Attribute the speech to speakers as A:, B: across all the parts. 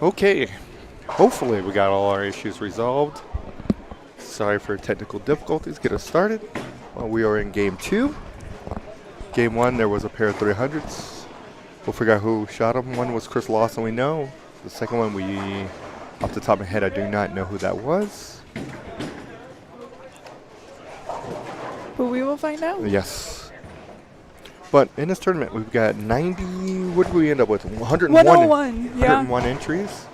A: Okay, hopefully we got all our issues resolved. Sorry for technical difficulties. Get us started. Well, we are in game 2. Game 1, there was a pair of 300s. We'll figure out who shot them. One was Chris Lawson, we know. The second one, off the top of my head, I do not know who that was.
B: But we will find out.
A: Yes. But in this tournament, we've got 90, what did we end up with? 101, 101 entries.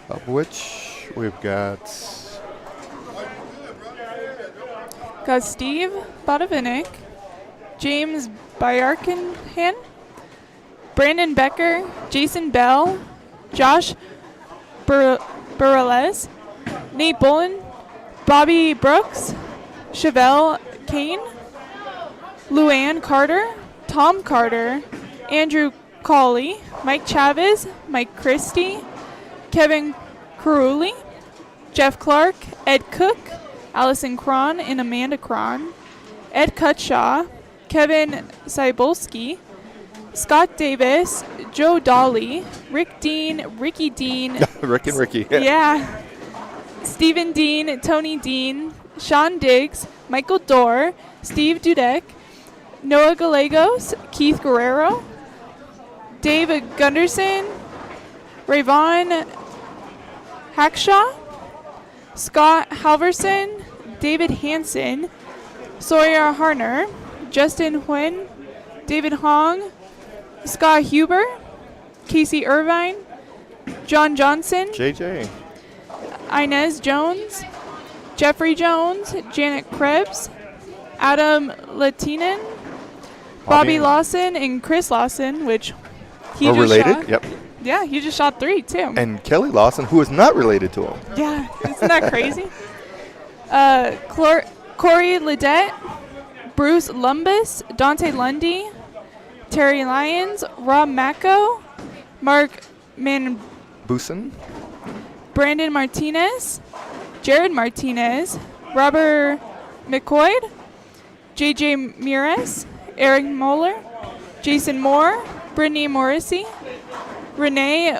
A: Of which we've got
B: Steve Bodovinik, James Byarkenhan, Brandon Becker, Jason Bell, Josh Burles, Nate Bullen, Bobby Brooks, Chevelle Kane, Luann Carter, Tom Carter, Andrew Cawley, Mike Chavez, Mike Christie, Kevin Caruli, Jeff Clark, Ed Cook, Allison Cron and Amanda Cron, Ed Cutshaw, Kevin Cybulski, Scott Davis, Joe Dolly, Rick Dean, Ricky Dean.
A: Rick and Ricky.
B: Yeah. Stephen Dean, Tony Dean, Sean Diggs, Michael Dorr, Steve Dudek, Noah Gallegos, Keith Guerrero, Dave Gunderson, Rayvon Hackshaw, Scott Halverson, David Hansen, Sawyer Harner, Justin Huynh, David Hong, Scott Huber, Casey Irvine, John Johnson,
A: JJ,
B: Inez Jones, Jeffrey Jones, Janet Krebs, Adam Latinen, Bobby Lawson, and Chris Lawson, which he just
A: related.
B: shot.
A: Yep.
B: Yeah, he just shot 3 too.
A: And Kelly Lawson, who is not related to him.
B: Yeah, isn't that crazy? Corey Ledet, Bruce Lumbus, Dante Lundy, Terry Lyons, Rob Macco, Mark
A: Busen,
B: Brandon Martinez, Jared Martinez, Robert McCoy, JJ Mures, Eric Moeller, Jason Moore, Brittany Morrissey, Renee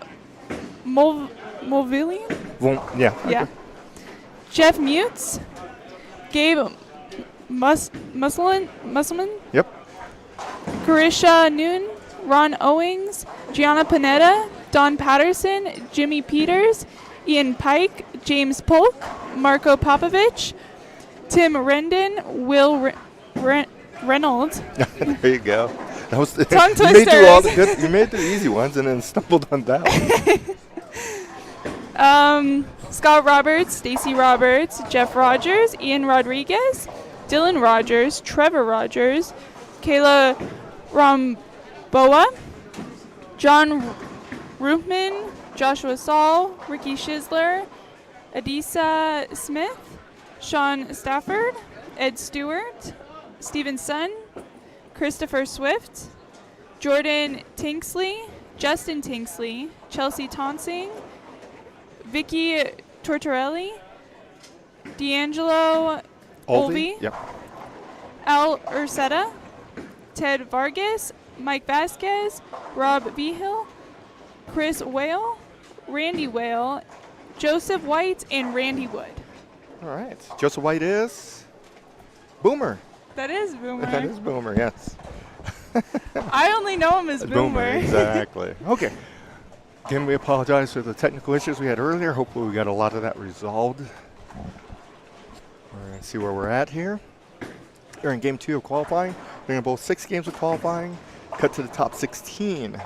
B: Mulvillian?
A: yeah.
B: Yeah. Jeff Mutz, Gabe Musselman,
A: Yep.
B: Carisha Noon, Ron Owings, Gianna Panetta, Don Patterson, Jimmy Peters, Ian Pike, James Polk, Marco Popovich, Tim Rendon, Will Reynolds.
A: There you go. That was
B: Tongue
A: you made through all the
B: twisters.
A: good. You made through the easy ones and then stumbled on that one.
B: Scott Roberts, Stacy Roberts, Jeff Rogers, Ian Rodriguez, Dylan Rogers, Trevor Rogers, Kayla Ramboa, John Roofman, Joshua Saul, Ricky Schizler, Adisa Smith, Sean Stafford, Ed Stewart, Stephen Sun, Christopher Swift, Jordan Tinksley, Justin Tinksley, Chelsea Tonsing, Vicky Tortorelli, D'Angelo Olvey,
A: Yep.
B: Al Ursetta, Ted Vargas, Mike Vasquez, Rob Vigil, Chris Whale, Randy Whale, Joseph White, and Randy Wood.
A: All right. Joseph White is Boomer.
B: That is Boomer.
A: That is Boomer, yes.
B: I only know him as Boomer.
A: Exactly. Okay. Again, we apologize for the technical issues we had earlier. Hopefully we got a lot of that resolved. We're going to see where we're at here. We're in game 2 of qualifying. We're in both 6 games of qualifying. Cut to the top 16.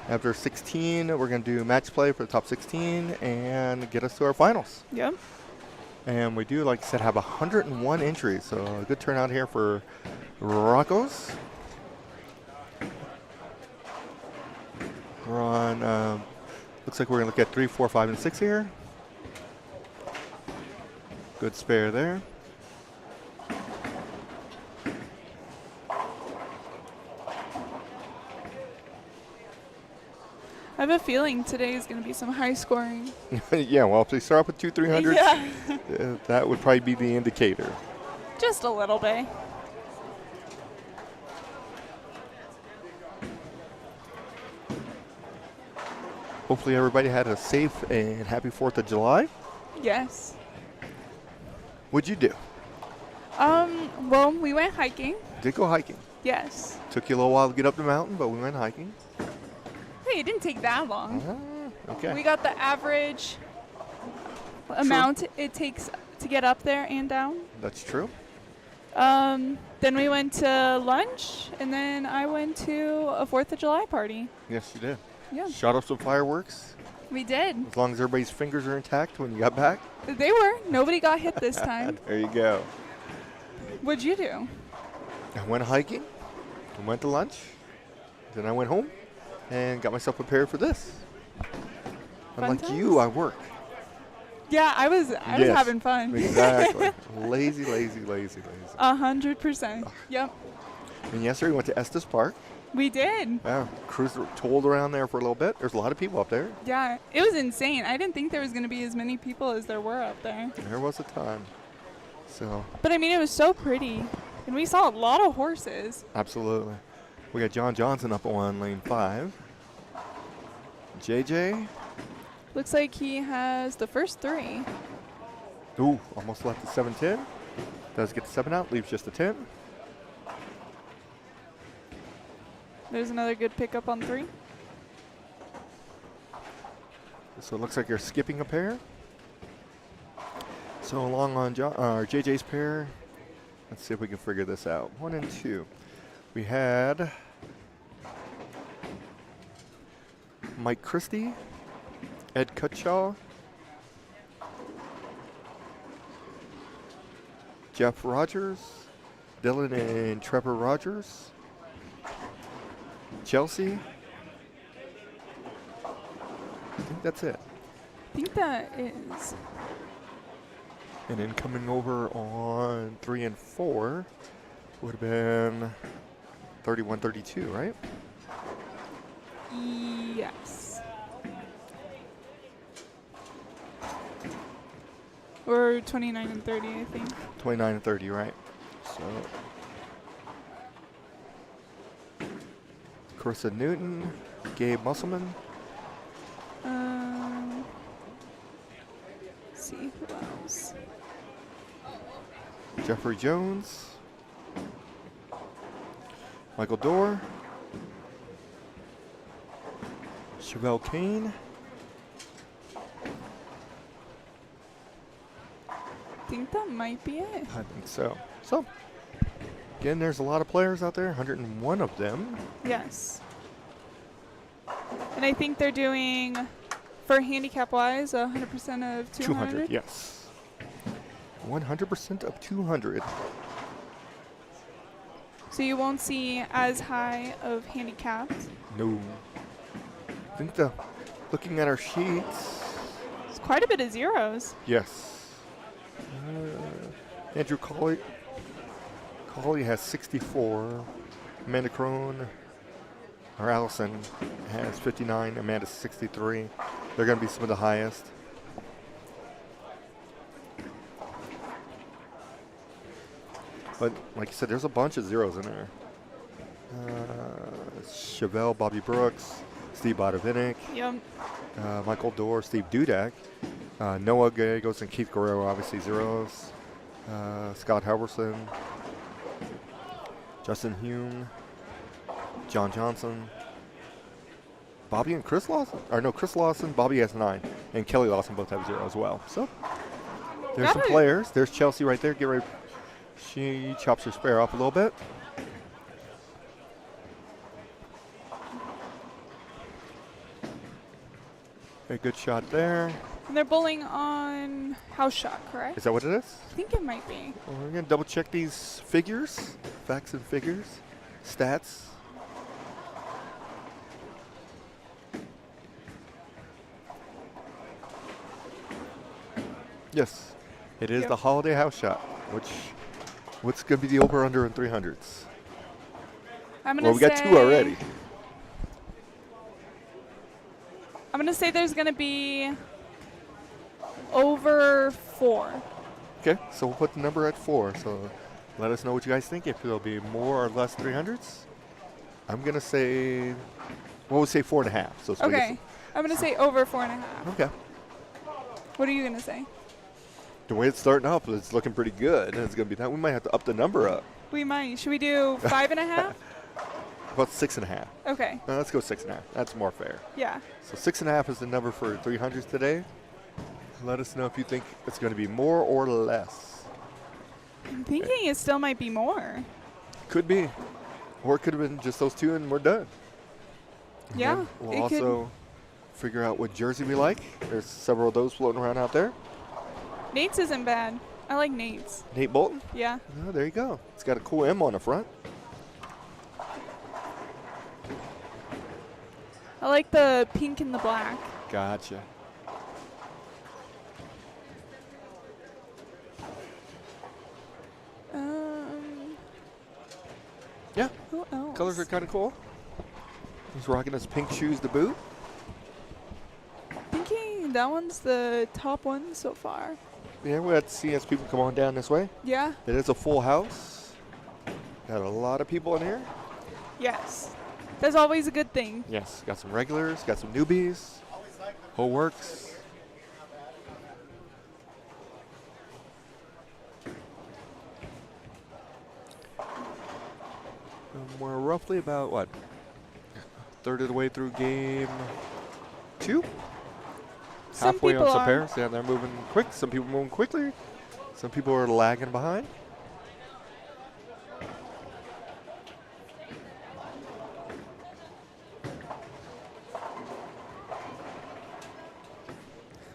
A: After 16, we're going to do match play for the top 16 and get us to our finals.
B: Yep.
A: And we do, like I said, have 101 entries. So a good turnout here for Rocco's. We're on, looks like we're going to look at 3, 4, 5, and 6 here. Good spare there.
B: I have a feeling today is going to be some high scoring.
A: Yeah, well, if they start off with 2 300s,
B: Yeah.
A: that would probably be the indicator.
B: Just a little bit.
A: Hopefully everybody had a safe and happy 4th of July.
B: Yes.
A: What'd you do?
B: Well, we went hiking.
A: Did go hiking.
B: Yes.
A: Took you a little while to get up the mountain, but we went hiking.
B: Hey, it didn't take that long.
A: Okay.
B: We got the average amount it takes to get up there and down.
A: That's true.
B: Then we went to lunch, and then I went to a 4th of July party.
A: Yes, you did.
B: Yeah.
A: Shot off some fireworks.
B: We did.
A: As long as everybody's fingers are intact when you got back.
B: They were. Nobody got hit this time.
A: There you go.
B: What'd you do?
A: I went hiking. I went to lunch. Then I went home and got myself prepared for this.
B: Fun
A: Unlike
B: times?
A: you, I work.
B: Yeah, I was
A: Yes,
B: having fun.
A: Exactly. Lazy, lazy, lazy, lazy.
B: 100%. Yep.
A: And yesterday we went to Estes Park.
B: We did.
A: Yeah, cruised, tolled around there for a little bit. There's a lot of people up there.
B: Yeah, it was insane. I didn't think there was going to be as many people as there were up there.
A: There was a ton. So,
B: But I mean, it was so pretty. And we saw a lot of horses.
A: absolutely. We got John Johnson up on lane 5. JJ.
B: Looks like he has the first 3.
A: Ooh, almost left the 7-10. Does get the 7 out, leaves just a 10.
B: There's another good pickup on 3.
A: So it looks like you're skipping a pair. So along on JJ's pair, let's see if we can figure this out. 1 and 2. We had Mike Christie, Ed Cutshaw, Jeff Rogers, Dylan and Trevor Rogers, Chelsea. I think that's it.
B: I think that is.
A: And then coming over on 3 and 4 would have been 31-32, right?
B: Yes. Or 29 and 30, I think.
A: 29 and 30, right? So, Carissa Newton, Gabe Musselman,
B: Let's see who else.
A: Jeffrey Jones, Michael Dorr, Chevelle Kane,
B: I think that might be it.
A: I think so. So, again, there's a lot of players out there, 101 of them.
B: Yes. And I think they're doing, for handicap-wise, 100% of 200.
A: Yes. 100% of 200.
B: So you won't see as high of handicaps.
A: No. I think looking at our sheets,
B: It's quite a bit of zeros.
A: yes. Andrew Colley has 64. Amanda Crone, or Allison, has 59. Amanda 63. They're going to be some of the highest. But like you said, there's a bunch of zeros in there. Chevelle, Bobby Brooks, Steve Bodovinik,
B: Yep.
A: Michael Dorr, Steve Dudak, Noah Gallegos, and Keith Guerrero, obviously zeros. Scott Halverson, Justin Hume, John Johnson, Bobby and Chris Lawson. Or no, Chris Lawson, Bobby has 9, and Kelly Lawson both have 0 as well. So there's some players. There's Chelsea right there. Get ready. She chops her spare off a little bit. A good shot there.
B: And they're bowling on house shot, correct?
A: Is that what it is?
B: I think it might be.
A: Well, we're going to double check these figures, facts and figures, stats. Yes, it is
B: Yep.
A: the holiday house shot, what's going to be the over-under in 300s?
B: I'm gonna
A: Well, we got 2 already.
B: I'm going to say there's going to be over 4.
A: Okay, so we'll put the number at 4. So let us know what you guys think, if there'll be more or less 300s. I'm going to say, well, we'll say 4.5. So it's
B: Okay. I'm going to say over 4.5.
A: Okay.
B: What are you going to say?
A: The way it's starting off, it's looking pretty good. And it's going to be that. We might have to up the number up.
B: We might. Should we do 5.5?
A: About 6.5.
B: Okay.
A: No, let's go 6.5. That's more fair.
B: Yeah.
A: So 6.5 is the number for 300s today. Let us know if you think it's going to be more or less.
B: I'm thinking it still might be more.
A: Could be. Or it could have been just those two and we're done. And
B: Yeah.
A: then we'll
B: it could.
A: also figure out what jersey we like. There's several of those floating around out there.
B: Nate's isn't bad. I like Nate's.
A: Nate Bolton?
B: Yeah.
A: Oh, there you go. It's got a cool M on the front.
B: I like the pink and the black.
A: Gotcha. Yeah,
B: Who else?
A: colors are kind of cool. He's rocking his pink shoes to boot.
B: Thinking that one's the top one so far.
A: Yeah, we'll have to see as people come on down this way.
B: Yeah.
A: It is a full house. Got a lot of people in here.
B: Yes. That's always a good thing.
A: Yes, got some regulars, got some newbies. Whole works. And we're roughly about, what, third of the way through game 2?
B: Some
A: Halfway on
B: people
A: some
B: are.
A: pairs. Yeah, they're moving quick. Some people moving quickly. Some people are lagging behind.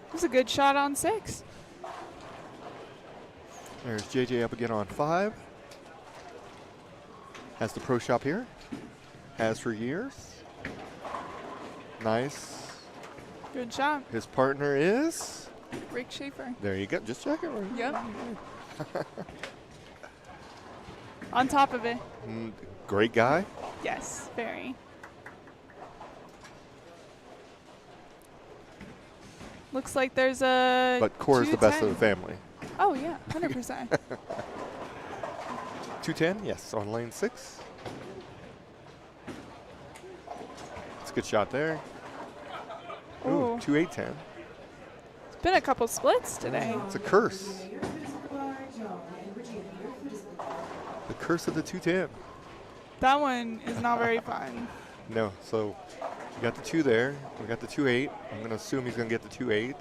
B: It was a good shot on 6.
A: There's JJ up again on 5. Has the pro shop here. Has for years. Nice.
B: Good shot.
A: His partner is?
B: Rick Schaefer.
A: There you go. Just checking.
B: Yep. On top of it.
A: Great guy.
B: Yes, very. Looks like there's a.
A: But Cora's the best of the
B: 210.
A: family.
B: Oh, yeah, 100%.
A: 210, yes, on lane 6. It's a good shot there. Ooh,
B: Ooh.
A: 2-8-10.
B: It's been a couple splits today.
A: It's a curse. The curse of the 210.
B: That one is not very fun.
A: No, so we got the 2 there. We got the 2-8. I'm going to assume he's going to get the 2-8.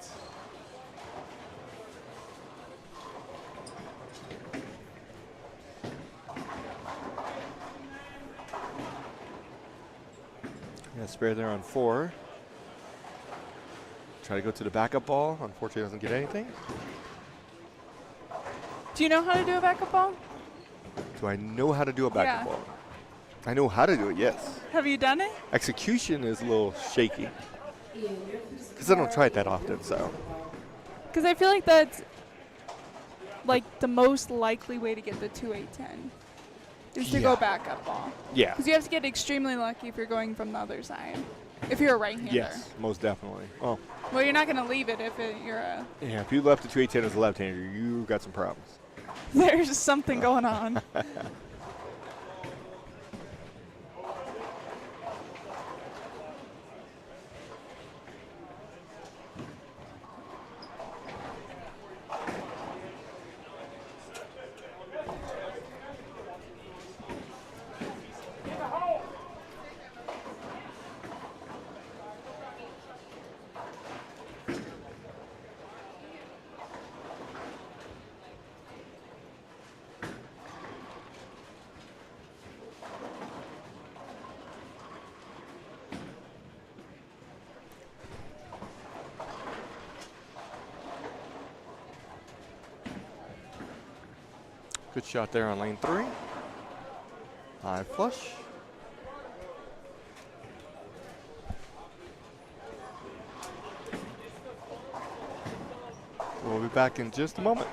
A: Yeah, spare there on 4. Try to go to the backup ball. Unfortunately, doesn't get anything.
B: Do you know how to do a backup ball?
A: Do I know how to do a backup
B: Yeah.
A: ball? I know how to do it, yes.
B: Have you done it?
A: Execution is a little shaky. Because I don't try it that often, so.
B: Because I feel like that's like the most likely way to get the 2-8-10 is to
A: Yeah.
B: go backup ball.
A: Yeah.
B: Because you have to get extremely lucky if you're going from the other side. If you're a right-hander.
A: Yes, most definitely. Oh,
B: Well, you're not going to leave it if you're a.
A: yeah, if you left the 2-8-10 as a left-hander, you got some problems.
B: There's something going on.
A: Good shot there on lane 3. High flush. We'll be back in just a moment.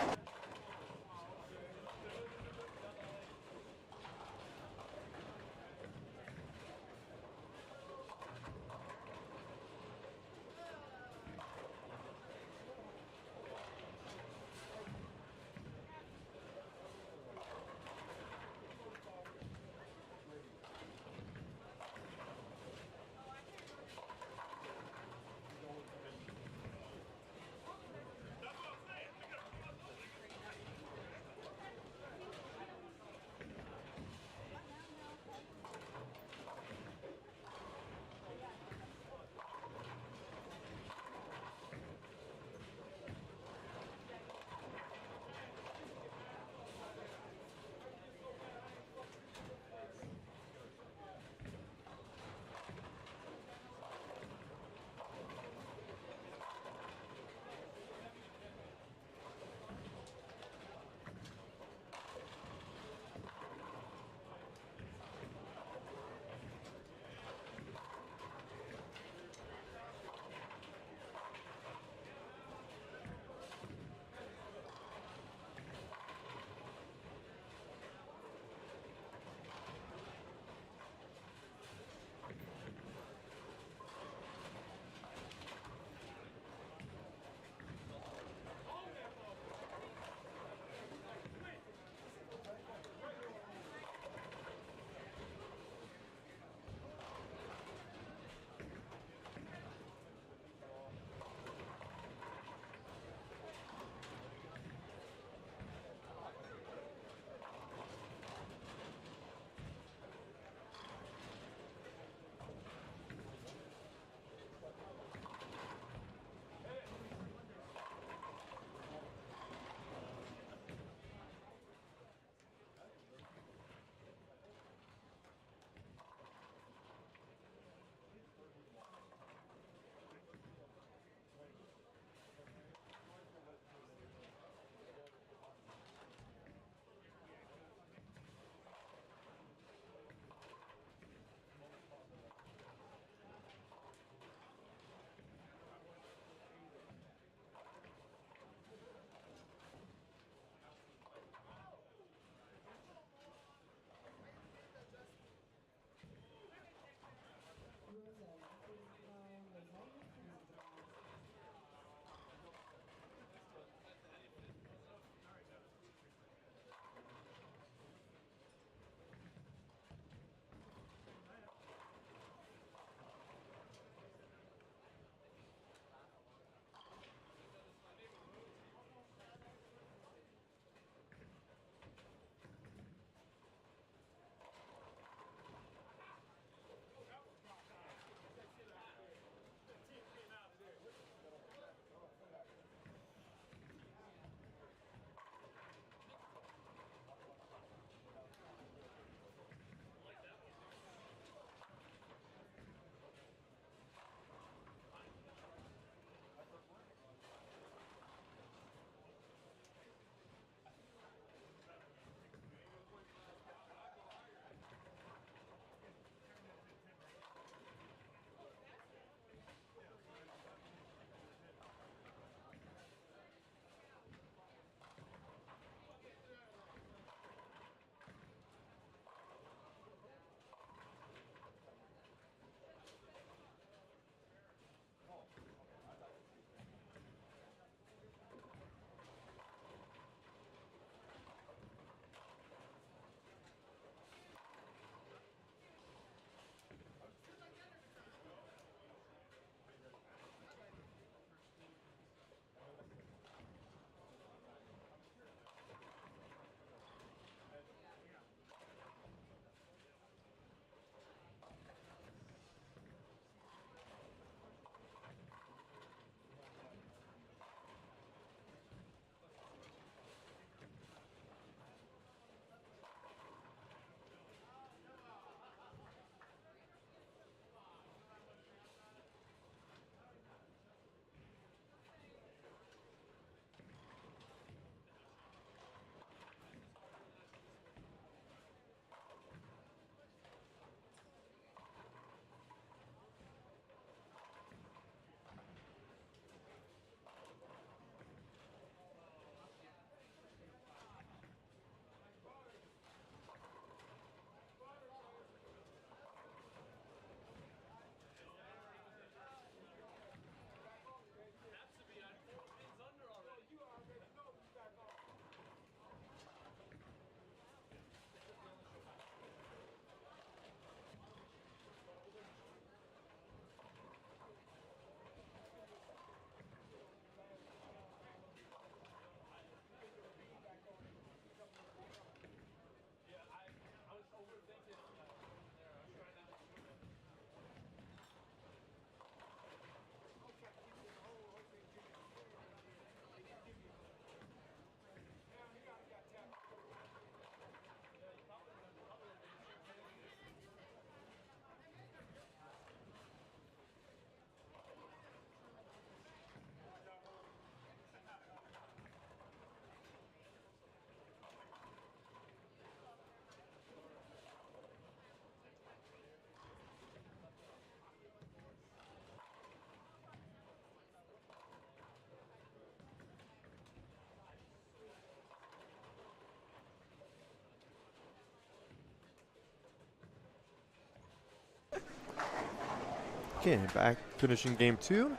A: Okay, back finishing game 2.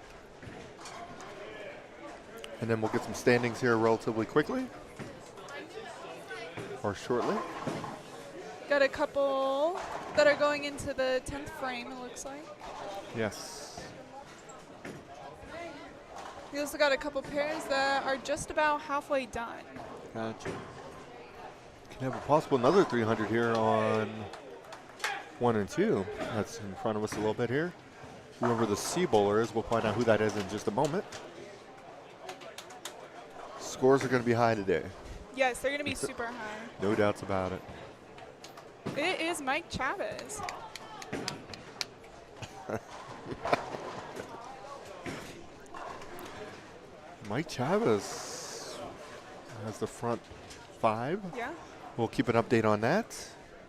A: And then we'll get some standings here relatively quickly. Or shortly.
B: Got a couple that are going into the 10th frame, it looks like.
A: Yes.
B: We also got a couple pairs that are just about halfway done.
A: Gotcha. Can have a possible another 300 here on 1 and 2. That's in front of us a little bit here. Whoever the C bowler is, we'll find out who that is in just a moment. Scores are going to be high today.
B: Yes, they're going to be super high.
A: No doubts about it.
B: It is Mike Chavez.
A: Mike Chavez has the front 5.
B: Yeah,
A: We'll keep an update on that.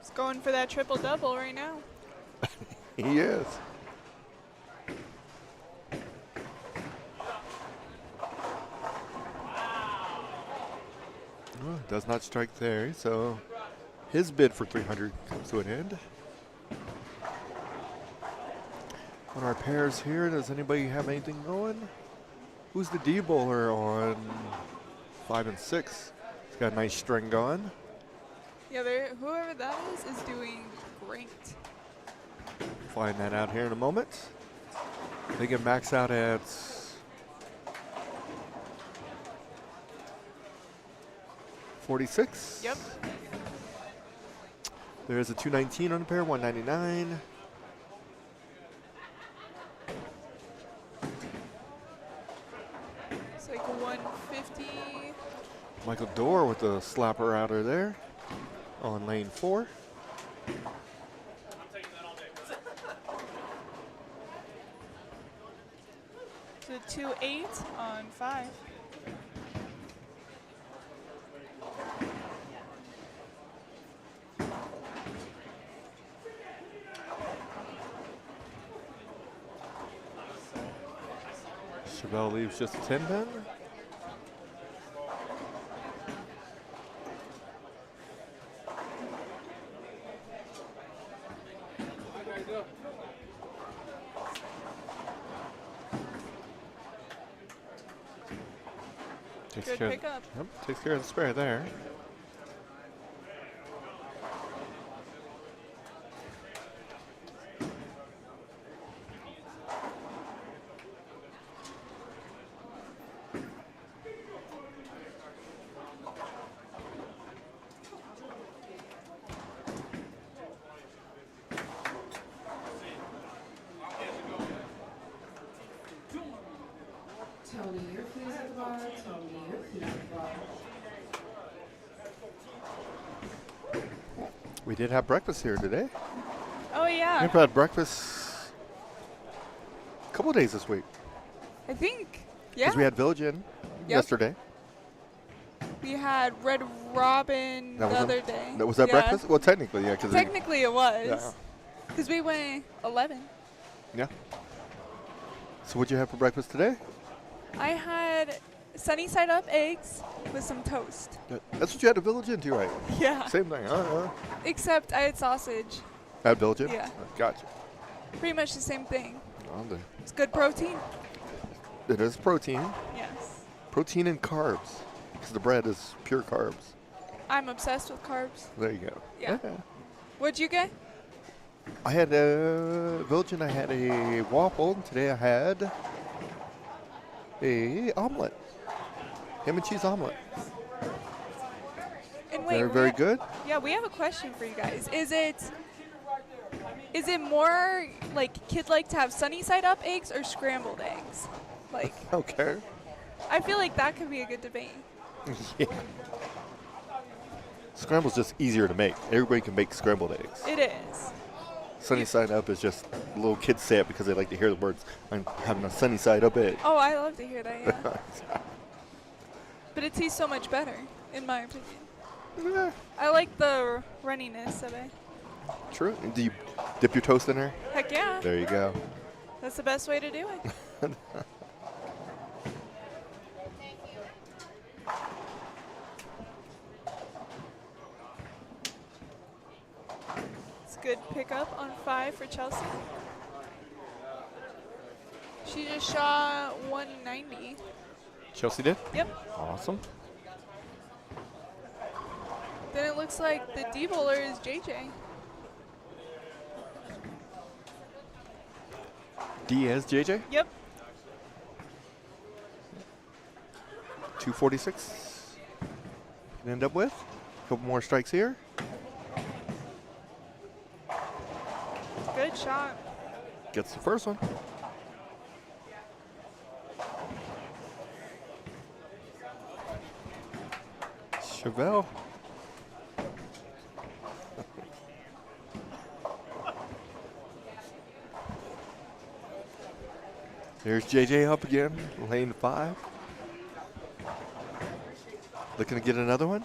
B: he's going for that triple-double right now.
A: He is. Oh, does not strike there, so his bid for 300 comes to an end. On our pairs here, does anybody have anything going? Who's the D bowler on 5 and 6? He's got a nice string going.
B: Yeah, whoever that is doing great.
A: Find that out here in a moment. They can max out at 46.
B: Yep.
A: There's a 219 on the pair, 199.
B: It's like 150.
A: Michael Dorr with the slapper outer there on lane 4.
B: So 2-8 on 5.
A: Chevelle leaves just a 10 pin.
B: Good pickup.
A: Yep, takes care of the spare there.
C: Tony, you're pleased at the bar. Tony, you're pleased at the bar.
A: We did have breakfast here today.
B: Oh, yeah.
A: We've had breakfast a couple of days this week.
B: I think. Yeah.
A: Because we had Village Inn yesterday.
B: We had Red Robin the other day.
A: Was that
B: Yeah.
A: breakfast? Well, technically, yeah.
B: Technically it was.
A: Yeah.
B: Because we went 11.
A: Yeah. So what'd you have for breakfast today?
B: I had sunny side up eggs with some toast.
A: That's what you had at Village Inn too, right?
B: Yeah.
A: Same thing.
B: Except I had sausage.
A: At Village Inn?
B: Yeah.
A: Gotcha.
B: Pretty much the same thing.
A: On there.
B: It's good protein.
A: It is protein.
B: Yes.
A: Protein and carbs. Because the bread is pure carbs.
B: I'm obsessed with carbs.
A: There you go.
B: Yeah. What'd you get?
A: I had Village Inn, I had a waffle. And today I had a omelet. Ham and cheese omelet.
B: And wait,
A: Very good.
B: Yeah, we have a question for you guys. Is it more like kids like to have sunny side up eggs or scrambled eggs? Like,
A: Okay.
B: I feel like that could be a good debate.
A: Yeah. Scramble's just easier to make. Everybody can make scrambled eggs.
B: It is.
A: Sunny side up is just little kids say it because they like to hear the words. I'm having a sunny side up egg.
B: Oh, I love to hear that, yeah. But it tastes so much better, in my opinion.
A: Yeah,
B: I like the runniness of it.
A: true. And do you dip your toast in there?
B: Heck yeah.
A: There you go.
B: That's the best way to do it. It's a good pickup on 5 for Chelsea. She just shot 190.
A: Chelsea did?
B: Yep.
A: Awesome.
B: Then it looks like the D-bowler is JJ.
A: Diaz, JJ?
B: Yep.
A: 246. Can end up with a couple more strikes here.
B: Good shot.
A: Gets the first one. Chevelle. There's JJ up again, lane 5. Looking to get another one.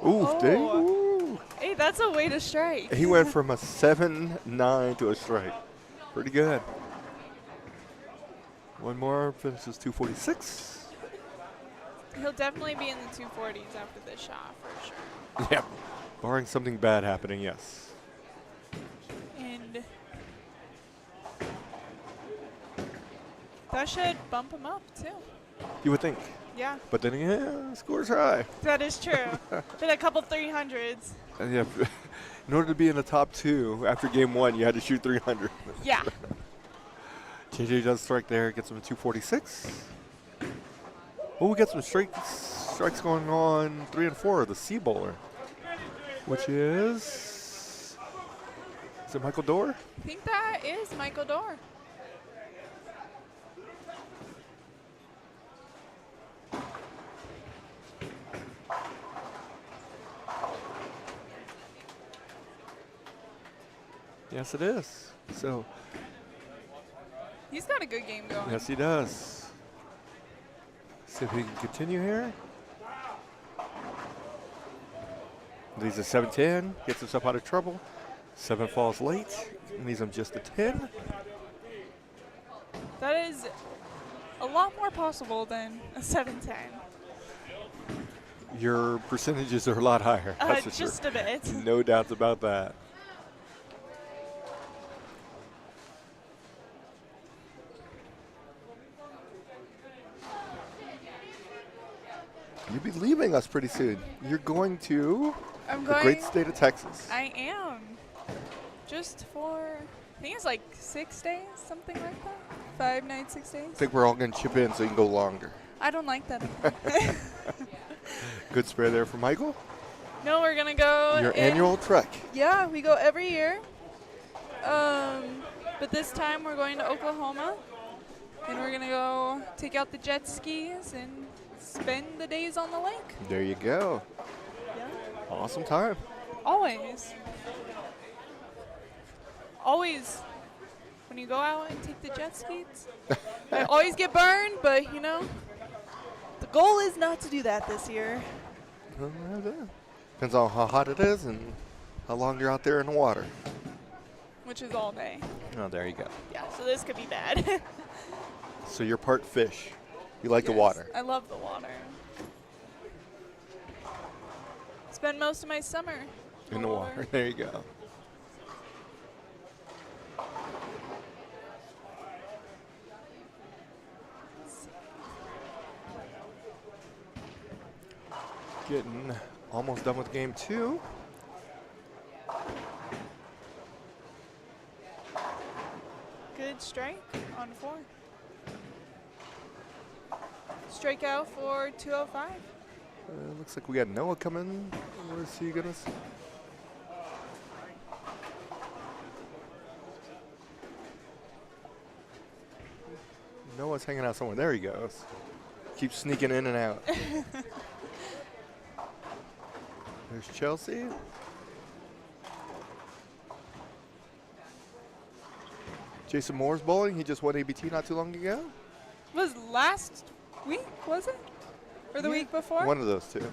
A: Ooh,
B: Oh.
A: dang. Ooh.
B: Hey, that's a way to strike.
A: He went from a 7-9 to a strike. Pretty good. One more, finishes 246.
B: He'll definitely be in the 240s after this shot for sure.
A: Yep. Barring something bad happening, yes.
B: And that should bump him up too.
A: You would think.
B: Yeah,
A: But then again, scores high.
B: that is true. Been a couple 300s.
A: Yeah. In order to be in the top 2 after game 1, you had to shoot 300.
B: Yeah.
A: JJ does strike there, gets him to 246. Oh, we got some strikes going on 3 and 4, the C bowler, which is it Michael Dorr?
B: I think that is Michael Dorr.
A: Yes, it is. So,
B: He's got a good game going.
A: yes, he does. See if he can continue here. Leads a 7-10, gets himself out of trouble. 7 falls late, leaves him just a 10.
B: That is a lot more possible than a 7-10.
A: Your percentages are a lot higher. That's for
B: Just
A: sure.
B: a bit.
A: No doubts about that. You'll be leaving us pretty soon. You're going to
B: I'm
A: the
B: going.
A: great state of Texas.
B: I am. Just for, I think it's like 6 days, something like that. 5 nights, 6 days.
A: I think we're all going to chip in so you can go longer.
B: I don't like that.
A: Good spare there for Michael.
B: No, we're gonna go.
A: Your
B: in-
A: annual trek.
B: Yeah, we go every year. But this time we're going to Oklahoma, and we're gonna go take out the jet skis and spend the days on the lake.
A: There you go.
B: Yeah.
A: Awesome time.
B: Always. Always. When you go out and take the jet skis, I always get burned, but you know, the goal is not to do that this year.
A: Depends on how hot it is and how long you're out there in the water.
B: Which is all day.
A: Oh, there you go.
B: Yeah, so this could be bad.
A: So you're part fish. You like the
B: Yes,
A: water.
B: I love the water. Spend most of my summer
A: In the water. There you go. Getting almost done with game 2.
B: Good strike on 4. Strikeout for 205.
A: Looks like we got Noah coming. Where's he gonna? Noah's hanging out somewhere. There he goes. Keeps sneaking in and out. There's Chelsea. Jason Moore's bowling. He just won ABT not too long ago.
B: Was last week, was it? Or the
A: Yeah.
B: week before?
A: One of those two.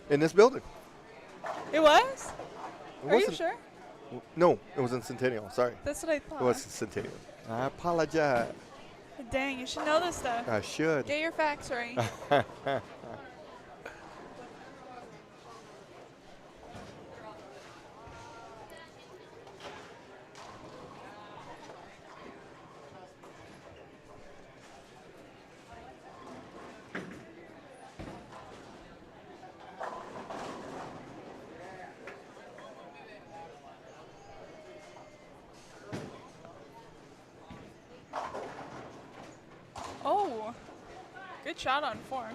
A: In this building.
B: It was?
A: It
B: Are you
A: wasn't-
B: sure?
A: No, it was in Centennial. Sorry.
B: That's what I thought.
A: It was in Centennial. I apologize.
B: Dang, you should know this stuff.
A: I should.
B: Get your facts right. Good shot on 4.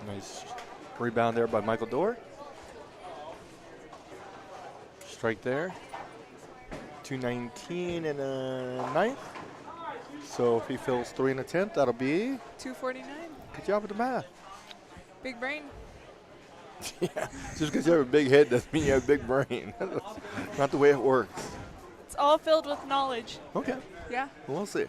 A: Nice rebound there by Michael Dorr. Strike there. 219 and a ninth. So if he fills 3 and a 10th, that'll be.
B: 249.
A: Good job with the math.
B: Big brain.
A: Yeah, just because you have a big head doesn't mean you have a big brain. Not the way it works.
B: It's all filled with knowledge.
A: Okay,
B: Yeah.
A: we'll see.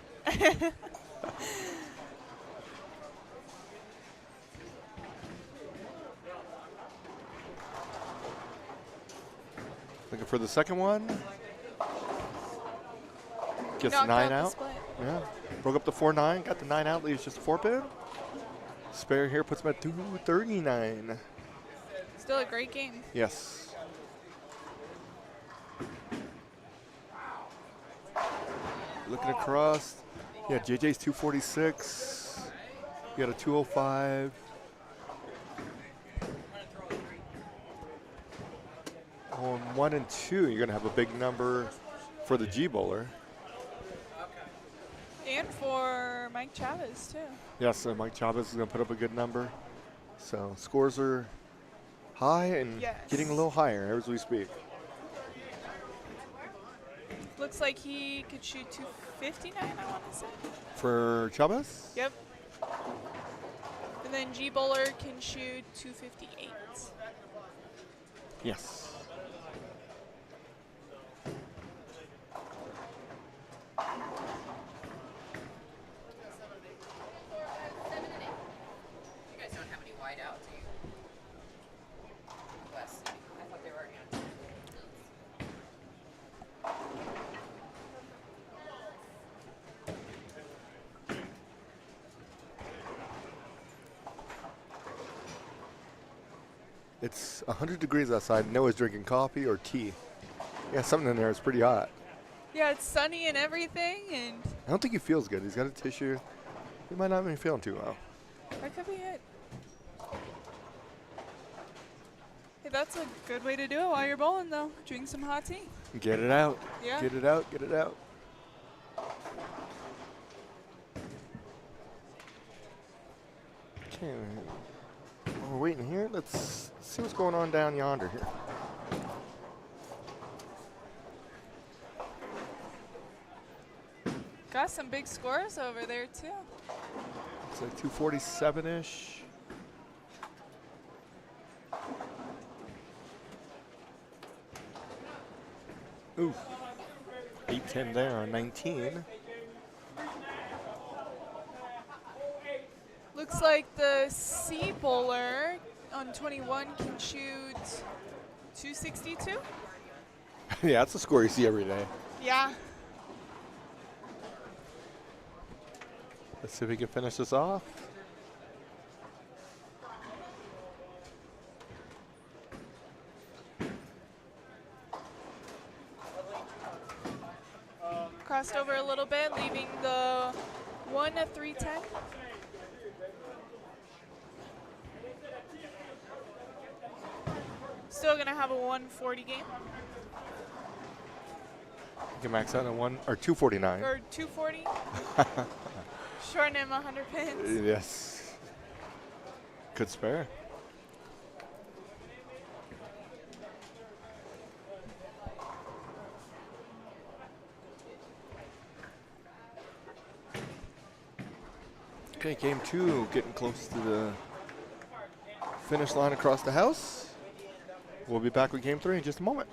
A: Looking for the second one. Gets
B: Knocked
A: 9
B: the
A: out.
B: split.
A: Yeah, broke up the 4-9, got the 9 out, leaves just a 4-pin. Spare here puts him at 239.
B: Still a great game.
A: Yes. Looking across. Yeah, JJ's 246. You got a 205. On 1 and 2, you're going to have a big number for the G bowler.
B: And for Mike Chavez, too.
A: Yes, Mike Chavez is going to put up a good number. So scores are high and
B: Yes.
A: getting a little higher as we speak.
B: Looks like he could shoot 259, I want to say.
A: For Chavez?
B: Yep. And then G Bowler can shoot 258.
A: Yes.
D: You guys don't have any wideouts, do you? West. I thought they were already on.
A: It's 100 degrees outside. Noah's drinking coffee or tea. Yeah, something in there is pretty hot.
B: Yeah, it's sunny and everything, and
A: I don't think he feels good. He's got a tissue. He might not be feeling too well.
B: that could be it. Hey, that's a good way to do it while you're bowling, though. Drink some hot tea.
A: Get it out.
B: Yeah.
A: Get it out. Get it out. Okay. While we're waiting here, let's see what's going on down yonder here.
B: Got some big scores over there, too.
A: It's like 247-ish. Ooh. 8-10 there on 19.
B: Looks like the C bowler on 21 can shoot 262.
A: Yeah, that's a score you see every day.
B: Yeah.
A: Let's see if we can finish this off.
B: Crossed over a little bit, leaving the 1 at 310. Still gonna have a 140 game.
A: You can max out at 249.
B: Or 240. Shorten him 100 pins.
A: Yes. Good spare. Okay, game 2 getting close to the finish line across the house. We'll be back with game 3 in just a moment.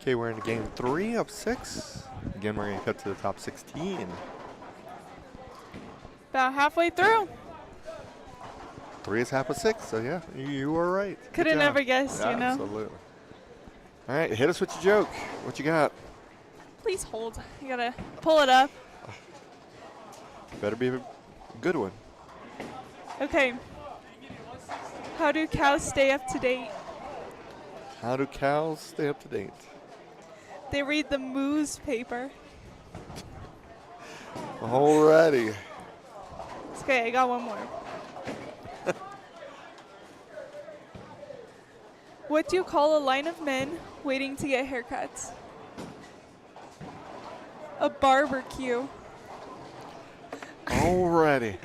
A: Okay, we're into game 3 of 6. Again, we're going to cut to the top 16.
B: About halfway through.
A: 3 is half of 6, so yeah, you were right. Good
B: Could have
A: job.
B: never guessed, you know.
A: Absolutely. All right, hit us with your joke. What you got?
B: Please hold. You gotta pull it up.
A: Better be a good one.
B: Okay. How do cows stay up to date?
A: How do cows stay up to date?
B: They read the moose paper.
A: Alrighty.
B: It's okay, I got one more. What do you call a line of men waiting to get haircuts? A barbecue.
A: Alrighty.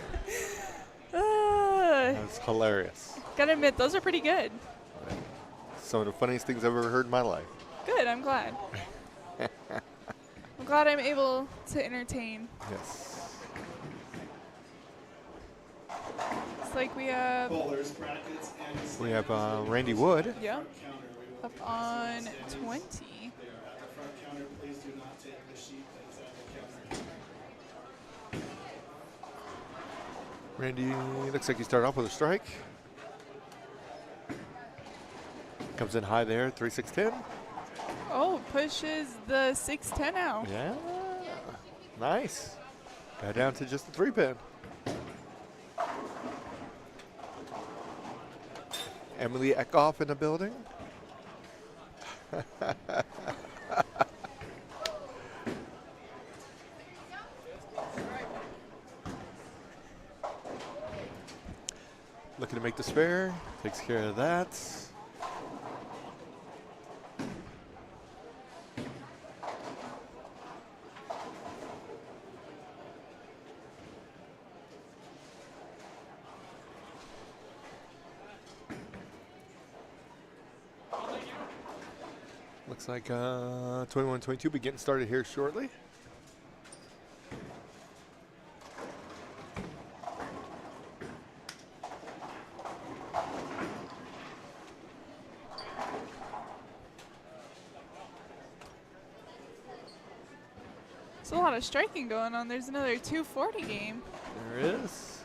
B: Ah,
A: That's hilarious.
B: gotta admit, those are pretty good.
A: Some of the funniest things I've ever heard in my life.
B: Good, I'm glad. I'm glad I'm able to entertain.
A: Yes.
B: It's like we have,
E: Bowlers, brackets, and
A: We have Randy Wood.
B: yeah,
E: counter. We will
B: up on 20.
E: they are at the front counter. Please do not take the sheet that is at the counter.
A: Randy looks like he started off with a strike. Comes in high there, 3-6-10.
B: Oh, pushes the 6-10 out.
A: Yeah. Nice. Got down to just the 3-pin. Emily Eckhoff in the building. Looking to make the spare. Takes care of that. Looks like 21-22 be getting started here shortly.
B: There's a lot of striking going on. There's another 240 game.
A: There it is.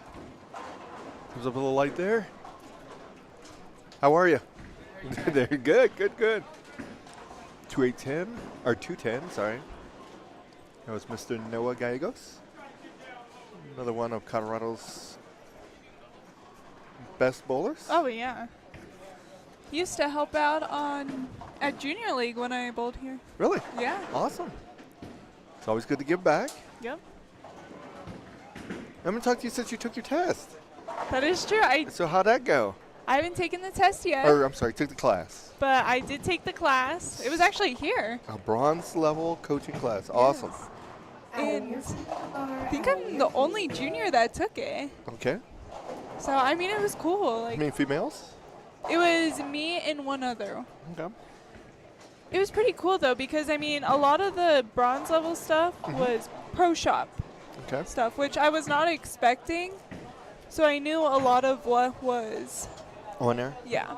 A: Comes up a little light there. How are you? There, good, good, good. 2-8-10, or 2-10, sorry. That was Mr. Noah Gallegos. Another one of Colorado's best bowlers.
B: Oh, yeah. He used to help out at Junior League when I bowled here.
A: Really?
B: Yeah.
A: Awesome. It's always good to give back.
B: Yep.
A: I'm going to talk to you since you took your test.
B: That is true.
A: So how'd that go?
B: I haven't taken the test yet,
A: Or, I'm sorry, took the class.
B: but I did take the class. It was actually here.
A: A bronze level coaching class. Awesome.
B: And I think I'm the only junior that took it.
A: Okay.
B: So, I mean, it was cool.
A: How
B: Like,
A: many females?
B: it was me and one other.
A: Okay.
B: It was pretty cool, though, because, I mean, a lot of the bronze level stuff was pro shop
A: Okay.
B: stuff, which I was not expecting. So I knew a lot of what was,
A: On there?
B: yeah.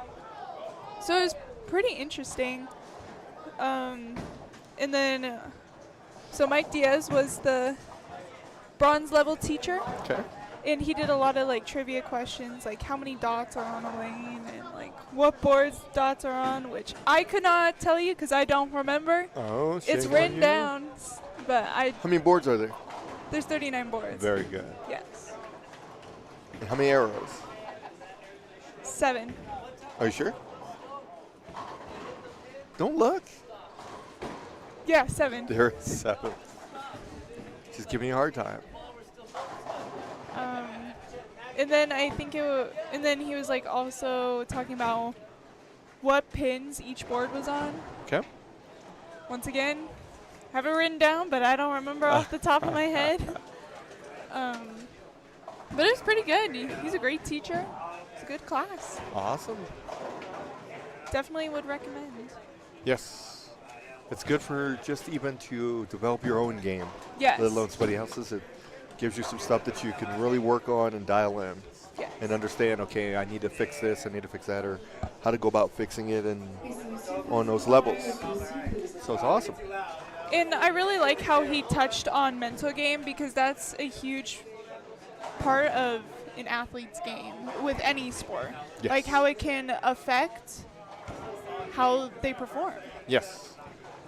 B: So it was pretty interesting. And then, so Mike Diaz was the bronze level teacher.
A: Okay.
B: And he did a lot of like trivia questions, like how many dots are on a lane and like what boards dots are on, which I could not tell you because I don't remember.
A: Oh,
B: It's
A: shame on
B: written
A: you.
B: down, but
A: How many boards are there?
B: there's 39 boards.
A: Very good.
B: Yes.
A: And how many arrows?
B: 7.
A: Are you sure? Don't look.
B: Yeah, 7.
A: There is 7. Just giving you a hard time.
B: And then I think and then he was like also talking about what pins each board was on.
A: Okay.
B: Once again, have it written down, but I don't remember off the top of my head. But it was pretty good. He's a great teacher. It's a good class.
A: Awesome.
B: Definitely would recommend.
A: Yes. It's good for just even to develop your own game.
B: Yes.
A: Let alone somebody else's. It gives you some stuff that you can really work on and dial in.
B: Yes.
A: and understand, okay, I need to fix this, I need to fix that, or how to go about fixing it and on those levels. So it's awesome.
B: And I really like how he touched on mental game because that's a huge part of an athlete's game with any sport.
A: Yes.
B: Like how it can affect how they perform.
A: Yes.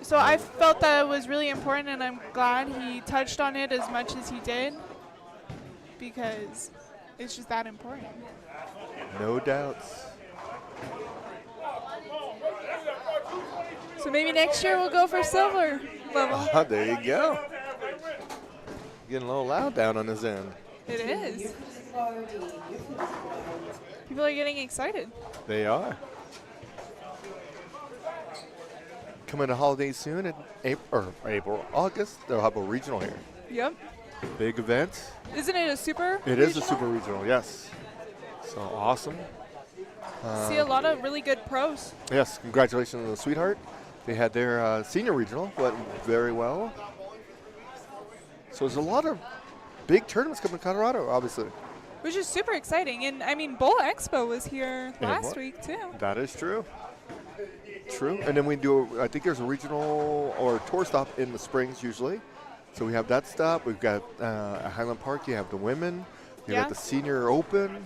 B: So I felt that was really important, and I'm glad he touched on it as much as he did because it's just that important.
A: No doubts.
B: So maybe next year we'll go for silver level.
A: There you go. Getting a little loud down on this end.
B: It is. People are getting excited.
A: They are. Coming to holidays soon in April, August. They'll have a regional here.
B: Yep.
A: Big event.
B: Isn't it a super?
A: It is a
B: regional?
A: super regional, yes. So awesome.
B: See a lot of really good pros.
A: Yes, congratulations to the Sweetheart. They had their senior regional, went very well. So there's a lot of big tournaments coming to Colorado, obviously.
B: Which is super exciting. And I mean, Bowl Expo was here last
A: what?
B: week too.
A: That is true. True. And then we do, I think there's a regional or tour stop in the Springs usually. So we have that stop. We've got Highland Park. You have the women. You got the Senior Open,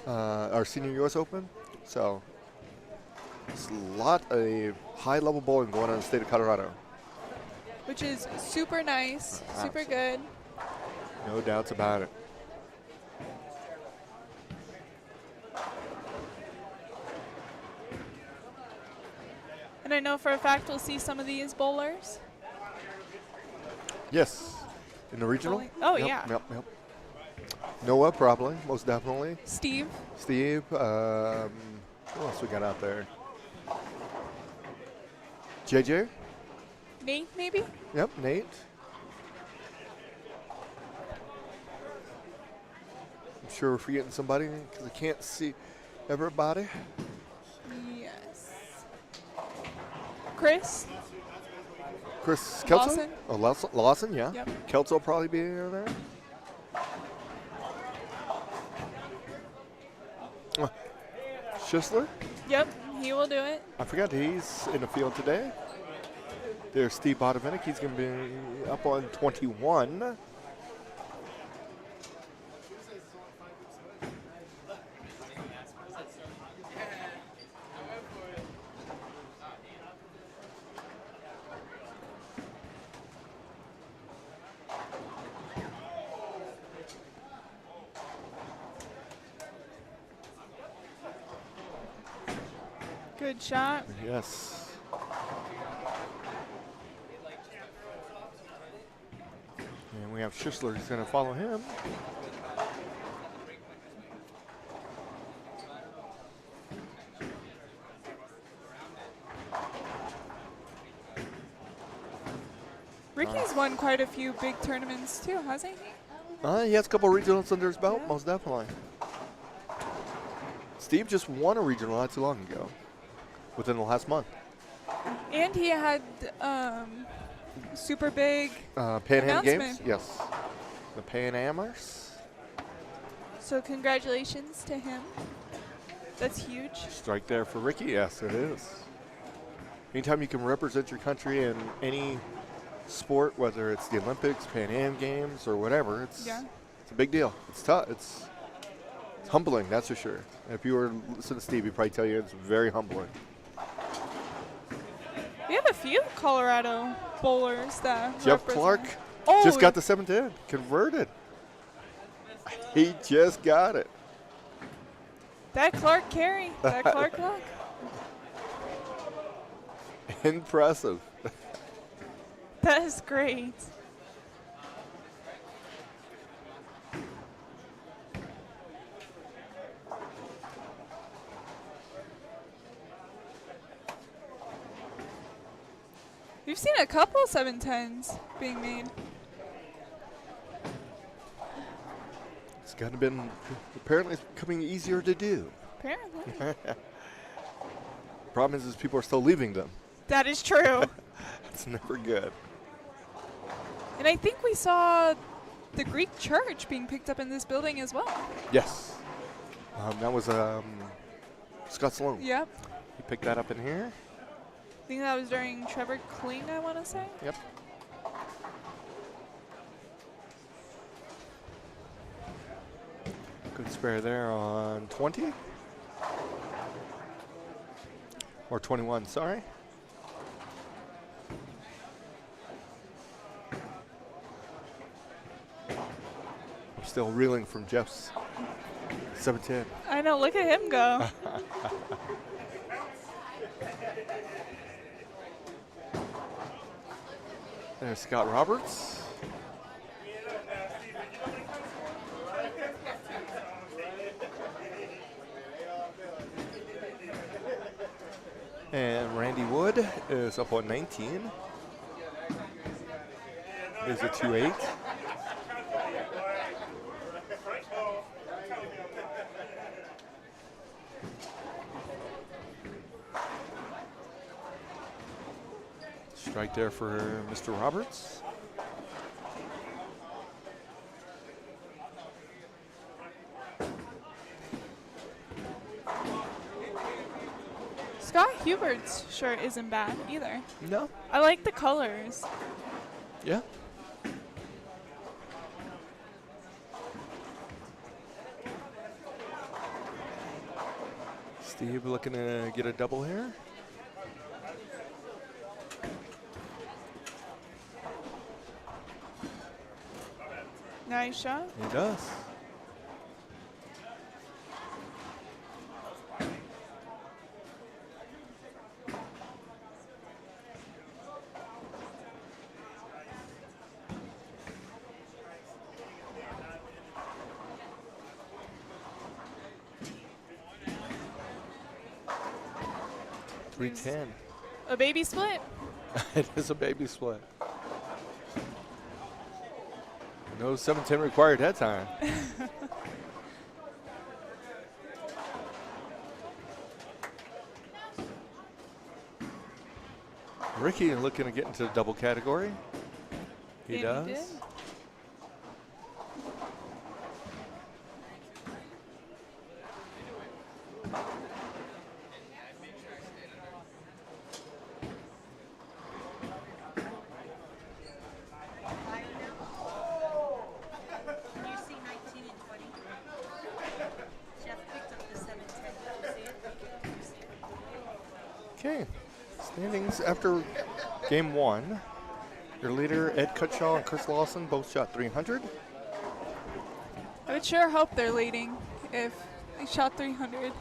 A: our Senior U.S. Open. So it's a lot of high-level bowling going on in the state of Colorado.
B: Which is super nice, super good.
A: No doubts about it.
B: And I know for a fact we'll see some of these bowlers.
A: Yes. In the regional?
B: Bowling. Oh,
A: Yep,
B: yeah.
A: Yep. Noah, probably, most definitely.
B: Steve.
A: Steve. Who else we got out there? JJ?
B: Nate, maybe?
A: Yep, Nate. I'm sure we're forgetting somebody because I can't see everybody.
B: Yes. Chris.
A: Chris Kelso?
B: Lawson.
A: Oh, Lawson, yeah.
B: Yep.
A: Kelso will probably be in there. Schisler?
B: Yep, he will do it.
A: I forgot he's in the field today. There's Steve Bodovinik. He's going to be up on 21.
B: Good shot.
A: Yes. And we have Schisler who's going to follow him.
B: Ricky's won quite a few big tournaments too, hasn't he?
A: He has a couple regionals under his belt, most definitely. Steve just won a regional not too long ago, within the last month.
B: And he had super big
A: Pan Am Games,
B: announcement.
A: yes. The Pan Amers.
B: So congratulations to him. That's huge.
A: Strike there for Ricky, yes, it is. Anytime you can represent your country in any sport, whether it's the Olympics, Pan Am Games, or whatever, it's a big deal. It's tough. It's humbling, that's for sure. If you were listening to Steve, he'd probably tell you it's very humbling.
B: We have a few Colorado bowlers that
A: Jeff
B: represent.
A: Clark
B: Oh,
A: just got the 7-10, converted. He just got it.
B: that Clark carry, that Clark luck.
A: Impressive.
B: That is great. We've seen a couple 710s being made.
A: It's kind of been, apparently it's becoming easier to do.
B: Apparently.
A: Problem is people are still leaving them.
B: That is true.
A: It's never good.
B: And I think we saw the Greek church being picked up in this building as well.
A: Yes. That was Scott Sloan.
B: Yep.
A: He picked that up in here.
B: I think that was during Trevor Kling, I want to say.
A: Yep. Good spare there on 20. Or 21, sorry. I'm still reeling from Jeff's 710.
B: I know, look at him go.
A: There's Scott Roberts. And Randy Wood is up on 19. There's a 2-8. Strike there for Mr. Roberts.
B: Scott Hubert's shirt isn't bad either.
A: No.
B: I like the colors.
A: Yeah. Steve looking to get a double here.
B: Nice shot.
A: He does. .310.
B: A baby split?
A: It is a baby split. No 710 required that time. Ricky looking to get into the double category. He
B: And
A: does.
B: he did.
F: Can you see 19 and 20? Jeff picked up the 710. Did you see it? Can you see it?
A: Okay. Standings after game one. Your leader, Ed Cutshaw and Chris Lawson, both shot 300.
B: I would sure hope they're leading if they shot 300.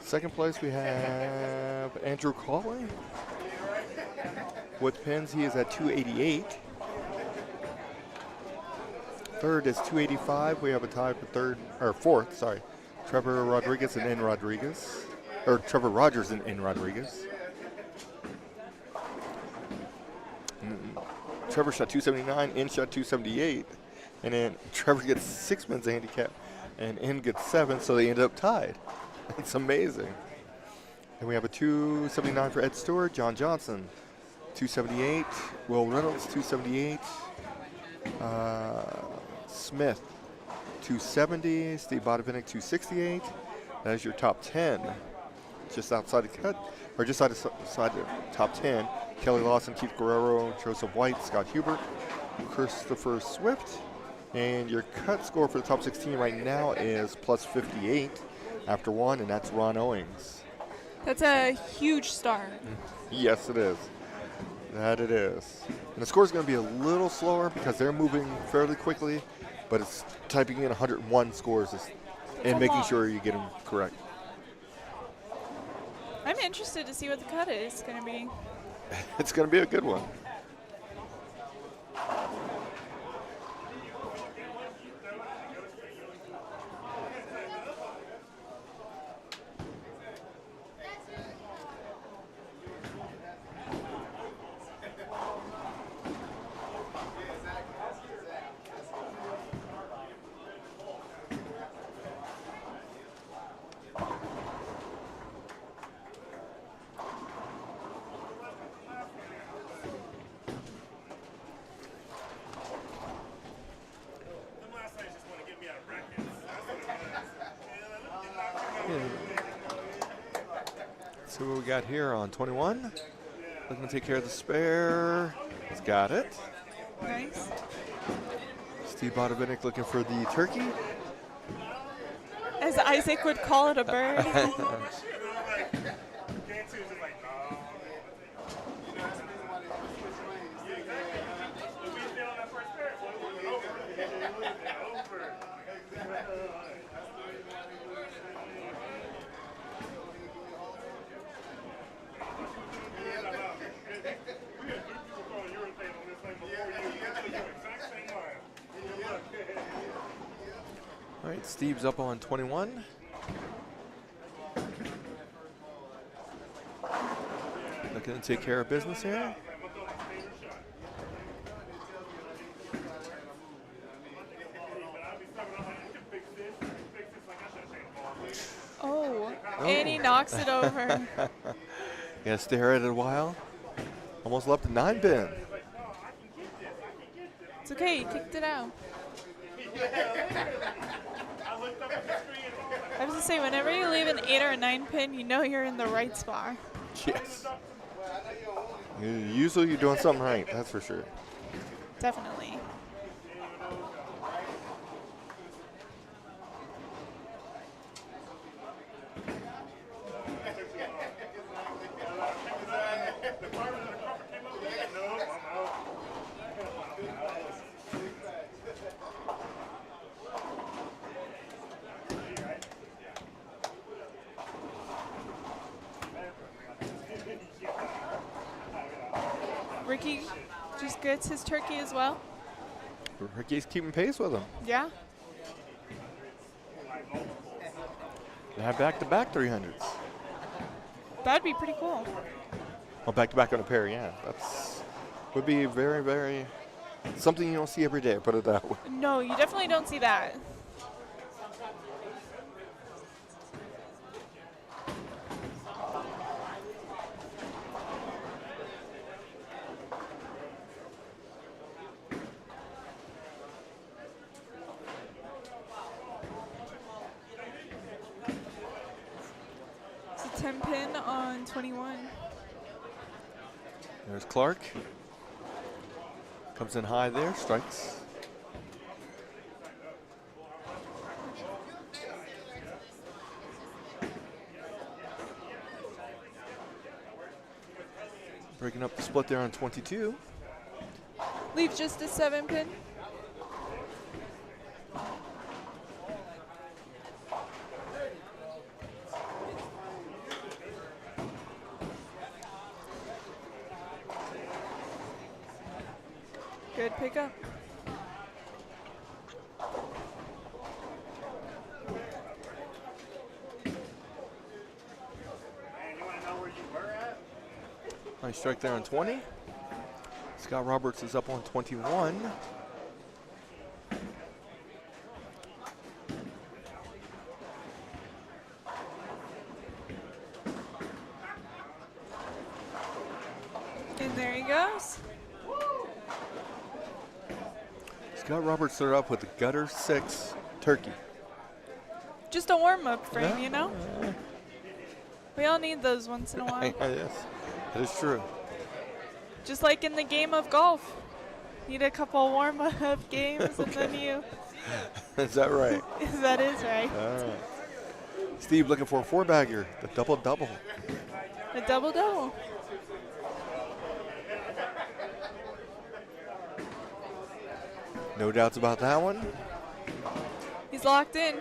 A: Second place, we have Andrew Cawley. With pins, he is at 288. Third is 285. We have a tie for third, or fourth, sorry. Trevor Rodriguez and N. Rodriguez. Or Trevor Rogers and N. Rodriguez. Trevor shot 279, N shot 278. And then Trevor gets 6 men's handicap, and N gets 7, so they ended up tied. It's amazing. And we have a 279 for Ed Stewart, John Johnson, 278, Will Reynolds, 278, Smith, 270, Steve Bodovinik, 268. That is your top 10. Just outside the cut, or just outside the top 10. Kelly Lawson, Keith Guerrero, Joseph White, Scott Hubert, Christopher Swift. And your cut score for the top 16 right now is plus 58 after one, and that's Ron Owings.
B: That's a huge start.
A: Yes, it is. That it is. And the score is going to be a little slower because they're moving fairly quickly, but it's typing in 101 scores and making sure you get them correct.
B: I'm interested to see what the cut is going to be.
A: It's going to be a good one. Let's see what we got here on 21. Looking to take care of the spare. He's got it.
B: Nice.
A: Steve Bodovinik looking for the turkey.
B: As Isaac would call it, a bird.
A: All right, Steve's up on 21. Looking to take care of business here.
B: Oh, and he knocks it over.
A: Yeah, stare at it a while. Almost left a 9-pin.
B: It's okay, you kicked it out. I was gonna say, whenever you leave an 8 or a 9 pin, you know you're in the right spot.
A: Yes. Usually you're doing something right, that's for sure.
B: Definitely. Ricky just gets his turkey as well.
A: Ricky's keeping pace with him.
B: Yeah.
A: They have back-to-back 300s.
B: That'd be pretty cool.
A: Well, back-to-back on a pair, yeah. That's would be very, very something you don't see every day, put it that way.
B: No, you definitely don't see that. It's a 10 pin on 21.
A: There's Clark. Comes in high there, strikes. Breaking up the split there on 22.
B: Leave just a 7 pin. Good pickup.
A: Nice strike there on 20. Scott Roberts is up on 21.
B: And there he goes.
A: Scott Roberts started off with the gutter 6 turkey.
B: Just a warm-up frame,
A: Yeah.
B: you know? We all need those once in a while.
A: Yes, that is true.
B: Just like in the game of golf. Need a couple warm-up games and then you...
A: Is that right?
B: That is right.
A: All right. Steve looking for a 4-bagger, the double-double.
B: A double-double.
A: No doubts about that one.
B: He's locked in.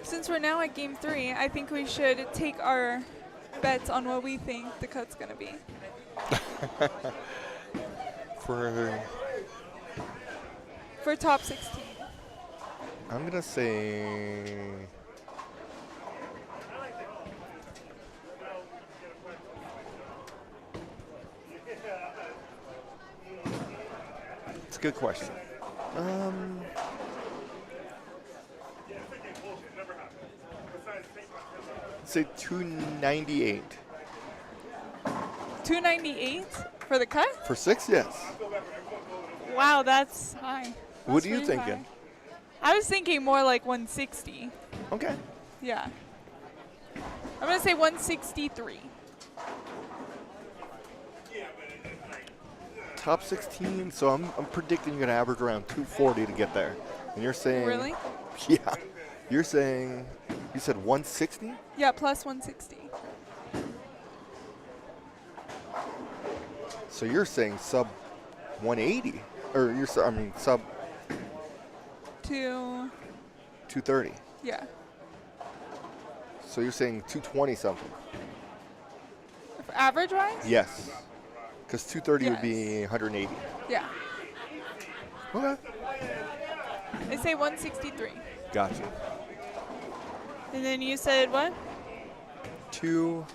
B: Since we're now at game 3, I think we should take our bets on what we think the cut's going to be. For top 16.
A: I'm going to say... It's a good question. Say 298.
B: 298 for the cut?
A: For 6, yes.
B: Wow, that's high.
A: What
B: That's
A: are you
B: really
A: thinking?
B: high. I was thinking more like 160.
A: Okay.
B: Yeah. I'm going to say 163.
A: Top 16, so I'm predicting you're going to average around 240 to get there. And you're saying...
B: Really?
A: Yeah. You're saying... You said 160?
B: Yeah, plus 160.
A: So you're saying sub 180? Or you're... I mean, sub 230.
B: Yeah.
A: So you're saying 220 something?
B: For average wise?
A: Yes. Because 230 would
B: Yes.
A: be 180.
B: Yeah.
A: Okay.
B: I say 163.
A: Gotcha.
B: And then you said what?
A: What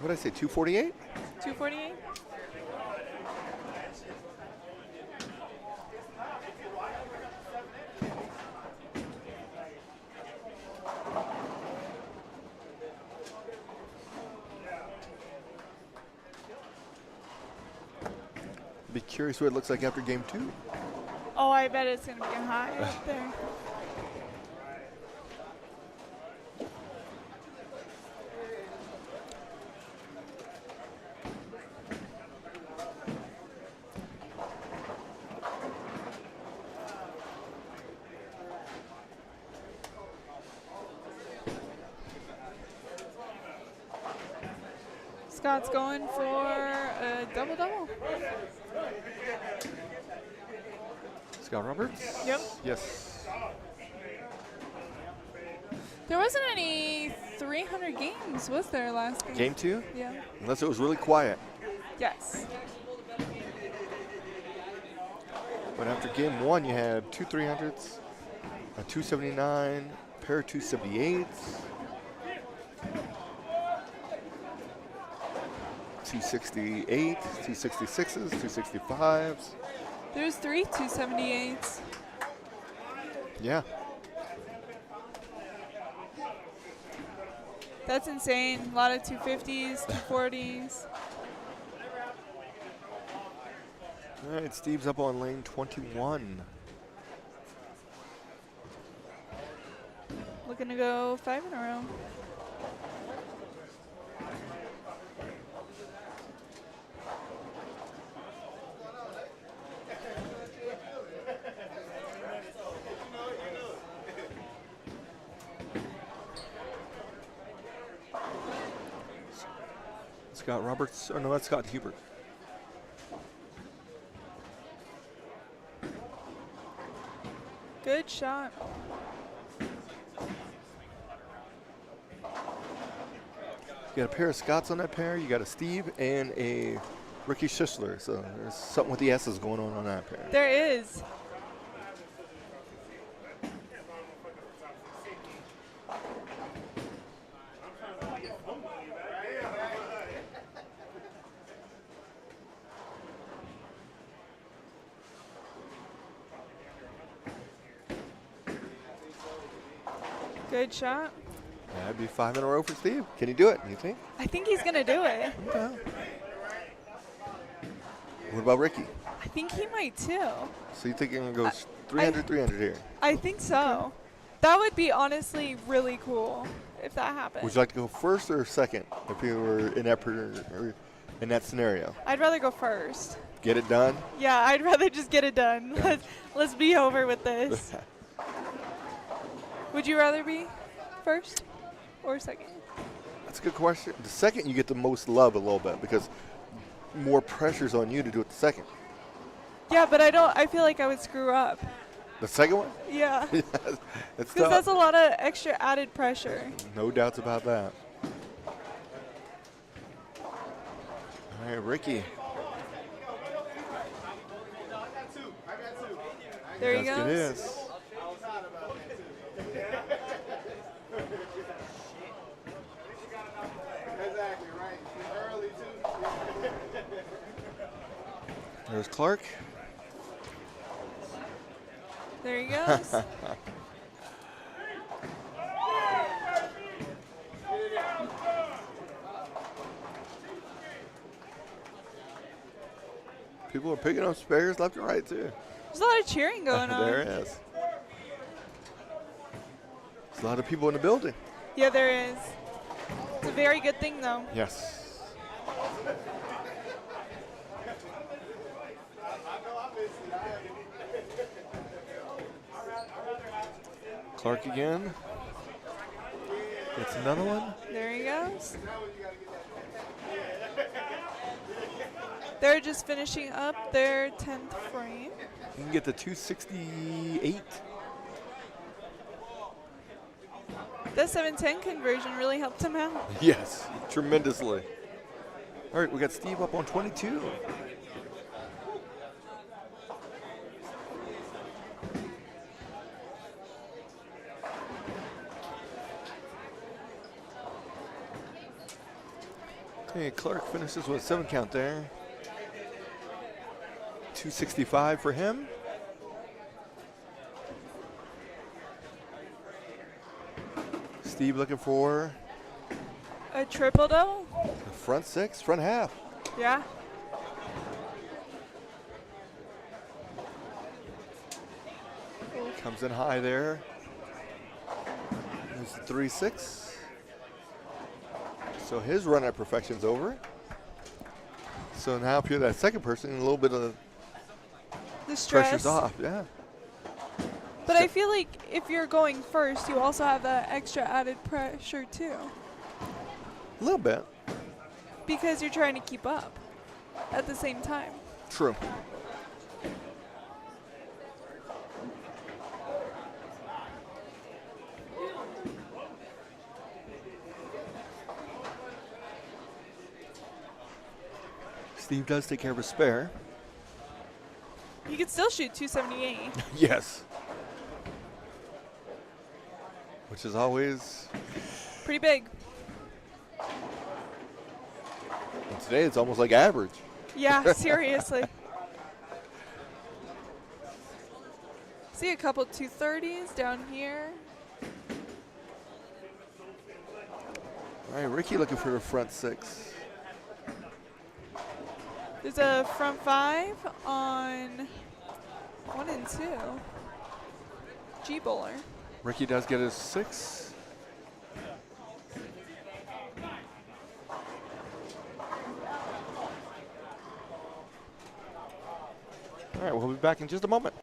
A: did I say, 248?
B: 248?
A: Be curious what it looks like after game 2.
B: Oh, I bet it's going to be high up there. Scott's going for a double-double.
A: Scott Roberts?
B: Yep.
A: Yes.
B: There wasn't any 300 games, was there, last game?
A: Game 2?
B: Yeah.
A: Unless it was really quiet.
B: Yes.
A: But after game 1, you had 2 300s, a 279, a pair of 278s, 268, 266s, 265s.
B: There's 3 278s.
A: Yeah.
B: That's insane. A lot of 250s, 240s.
A: All right, Steve's up on lane 21.
B: Looking to go 5 in a row.
A: Scott Roberts, oh no, that's Scott Hubert.
B: Good shot.
A: You got a pair of Scotts on that pair, you got a Steve and a Ricky Schistler, so there's something with the S's going on that pair.
B: There is. Good shot.
A: That'd be 5 in a row for Steve. Can he do it, you think?
B: I think he's going to do it.
A: Okay. What about Ricky?
B: I think he might too.
A: So you think you're going to go 300, 300 here?
B: I think so. That would be honestly really cool if that happened.
A: Would you like to go first or second if you were in that scenario?
B: I'd rather go first.
A: Get it done?
B: Yeah, I'd rather just get it done. Let's be over with this. Would you rather be first or second?
A: That's a good question. The second, you get the most love a little bit because more pressure's on you to do it the second.
B: Yeah, but I feel like I would screw up.
A: The second one?
B: Yeah.
A: It's
B: Because
A: tough.
B: that's a lot of extra added pressure.
A: No doubts about that. All right, Ricky.
B: There he
A: That's
B: goes.
A: It is.
E: Exactly, right. Early too.
A: There's Clark.
B: There he goes.
A: People are picking up spares left and right, too.
B: There's a lot of cheering going on.
A: There is. There's a lot of people in the building.
B: Yeah, there is. It's a very good thing, though.
A: Yes. Clark again. Gets another one.
B: There he goes. They're just finishing up their 10th frame.
A: You can get the 268.
B: That 710 conversion really helped him out.
A: Yes, tremendously. All right, we got Steve up on 22. Okay, Clark finishes with a 7 count there. 265 for him. Steve looking for
B: A triple double?
A: the front 6, front half.
B: Yeah.
A: Comes in high there. There's the 3-6. So his run at perfection's over. So now if you're that second person, a little bit of
B: The stress.
A: pressure's off. Yeah.
B: But I feel like if you're going first, you also have that extra added pressure too,
A: A little bit.
B: because you're trying to keep up at the same time.
A: True. Steve does take care of a spare.
B: You could still shoot 278.
A: Yes. Which is always,
B: Pretty big.
A: and today it's almost like average.
B: Yeah, seriously. See a couple 230s down here.
A: All right, Ricky looking for the front 6.
B: There's a front 5 on 1 and 2. G bowler.
A: Ricky does get his 6. All right, we'll be back in just a moment.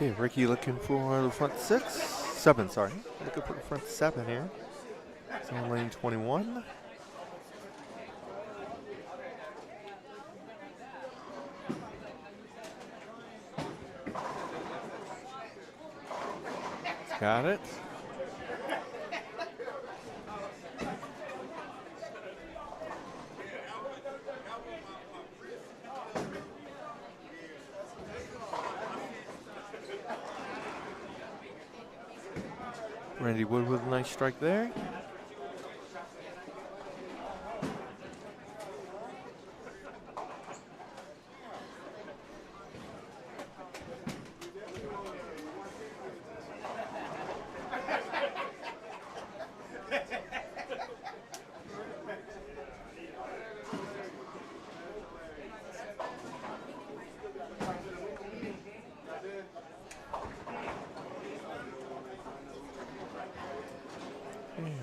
A: Okay, Ricky looking for the front 7, sorry. Looking for the front 7 here. It's on lane 21. Got it. Randy Wood with a nice strike there.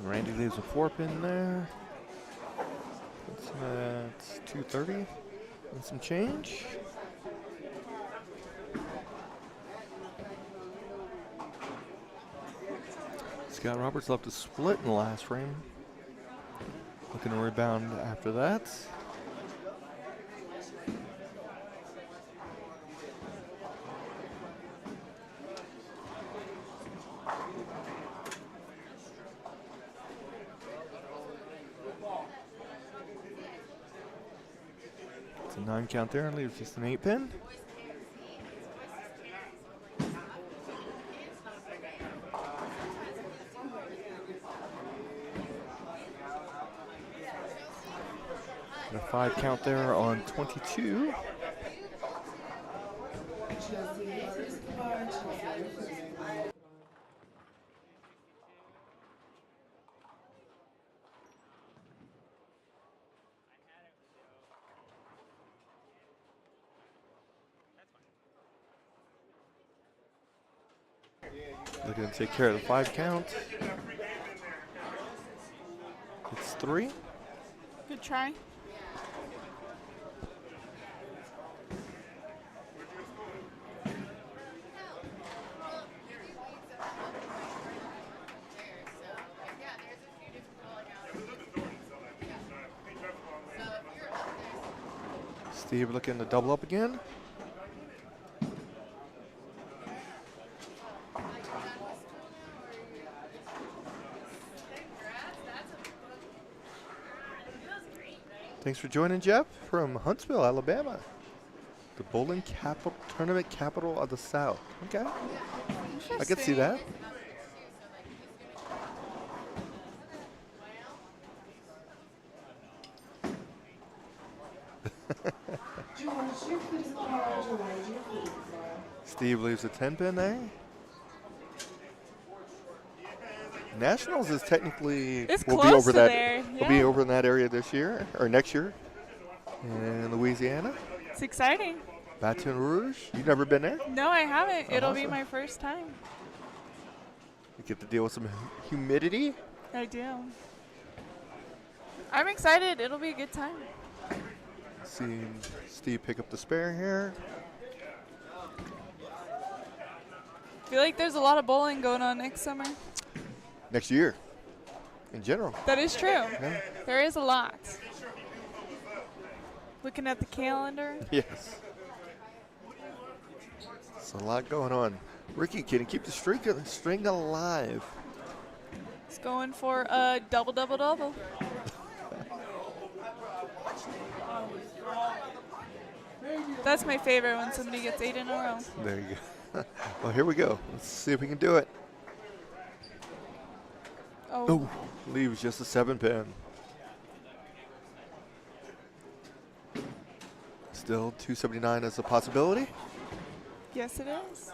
A: Randy leaves a 4-pin there. That's 230 and some change. Scott Roberts left a split in the last frame. Looking to rebound after that. It's a 9 count there and leaves just an 8-pin. And a 5 count there on 22.
C: Chelsea Escobar, Chelsea.
A: Looking to take care of the 5 count. It's 3.
B: Good try.
A: Steve looking to double up again. Thanks for joining, Jeff, from Huntsville, Alabama. The bowling tournament capital of the South. Okay, I could see that. Steve leaves a 10-pin there. Nationals is technically
B: It's
A: will
B: close
A: be over
B: to
A: that.
B: there.
A: Will be
B: Yeah.
A: over in that area this year or next year in Louisiana.
B: It's exciting.
A: Baton Rouge. You've never been there?
B: No, I haven't.
A: Oh,
B: It'll be
A: awesome.
B: my first time.
A: You get to deal with some humidity.
B: I do. I'm excited. It'll be a good time.
A: Seeing Steve pick up the spare here.
B: I feel like there's a lot of bowling going on next summer.
A: Next year, in general.
B: That is true.
A: Yeah.
B: There is a lot. Looking at the calendar.
A: Yes. It's a lot going on. Ricky, can you keep the string alive?
B: It's going for a double, double, double. That's my favorite when somebody gets 8 in a row.
A: There you go. Well, here we go. Let's see if we can do it. Oh, leaves just a 7-pin. Still 279 as a possibility.
B: Yes, it is.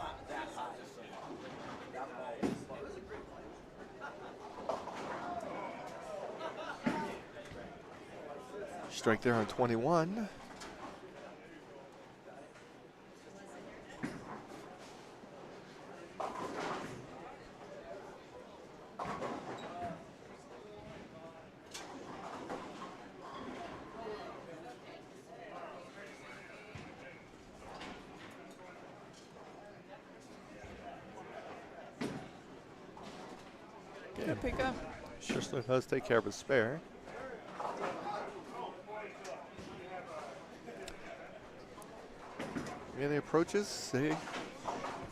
A: Strike there on 21.
B: Good pick up.
A: Schuster does take care of his spare. Yeah, the approaches, see,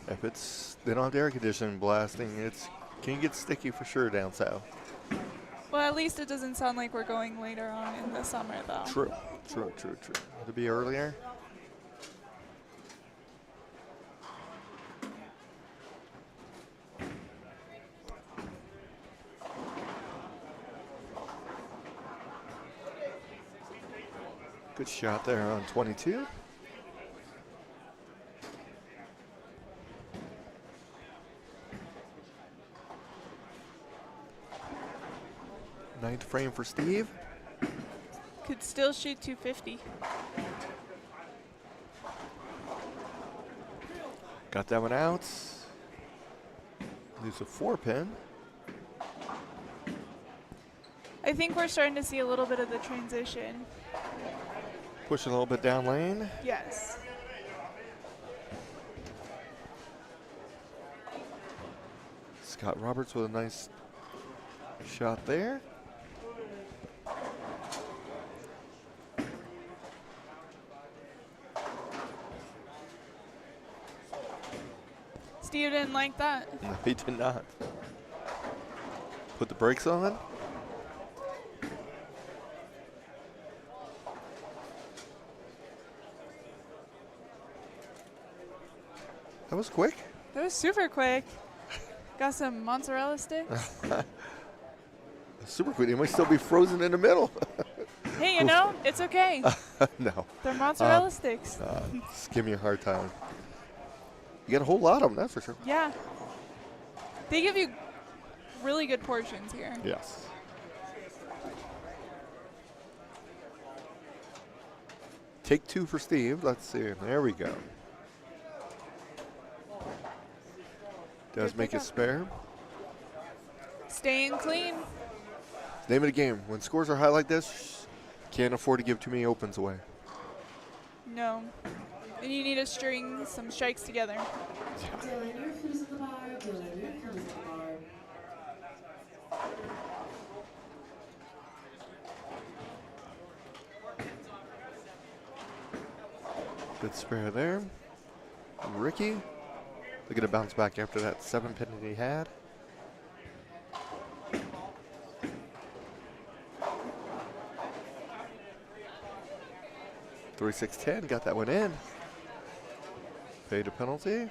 A: if it's, they don't have the air conditioning blasting, it's can get sticky for sure down south.
B: Well, at least it doesn't sound like we're going later on in the summer, though.
A: True. To be earlier. Good shot there on 22. Ninth frame for Steve.
B: Could still shoot 250.
A: Got that one out. Leaves a 4-pin.
B: I think we're starting to see a little bit of the transition.
A: Pushing a little bit down lane.
B: Yes.
A: Scott Roberts with a nice shot there.
B: Steve didn't like that.
A: No, he did not. Put the brakes on. That was quick.
B: That was super quick. Got some mozzarella sticks.
A: Super quick. He might still be frozen in the middle.
B: Hey, you know, it's okay.
A: No.
B: They're mozzarella sticks.
A: Just give me a hard time. You got a whole lot of them, that's for sure.
B: Yeah. They give you really good portions here.
A: Yes. Take 2 for Steve. Let's see. There we go. Does
B: Good
A: make a
B: pickup.
A: spare.
B: Staying clean.
A: Name of the game. When scores are high like this, can't afford to give too many opens away.
B: No. And you need to string some strikes together.
C: Dylan, your food is at the bar. Dylan, your food is at the bar.
A: Good spare there. Ricky, looking to bounce back after that 7-pin that he had. Three, 6, 10, got that one in. Paid a penalty.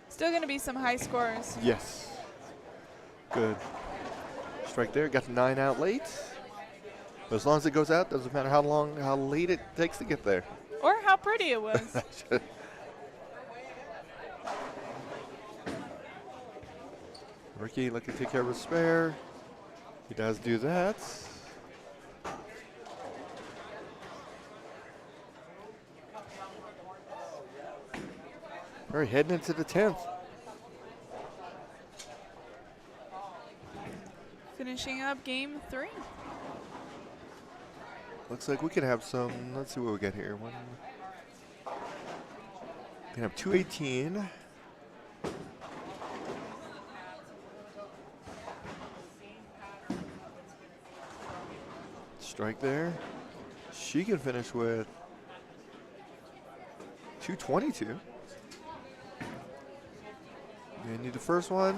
B: Still going to be some high scores.
A: Yes. Good. Strike there, got the 9 out late. But as long as it goes out, doesn't matter how late it takes to get there.
B: Or how pretty it was.
A: Ricky looking to take care of his spare. He does do that. All right, heading into the 10th.
B: Finishing up game 3.
A: Looks like we can have some, let's see what we get here. We can have 218. Strike there. She can finish with 222. You need the first one.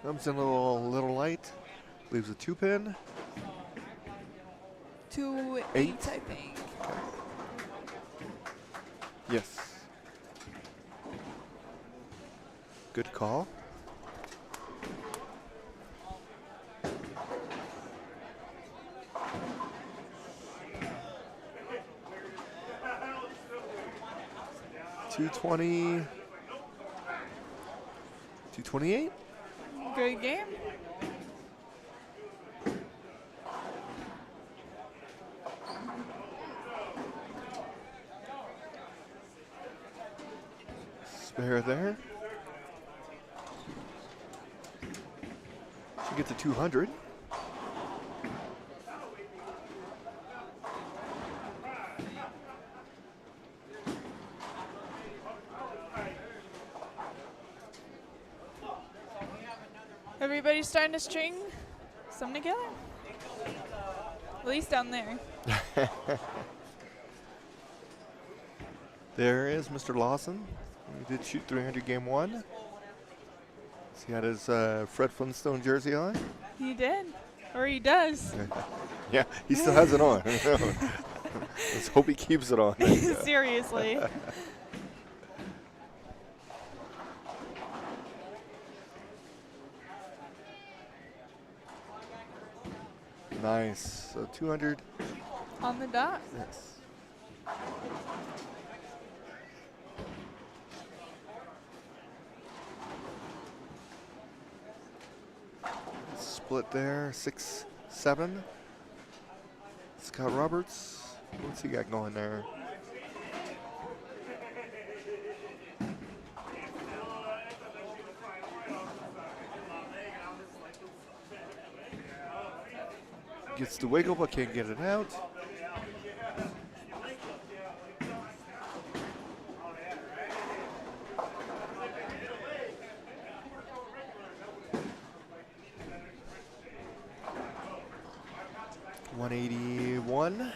A: Comes in a little light. Leaves a 2-pin.
B: 2-8,
A: 8.
B: I think.
A: Yes. Good call. $220. $228.
B: Good game.
A: Spare there. Should get to 200.
B: Everybody's starting to string some together. At least down there.
A: There is Mr. Lawson. He did shoot 300 game one. He had his Fred Flintstone jersey on.
B: He did. Or he does.
A: Yeah, he still has it on. Let's hope he keeps it on.
B: Seriously.
A: Nice. So 200.
B: On the dot.
A: Yes. Split there, 6-7. Scott Roberts, what's he got going there? Gets the wiggle but can't get it out. $181.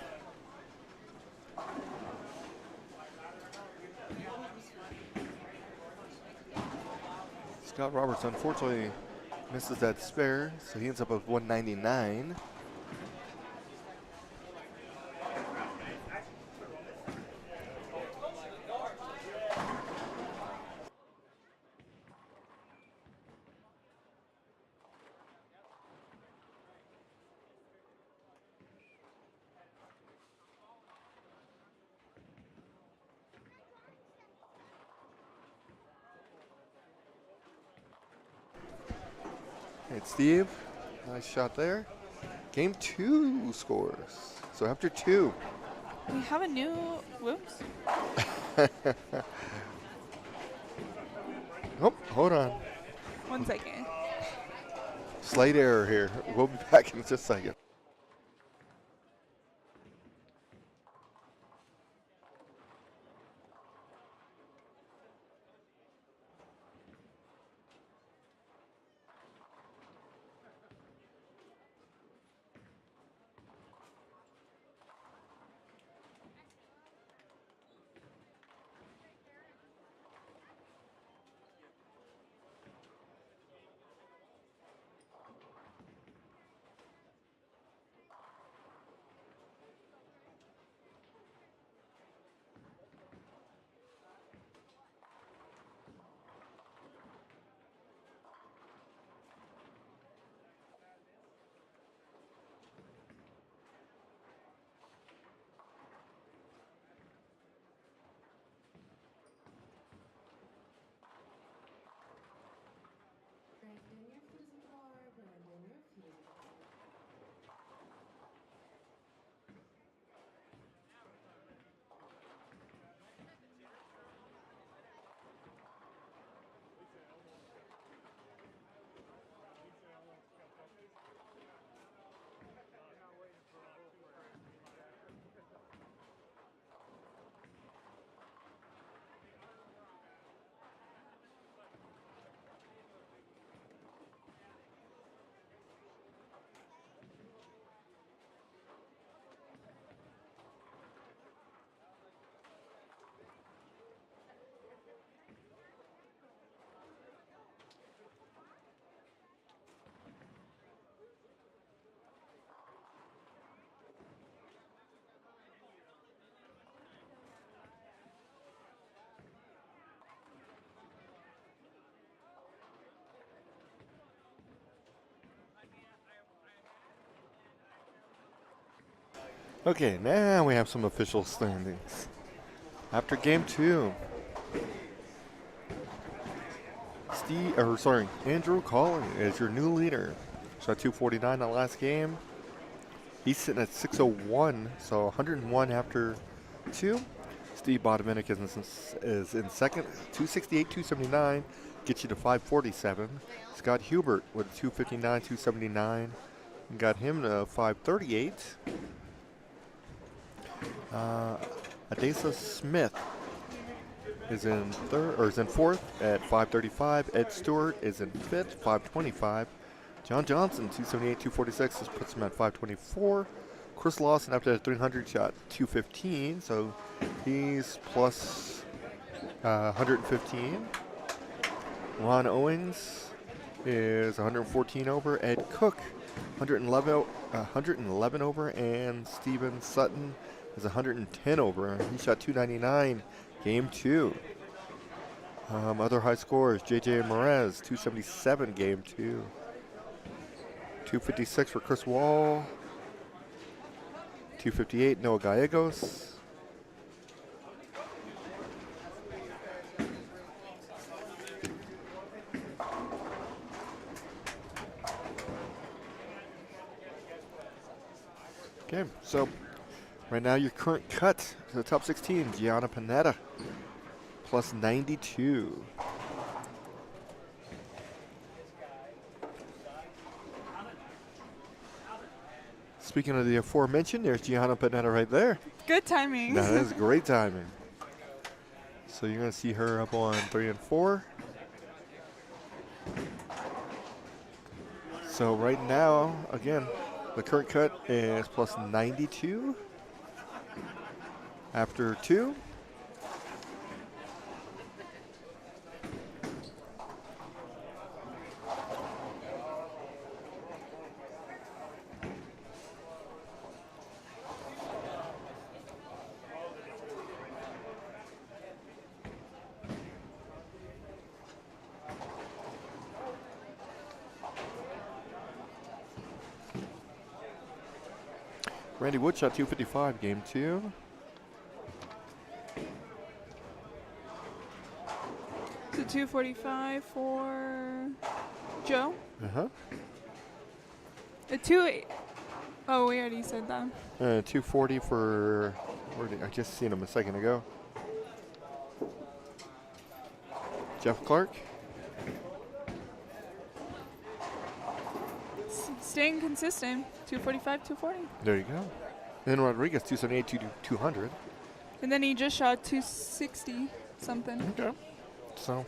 A: Scott Roberts unfortunately misses that spare, so he ends up with 199. Hey, Steve, nice shot there. Game 2 scores. So after 2.
B: We have a new. Whoops.
A: Oh, hold on.
B: 1 second.
A: Slight error here. We'll be back in just a second.
C: Brandon, your foot is at the bar. Brandon, your feet is at the bar.
A: Okay, now we have some official standings. After game 2, Andrew Colley is your new leader. Shot 249 the last game. He's sitting at 601, so 101 after 2. Steve Bodovinic is in second, 268, 279, gets you to 547. Scott Hubert with 259, 279, got him to 538. Adesa Smith is in fourth at 535. Ed Stewart is in fifth, 525. John Johnson, 278, 246, this puts him at 524. Chris Lawson after the 300 shot, 215, so he's plus 115. Ron Owens is 114 over. Ed Cook, 111 over, and Steven Sutton is 110 over. He shot 299, game 2. Other high scorers, J.J. Perez, 277, game 2. 256 for Chris Wall. 258, Noah Gallegos. Okay, so right now your current cut to the top 16, Gianna Panetta, plus 92. Speaking of the aforementioned, there's Gianna Panetta right there.
B: Good timing.
A: That is great timing. So you're going to see her up on 3 and 4. So right now, again, the current cut is plus 92 after 2. Randy Wood shot 255, game 2.
B: So 245 for Joe.
A: Uh-huh.
B: Oh, we already said that.
A: 240 for, I just seen him a second ago. Jeff Clark.
B: Staying consistent. 245, 240.
A: There you go. Then Rodriguez, 278, 200.
B: And then he just shot 260 something.
A: Okay. So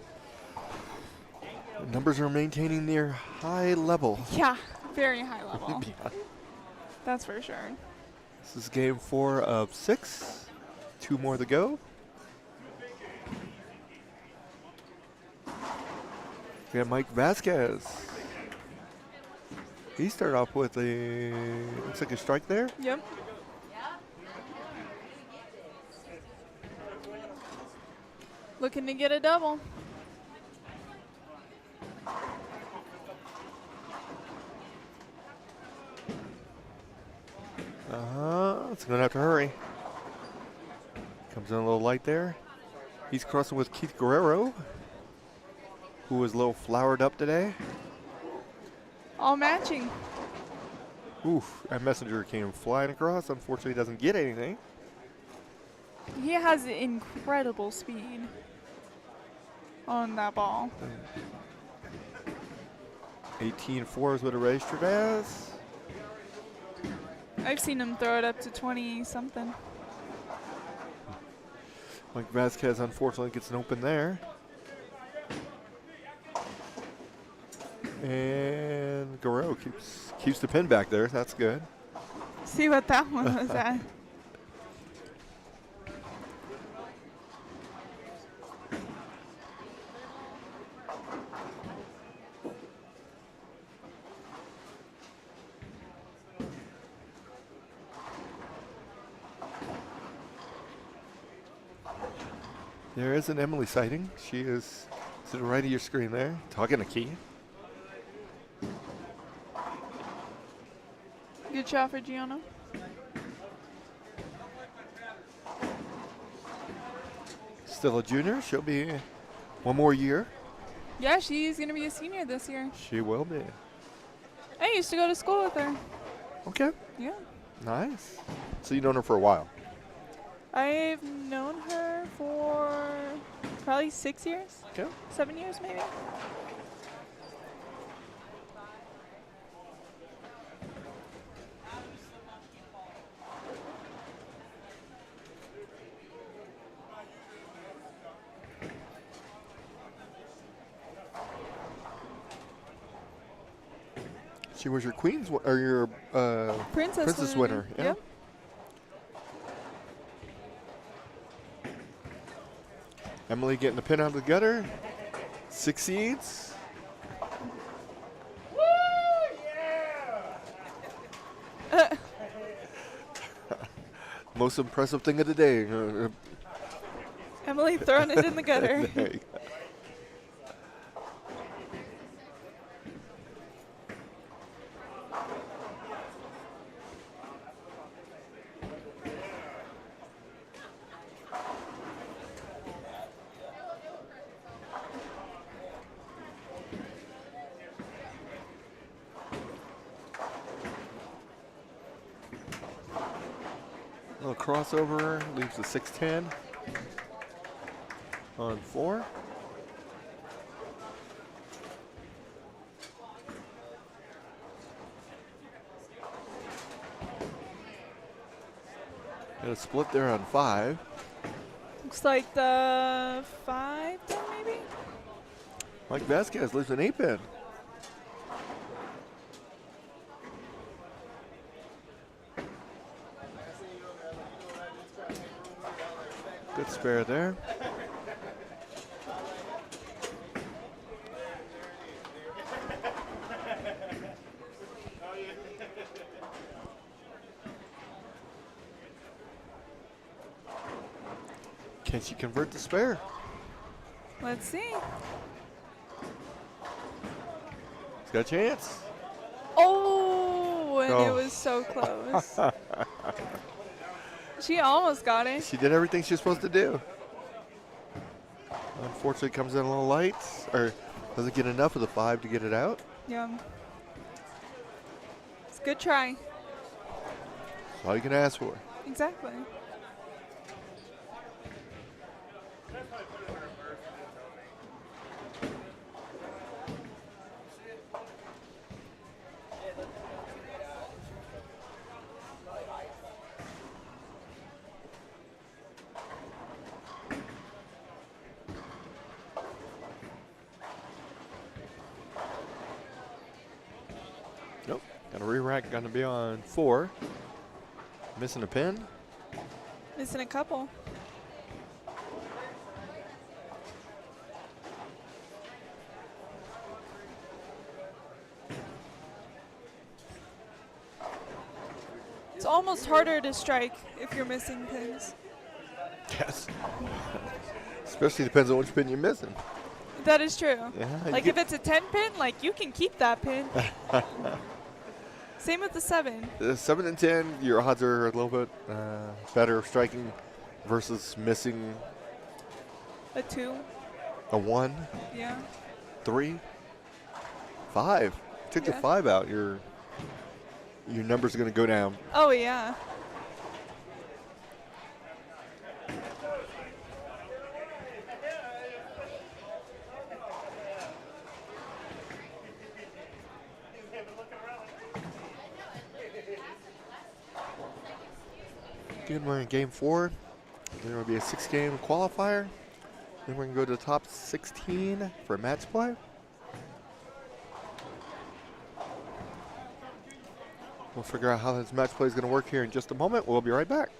A: numbers are maintaining their high level.
B: Yeah, very high level.
A: Yeah.
B: That's for sure.
A: This is game 4 of 6. 2 more to go. We have Mike Vasquez. He started off with looks like a strike there.
B: Yep. Looking to get a double.
A: It's going to have to hurry. Comes in a little light there. He's crossing with Keith Guerrero, who was a little flowered up today.
B: All matching.
A: Oof, that messenger came flying across. Unfortunately, doesn't get anything.
B: He has incredible speed on that ball.
A: 18-4 is what it registered as.
B: I've seen him throw it up to 20 something.
A: Mike Vasquez unfortunately gets an open there. And Guerrero keeps the pin back there. That's good.
B: See what that one was at.
A: There is an Emily sighting. She is to the right of your screen there, talking to Key.
B: Good shot for Gianna.
A: Still a junior. She'll be one more year.
B: Yeah, she's going to be a senior this year.
A: She will be.
B: I used to go to school with her.
A: Okay.
B: Yeah.
A: Nice. So you've known her for a while.
B: I've known her for probably 6 years,
A: Okay.
B: 7 years maybe.
A: She was your queen's or your princess winner. Yeah.
B: Yep.
A: Emily getting the pin out of the gutter. Succeeds. Most impressive thing of the day.
B: Emily throwing it in the gutter.
A: There you go. Little crossover leaves the 6-10 on 4. Got a split there on 5.
B: Looks like the 5, maybe?
A: Mike Vasquez leaves an 8-pin. Good spare there. Can she convert the spare?
B: Let's see.
A: She's got a chance.
B: Oh, and it
A: Oh.
B: was so close. She almost got it.
A: She did everything she's supposed to do. Unfortunately, comes in a little light, or doesn't get enough of the 5 to get it out.
B: Yeah. It's a good try.
A: That's all you can ask for.
B: Exactly.
A: Nope. Got a re-rack, going to be on 4. Missing a pin.
B: Missing a couple. It's almost harder to strike if you're missing pins.
A: Yes. Especially depends on which pin you're missing.
B: That is true.
A: Yeah,
B: Like
A: you
B: if it's a 10 pin, like you can keep that pin. Same with the 7.
A: 7 and 10, your odds are a little bit better striking versus missing
B: A 2.
A: a 1,
B: Yeah.
A: 3, 5. Took the
B: Yeah.
A: 5 out, your numbers are going to go down.
B: Oh, yeah.
A: Again, we're in game 4. There will be a 6-game qualifier. Then we're going to go to the top 16 for match play. We'll figure out how this match play is going to work here in just a moment. We'll be right back.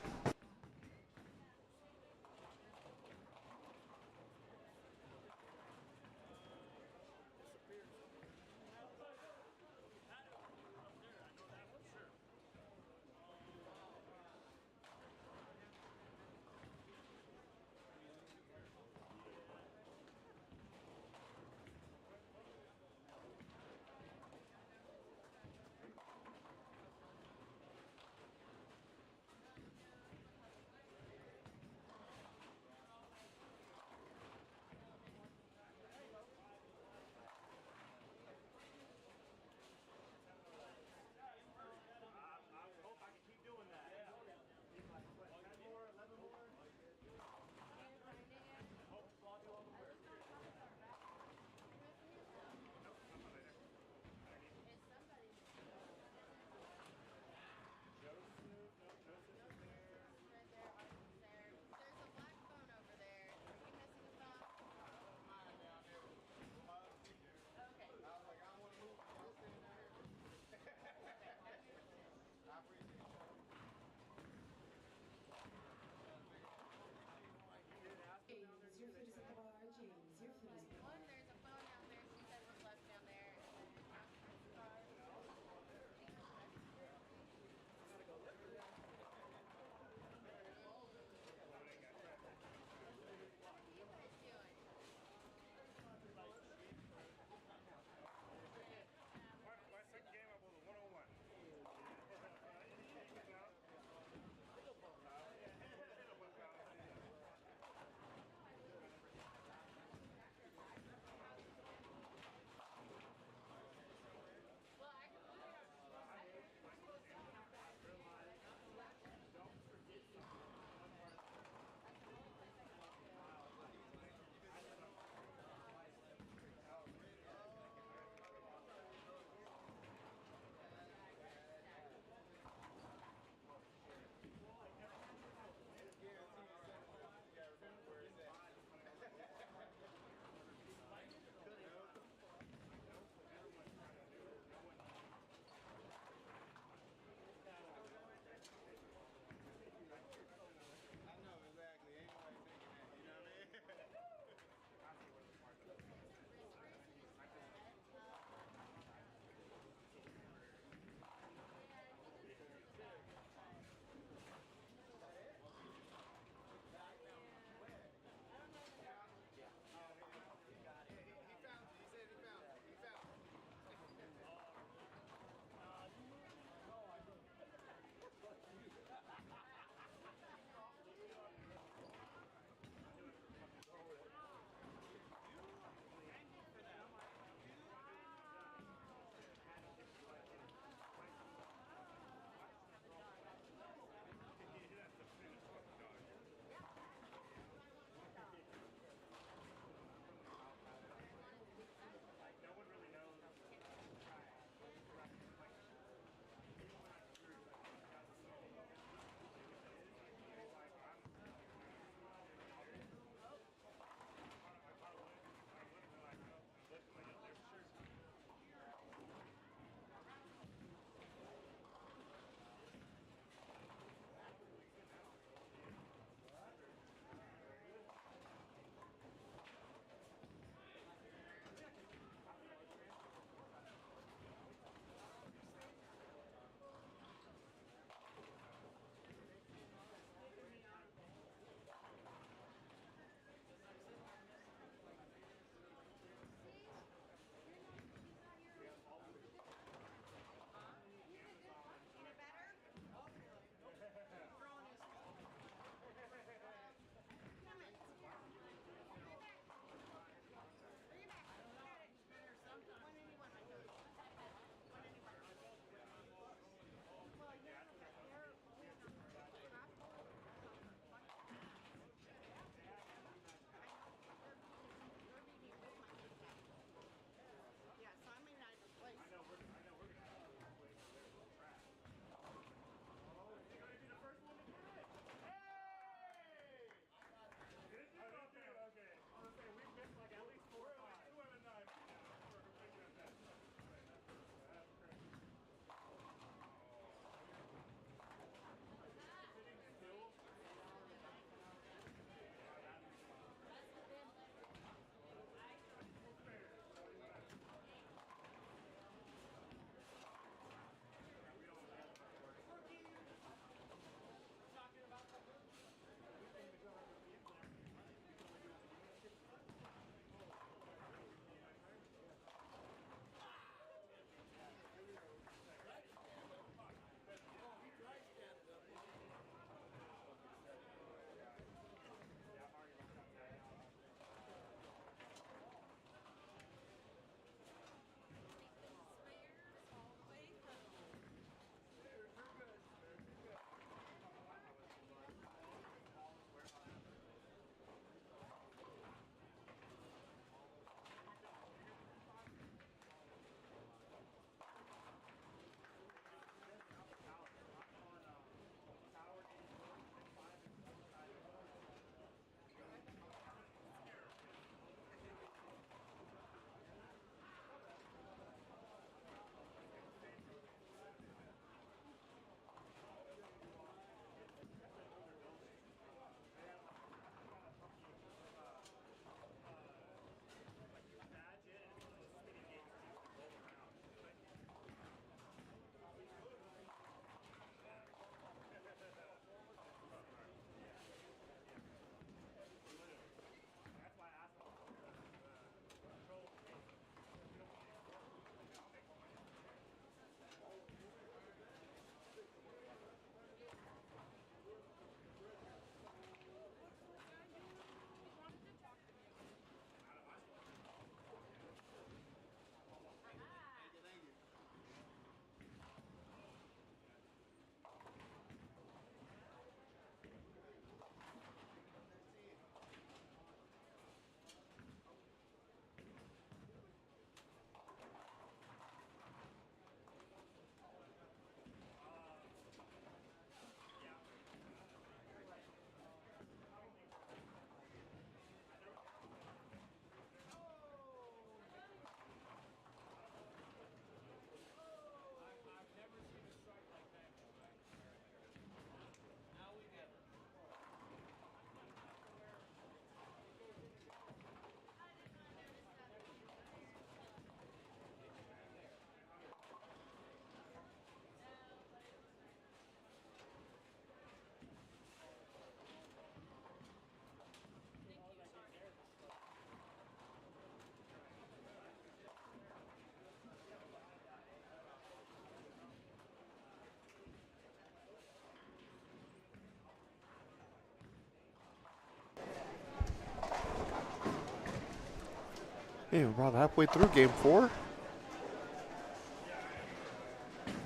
A: Okay, we're about halfway through game 4.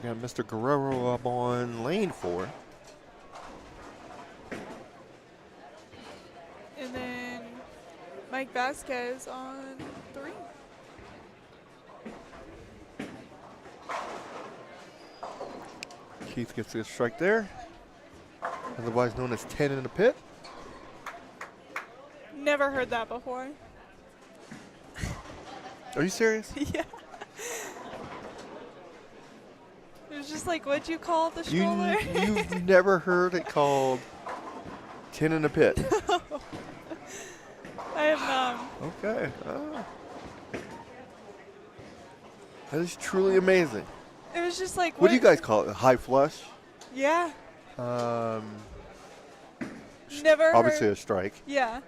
A: We got Mr. Guerrero up on lane 4.
B: And then Mike Vasquez on 3.
A: Keith gets a strike there. Otherwise known as 10 in the pit.
B: Never heard that before.
A: Are you serious?
B: Yeah. It was just like, what'd you call the
A: You,
B: stroller?
A: you've never heard it called 10 in the pit.
B: I have not.
A: Okay. That is truly amazing.
B: It was just like,
A: What do you guys call it? High flush?
B: Yeah.
A: Sh-
B: Never
A: Obviously
B: heard.
A: a strike.
B: Yeah.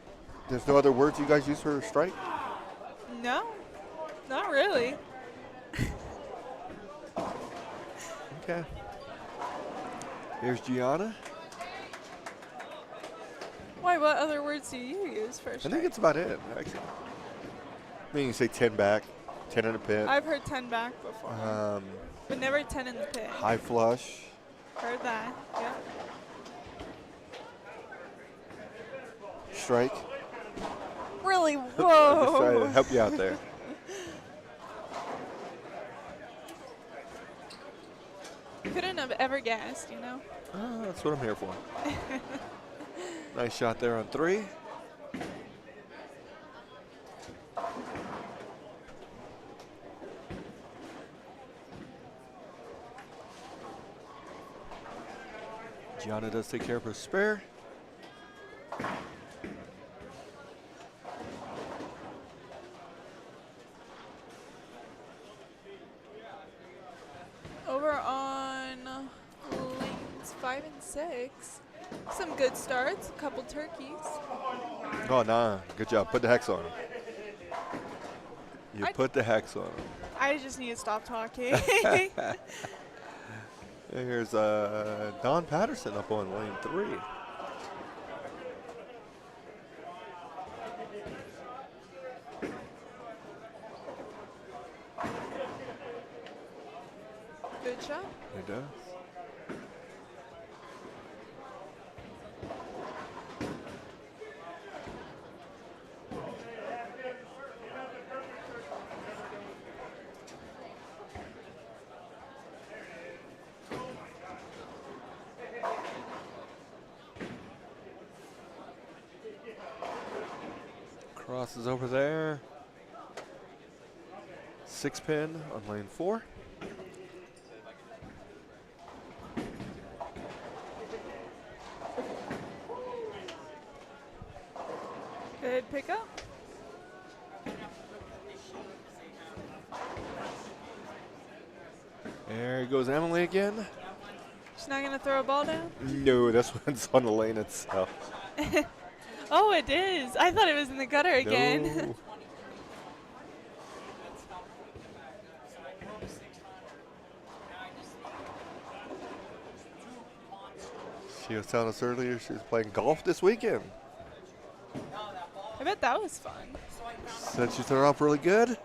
A: There's no other words you guys use for a strike?
B: No, not really.
A: Okay. Here's Gianna.
B: Why? What other words do you use for
A: I think
B: strike?
A: it's about it, actually. I mean, you say 10 back, 10 in the pit.
B: I've heard 10 back before, but never 10 in the pit.
A: High flush.
B: Heard that. Yeah.
A: Strike.
B: Really?
A: Just trying to
B: Whoa.
A: help you out there.
B: Couldn't have ever guessed, you know?
A: That's what I'm here for. Nice shot there on 3. Gianna does take care of her spare.
B: Over on lanes 5 and 6. Some good starts, a couple turkeys.
A: Oh, nah. Good job. Put the hex on him. You
B: I-
A: put the hex on him.
B: I just need to stop talking.
A: Here's Don Patterson up on lane 3.
B: Good shot.
A: He does. Crosses over there. 6 pin on lane 4.
B: Good pickup.
A: There goes Emily again.
B: She's not going to throw a ball down?
A: No, this one's on the lane itself.
B: Oh, it is. I thought it was in the gutter again.
A: No. She was telling us earlier she was playing golf this weekend.
B: I bet that was fun.
A: Said she threw off really good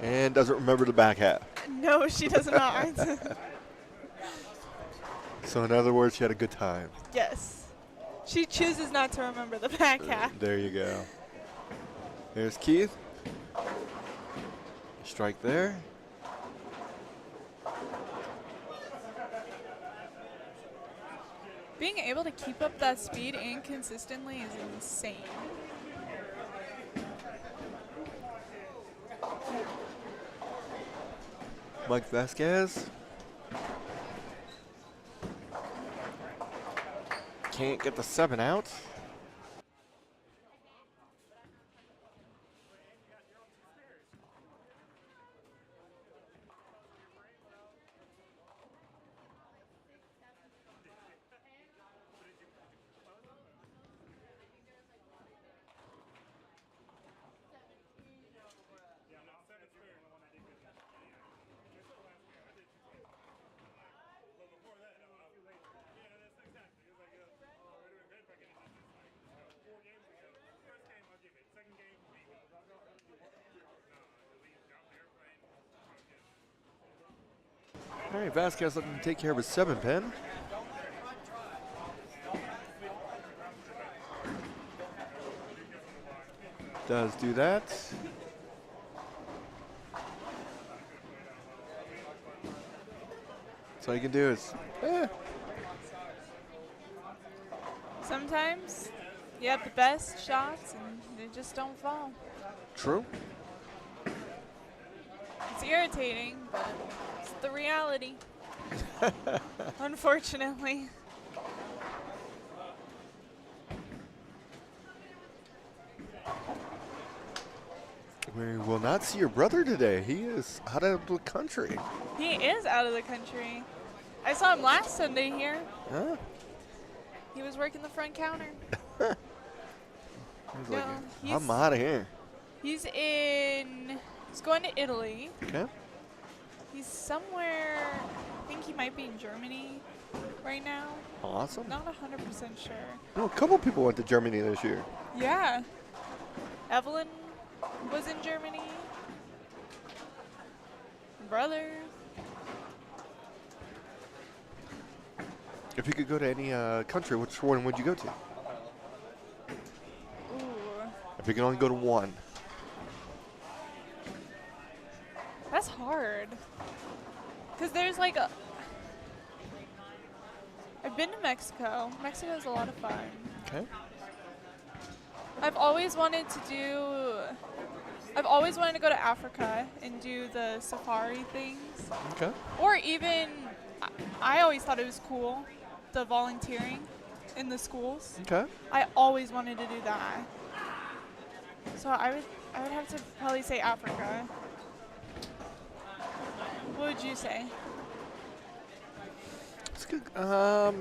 A: and doesn't remember the back half.
B: No, she does not.
A: So in other words, she had a good time.
B: Yes. She chooses not to remember the back half.
A: There you go. Here's Keith. Strike there.
B: Being able to keep up that speed and consistently is insane.
A: Mike Vasquez. Can't get the 7 out. All right, Vasquez looking to take care of his 7-pin. Does do that. So all you can do is,
B: Sometimes you have the best shots and they just don't fall.
A: true.
B: It's irritating, but it's the reality. Unfortunately.
A: We will not see your brother today. He is out of the country.
B: He is out of the country. I saw him last Sunday here.
A: Huh?
B: He was working the front counter.
A: He's
B: No,
A: like,
B: he's-
A: I'm out of here.
B: He's going to Italy.
A: Okay.
B: He's somewhere, I think he might be in Germany right now.
A: Awesome.
B: Not 100% sure.
A: No, a couple people went to Germany this year.
B: Yeah. Evelyn was in Germany. Brother.
A: If you could go to any country, which one would you go to?
B: Ooh.
A: If you can only go to one.
B: That's hard. Because there's like a... I've been to Mexico. Mexico's a lot of fun.
A: Okay.
B: I've always wanted to go to Africa and do the safari things.
A: Okay.
B: Or even, I always thought it was cool, the volunteering in the schools.
A: Okay.
B: I always wanted to do that. So I would have to probably say Africa. What would you say?
A: It's good. Wow.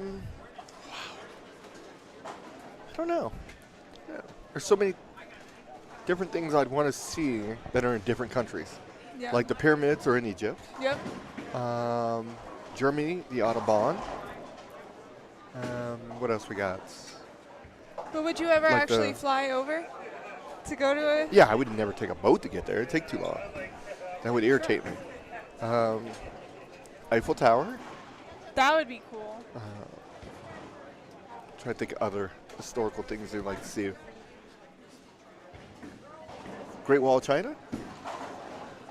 A: I don't know. Yeah. There's so many different things I'd want to see that are in different countries.
B: Yeah.
A: Like the pyramids are in Egypt.
B: Yep.
A: Germany, the Autobahn. What else we got?
B: But would you ever
A: Like
B: actually
A: the-
B: fly over to go to a...
A: Yeah, I would never take a boat to get there. It'd take too long. That would irritate me. Eiffel Tower.
B: That would be cool.
A: Try to think of other historical things I'd like to see. Great Wall of China.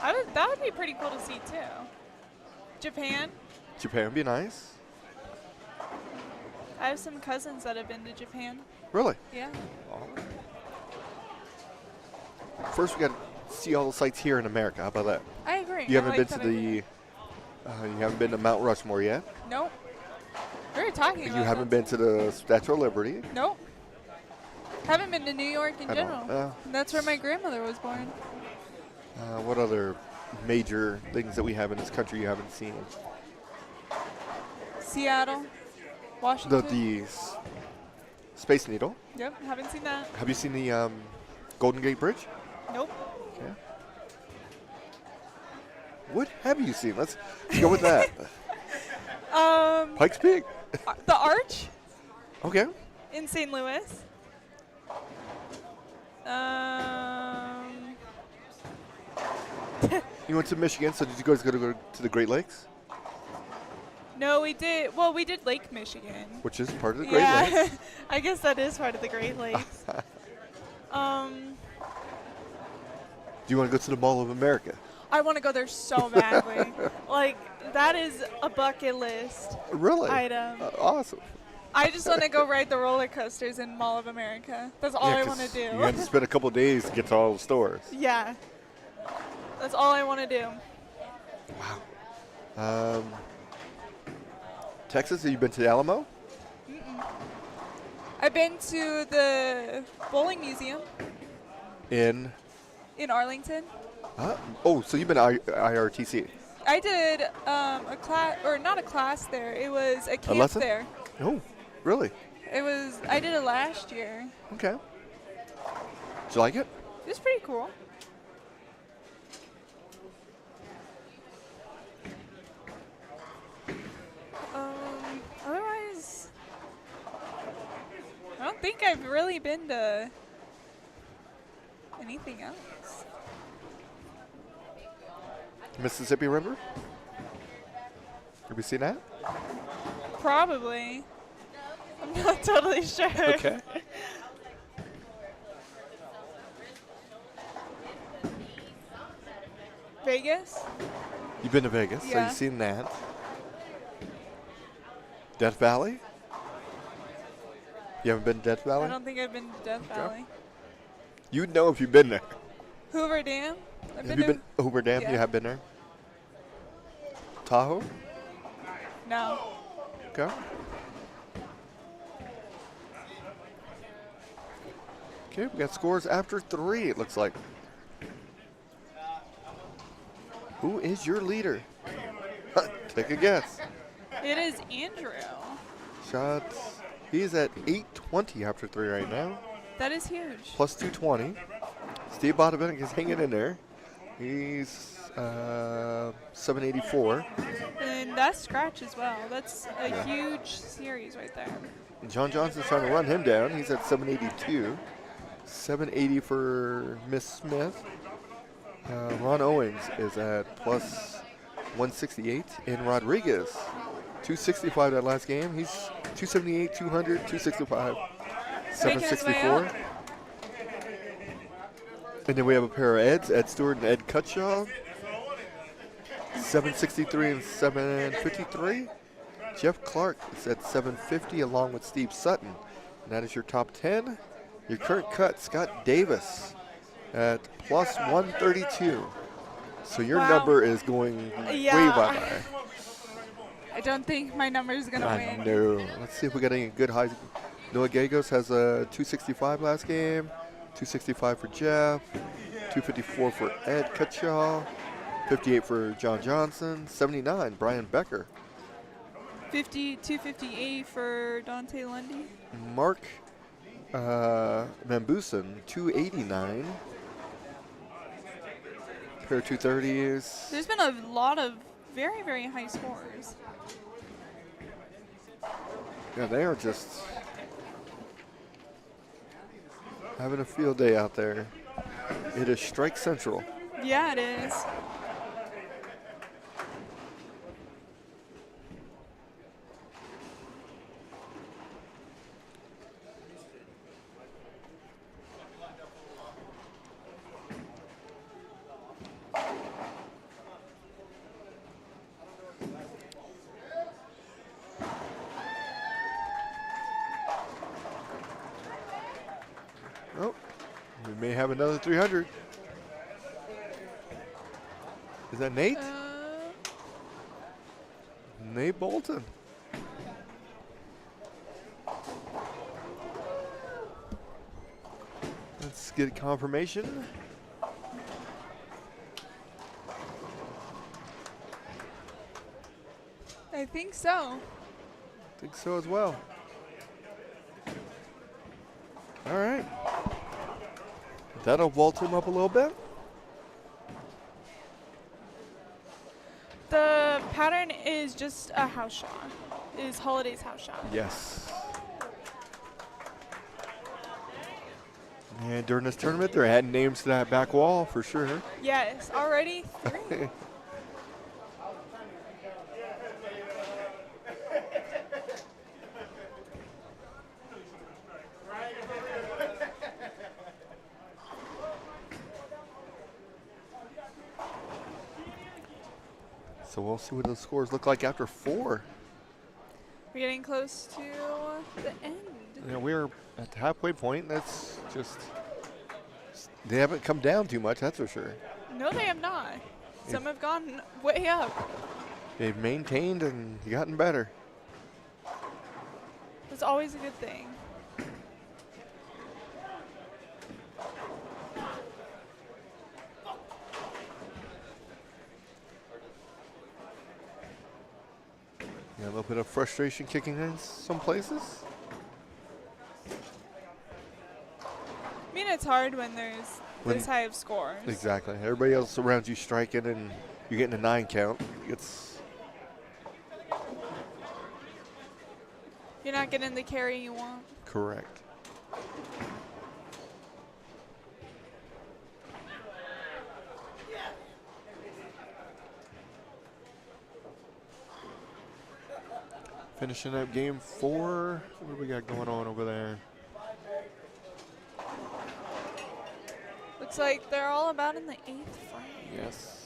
B: That would be pretty cool to see too. Japan.
A: Japan would be nice.
B: I have some cousins that have been to Japan.
A: Really?
B: Yeah.
A: First, we got to see all the sites here in America. How about that?
B: I agree.
A: You
B: I
A: haven't
B: like
A: been
B: that
A: to
B: idea.
A: you haven't been to Mount Rushmore yet.
B: Nope. We were talking about
A: You haven't
B: that.
A: been to the Statue of Liberty.
B: Nope. Haven't been to New York in
A: I don't-
B: general. And that's where my grandmother was born.
A: What other major things that we have in this country you haven't seen?
B: Seattle, Washington.
A: The Space Needle.
B: Yep, haven't seen that.
A: Have you seen the Golden Gate Bridge?
B: Nope.
A: Okay. What have you seen? Let's go with that. Pikes Peak.
B: The Arch
A: Okay.
B: in St. Louis.
A: You went to Michigan, so did you guys go to the Great Lakes,
B: No, we did. Well, we did Lake Michigan.
A: which is part of the Great Lakes?
B: Yeah, I guess that is part of the Great Lakes.
A: Do you want to go to the Mall of America?
B: I want to go there so badly. Like, that is a bucket list
A: Really?
B: item.
A: Awesome.
B: I just want to go ride the roller coasters in Mall of America. That's all I want to
A: 'cause
B: do.
A: You have to spend a couple days to get to all the stores.
B: Yeah. That's all I want to do.
A: Texas, have you been to the Alamo?
B: I've been to the bowling museum
A: In?
B: in Arlington.
A: So you've been to IRTC.
B: I did a class, or not a class there. It was a camp
A: lesson?
B: there.
A: Oh, really?
B: I did it last year.
A: Okay. Did you like it?
B: It was pretty cool. Otherwise, I don't think I've really been to anything else.
A: Mississippi River? Have you seen that?
B: Probably. I'm not totally sure.
A: Okay.
B: Vegas?
A: You've been to Vegas, so
B: Yeah.
A: you've seen that. Death Valley? You haven't been to Death Valley?
B: I don't think I've been to Death Valley.
A: You'd know if you've been there.
B: Hoover Dam? I've
A: Have you been Hoover Dam?
B: Yeah.
A: You have been there? Tahoe?
B: No.
A: Okay. Okay, we got scores after 3, it looks like. Who is your leader? Take a guess.
B: It is Andrew.
A: Shots. He's at 820 after 3 right now.
B: That is huge.
A: Plus 220. Steve Bodovic is hanging in there. He's 784.
B: And that's scratch as well. That's a huge series right there.
A: John Johnson's trying to run him down. He's at 782. 780 for Miss Smith. Ron Owens is at plus 168. And Rodriguez, 265 that last game. He's 278, 200, 265,
B: Making his way
A: 764.
B: up.
A: And then we have a pair of Eds, Ed Stewart and Ed Cutshaw. 763 and 753. Jeff Clark is at 750 along with Steve Sutton. And that is your top 10. Your current cut, Scott Davis at plus 132. So your
B: Wow.
A: number is going
B: Yeah.
A: way by.
B: I don't think my number is going to
A: I
B: win.
A: know. Let's see if we got any good highs. Noah Gagos has a 265 last game. 265 for Jeff. 254 for Ed Cutshaw. 58 for John Johnson. 79, Brian Becker.
B: 258 for Dante Lundy.
A: Mark Mambuson, 289. Pair of 230s.
B: There's been a lot of very, very high scores.
A: Yeah, they are just having a field day out there. It is Strike Central.
B: Yeah, it is.
A: Oh, we may have another 300. Is that Nate? Nate Bolton. Let's get confirmation.
B: I think so.
A: Think so as well. All right. That'll vault him up a little bit.
B: The pattern is just a house shot. Is Holiday's house shot.
A: Yes. And during this tournament, they're adding names to that back wall for sure.
B: Yes, already 3.
A: So we'll see what the scores look like after 4.
B: We're getting close to the end.
A: You know, we're at the halfway point. That's just, they haven't come down too much, that's for sure.
B: No, they have not. Some have gone way up.
A: They've maintained and gotten better.
B: It's always a good thing.
A: Yeah, a little bit of frustration kicking in some places.
B: I mean, it's hard when there's this high of scores.
A: Exactly. Everybody else around you striking and you're getting a 9 count.
B: You're not getting the carry you want.
A: Correct. Finishing up game 4. What do we got going on over there?
B: Looks like they're all about in the 8th frame.
A: Yes.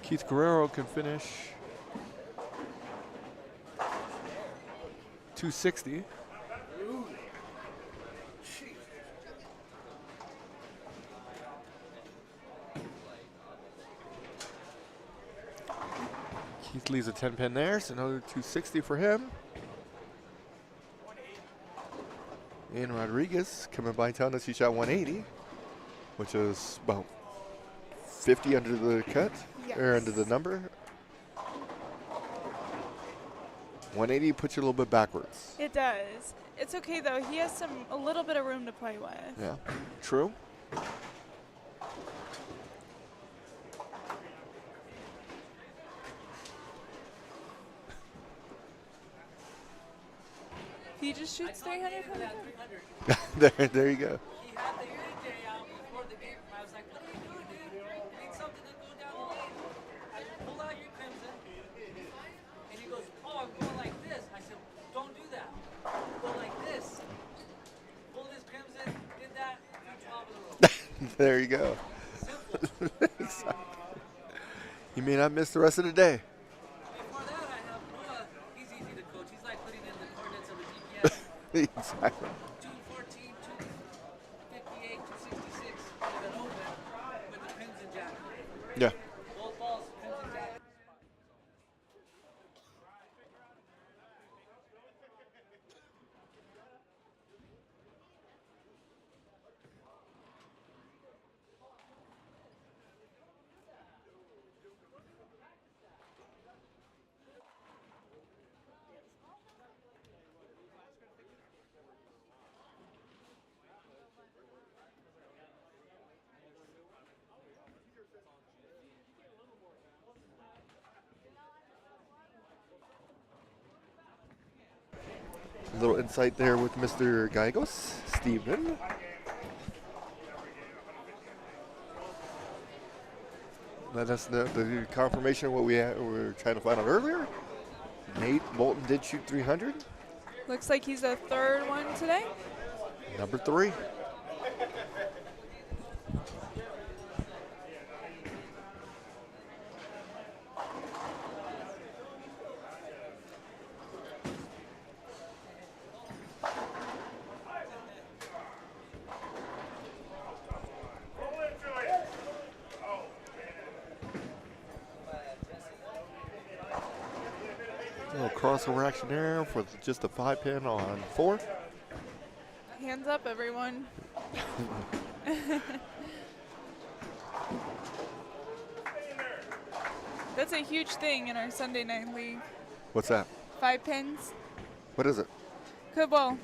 A: Keith Guerrero can finish 260. Keith leaves a 10 pin there, so another 260 for him. And Rodriguez coming by telling us he shot 180, which is about 50 under the cut, or under the number. 180 puts you a little bit backwards.
B: It does. It's okay though. He has a little bit of room to play with.
A: Yeah, true.
B: He just shoots 300 from
A: there you go.
F: He had the AJ out before the game. I was like, what are you doing, dude? You need something to go down the lane. I said, pull out your crimson. And he goes, oh, I'm going like this. I said, don't do that. Go like this. Pull this crimson, did that, and top of the rope.
A: There you go.
F: Simple.
A: You may not miss the rest of the day.
F: Before that, I have Noah. He's easy to coach. He's like putting in the coordinates of a GPS.
A: Exactly.
F: 214, 258, 266. Leave it open with the crimson jacket.
A: Yeah.
F: Both balls, crimson jacket.
A: A little insight there with Mr. Gallegos, Steven. Let us know the confirmation of what we were trying to find out earlier. Nate Bolton did shoot 300.
B: Looks like he's the 3rd one today.
A: Number 3. A little crossover action there for just a 5 pin on 4.
B: Hands up, everyone. That's a huge thing in our Sunday night league.
A: What's that?
B: 5 pins.
A: What is it?
B: Could, well,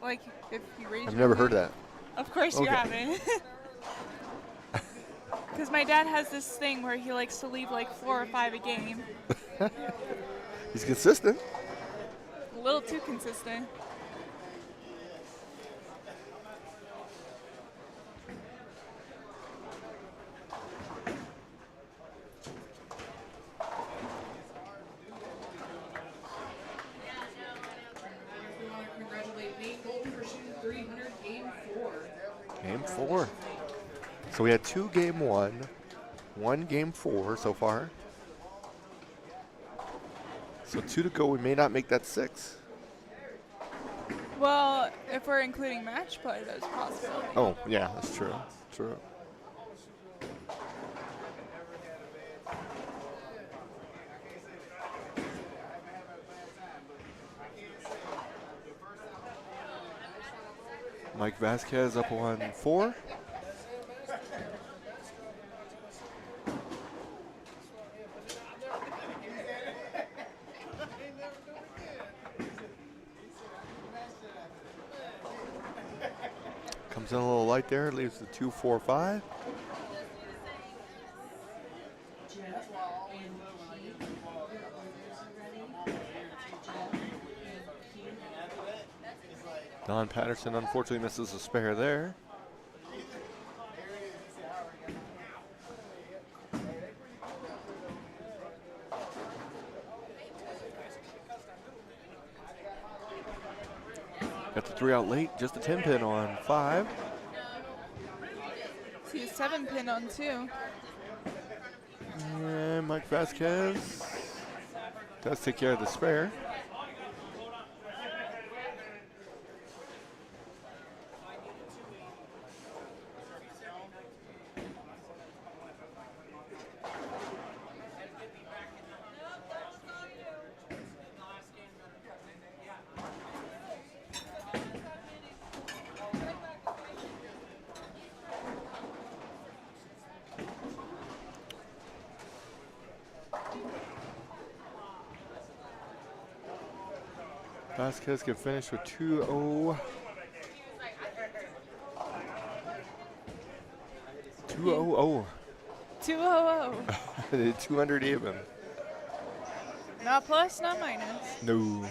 B: like if you raise
A: I've
B: your
A: never
B: hand.
A: heard that.
B: Of course you
A: Okay.
B: haven't. Because my dad has this thing where he likes to leave like 4 or 5 a game.
A: He's consistent.
B: A little too consistent.
C: We want to congratulate Nate Bolton for shooting 300 game 4.
A: Game 4. So we had 2 game 1, 1 game 4 so far. So 2 to go. We may not make that 6.
B: Well, if we're including match play, there's a possibility.
A: Oh, yeah, that's true. True. Mike Vasquez up on 4. Comes in a little light there, leaves the 2-4-5.
C: Jeff and Keith. Ready? Jeff.
A: Don Patterson unfortunately misses a spare there. Got the 3 out late, just a 10 pin on 5.
B: See a 7 pin on 2.
A: And Mike Vasquez does take care of the spare. Vasquez can finish with 2-0. 2-0-0.
B: 200.
A: 200 even.
B: Not plus, not minus.
A: No.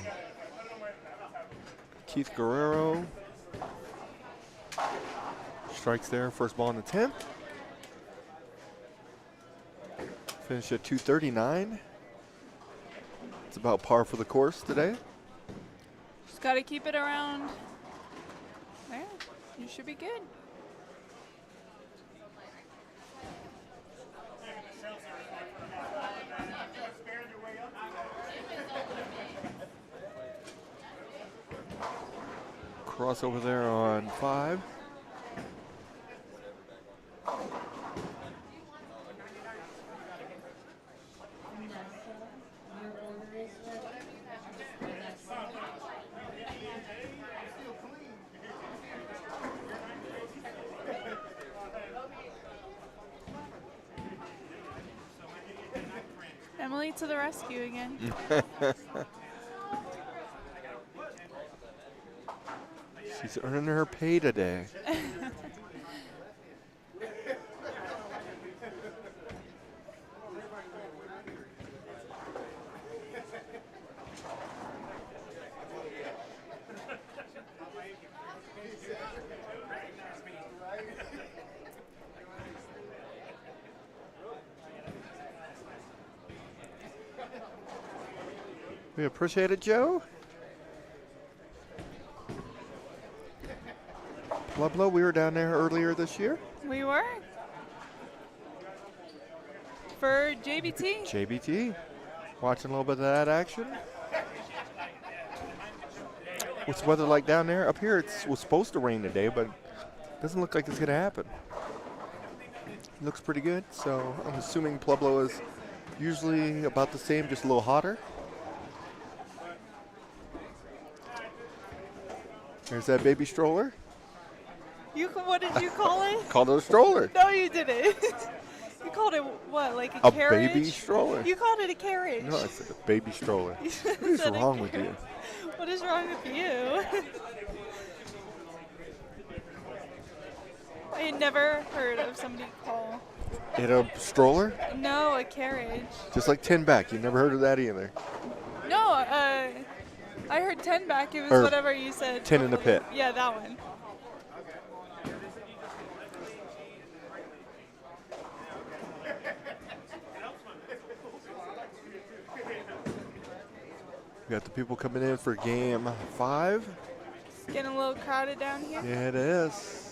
A: Keith Guerrero strikes there. First ball in the 10th. Finish at 239. It's about par for the course today.
B: Just got to keep it around there. You should be good.
A: Crossover there on 5.
B: Emily to the rescue again.
A: She's earning her pay today. We appreciate it, Joe. Pueblo, we were down there earlier this year.
B: We were. For JBT.
A: JBT. Watching a little bit of that action. What's the weather like down there? Up here, it was supposed to rain today, but it doesn't look like it's going to happen. It looks pretty good, so I'm assuming Pueblo is usually about the same, just a little hotter. There's that baby stroller.
B: What did you call it?
A: Called it a stroller.
B: No, you didn't. You called it what, like a carriage?
A: A baby stroller.
B: You called it a carriage.
A: No, I said a baby stroller. What is wrong with you?
B: What is wrong with you? I had never heard of somebody call.
A: It a stroller?
B: No, a carriage.
A: Just like 10 back. You never heard of that either.
B: No, I heard 10 back. It was
A: Or
B: whatever you said.
A: 10 in the pit.
B: Yeah, that one.
A: We got the people coming in for game 5.
B: It's getting a little crowded down here.
A: Yeah, it is.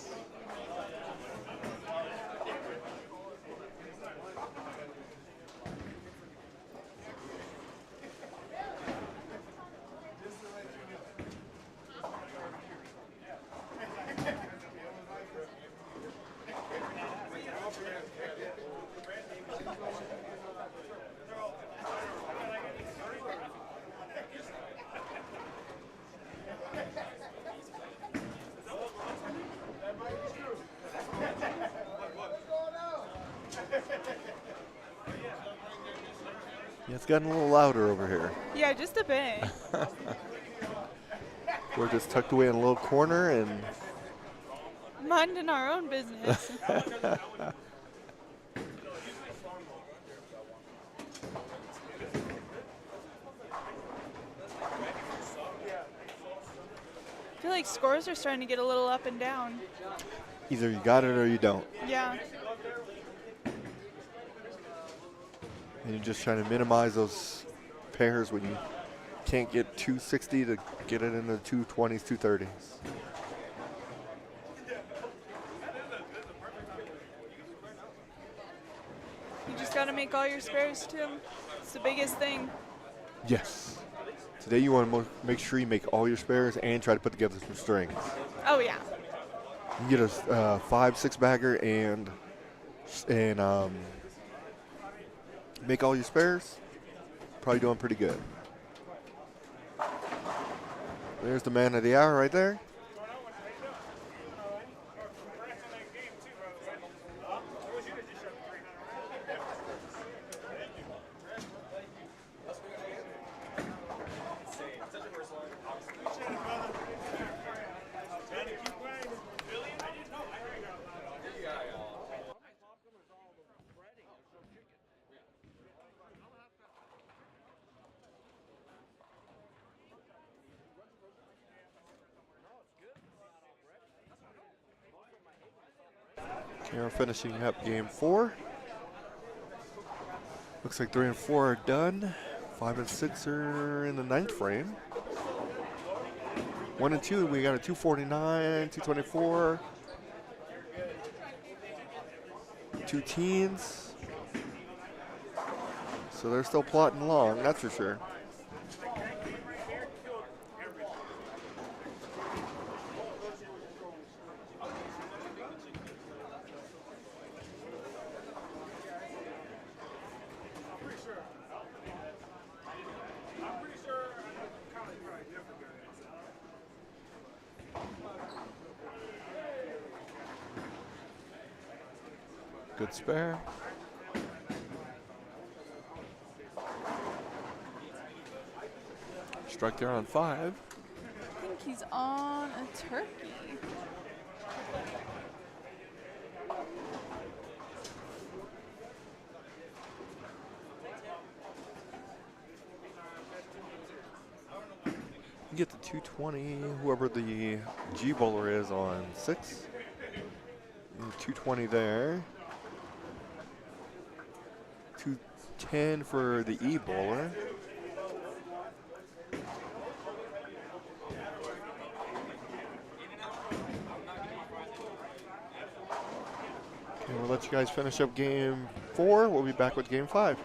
A: Yeah, it's gotten a little louder over here.
B: Yeah, just a bit.
A: We're just tucked away in a little corner and
B: Minding our own business. I feel like scores are starting to get a little up and down.
A: Either you got it or you don't.
B: Yeah.
A: And you're just trying to minimize those pairs when you can't get 260 to get it into the 220s, 230s.
B: You just got to make all your spares too. It's the biggest thing.
A: Yes. Today you want to make sure you make all your spares and try to put together some strings.
B: Oh yeah.
A: You get a 5-6 bagger and make all your spares. Probably doing pretty good. There's the man of the hour right there. Okay, we're finishing up game 4. Looks like 3 and 4 are done. 5 and 6 are in the 9th frame. 1 and 2, we got a 249, 224. 2 teens. So they're still plotting along, that's for sure. Good spare. Struck there on 5.
B: I think he's on a turkey.
A: You get the 220, whoever the G bowler is on 6. And 220 there. 210 for the E bowler. Okay, we'll let you guys finish up game 4. We'll be back with game 5.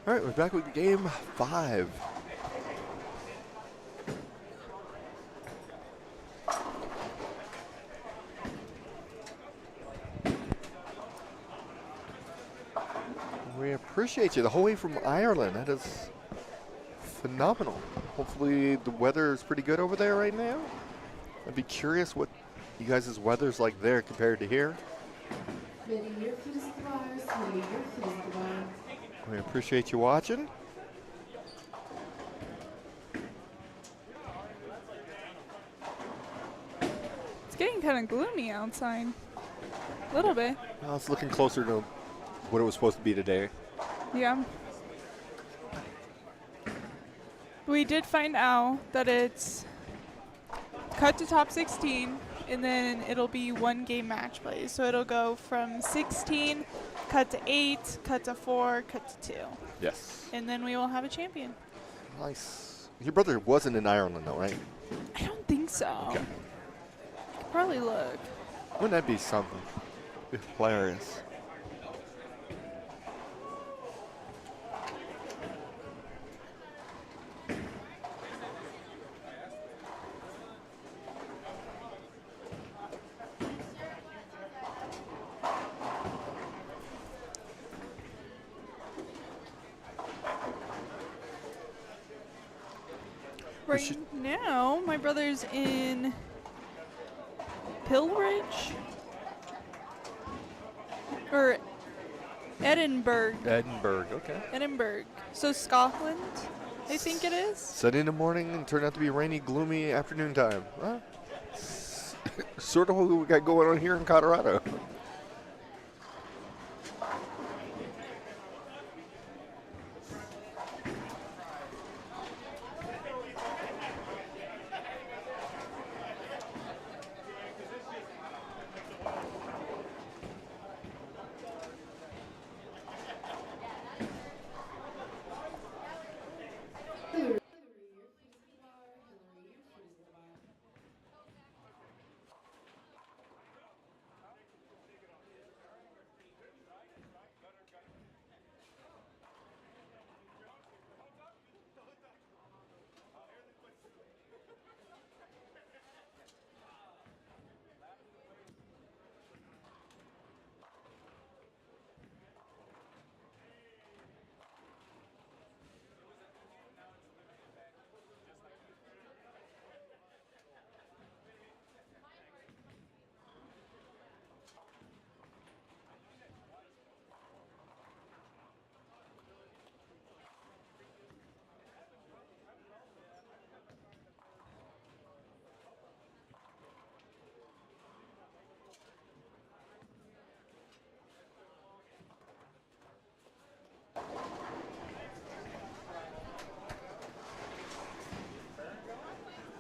A: All right, we're back with game 5. We appreciate you the whole way from Ireland. That is phenomenal. Hopefully the weather is pretty good over there right now. I'd be curious what you guys' weather's like there compared to here. We appreciate you watching.
B: It's getting kind of gloomy outside. A little bit.
A: Well, it's looking closer to what it was supposed to be today.
B: Yeah. We did find out that it's cut to top 16, and then it'll be 1 game match play. So it'll go from 16, cut to 8, cut to 4, cut to 2.
A: Yes.
B: And then we will have a champion.
A: Nice. Your brother wasn't in Ireland though, right?
B: I don't think so.
A: Okay.
B: Could probably look.
A: Wouldn't that be something? Be hilarious.
B: Right now, my brother's in Pilbridge or Edinburgh.
A: Edinburgh, okay.
B: Edinburgh. So Scotland, I think it is.
A: Sunday in the morning and turned out to be rainy, gloomy afternoon time. Well, sort of what we got going on here in Colorado.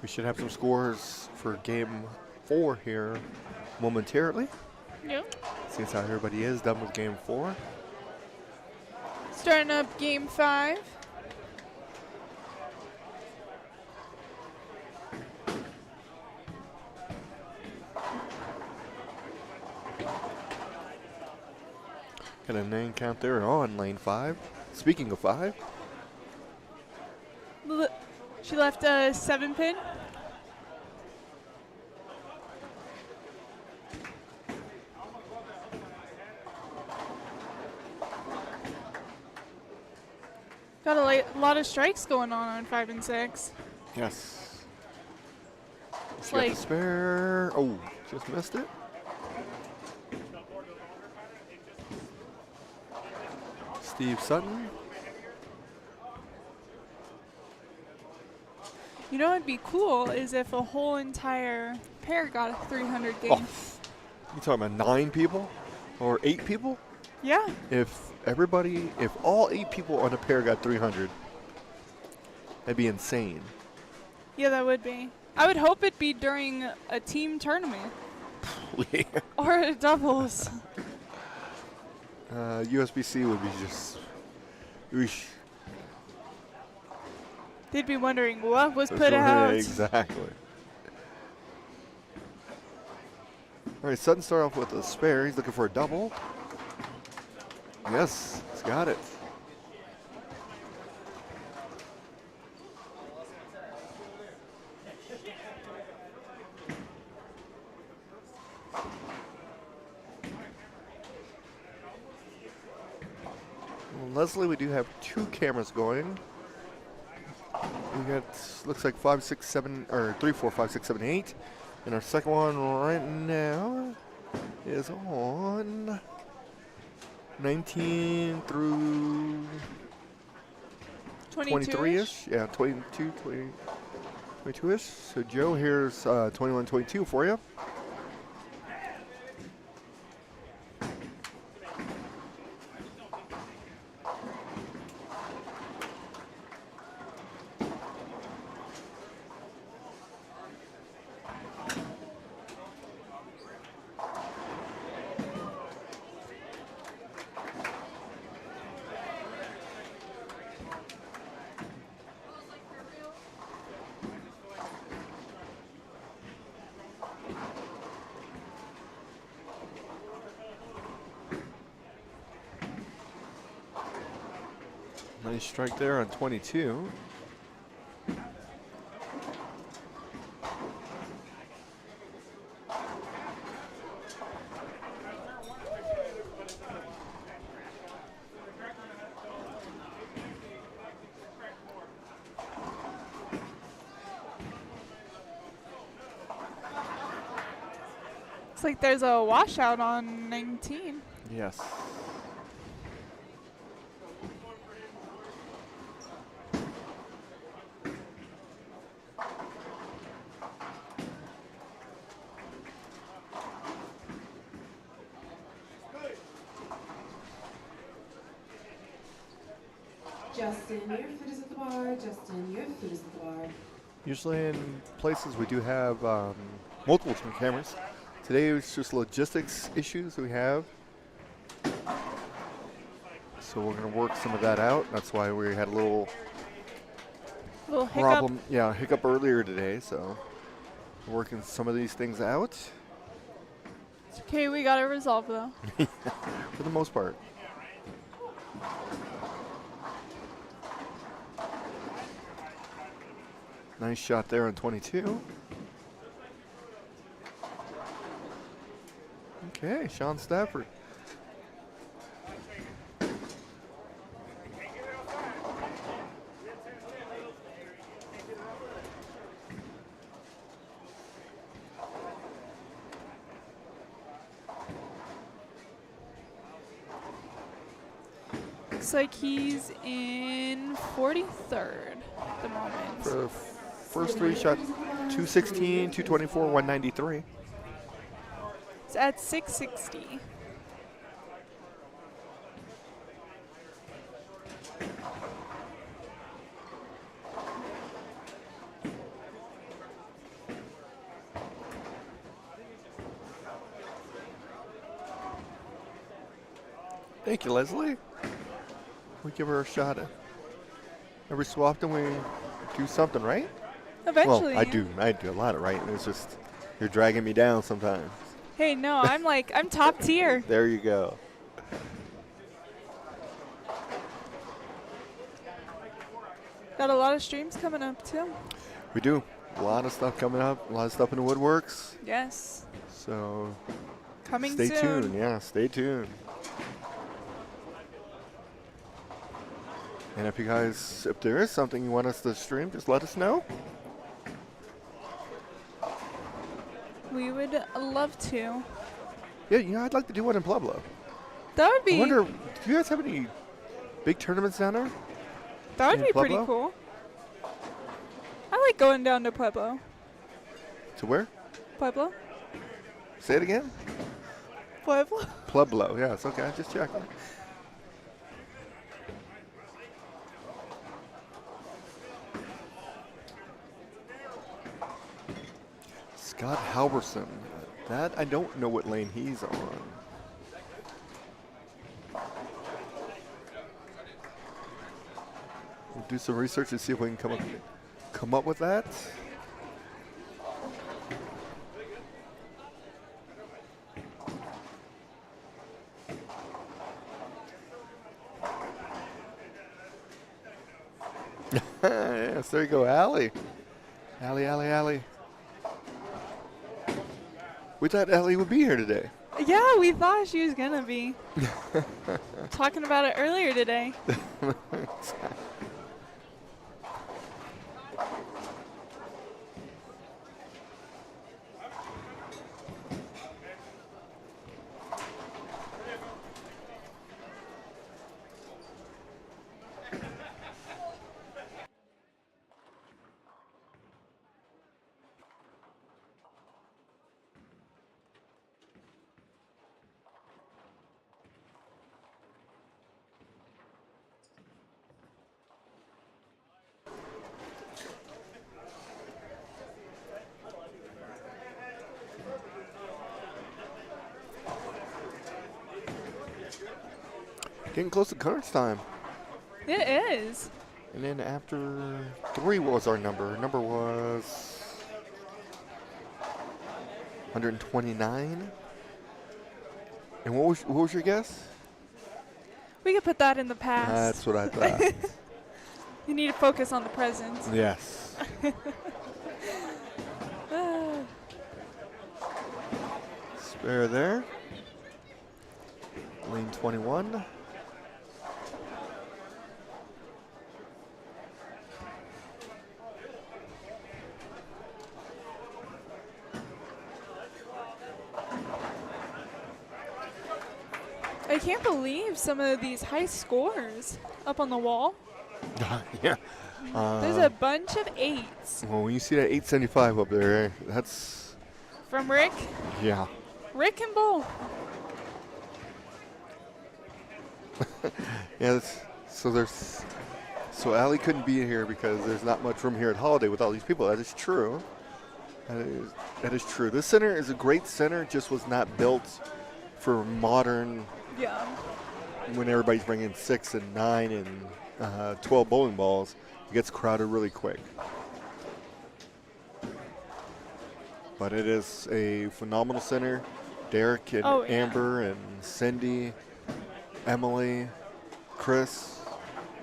A: We should have some scores for game 4 here momentarily.
B: Yep.
A: Since how everybody is done with game 4.
B: Starting up game 5.
A: Got a name count there on lane 5. Speaking of 5.
B: She left a 7-pin. Got a lot of strikes going on 5 and 6.
A: Yes.
B: It's
A: She got
B: like
A: the spare. Oh, just missed it. Steve Sutton.
B: You know what'd be cool is if a whole entire pair got a 300 game.
A: Oh, you talking about 9 people or 8 people?
B: Yeah.
A: If all 8 people on a pair got 300, that'd be insane.
B: Yeah, that would be. I would hope it'd be during a team tournament or a doubles.
A: USBC would be just. Oosh.
B: They'd be wondering what was put out.
A: Exactly. All right, Sutton start off with a spare. He's looking for a double. Yes, he's got it. Leslie, we do have 2 cameras going. We got, looks like 5, 6, 7, or 3, 4, 5, 6, 7, 8. And our second one right now is on 19 through 23-ish. Yeah, 22, 22-ish. So Joe, here's 21, 22 for you. Nice strike there on 22.
B: Looks like there's a washout on 19.
A: Yes.
G: Justin, your foot is at the bar. Justin, your foot is at the bar.
A: Usually in places we do have multiple team cameras. Today it's just logistics issues we have. So we're going to work some of that out. That's why we had a little
B: Little
A: problem. Yeah, hiccup earlier today. So we're working some of these things out
B: It's okay, we got it resolved though.
A: for the most part. Nice shot there on 22. Okay, Sean Stafford.
B: Looks like he's in 43rd at the moment.
A: For first 3 shot 216, 224, 193.
B: It's at 660.
A: Thank you, Leslie. We give her a shot at every so often we do something, right?
B: Eventually.
A: Well, I do a lot of right. It's just you're dragging me down sometimes.
B: Hey, no, I'm top tier.
A: There you go.
B: Got a lot of streams coming up too.
A: We do. A lot of stuff coming up. A lot of stuff in the woodworks.
B: Yes.
A: So
B: Coming
A: stay
B: soon.
A: tuned. Yeah, stay tuned. And if there is something you want us to stream, just let us know.
B: We would love to.
A: Yeah, I'd like to do one in Pueblo.
B: That would be
A: I wonder, do you guys have any big tournaments down there?
B: that would
A: in
B: be pretty
A: Pueblo?
B: cool. I like going down to Pueblo.
A: To where?
B: Pueblo?
A: Say it again.
B: Pueblo?
A: Pueblo. Yeah, it's okay. Just checking. Scott Halverson. That I don't know what lane he's on. We'll do some research and see if we can come up with that. Yes, there you go, Allie. Allie. We thought Ellie would be here today.
B: Yeah, we thought she was gonna be. Talking about it earlier today.
A: Getting close to crunch time.
B: It is.
A: And then after 3, what was our number? Number was 129. And what was your guess?
B: We could put that in the past.
A: That's what I thought.
B: You need to focus on the present.
A: Yes. Spare there. Lane 21.
B: I can't believe some of these high scores up on the wall.
A: Yeah.
B: There's a bunch of 8s.
A: Well, when you see that 875 up there, that's,
B: From Rick.
A: yeah.
B: Rick and Bull.
A: Yeah, so Allie couldn't be here because there's not much room here at Holiday with all these people. That is true. That is true. This center is a great center, just was not built for modern,
B: Yeah.
A: when everybody's bringing 6 and 9 and 12 bowling balls. It gets crowded really quick. But it is a phenomenal center. Derek and
B: Oh, yeah.
A: Amber and Cindy, Emily, Chris,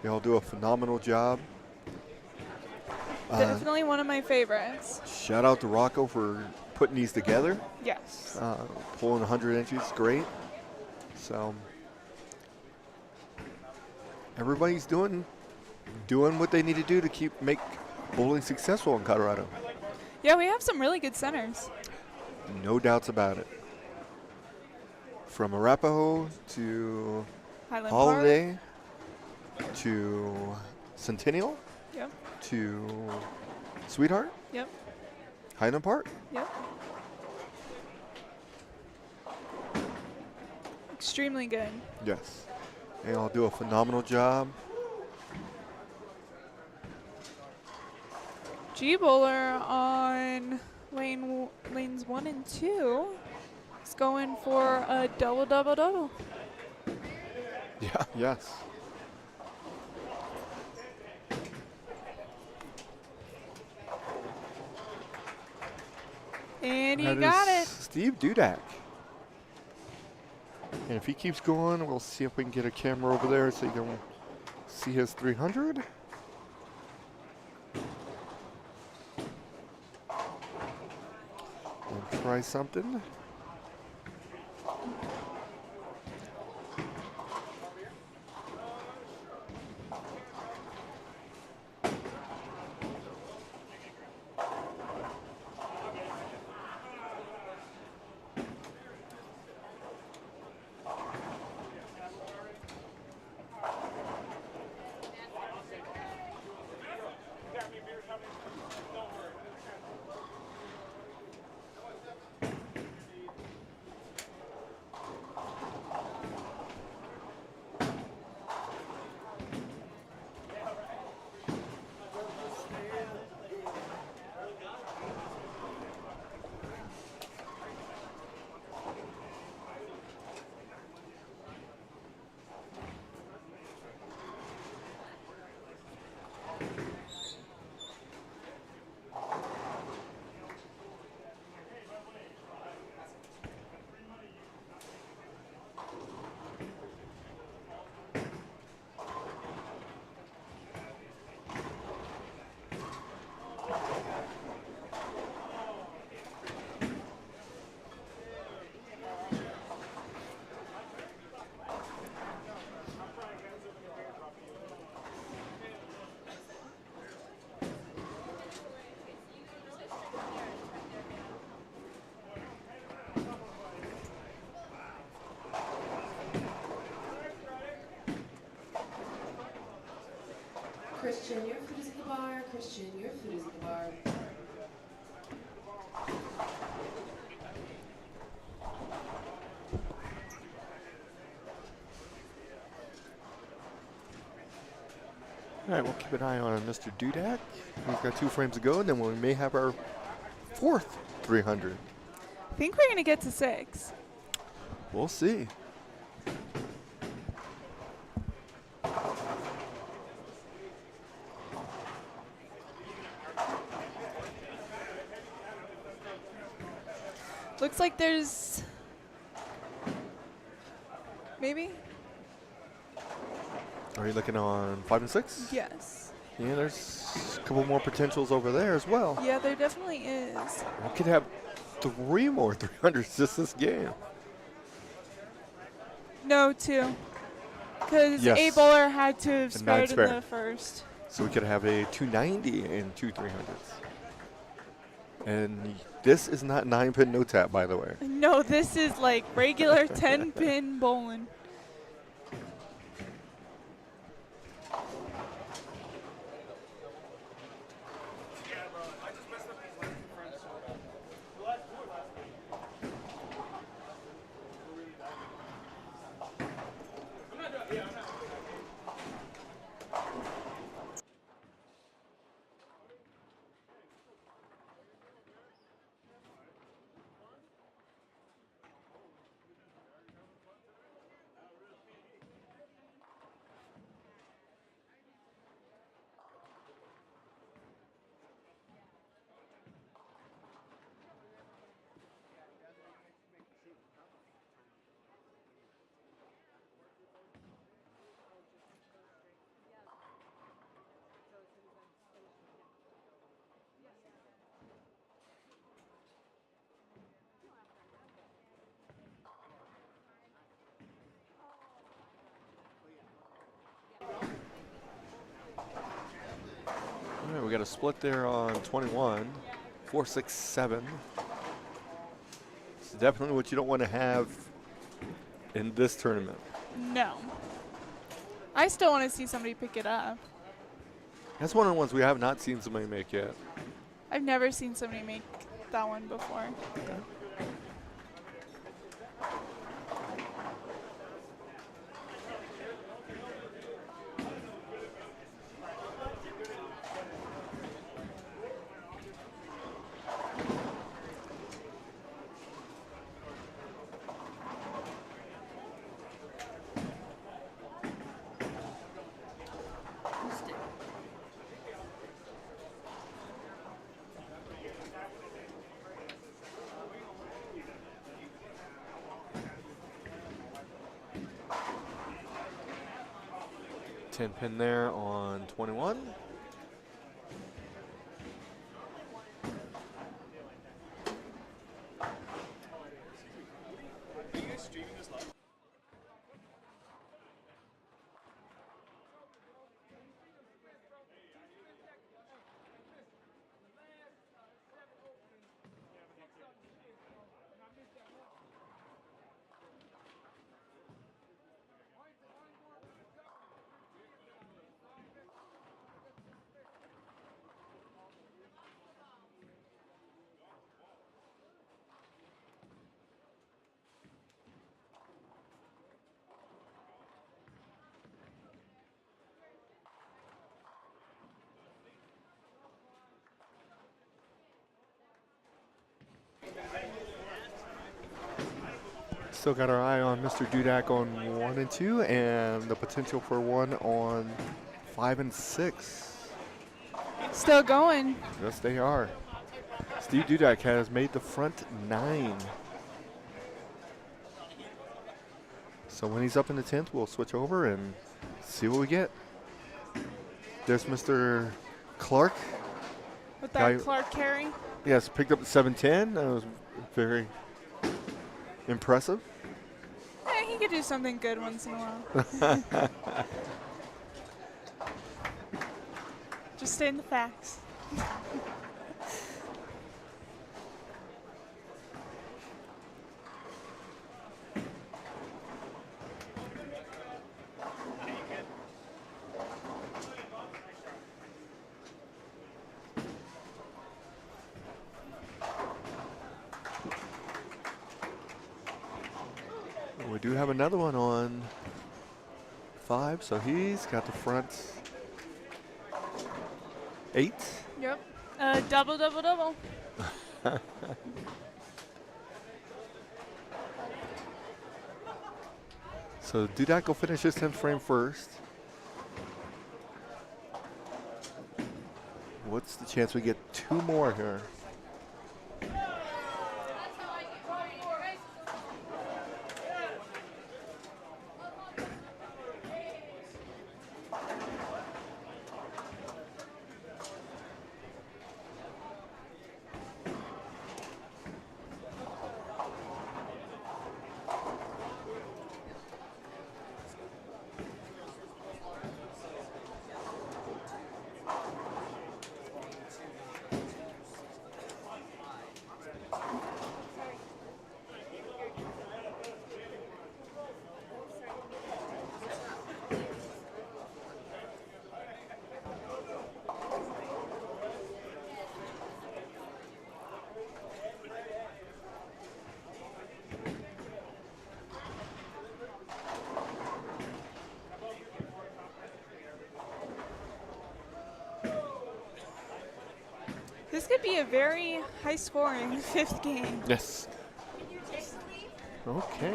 A: they all do a phenomenal job.
B: Definitely one of my favorites.
A: Shout out to Rocco for putting these together.
B: Yes.
A: Pulling 100 inches, great. So everybody's doing what they need to do to make bowling successful in Colorado.
B: Yeah, we have some really good centers.
A: No doubts about it. From Arapahoe to
B: Highland
A: Holiday to Centennial
B: Park. Yep.
A: to Sweetheart,
B: Yep.
A: Highland Park.
B: Yep. Extremely good.
A: Yes. They all do a phenomenal job.
B: G-Bowler on lanes 1 and 2 is going for a double.
A: Yeah, yes.
B: And he
A: That
B: got
A: is
B: it.
A: Steve Dudak. And if he keeps going, we'll see if we can get a camera over there so you can see his 300. And try something.
G: Christian, your foot is at the bar. Christian, your foot is at the bar.
A: All right, we'll keep an eye on Mr. Dudak. We've got 2 frames to go, and then we may have our 4th 300.
B: I think we're going to get to 6.
A: We'll see.
B: Looks like there's maybe?
A: Are you looking on 5 and 6?
B: Yes.
A: Yeah, there's a couple more potentials over there as well.
B: Yeah, there definitely is.
A: We could have 3 more 300s just this game.
B: No, 2. Because
A: Yes.
B: A bowler had to have
A: And
B: spared in
A: spare.
B: the first.
A: So we could have a 290 and 2 300s. And this is not 9-pin no tap, by the way.
B: No, this is like regular 10-pin bowling.
A: All right, we got a split there on 21. 4, 6, 7. It's definitely what you don't want to have in this tournament.
B: No. I still want to see somebody pick it up.
A: That's one of the ones we have not seen somebody make yet.
B: I've never seen somebody make that one before.
A: Ten pin there on 21. Still got our eye on Mr. Dudak on 1 and 2, and the potential for 1 on 5 and 6.
B: Still going.
A: Yes, they are. Steve Dudak has made the front 9. So when he's up in the 10th, we'll switch over and see what we get. There's Mr. Clark.
B: With that Clark carry.
A: Yes, picked up the 710. That was very impressive.
B: Yeah, he could do something good once in a while. Just stay in the facts.
A: we do have another one on 5, so he's got the front 8.
B: Yep. Double, double, double.
A: So Dudek will finish his 10th frame first. What's the chance we get 2 more here?
B: This could be a very high-scoring 5th game.
A: Yes. Okay.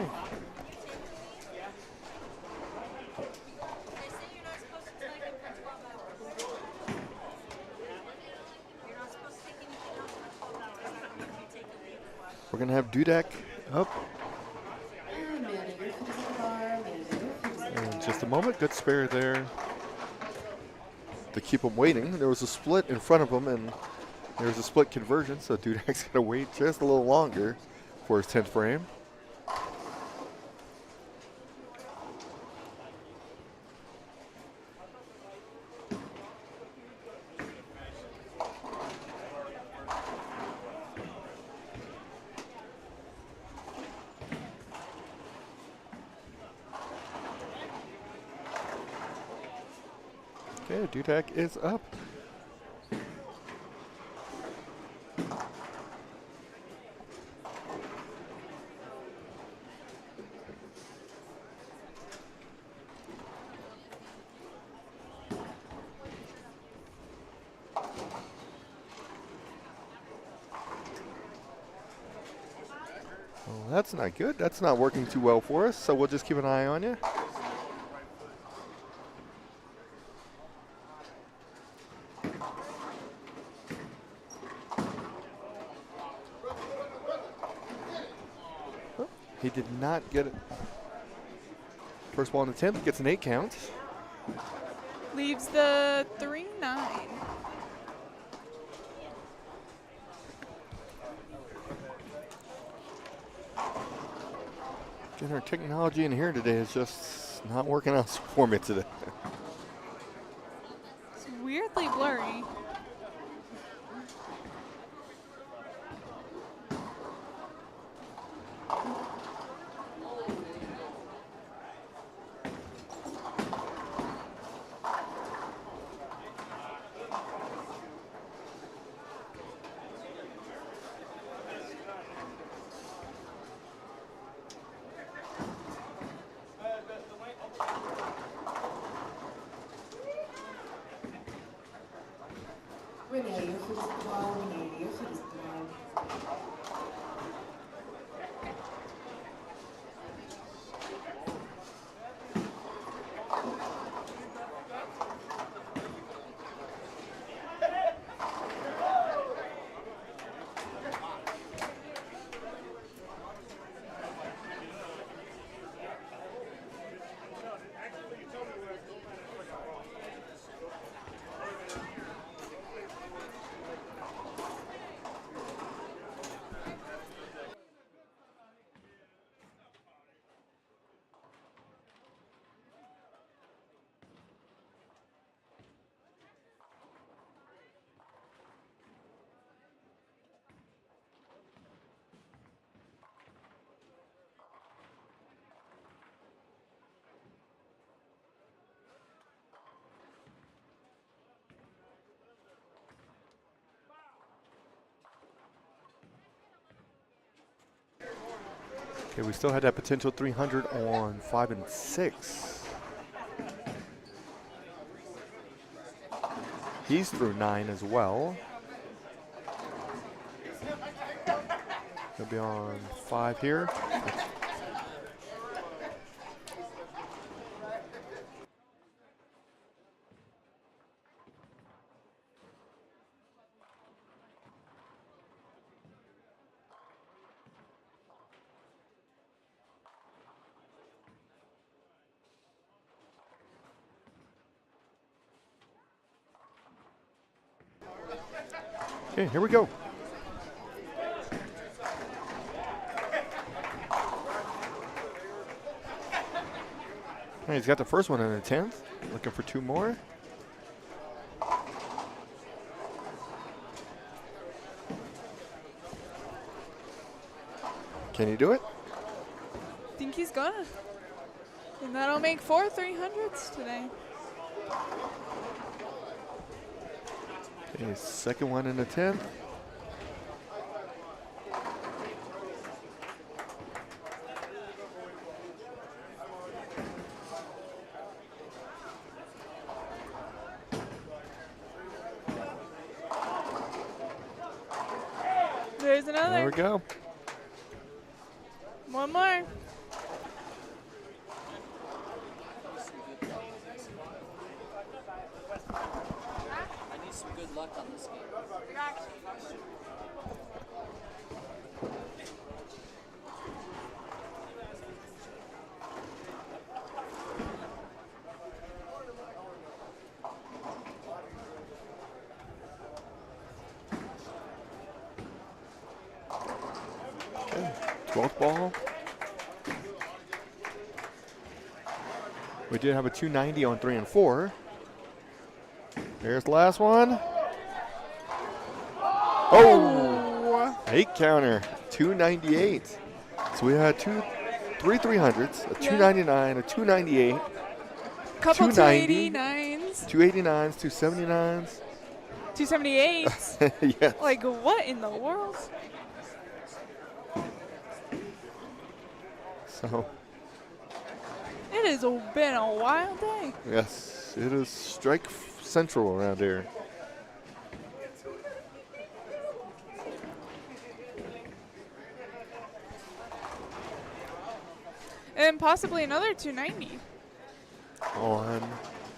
A: We're going to have Dudek up
G: And Amanda, your foot is at the bar. Amanda, your foot is at the
A: in
G: bar.
A: just a moment. Good spare there to keep him waiting. There was a split in front of him, and there's a split conversion, so Dudek's got to wait just a little longer for his 10th frame. Okay, Dudek is up. Well, that's not good. That's not working too well for us, so we'll just keep an eye on you. Oh, he did not get it. First ball in the 10th, gets an 8 count.
B: Leaves the 3-9.
A: Our technology in here today is just not working out for me today.
B: It's weirdly blurry.
G: Renee, your foot is at the bar. Renee, your foot is at the bar.
A: Okay, we still had that potential 300 on 5 and 6. He's through 9 as well. He'll be on 5 here. Okay, here we go. Hey, he's got the first one in the 10th. Looking for 2 more. Can he do it?
B: I think he's gonna. And that'll make 4 300s today.
A: Okay, second one in the 10th.
B: There's another.
A: There we go.
B: One more.
F: I need some good luck on this game.
A: Okay, 12th ball. We did have a 290 on 3 and 4. Here's the last one. Oh! 8 counter, 298. So we had 3 300s, a 299, a 298,
B: Couple
A: 290,
B: 289s,
A: 289s, 279s.
B: 278s.
A: Yes.
B: Like, what in the world?
A: So,
B: It has been a wild day.
A: yes, it is strike central around here.
B: And possibly another 290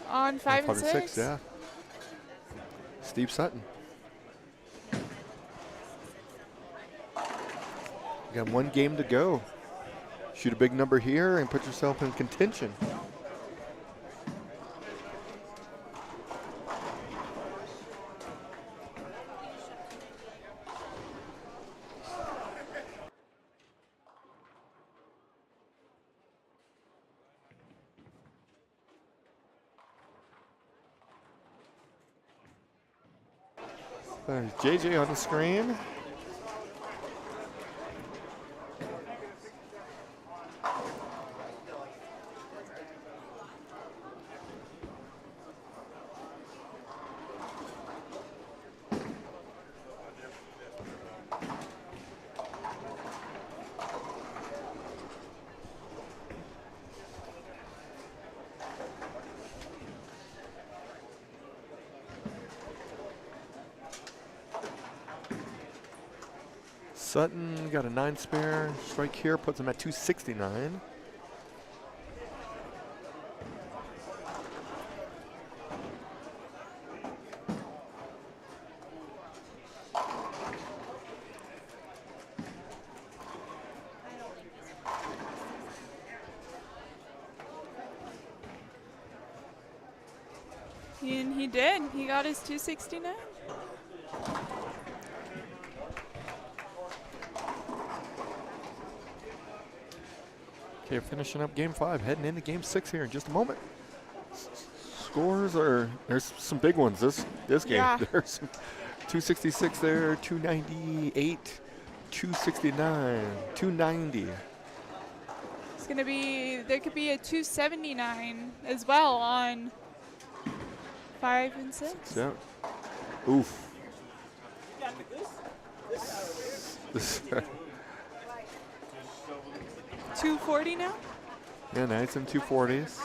B: on 5 and 6.
A: Yeah. Steve Sutton. You got 1 game to go. Shoot a big number here and put yourself in contention. There's JJ on the screen. Sutton got a 9 spare. Strike here puts him at 269.
B: And he did. He got his 269.
A: Okay, finishing up game 5, heading into game 6 here in just a moment. Scores are, there's some big ones this game.
B: Yeah.
A: There's some 266 there, 298, 269, 290.
B: It's going to be, there could be a 279 as well on 5 and 6.
A: Yeah. Oof.
B: 240 now.
A: Yeah, nice in 240s.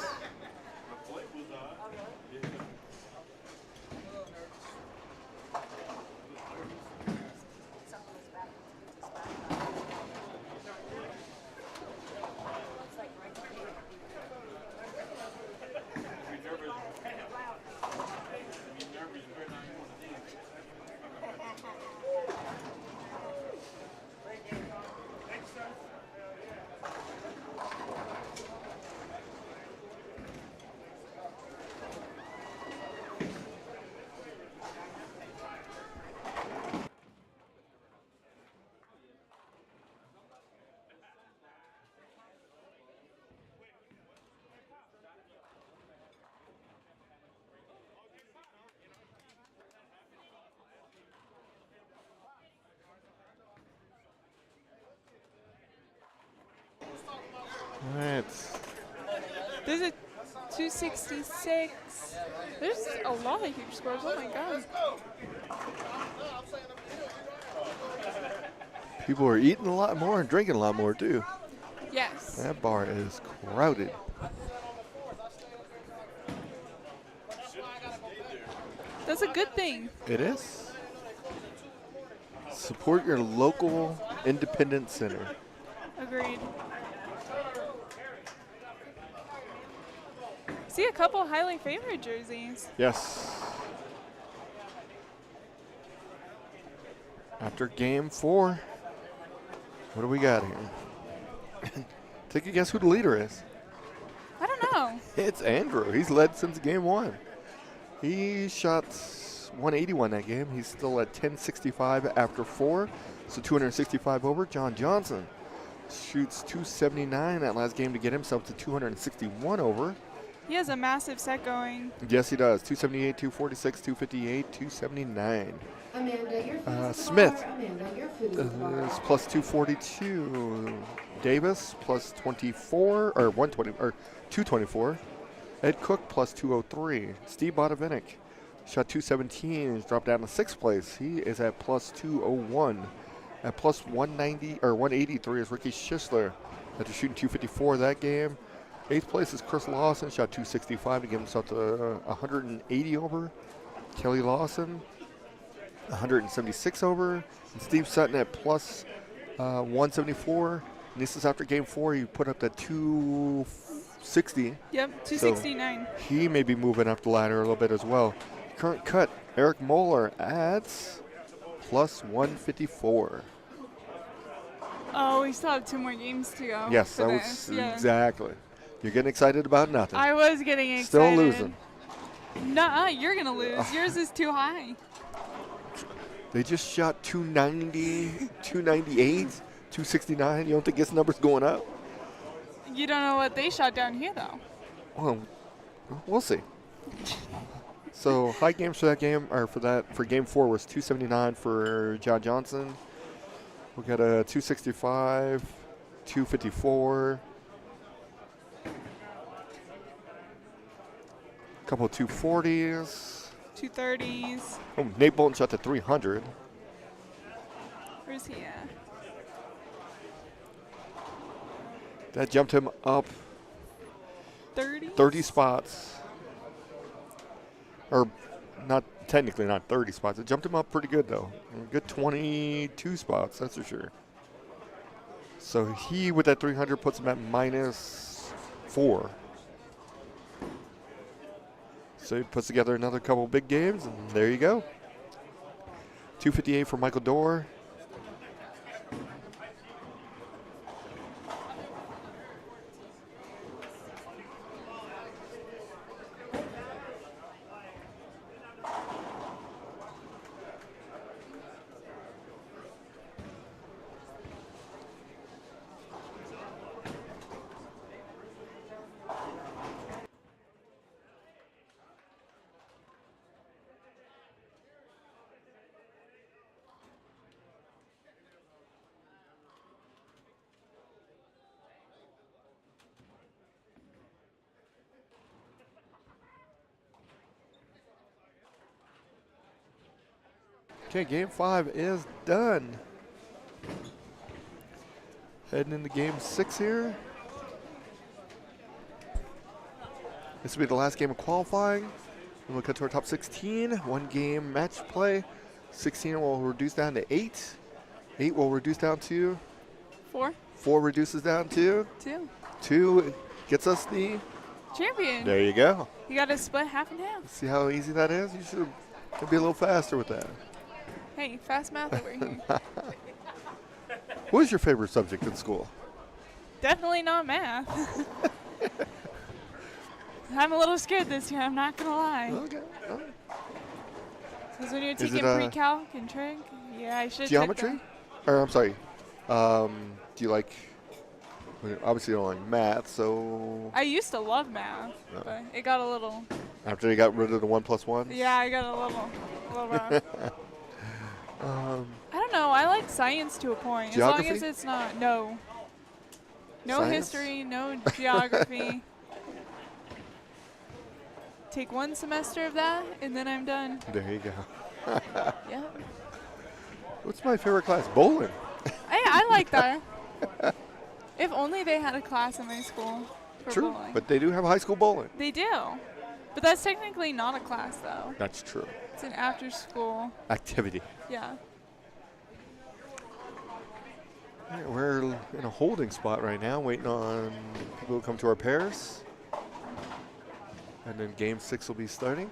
A: All right.
B: There's a 266. There's a lot of huge scores. Oh my god.
A: People are eating a lot more and drinking a lot more too.
B: Yes.
A: That bar is crowded.
B: That's a good thing.
A: It is. Support your local independent center.
B: Agreed. See a couple highly favored jerseys.
A: Yes. After game 4, what do we got here? Take a guess who the leader is.
B: I don't know.
A: It's Andrew. He's led since game 1. He shot 181 that game. He's still at 1065 after 4, so 265 over. John Johnson shoots 279 that last game to get himself to 261 over.
B: He has a massive set going.
A: Yes, he does. 278, 246, 258, 279.
G: Amanda, your food is at the
A: Smith
G: bar. Amanda, your food is at the bar.
A: is plus 242. Davis plus 24 or 120 or 224. Ed Cook plus 203. Steve Bodovinik shot 217. He's dropped down to 6th place. He is at plus 201. At plus 190 or 183 is Ricky Schisler after shooting 254 that game. 8th place is Chris Lawson, shot 265 to get himself to 180 over. Kelly Lawson, 176 over. And Steve Sutton at plus 174. And this is after game 4. He put up that 260.
B: Yep, 269.
A: So he may be moving up the ladder a little bit as well. Current cut, Eric Moeller adds plus 154.
B: Oh, we still have 2 more games to go.
A: Yes,
B: for
A: that
B: this.
A: was
B: Yeah.
A: exactly. You're getting excited about nothing.
B: I was getting excited.
A: Still losing.
B: Nuh-uh, you're going to lose. Yours is too high.
A: They just shot 290, 298, 269. You don't think this number's going up?
B: You don't know what they shot down here, though.
A: Well, we'll see. So high games for that game, or for game 4 was 279 for John Johnson. We got a 265, 254. Couple of 240s.
B: 230s.
A: Oh, Nate Bolton shot to 300.
B: Where's he at?
A: That jumped him up
B: 30?
A: 30 spots. Or not technically not 30 spots. It jumped him up pretty good though. A good 22 spots, that's for sure. So he with that 300 puts him at -4. So he puts together another couple big games, and there you go. 258 for Michael Dorr. Okay, game 5 is done. Heading into game 6 here. This will be the last game of qualifying. Then we'll cut to our top 16. 1 game match play. 16 will reduce down to 8. 8 will reduce down to
B: 4,
A: 4 reduces down to
B: 2.
A: 2 gets us the.
B: Champion.
A: There you go.
B: You got to split half and half.
A: See how easy that is? You should be a little faster with that.
B: Hey, fast math over here.
A: What was your favorite subject in school?
B: Definitely not math. I'm a little scared this year, I'm not going to lie.
A: Okay.
B: Because when you're
A: Is it,
B: taking pre-calc and trig, yeah, I should
A: Geometry? Or I'm sorry. Do you like? Obviously, you don't like math, so
B: I used to love math,
A: No.
B: but it got a little,
A: after you got rid of the 1 + 1.
B: yeah, I got a little rough. I don't know, I like science to a point. As long
A: Geography?
B: as it's not, no
A: Science?
B: history, no geography. Take 1 semester of that, and then I'm done.
A: There you go.
B: Yeah.
A: What's my favorite class? Bowling.
B: I like that. If only they had a class in my school for
A: True,
B: bowling.
A: but they do have high school bowling.
B: They do. But that's technically not a class, though.
A: That's true.
B: It's an after-school,
A: Activity.
B: yeah.
A: All right, we're in a holding spot right now, waiting on people to come to our pairs. And then game 6 will be starting.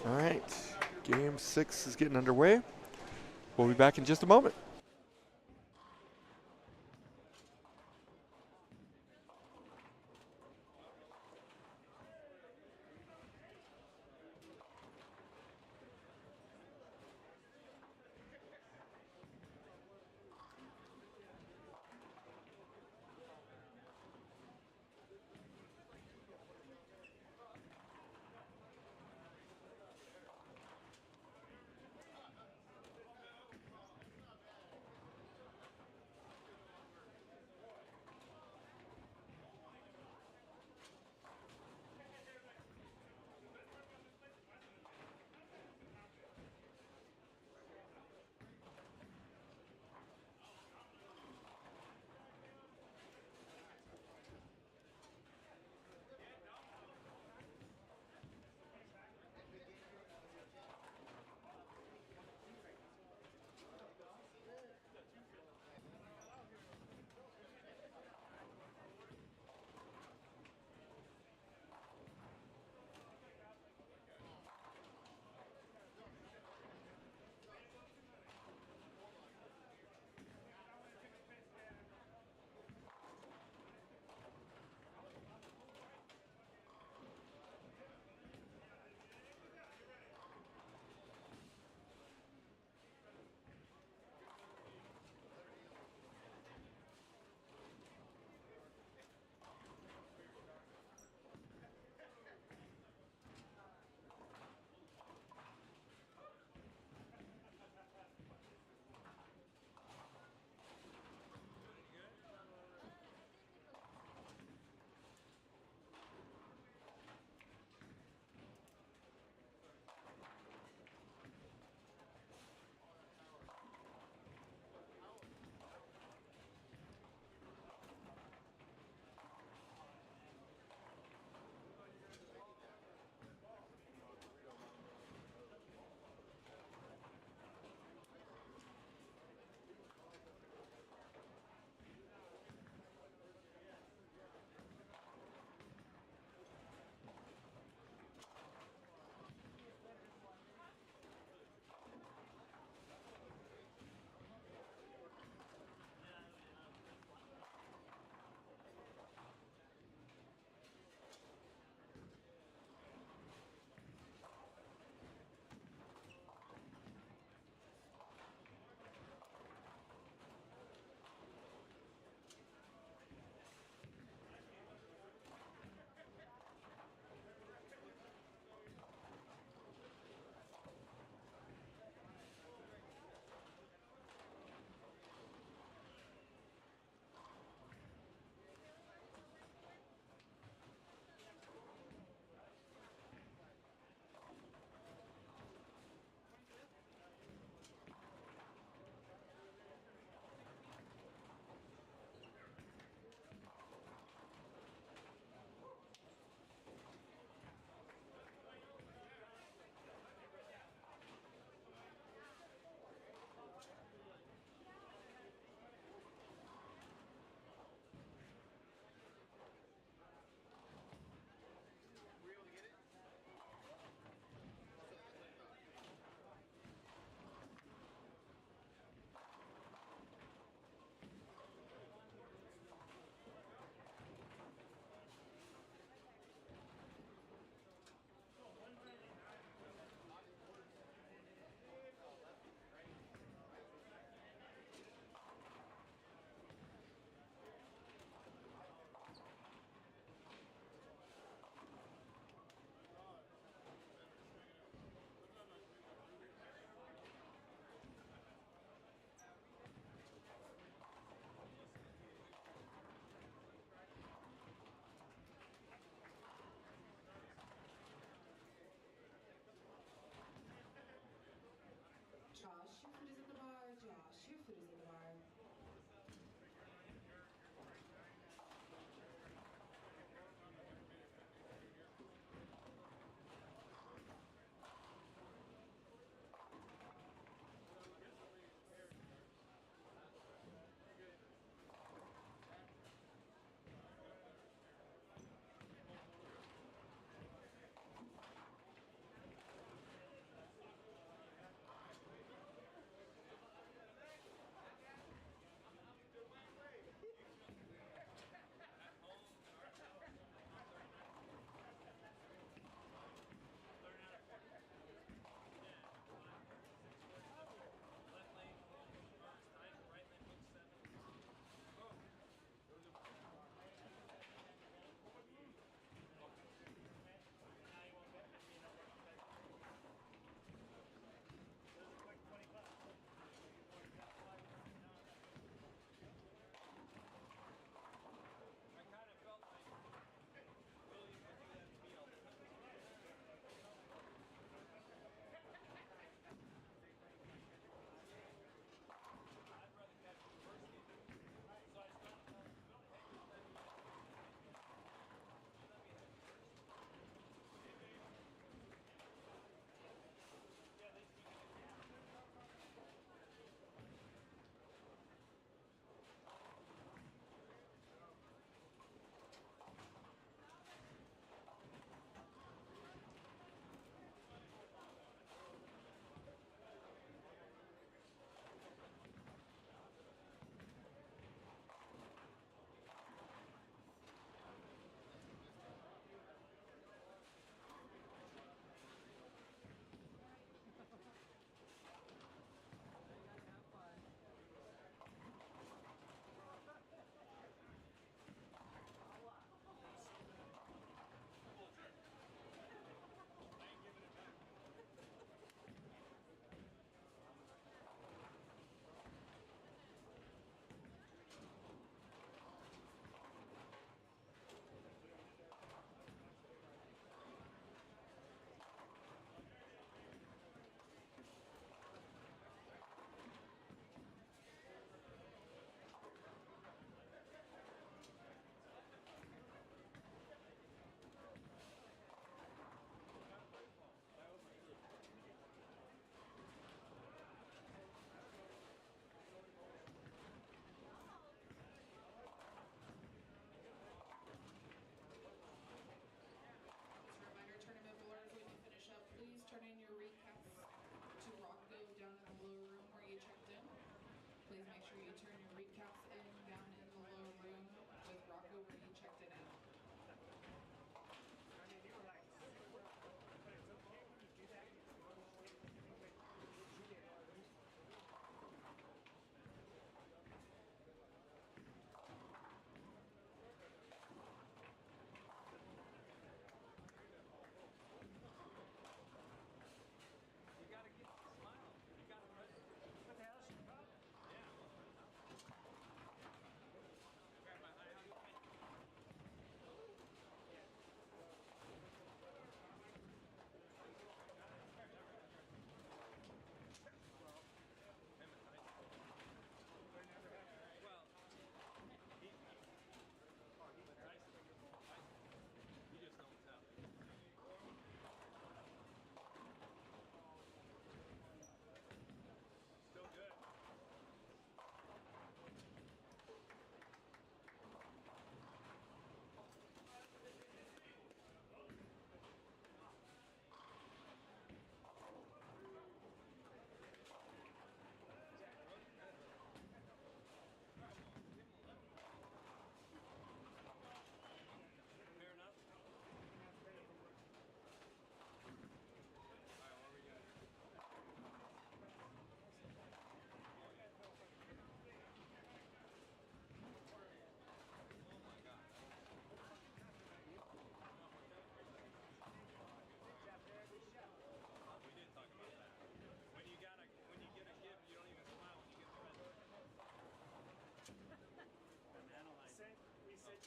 A: All right, game 6 is getting underway. We'll be back in just a moment.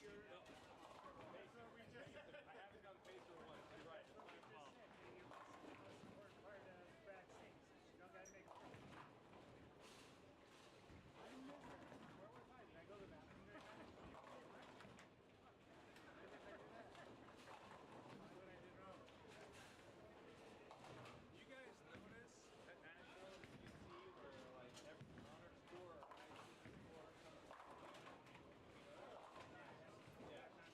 H: I haven't done pacer once. You're right.
I: You don't gotta make a Where was I? Did I go to the bathroom there? What I did wrong?
H: You guys notice at nationals you see where like every honor score or high score comes. Yeah.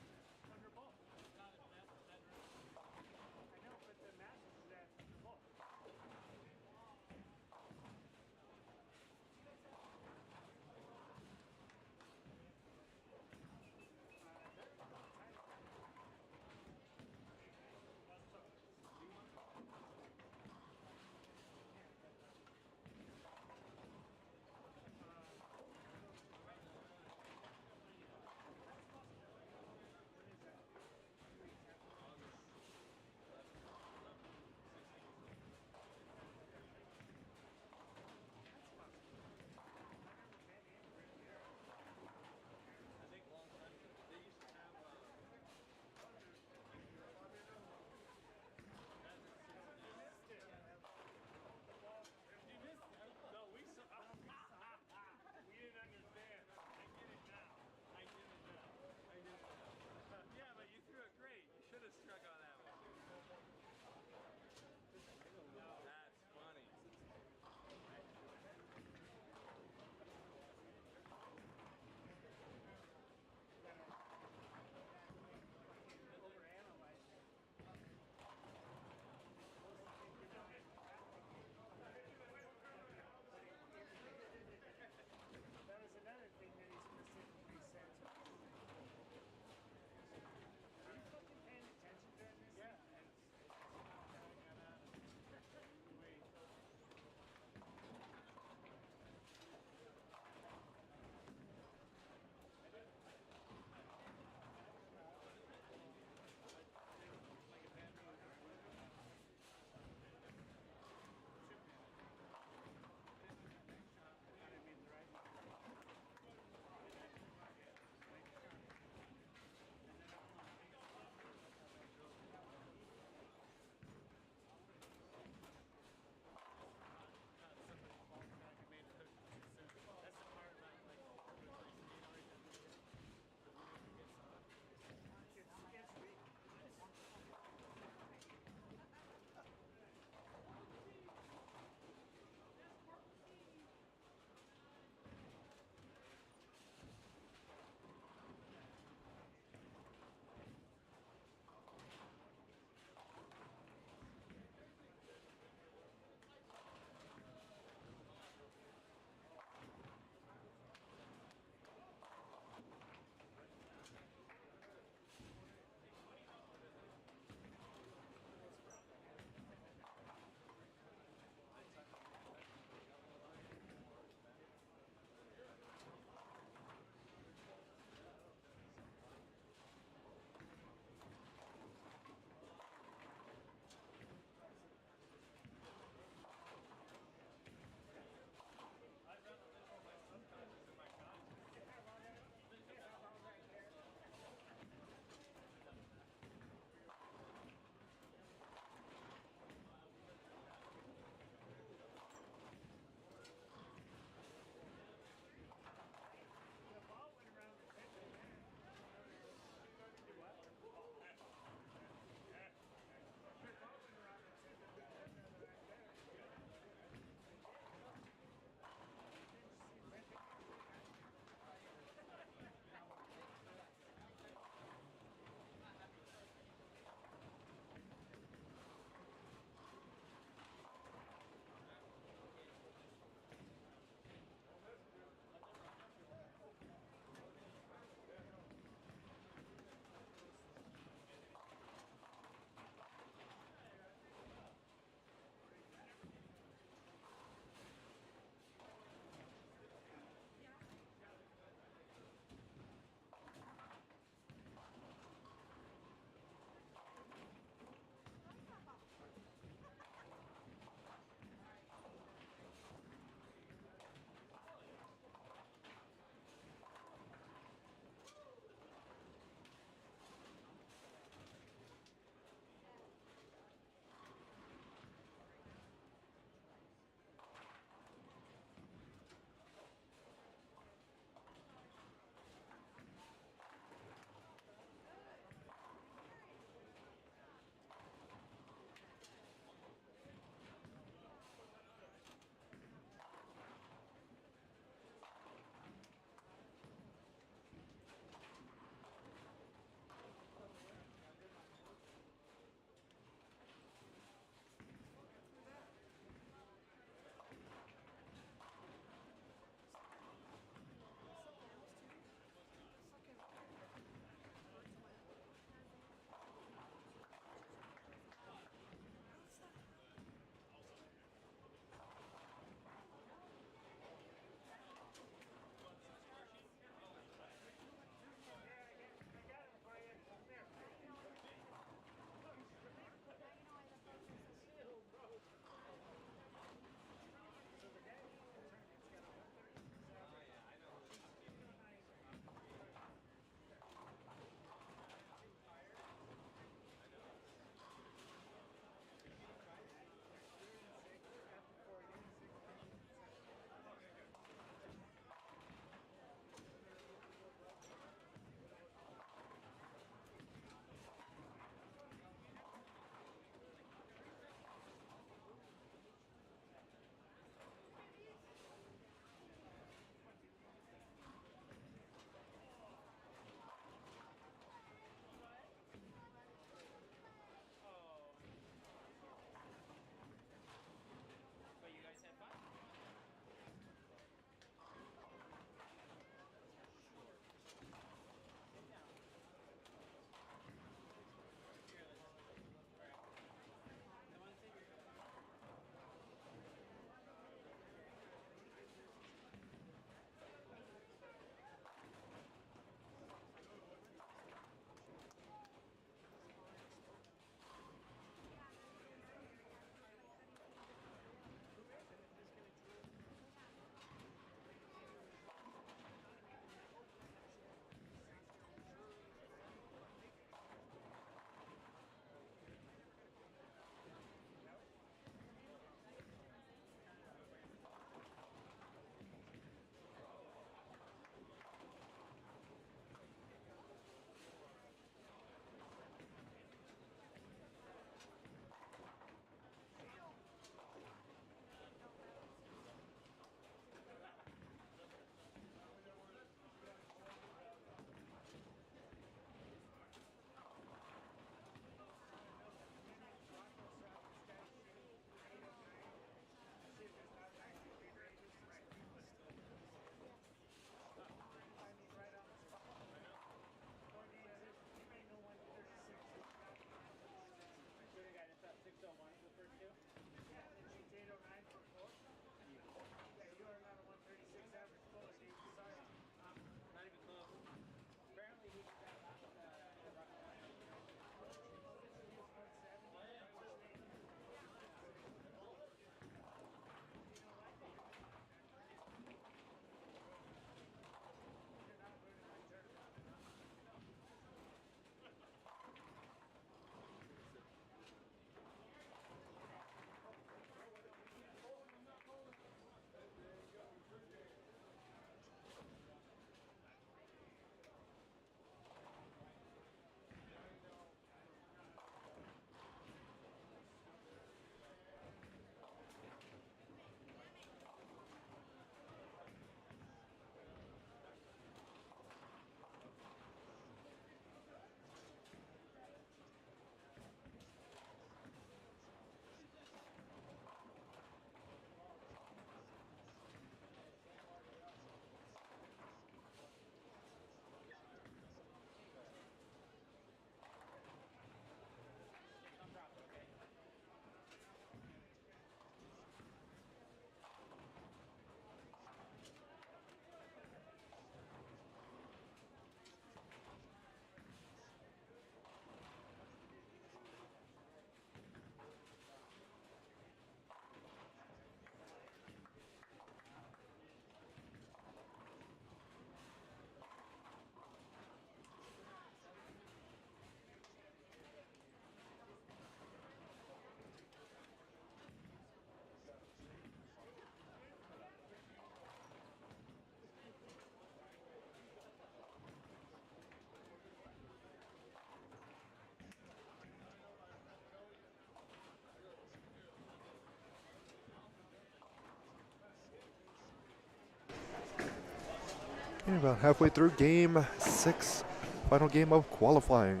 A: Okay, about halfway through game 6, final game of qualifying.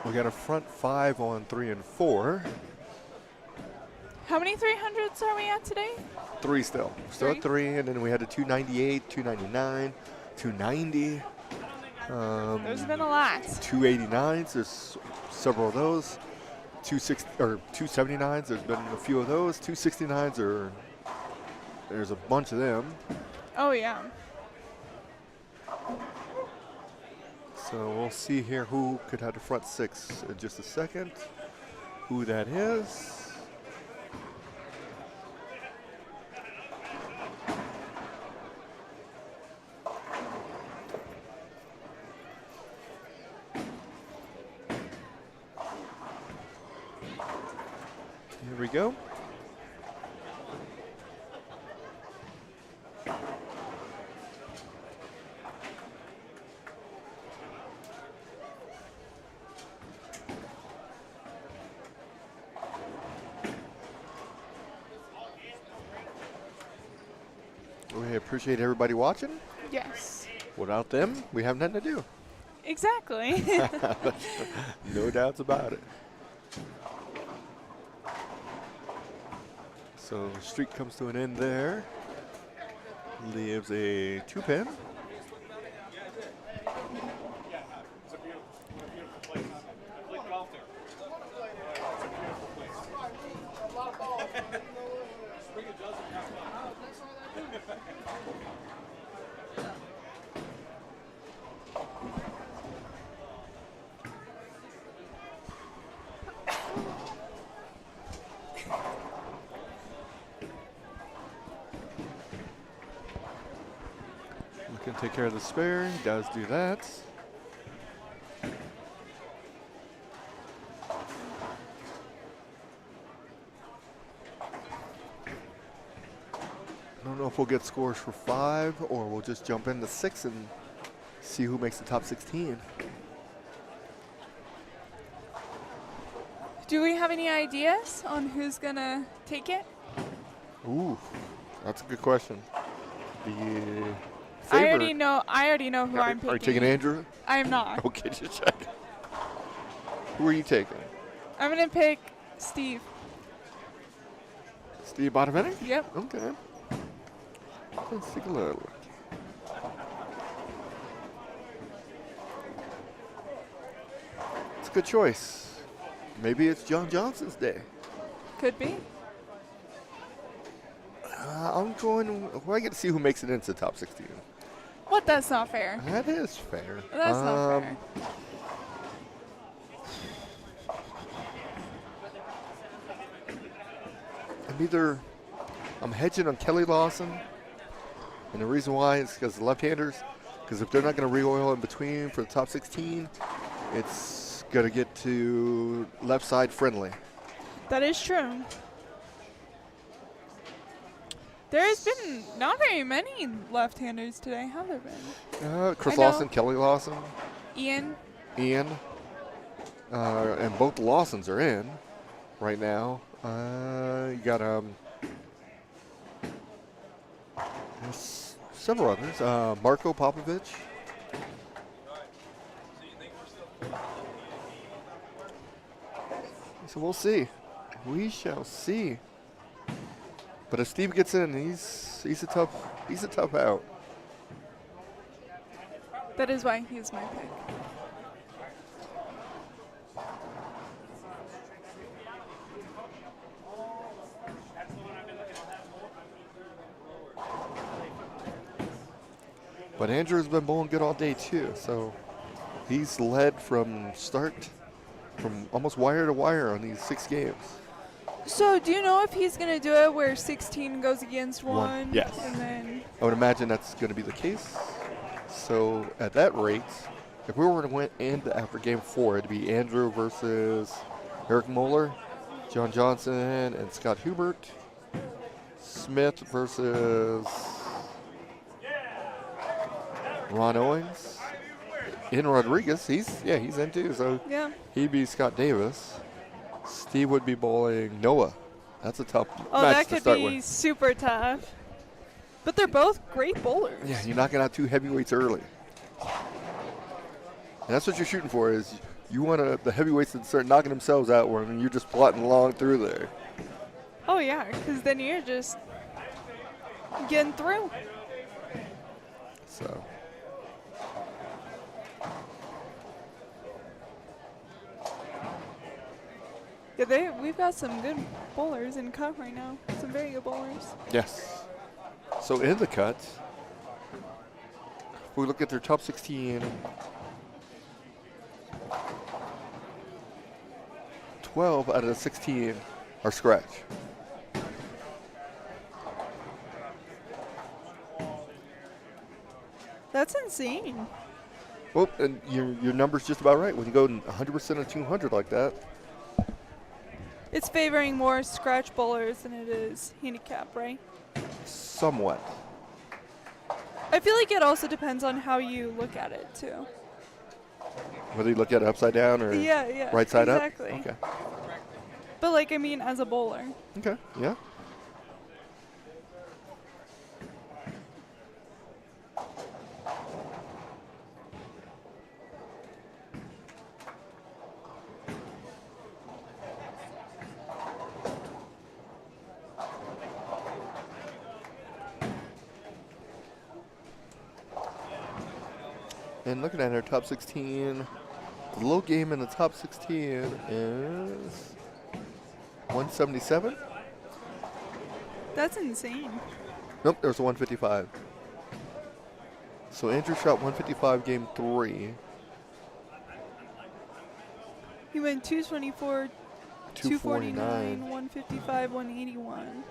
A: We got a front 5 on 3 and 4.
B: How many 300s are we at today?
A: 3 still. Still at 3, and then we had a 298, 299, 290.
B: There's been a lot.
A: 289s, there's several of those. 279s, there's been a few of those. 269s there's a bunch of them.
B: Oh, yeah.
A: So we'll see here who could have the front 6 in just a second. Who that is. Here we go. We appreciate everybody watching.
B: Yes.
A: Without them, we have nothing to do.
B: Exactly.
A: No doubts about it. So the streak comes to an end there. Leaves a 2-pin.
H: It's a beautiful place. I played golf there. It's a beautiful place. Spring it doesn't have fun.
A: Looking to take care of the spare. He does do that. I don't know if we'll get scores for 5 or we'll just jump into 6 and see who makes the top 16.
B: Do we have any ideas on who's going to take it?
A: Ooh, that's a good question. The
B: I already know who I'm picking.
A: Are you taking Andrew?
B: I am not.
A: Okay, just check. Who are you taking?
B: I'm going to pick Steve.
A: Steve Bonaventure?
B: Yep.
A: Okay. Let's take a look. It's a good choice. Maybe it's John Johnson's day.
B: Could be.
A: I'm going. Well, I get to see who makes it into the top 16.
B: What? That's not fair.
A: That is fair.
B: That's not fair.
A: I'm hedging on Kelly Lawson, and the reason why is because the left-handers. Because if they're not going to re-oil in between for the top 16, it's going to get to left side friendly.
B: That is true. There's been not very many left-handers today, have there been?
A: Chris Lawson, Kelly Lawson,
B: Ian.
A: And both the Lawsons are in right now. You got there's several others. Marco Popovich. So we'll see. We shall see. But if Steve gets in, he's a tough out.
B: That is why he's my pick.
A: But Andrew's been bowling good all day too, so he's led from almost wire to wire on these 6 games.
B: So do you know if he's going to do it where 16 goes against 1?
A: Yes.
B: And then
A: I would imagine that's going to be the case. So at that rate, if we were to end after game 4, it'd be Andrew versus Eric Moeller, John Johnson, and Scott Hubert. Smith versus Ron Owings. In Rodriguez, he's in too, so
B: yeah.
A: he'd be Scott Davis. Steve would be bowling Noah. That's a tough
B: Oh,
A: match
B: that
A: to
B: could
A: start
B: be
A: with.
B: super tough. But they're both great bowlers.
A: Yeah, you're knocking out two heavyweights early. And that's what you're shooting for, is you want the heavyweights to start knocking themselves out when you're just plotting along through there.
B: Oh, yeah, because then you're just getting through.
A: So.
B: Yeah, we've got some good bowlers in cut right now. Some very good bowlers.
A: Yes. So in the cut, if we look at their top 16, 12 out of the 16 are scratch.
B: That's insane.
A: Well, and your number's just about right. When you go 100% of 200 like that,
B: It's favoring more scratch bowlers than it is handicap, right?
A: somewhat.
B: I feel like it also depends on how you look at it, too.
A: Whether you look at it upside down or
B: Yeah,
A: right side
B: exactly.
A: up. Okay.
B: But, like, I mean, as a bowler.
A: Okay. Yeah. And looking at our top 16, the low game in the top 16 is 177.
B: That's insane.
A: Nope, there's a 155. So Andrew shot 155 game 3.
B: He went 224, 249,
A: 249.
B: 155, 181.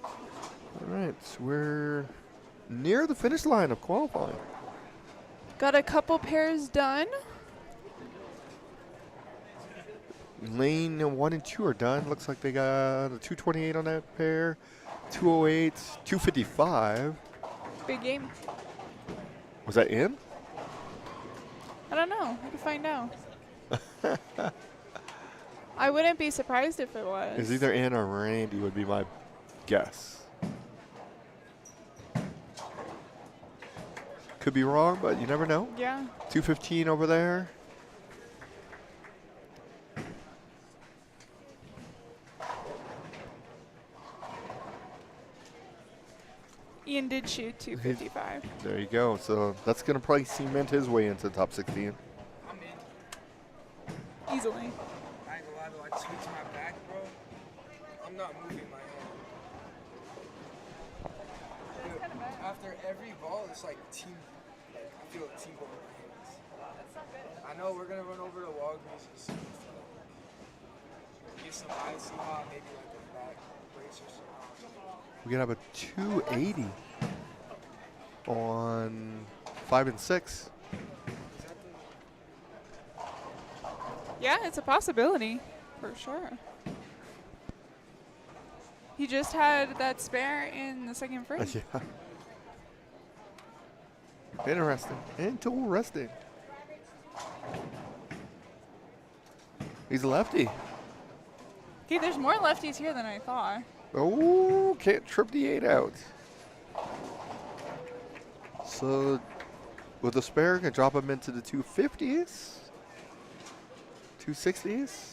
A: All right, so we're near the finish line of qualifying.
B: Got a couple pairs done.
A: Lane 1 and 2 are done. Looks like they got a 228 on that pair, 208, 255.
B: Big game.
A: Was that in?
B: I don't know. We can find out. I wouldn't be surprised if it was.
A: It's either in or Randy would be my guess. Could be wrong, but you never know.
B: Yeah.
A: 215 over there.
B: Ian did shoot 255.
A: There you go. So that's going to probably cement his way into the top 16.
F: I'm in.
B: Easily.
F: I ain't gonna lie though, I tweaked my back, bro. I'm not moving my hand. Dude, after every ball, it's like team. Like, I feel a team ball in my hands.
B: That's not good.
F: I know we're gonna run over to Walgreens and see get some icy hot, maybe like a back brace or something.
A: We could have a 280 on 5 and 6.
B: Yeah, it's a possibility, for sure. He just had that spare in the second frame.
A: Yeah. Interesting. Interesting. He's a lefty.
B: Okay, there's more lefties here than I thought.
A: Oh, can't trip the 8 out. So with the spare, can drop him into the 250s, 260s.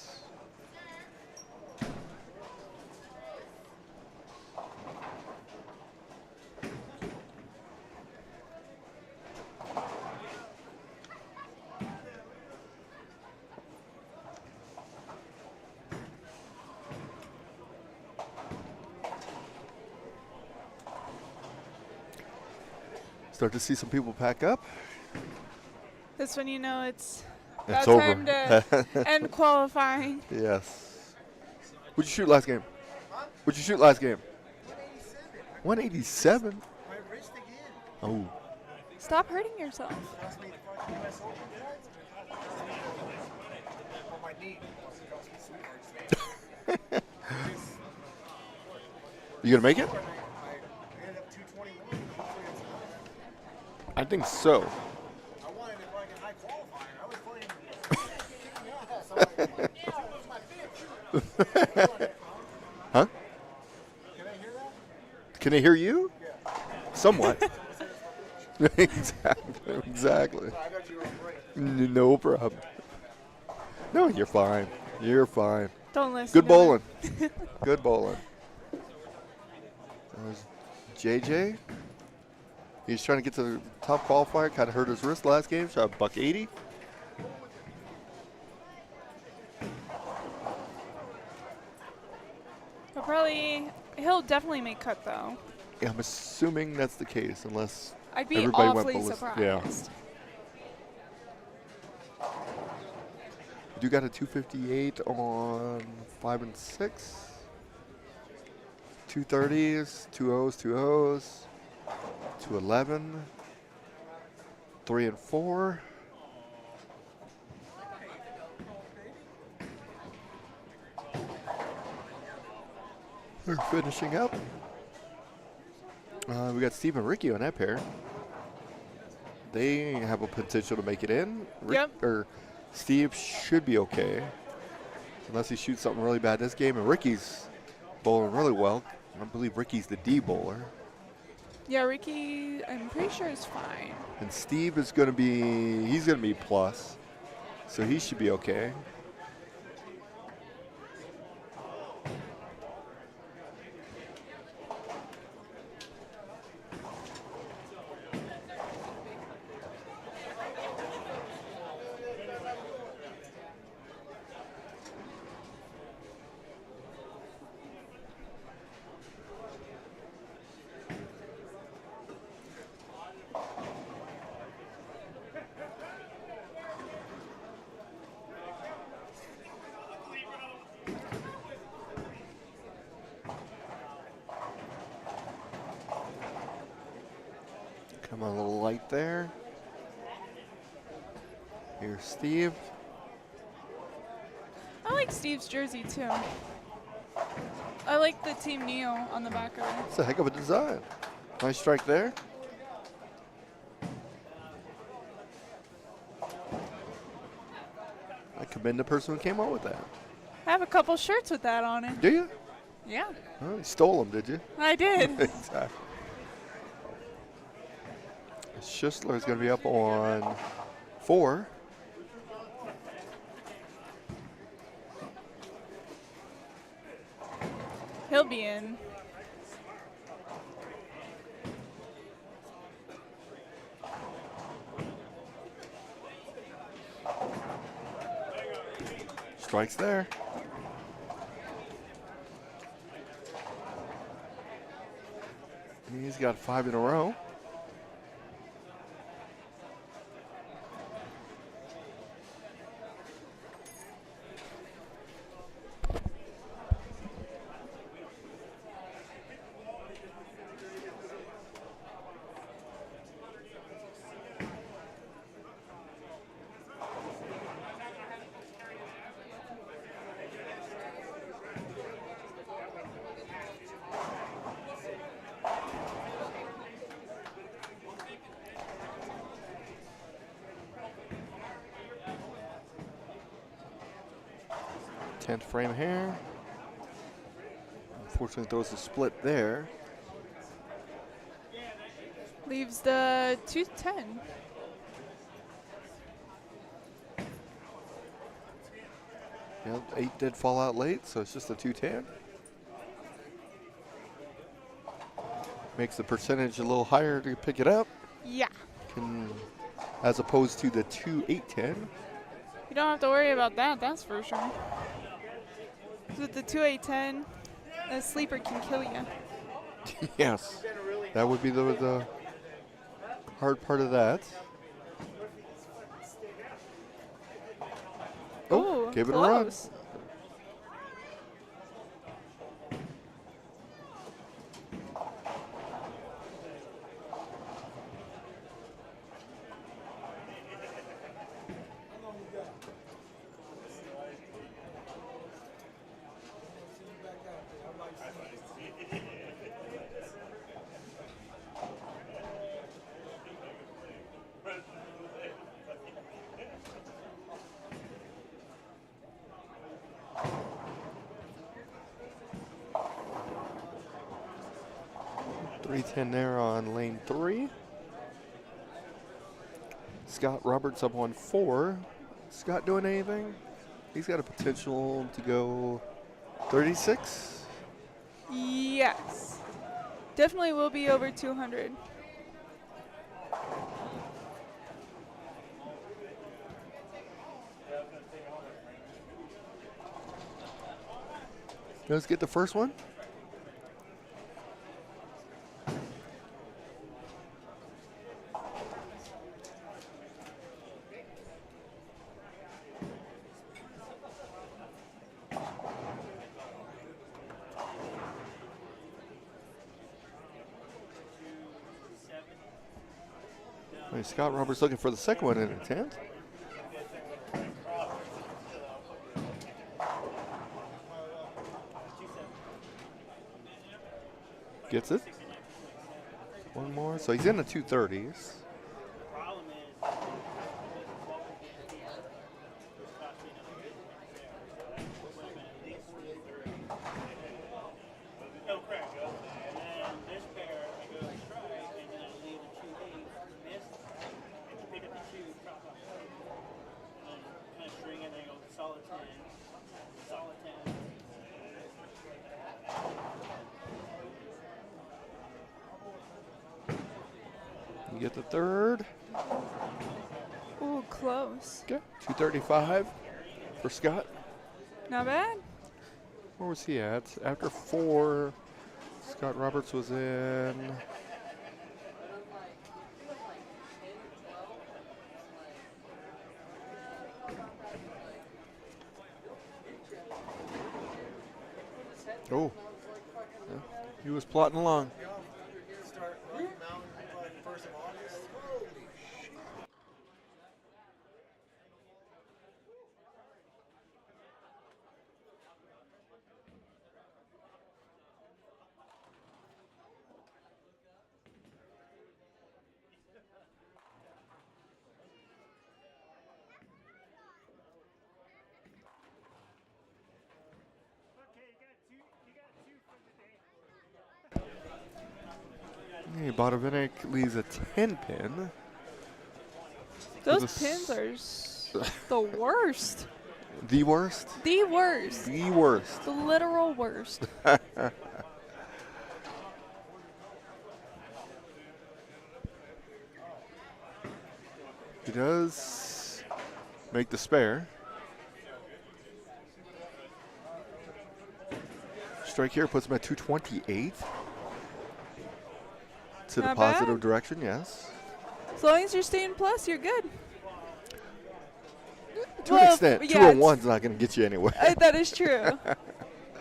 A: Start to see some people pack up.
B: That's when you know it's
A: It's
B: about
A: over.
B: time to end qualifying.
A: Yes. What'd you shoot last game? What'd you shoot last game? 187. 187?
I: My wrist again.
A: Oh.
B: Stop hurting yourself.
I: Cost me the fucking US Open tonight. On my knee.
A: You gonna make it?
I: I ended up 221. Hopefully it's
A: I think so.
I: I wanted to like a high qualifying. I was playing.
A: Huh?
I: Can I hear that?
A: Can they hear you?
I: Yeah.
A: Somewhat. Exactly. Exactly.
I: I got you on break.
A: No problem. No, you're fine. You're fine.
B: Don't listen.
A: Good
B: to
A: bowling.
B: him.
A: Good bowling. There's JJ. He's trying to get to the top qualifier. Kind of hurt his wrist last game. Shot $180.
B: He'll definitely make cut though.
A: Yeah, I'm assuming that's the case, unless
B: I'd be
A: everybody went
B: awfully
A: ballistic.
B: surprised.
A: Yeah. You got a 258 on 5 and 6. 230s, 2 2 211, 3 and 4. They're finishing up. We got Steve and Ricky on that pair. They have a potential to make it in. Or Steve should be okay, unless he shoots something really bad this game. And Ricky's bowling really well. I believe Ricky's the D bowler.
B: Yeah, Ricky, I'm pretty sure is fine.
A: And Steve is going to be, he's going to be plus, so he should be okay. Come on, a little light there. Here's Steve.
B: I like Steve's jersey too. I like the Team Neo on the back of it.
A: It's a heck of a design. Nice strike there. I commend the person who came up with that.
B: I have a couple shirts with that on it.
A: Do you?
B: Yeah,
A: Oh, you stole them, did you?
B: I did.
A: Exactly. Schistler is going to be up on 4.
B: He'll be in.
A: Strikes there. He's got 5 in a row. Tenth frame here. Unfortunately, throws a split there.
B: Leaves the 210.
A: Yeah, 8 did fall out late, so it's just a 210. Makes the percentage a little higher to pick it up.
B: Yeah.
A: As opposed to the 2-8-10.
B: You don't have to worry about that, that's for sure. With the 2-8-10, a sleeper can kill you.
A: Yes, that would be the hard part of that. Oh,
B: Ooh,
A: gave it a run.
B: close.
A: .310 there on lane 3. Scott Roberts up on 4. Scott doing anything? He's got a potential to go 36.
B: Yes. Definitely will be over 200.
A: Let's get the first one. Scott Roberts looking for the second one in an attempt. Gets it. One more. So he's in the 230s. You get the third.
B: Ooh, close.
A: Okay. 235 for Scott.
B: Not bad.
A: Where was he at? After 4, Scott Roberts was in. Oh, yeah, he was plotting along. Bodovinik leaves a 10 pin.
B: Those pins are the worst.
A: The worst?
B: The worst.
A: The worst.
B: The literal worst.
A: He does make the spare. strike here puts him at 228. To the
B: Not
A: positive
B: bad.
A: direction, yes.
B: As long as you're staying plus, you're good.
A: To an extent,
B: yeah,
A: 201's not going to get you anywhere.
B: that is true.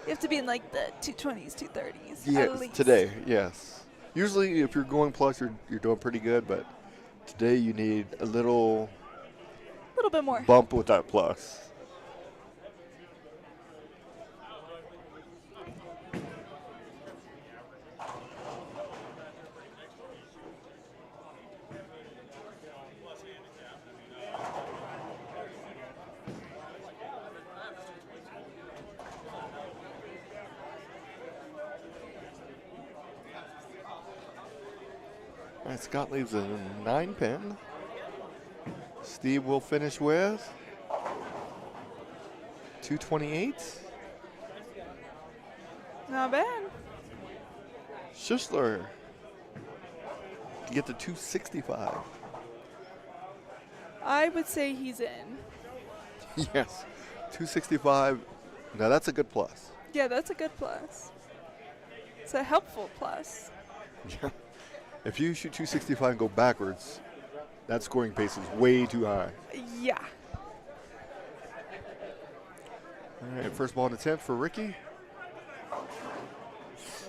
B: You have to be in like the 220s, 230s.
A: Yeah,
B: at least.
A: today, yes. Usually, if you're going plus, you're doing pretty good, but today you need a little
B: bit more.
A: bump with that plus. All right, Scott leaves a 9 pin. Steve will finish with 228.
B: Not bad.
A: Schussler can get to 265.
B: I would say he's in.
A: Yes, 265. Now that's a good plus.
B: Yeah, that's a good plus. It's a helpful plus.
A: Yeah. If you shoot 265 and go backwards, that scoring pace is way too high.
B: Yeah.
A: All right, first ball in the 10th for Ricky.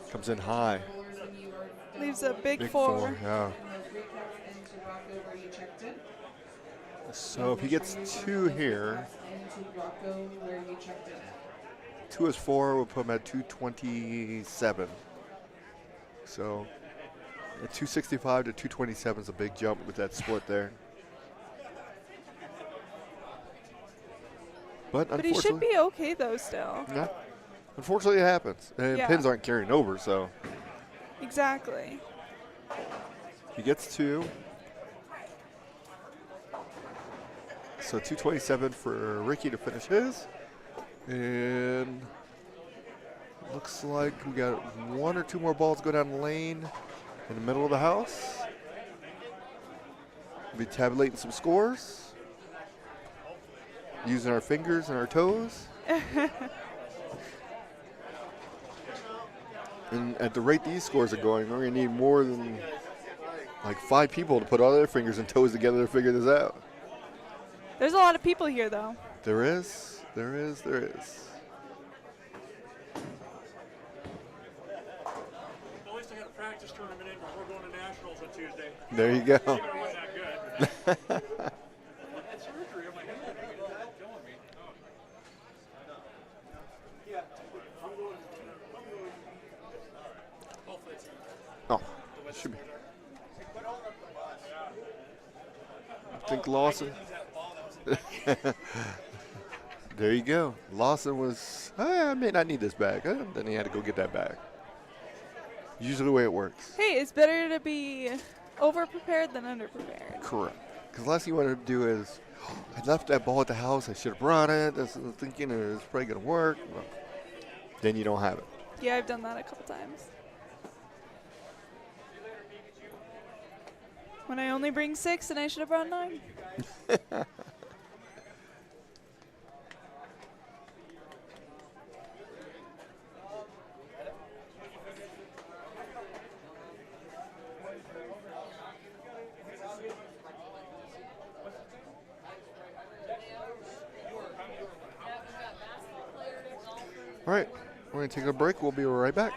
A: Comes in high.
B: Leaves a big,
A: Big
B: four.
A: Yeah. So if he gets 2 here, 2 is 4, we'll put him at 227. So at 265 to 227 is a big jump with that split there. But
B: But he
A: unfortunately,
B: should be okay though still.
A: yeah, unfortunately it happens. And
B: Yeah.
A: pins aren't carrying over, so
B: Exactly.
A: he gets 2. So 227 for Ricky to finish his. And looks like we got 1 or 2 more balls go down the lane in the middle of the house. We'll be tabulating some scores. Using our fingers and our toes. And at the rate these scores are going, we're going to need more than like 5 people to put all their fingers and toes together to figure this out.
B: There's a lot of people here though.
A: There is.
H: At least I got a practice tournament in before going to nationals on Tuesday.
A: There you go.
H: It wasn't that good. I had surgery on my hand. It's killing me. Hopefully it's
A: Oh, should be. I think Lawson. There you go. Lawson was, I may not need this bag. Then he had to go get that bag. Usually the way it works.
B: Hey, it's better to be over prepared than under prepared.
A: Correct. Because last thing you want to do is, I left that ball at the house. I should have brought it. That's thinking it's probably going to work. Well, then you don't have it.
B: Yeah, I've done that a couple times. When I only bring 6 and I should have brought 9.
A: All right, we're going to take a break. We'll be right back.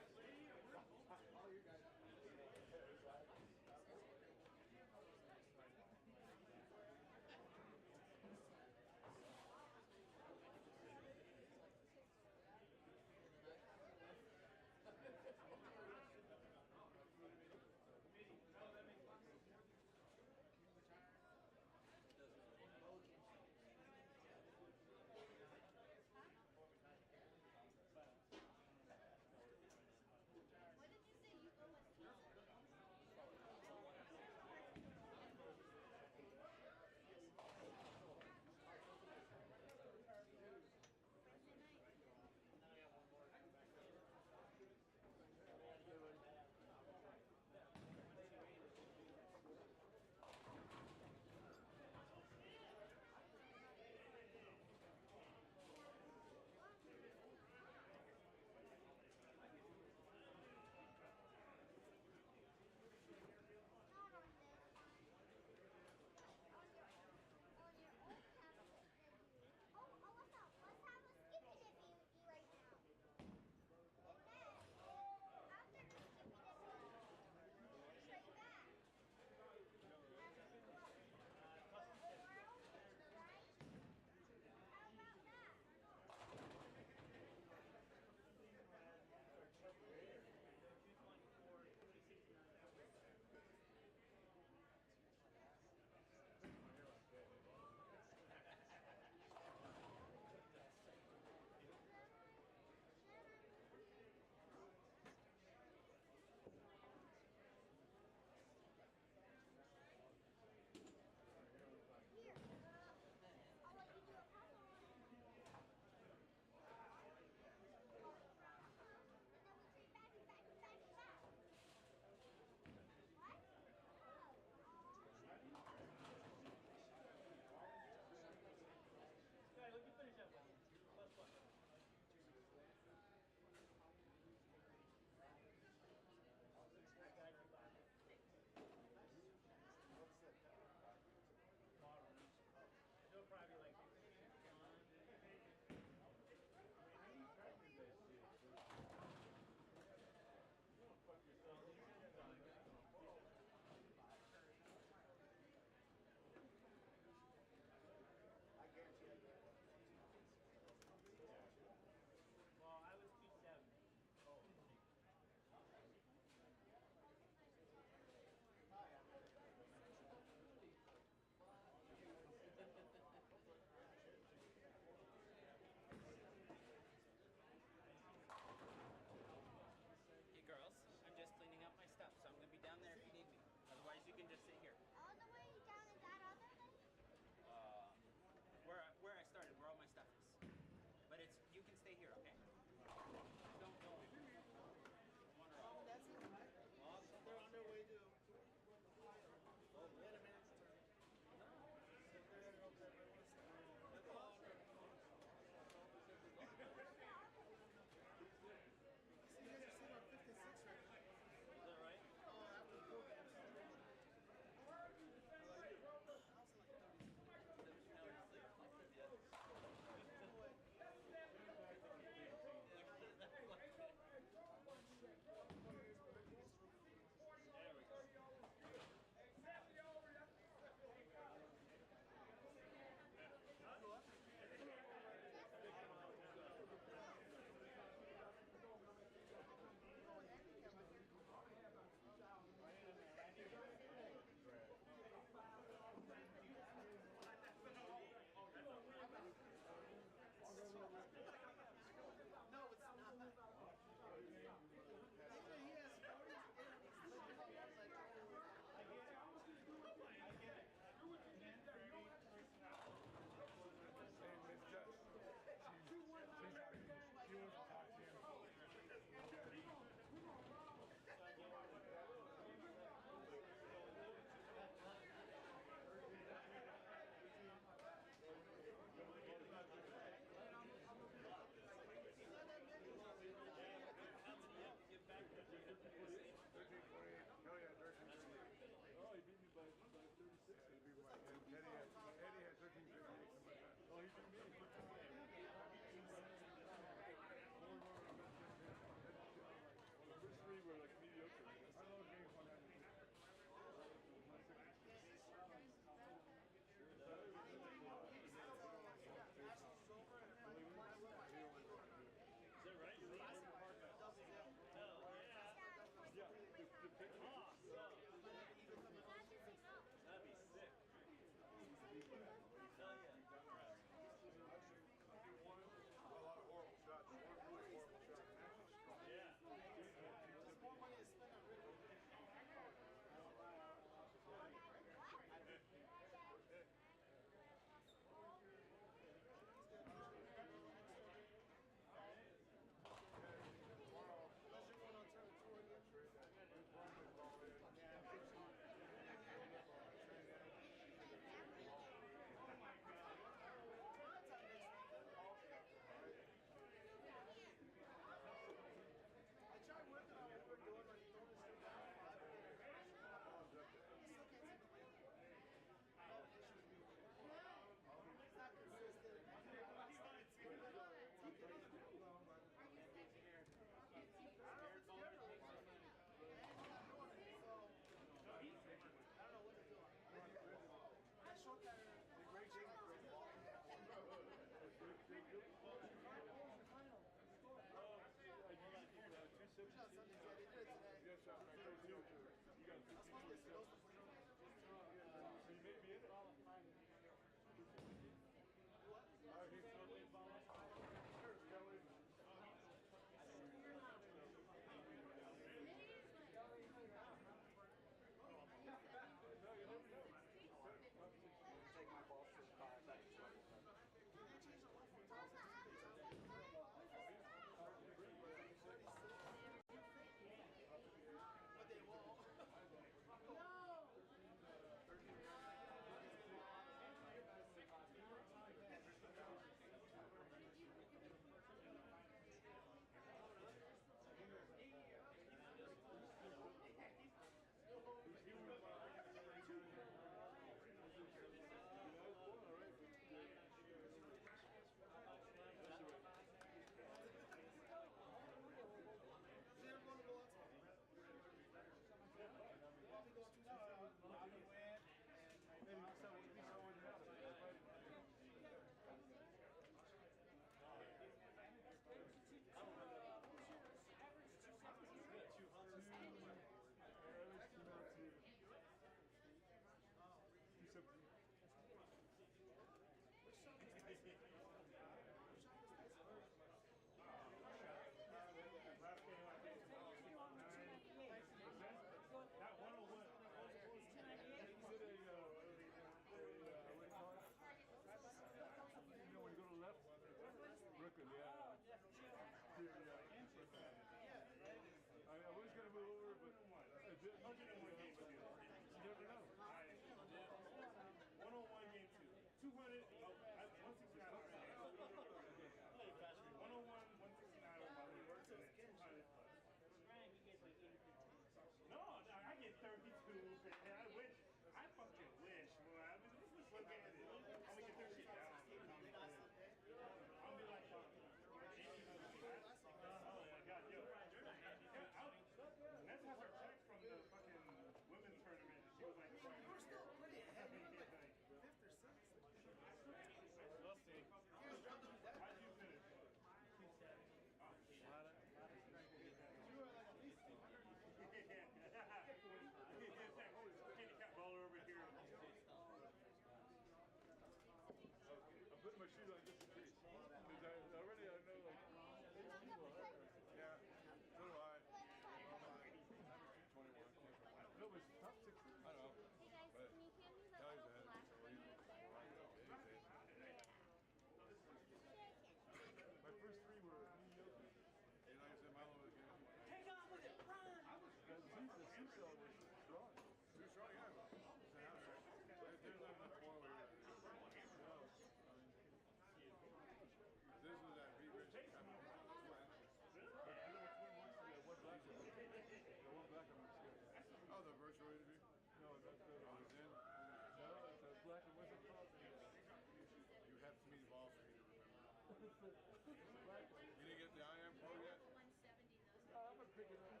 H: You didn't get the IM Pro yet?
I: I'm gonna pick it up.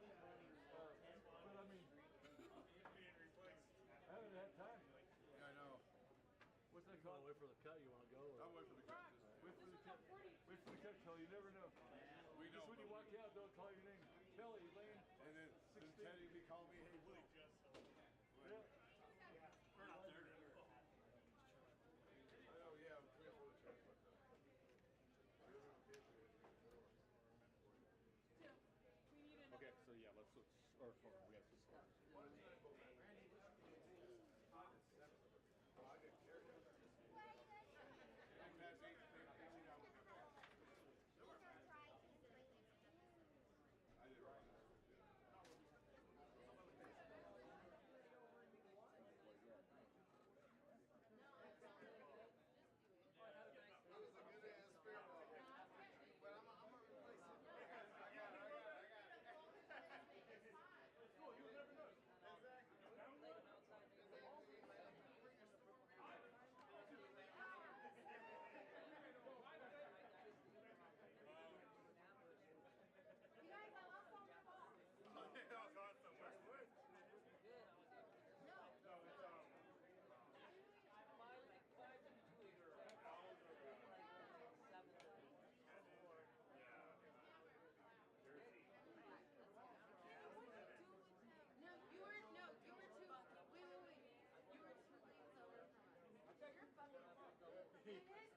I: But I mean, I haven't had time.
H: Yeah, I know.
I: What's that called? Wait for the cut. You want to go?
H: I'll wait for the cut.
I: Wait for the cut. Wait for the cut, Kelly. You never know.
H: We know.
I: Just when you walk out, they'll call your name. Kelly, Lane.
H: And then Teddy be calling me, hey, Willie.
I: Yeah.
H: I know, yeah, I'm careful with that.
J: Okay, so yeah, let's switch. Or we have to start.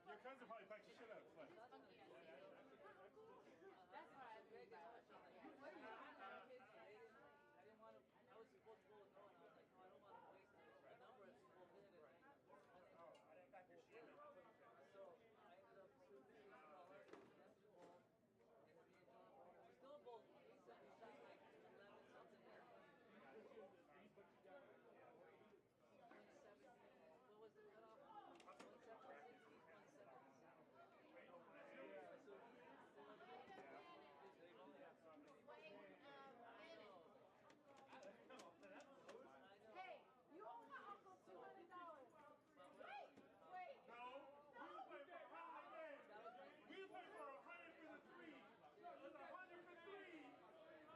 I: Your cousin probably packed your shit up. But.
F: That's what I think about. What do you want? I didn't want to. I was supposed to go with no, and I was like, no, I don't want to waste the number it's supposed to hit. I didn't pack your shit. So I ended up shooting $8 and me and John, we still both. He said he shot like 11 something. What was the cutoff? 117, 117.
K: Hey, you owe my uncle $200. Wait.
I: No, we play for $100 for 3. It was 100 for 3. It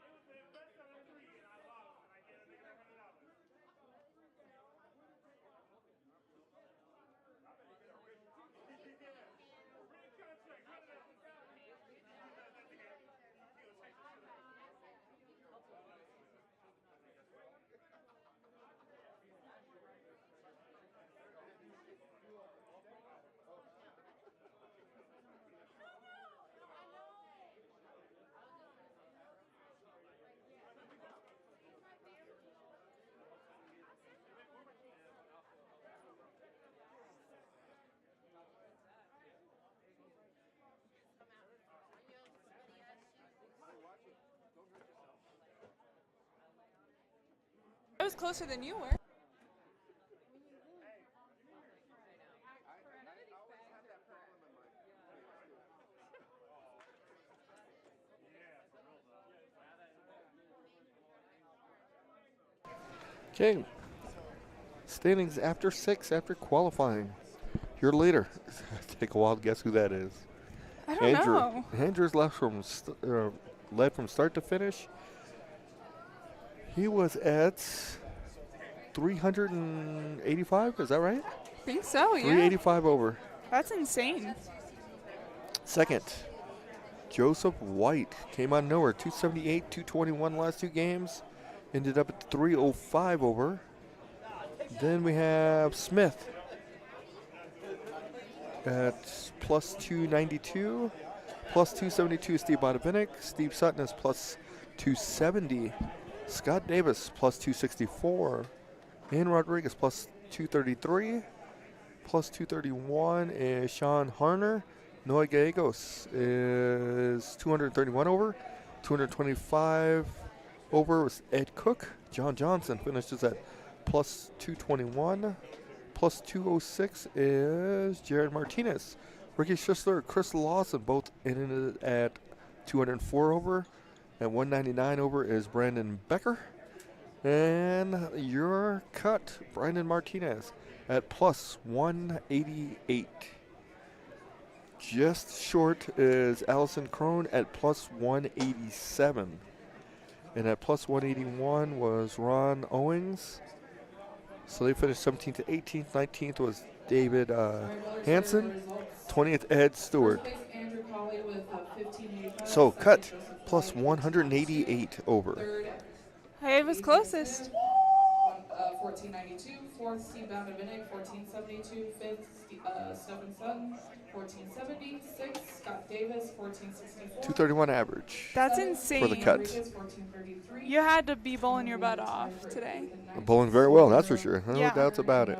I: was the best of the 3, and I lost, and I get a nigga $100.
B: I was closer than you were.
H: I always have that problem in my
A: Okay. Standings after 6 after qualifying. Your leader. Take a wild guess who that is.
B: I don't know.
A: Andrew's led from start to finish. He was at 385. Is that right?
B: I think so, yeah.
A: 385 over.
B: That's insane.
A: Second, Joseph White came out of nowhere. 278, 221 last 2 games. Ended up at 305 over. Then we have Smith at plus 292. Plus 272, Steve Bonavinic. Steve Sutton is plus 270. Scott Davis plus 264. Ian Rodriguez plus 233. Plus 231 is Sean Harner. Noah Gallegos is 231 over. 225 over was Ed Cook. John Johnson finishes at plus 221. Plus 206 is Jared Martinez. Ricky Schistler, Chris Lawson both ended at 204 over. At 199 over is Brandon Becker. And your cut, Brandon Martinez, at plus 188. Just short is Allison Crone at plus 187. And at plus 181 was Ron Owings. So they finished 17th to 18th. 19th was David Hansen. 20th, Ed Stewart.
C: First place, Andrew Colley with 1585.
A: So
C: Second,
A: cut
C: Joseph
A: plus
C: White,
A: 188 over.
C: Third,
B: I was closest.
C: 1492. Fourth, Steve Vandevinnick, 1472. Fifth, Stephen Sutton, 1470. Sixth, Scott Davis, 1464.
A: 231 average.
B: That's
C: Seventh,
B: insane.
A: For the cut.
C: Rodriguez, 1433.
B: You had to be bowling your butt off today
A: Bowling very well, that's for sure. No
B: Yeah.
A: doubts about it.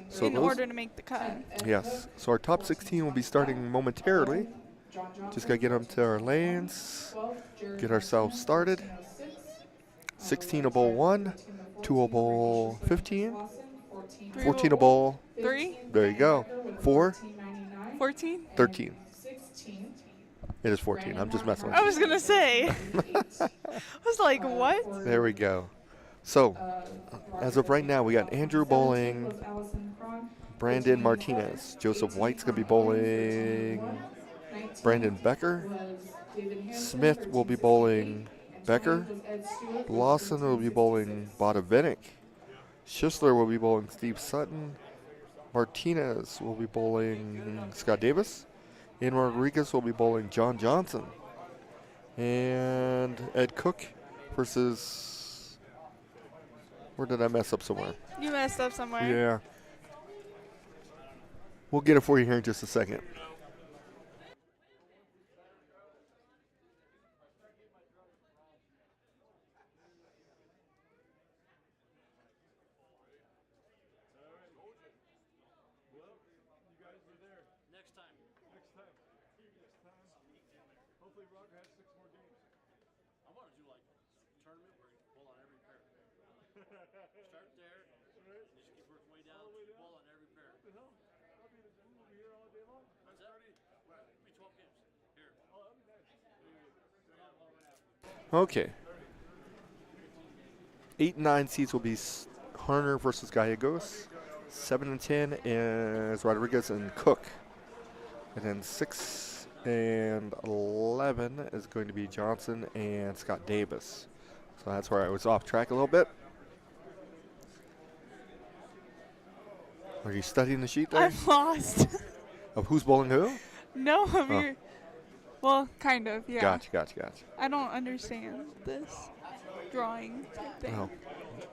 A: So
B: in
A: those-
B: order to make the cut.
A: Yes. So our top 16 will be starting momentarily. Just got to get them to our lanes, get ourselves started. 16 a bowl 1, 2 a bowl 15, 14 a bowl.
B: 3,
A: There you go. 4,
B: 14.
A: 13. It is 14. I'm just messing with
B: I
A: you.
B: was gonna say. I was like, what?
A: There we go. So, as of right now, we got Andrew bowling, Brandon Martinez. Joseph White's going to be bowling Brandon Becker. Smith will be bowling Becker. Lawson will be bowling Bodavinik. Schisler will be bowling Steve Sutton. Martinez will be bowling Scott Davis. And Rodriguez will be bowling John Johnson. And Ed Cook versus... Where did I mess up somewhere?
B: You messed up somewhere.
A: Yeah. We'll get it for you here in just a second.
F: Next time.
J: Hopefully Rocco has 6 more games.
F: I want to do like tournament where you pull on every pair. Start there, and just keep working way down, pull on every pair.
J: What the hell? I'll be in the gym. We'll be here all day long.
F: What's that? It'll be 12 games. Here.
J: Oh, that'd be nice.
A: Okay. 8 and 9 seeds will be Harner versus Gallegos. 7 and 10 is Rodriguez and Cook. And then 6 and 11 is going to be Johnson and Scott Davis. So that's where I was off track a little bit. Are you studying the sheet there?
B: I'm lost.
A: Of who's bowling who?
B: No, I'm
A: Oh.
B: here. Well, kind of, yeah.
A: Gotcha.
B: I don't understand this drawing type thing.
A: Oh.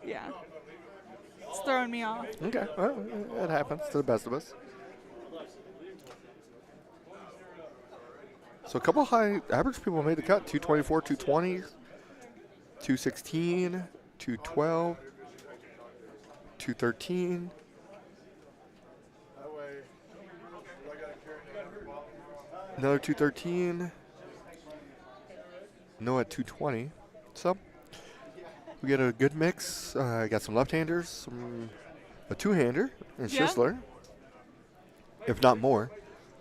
B: Yeah. It's throwing me off.
A: Okay, well, it happens to the best of us. So a couple high average people made the cut. 224, 220, 216, 212, 213. Another 213. No at 220. So we get a good mix. Got some left-handers, a two-hander, and
B: Yeah.
A: Schisler. If not more.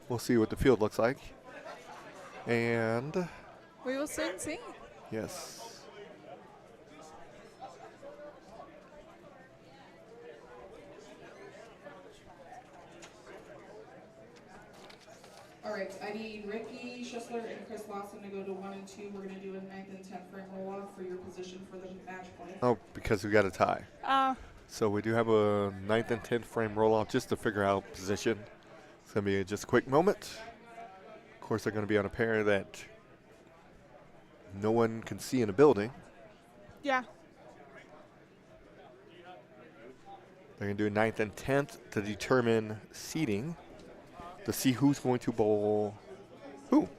A: We'll see what the field looks like. And
B: We will soon see.
A: yes.
C: All right, I need Ricky Schisler and Chris Lawson to go to 1 and 2. We're going to do a 9th and 10th frame roll-off for your position for the match play.
A: Oh, because we got a tie. So we do have a 9th and 10th frame roll-off just to figure out position. It's going to be just a quick moment. Of course, they're going to be on a pair that no one can see in a building.
B: Yeah.
A: They're going to do 9th and 10th to determine seeding, to see who's going to bowl who.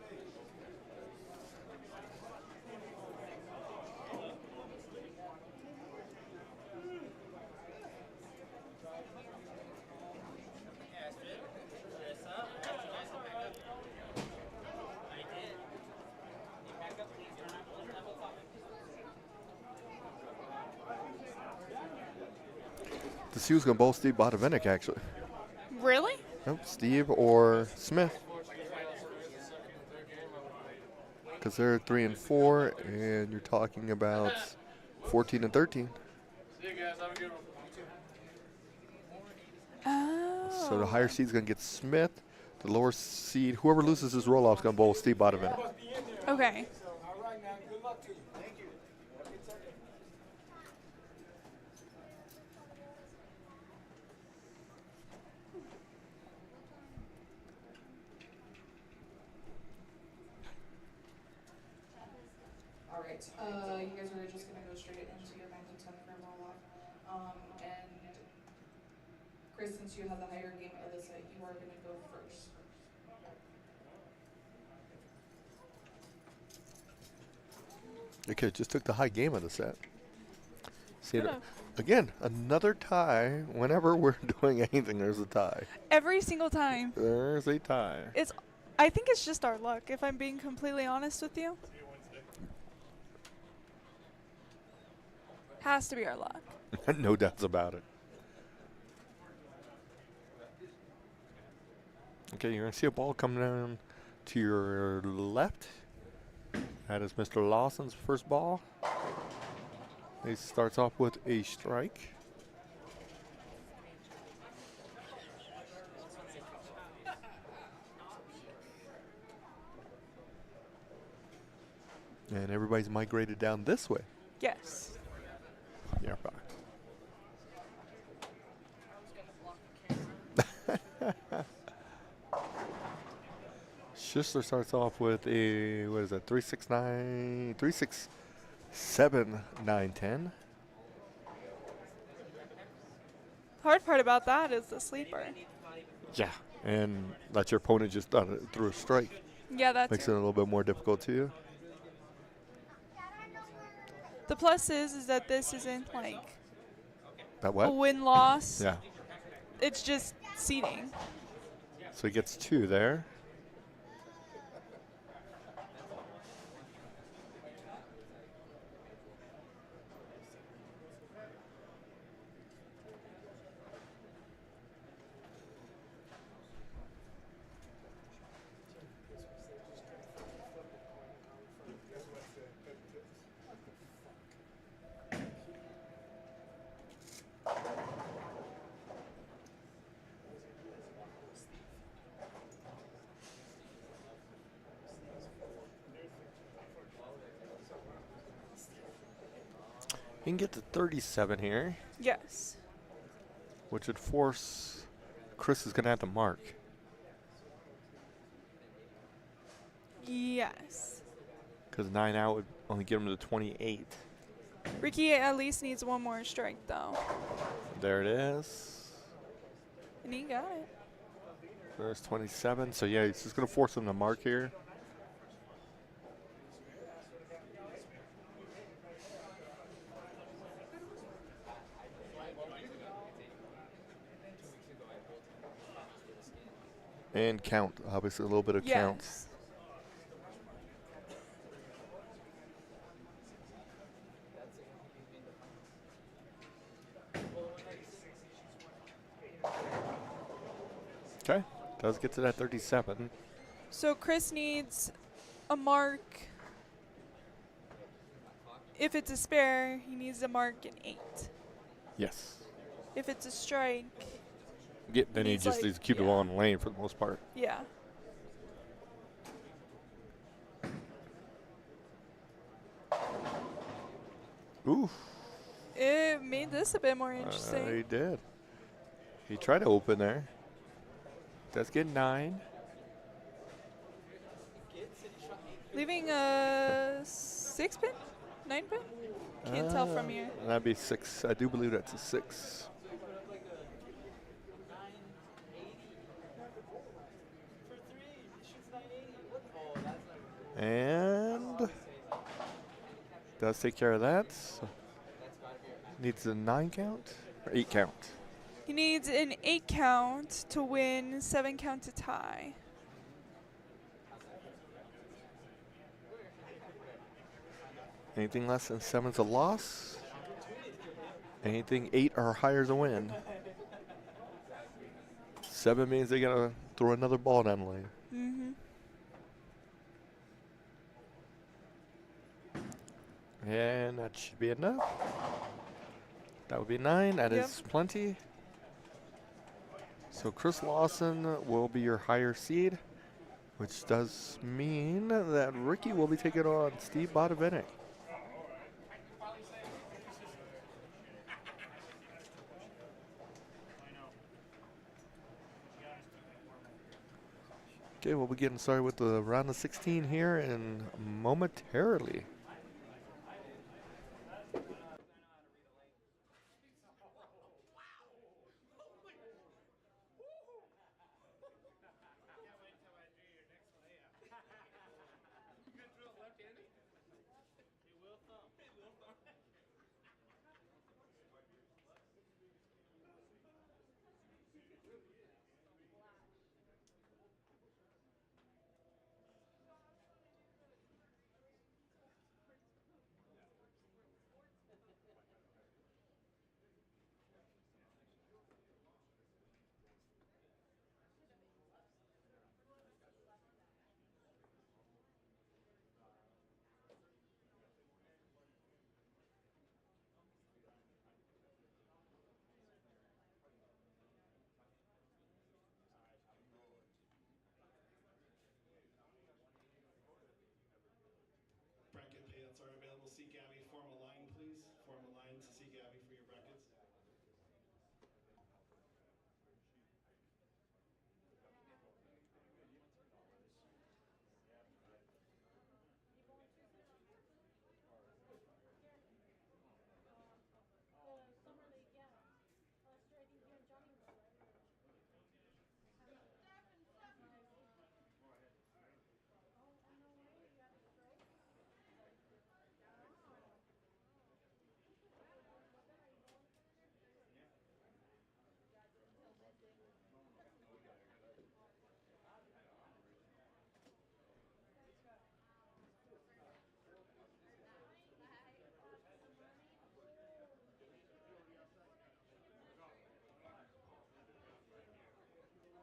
A: To see who's going to bowl Steve Bodavinik, actually.
B: Really?
A: Nope, Steve or Smith. Because they're 3 and 4, and you're talking about 14 and 13.
H: See you guys. Have a good one.
B: Oh.
A: So the higher seed's going to get Smith. The lower seed, whoever loses his roll off is going to bowl Steve Bottom in it.
B: Okay.
F: All right, man. Good luck to you. Thank you.
C: All right, you guys are just gonna go straight into your 9 to 10 frame roll off. And Chris, since you have the higher game of the set, you are gonna go first.
A: Okay, just took the high game of the set. See,
B: Could've.
A: again, another tie. Whenever we're doing anything, there's a tie.
B: Every single time.
A: There's a tie.
B: I think it's just our luck, if I'm being completely honest with you. Has to be our luck.
A: No doubts about it. Okay, you're going to see a ball come down to your left. That is Mr. Lawson's first ball. He starts off with a strike. And everybody's migrated down this way.
B: Yes.
A: Yeah, fine. Schistler starts off with a, what is that, 369, 367, 910.
B: Hard part about that is the sleeper.
A: Yeah, and let your opponent just threw a strike.
B: Yeah, that's
A: Makes it a little bit more difficult too.
B: The plus is that this isn't like
A: That
B: a
A: what?
B: win-loss.
A: Yeah.
B: It's just seeding.
A: So he gets 2 there. He can get to 37 here,
B: Yes.
A: which would force Chris is going to have to mark.
B: Yes.
A: Because 9 out would only get him to 28.
B: Ricky at least needs one more strike, though.
A: There it is.
B: And he got it.
A: There's 27. So yeah, he's just going to force him to mark here. And count, obviously a little bit of count.
B: Yes.
A: Okay, does get to that 37.
B: So Chris needs a mark. If it's a spare, he needs a mark in 8.
A: Yes.
B: If it's a strike,
A: Then he
B: Needs,
A: just
B: like,
A: needs to keep the
B: yeah.
A: ball in the lane for the most part.
B: yeah.
A: Ooh.
B: It made this a bit more interesting.
A: He did. He tried to open there. Does get 9.
B: Leaving a 6 pin? 9 pin? Can't tell from here.
A: That'd be 6. I do believe that's a 6. And does take care of that. So needs a 9 count or 8 count.
B: He needs an 8 count to win, 7 count to tie.
A: Anything less than 7's a loss. Anything 8 or higher is a win. 7 means they gotta throw another ball down the lane.
B: Mm-hmm.
A: And that should be enough. That would be 9. That
B: Yep.
A: is plenty. So Chris Lawson will be your higher seed, which does mean that Ricky will be taking on Steve Botavinic. Okay, we'll be getting started with the round of 16 here in momentarily.
E: Bracket payouts are available. See Gabby. Form a line, please. Form a line to see Gabby for your brackets.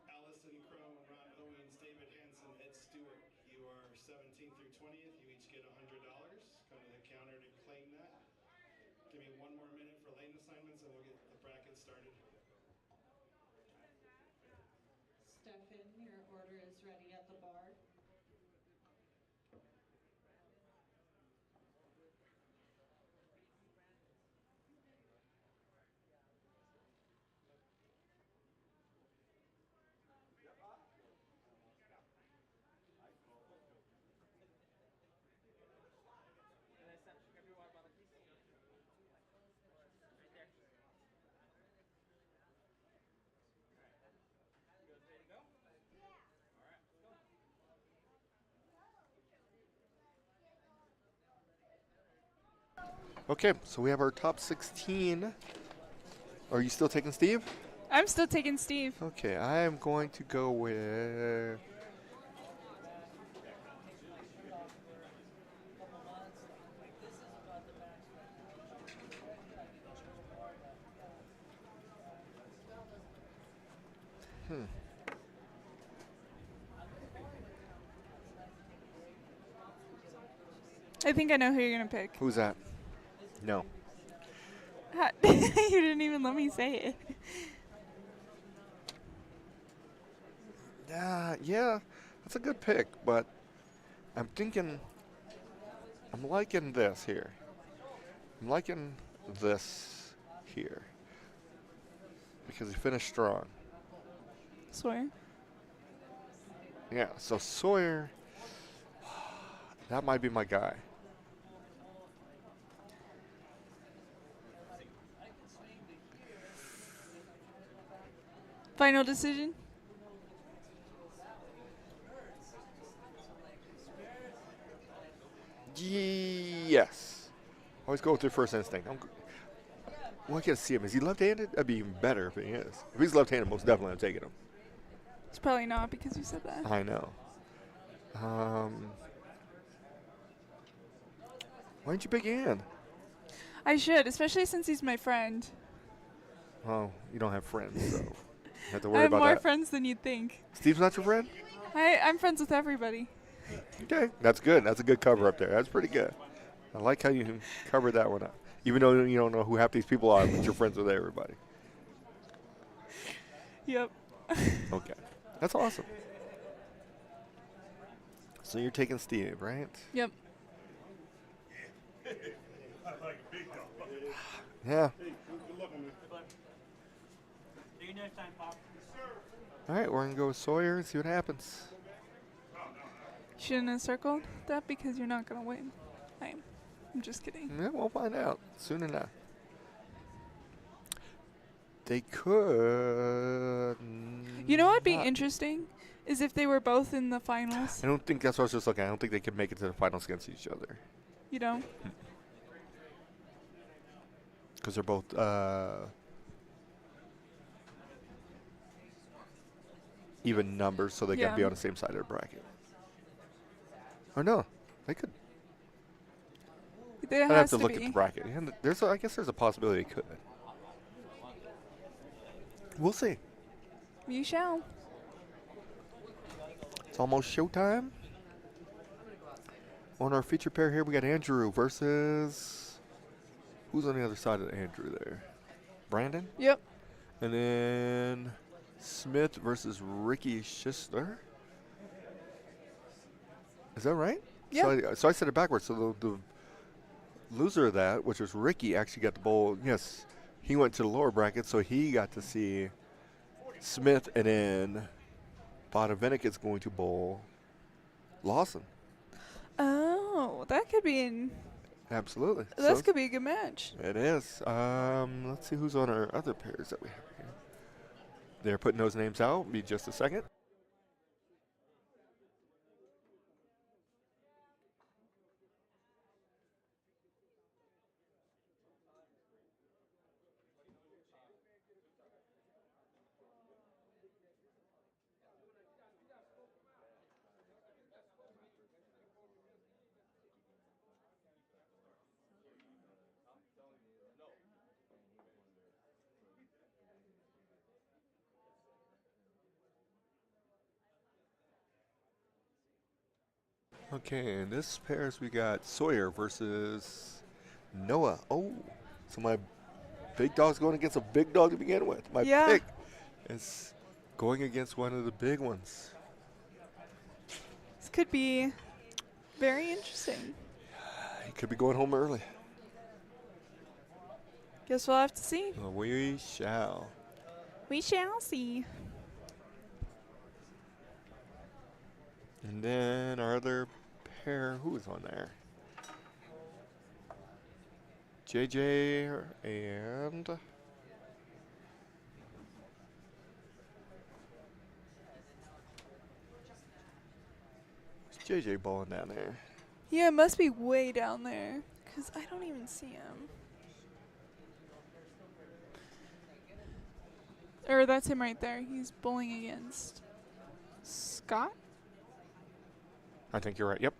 E: Allison Crone, Ron Owens, David Hanson, Ed Stewart. You are 17th through 20th. You each get $100. Come to the counter to claim that. Give me 1 more minute for lane assignments and we'll get the bracket started.
L: Stefan, your order is ready at the bar.
A: Okay, so we have our top 16. Are you still taking Steve?
B: I'm still taking Steve.
A: Okay, I am going to go with...
B: I think I know who you're going to pick.
A: Who's that? No.
B: You didn't even let me say it.
A: Yeah, that's a good pick, but I'm liking this here. I'm liking this here. Because he finished strong.
B: Sawyer.
A: Yeah, so Sawyer, that might be my guy.
B: Final decision?
A: Yes. Always go with your first instinct. Well, I can't see him. Is he left-handed? That'd be even better if he is. If he's left-handed, most definitely I'm taking him.
B: It's probably not because you said that.
A: I know. Why didn't you pick Ian?
B: I should, especially since he's my friend.
A: Oh, you don't have friends, so you have to
B: I
A: worry
B: have
A: about
B: more
A: that.
B: friends than you'd think.
A: Steve's not your friend?
B: I'm friends with everybody.
A: Okay, that's good. That's a good cover up there. That's pretty good. I like how you covered that one up. Even though you don't know who half these people are, but you're friends with everybody.
B: Yep.
A: Okay. That's awesome. So you're taking Steve, right?
B: Yep.
I: I like a big dog.
A: Yeah.
I: Hey, good luck on this.
F: See you next time, Pop.
A: All right, we're going to go with Sawyer and see what happens.
B: Shouldn't have circled that because you're not going to win. I'm just kidding.
A: Yeah, we'll find out soon enough. They could.
B: You know what would be
A: not-
B: interesting is if they were both in the finals.
A: I don't think that's what I was just looking at. I don't think they could make it to the finals against each other.
B: You know?
A: Because they're both. Even numbers, so they got to be
B: Yeah.
A: on the same side of the bracket. Or no, they could.
B: There
A: I'd have
B: has
A: to
B: to
A: look
B: be.
A: at the bracket. Yeah, I guess there's a possibility they could. We'll see.
B: You shall.
A: It's almost showtime. On our feature pair here, we got Andrew versus. Who's on the other side of Andrew there? Brandon?
B: Yep.
A: And then Smith versus Ricky Schistler. Is that right?
B: Yeah.
A: So I said it backwards. So the loser of that, which was Ricky, actually got the bowl. Yes, he went to the lower bracket, so he got to see Smith, and then Bodovinik is going to bowl Lawson.
B: Oh, that could be
A: Absolutely.
B: This
A: So
B: could be a good match.
A: it is. Let's see who's on our other pairs that we have here. They're putting those names out. Be just a second. Okay, in this pairs we got Sawyer versus Noah. Oh, so my big dog's going against a big dog to begin with. My
B: Yeah.
A: pick is going against one of the big ones.
B: This could be very interesting.
A: He could be going home early.
B: Guess we'll have to see.
A: Well, we shall.
B: We shall see.
A: And then our other pair, who is on there? JJ and where's JJ balling down there?
B: Yeah, it must be way down there because I don't even see him. Or that's him right there. He's bowling against Scott.
A: I think you're right. Yep.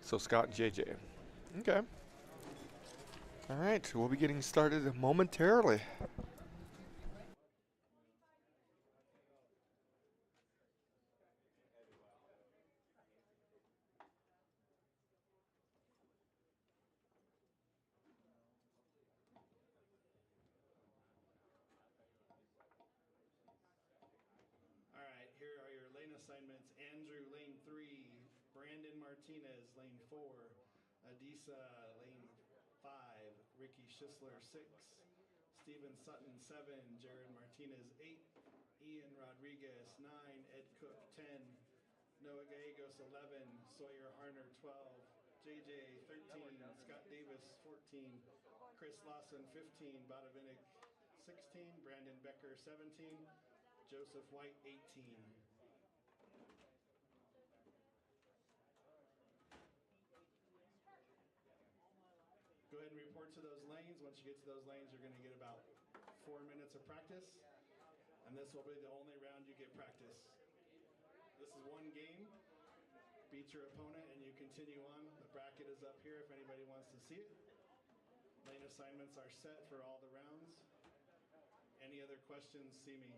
A: So Scott and JJ. Okay. All right, we'll be getting started momentarily.
E: All right, here are your lane assignments. Andrew, lane 3. Brandon Martinez, lane 4. Adisa, lane 5. Ricky Schisler, 6. Steven Sutton, 7. Jared Martinez, 8. Ian Rodriguez, 9. Ed Cook, 10. Noah Gallegos, 11. Sawyer Harner, 12. JJ, 13. Scott Davis, 14. Chris Lawson, 15. Bodovinik, 16. Brandon Becker, 17. Joseph White, 18. Go ahead and report to those lanes. Once you get to those lanes, you're going to get about 4 minutes of practice. And this will be the only round you get practice. This is one game. Beat your opponent and you continue on. The bracket is up here if anybody wants to see it. Lane assignments are set for all the rounds. Any other questions, see me.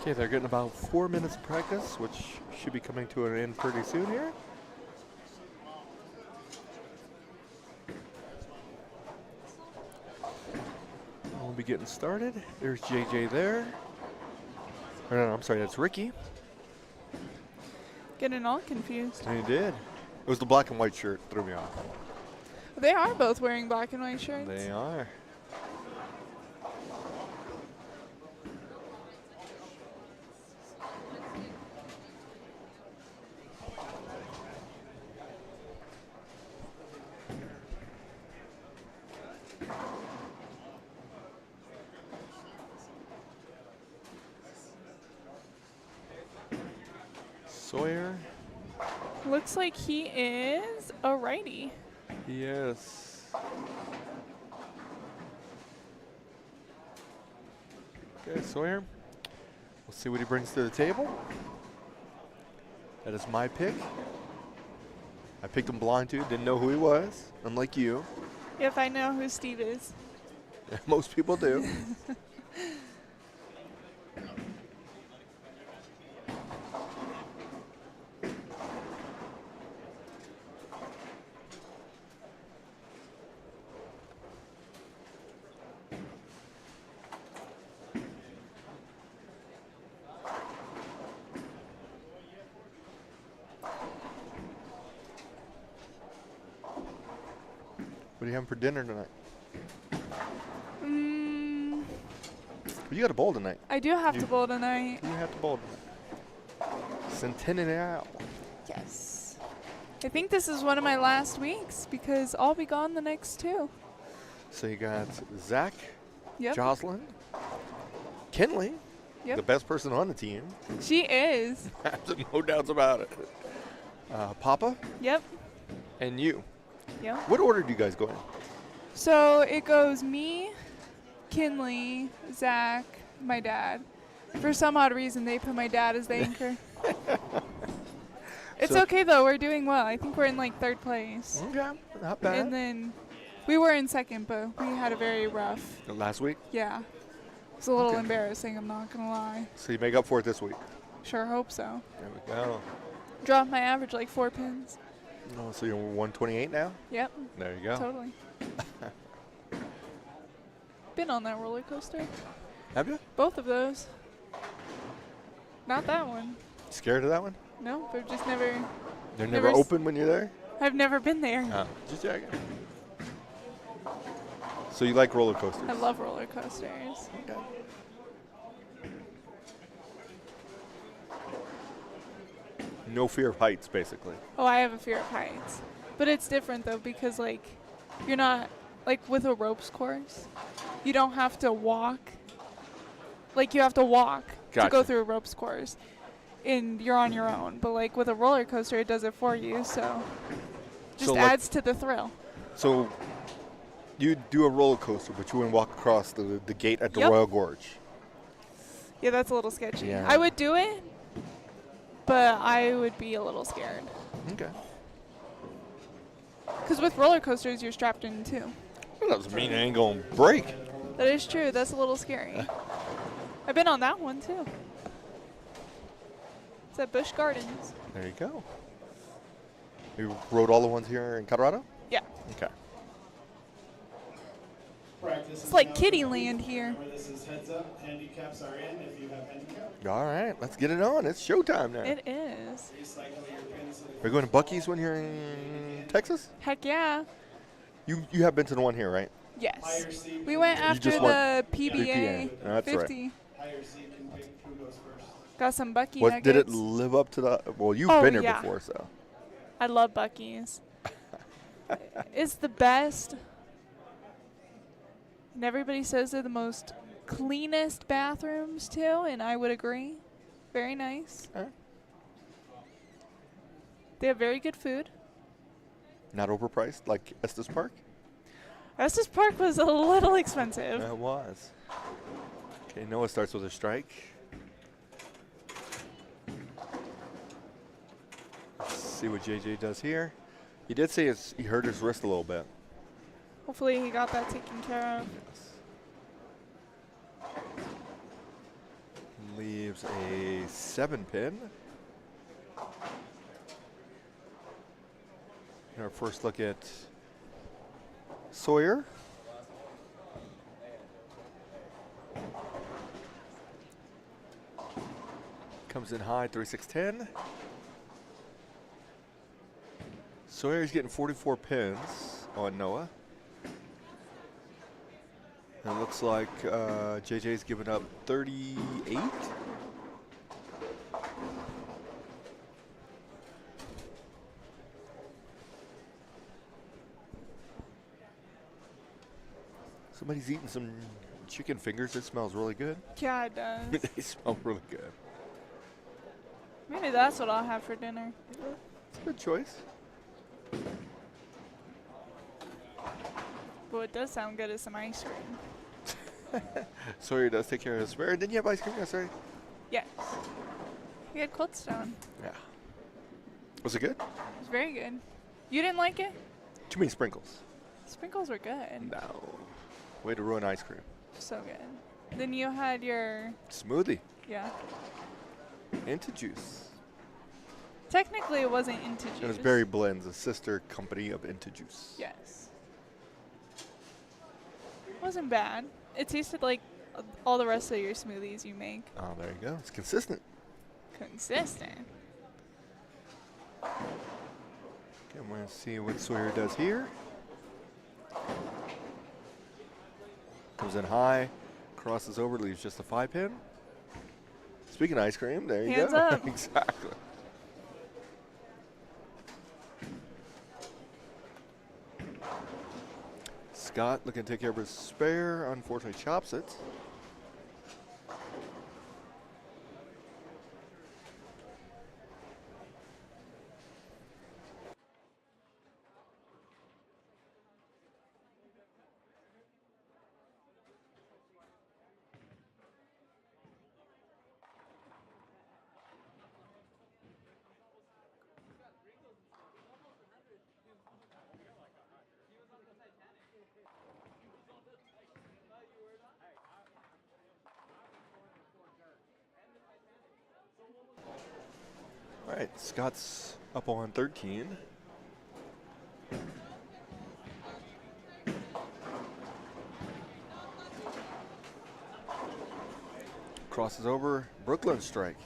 A: Okay, they're getting about 4 minutes of practice, which should be coming to an end pretty soon here. We'll be getting started. There's JJ there. Or no, I'm sorry, that's Ricky.
B: Getting all confused.
A: And he did. It was the black and white shirt threw me off.
B: They are both wearing black and white shirts.
A: They are. Sawyer.
B: Looks like he is a righty.
A: Yes. Okay, Sawyer. We'll see what he brings to the table. That is my pick. I picked him blind too, didn't know who he was, unlike you.
B: If I know who Steve is.
A: Most people do. What are you having for dinner tonight? You got a bowl tonight.
B: I do have to bowl tonight.
A: You have to bowl tonight. Centennial.
B: Yes. I think this is one of my last weeks because I'll be gone the next 2.
A: So you got Zach,
B: Yep.
A: Jocelyn, Kinley,
B: Yep.
A: the best person on the team.
B: She is.
A: No doubts about it. Papa
B: Yep.
A: and you.
B: Yep.
A: What order do you guys go in?
B: So it goes me, Kinley, Zach, my dad. For some odd reason, they put my dad as the anchor. It's
A: So-
B: okay, though. We're doing well. I think we're in, like, 3rd place.
A: Okay, not bad.
B: And then we were in 2nd, but we had a very rough.
A: Last week?
B: Yeah. It's a little
A: Okay.
B: embarrassing, I'm not going to lie.
A: So you make up for it this week.
B: Sure hope so.
A: There we go.
B: Dropped my average like 4 pins.
A: Oh, so you're 128 now?
B: Yep.
A: There you go.
B: Totally. Been on that roller coaster.
A: Have you?
B: Both of those. Not that one.
A: Scared of that one?
B: No, they're just never.
A: They're
B: Never
A: never
B: s-
A: open when you're there?
B: I've never been there.
A: Oh, just checking. So you like roller coasters?
B: I love roller coasters.
A: Okay. No fear of heights, basically.
B: Oh, I have a fear of heights. But it's different, though, because, like, you're not, like, with a ropes course, you don't have to walk. Like, you have to walk to go
A: Gotcha.
B: through a ropes course. And you're on your own. But, like, with a roller coaster, it does it for you, so just
A: So, like-
B: adds to the thrill.
A: So you do a roller coaster, but you wouldn't walk across the gate at the
B: Yep.
A: Royal Gorge.
B: Yeah, that's a little sketchy.
A: Yeah.
B: I would do it, but I would be a little scared.
A: Okay.
B: Because with roller coasters, you're strapped in, too.
A: That doesn't mean it ain't going to break.
B: That is true. That's a little scary. I've been on that one, too. It's at Busch Gardens.
A: There you go. You rode all the ones here in Colorado?
B: Yeah.
A: Okay.
E: Practice
B: It's like Kitty Land here.
E: This is heads up. Handicaps are in if you have handicap.
A: All right, let's get it on. It's showtime now.
B: It is.
E: Recycle your pins. So
A: Are you going to Buc-ee's when you're in Texas?
B: Heck yeah.
A: You have been to the one here, right?
B: Yes. We went after
A: just
B: the
A: went
B: PBA
A: That's
B: 50.
E: higher seed can pick who goes first.
B: Got some Bucky
A: What
B: nuggets.
A: did it live up to the? Well, you've
B: Oh,
A: been here
B: yeah.
A: before, so.
B: I love Buc-ee's. It's the best. And everybody says they're the most cleanest bathrooms, too, and I would agree. Very nice.
A: All right.
B: They have very good food.
A: Not overpriced like Estes Park.
B: Estes Park was a little expensive.
A: That was. Okay, Noah starts with a strike. Let's see what JJ does here. He did say he hurt his wrist a little bit.
B: Hopefully he got that taken care of.
A: Leave leaves a 7-pin. And our first look at Sawyer. Comes in high, 36-10. Sawyer's getting 44 pins on Noah. And it looks like JJ's given up 38. Somebody's eating some chicken fingers. It smells really good.
B: Yeah, it does.
A: They smell really good.
B: Maybe that's what I'll have for dinner.
A: It's a good choice.
B: But what does sound good is some ice cream.
A: Sawyer does take care of his spare. Didn't you have ice cream yesterday?
B: Yes. We had Cold Stone.
A: Yeah. Was it good?
B: It was very good. You didn't like it?
A: Too many sprinkles.
B: Sprinkles were good.
A: No. Way to ruin ice cream.
B: So good. Then you had your...
A: Smoothie.
B: Yeah.
A: Into juice.
B: Technically, it wasn't into juice.
A: It was Berry Blends, a sister company of Into Juice.
B: Yes. It wasn't bad. It tasted like all the rest of your smoothies you make.
A: Oh, there you go. It's consistent.
B: Consistent.
A: Okay, I'm going to see what Sawyer does here. Comes in high, crosses over, leaves just a 5-pin. Speaking of ice cream, there you
B: Hands
A: go.
B: up.
A: Exactly. Scott looking to take care of his spare. Unfortunately, chops it. All right, Scott's up on 13. Crosses over, Brooklyn strike.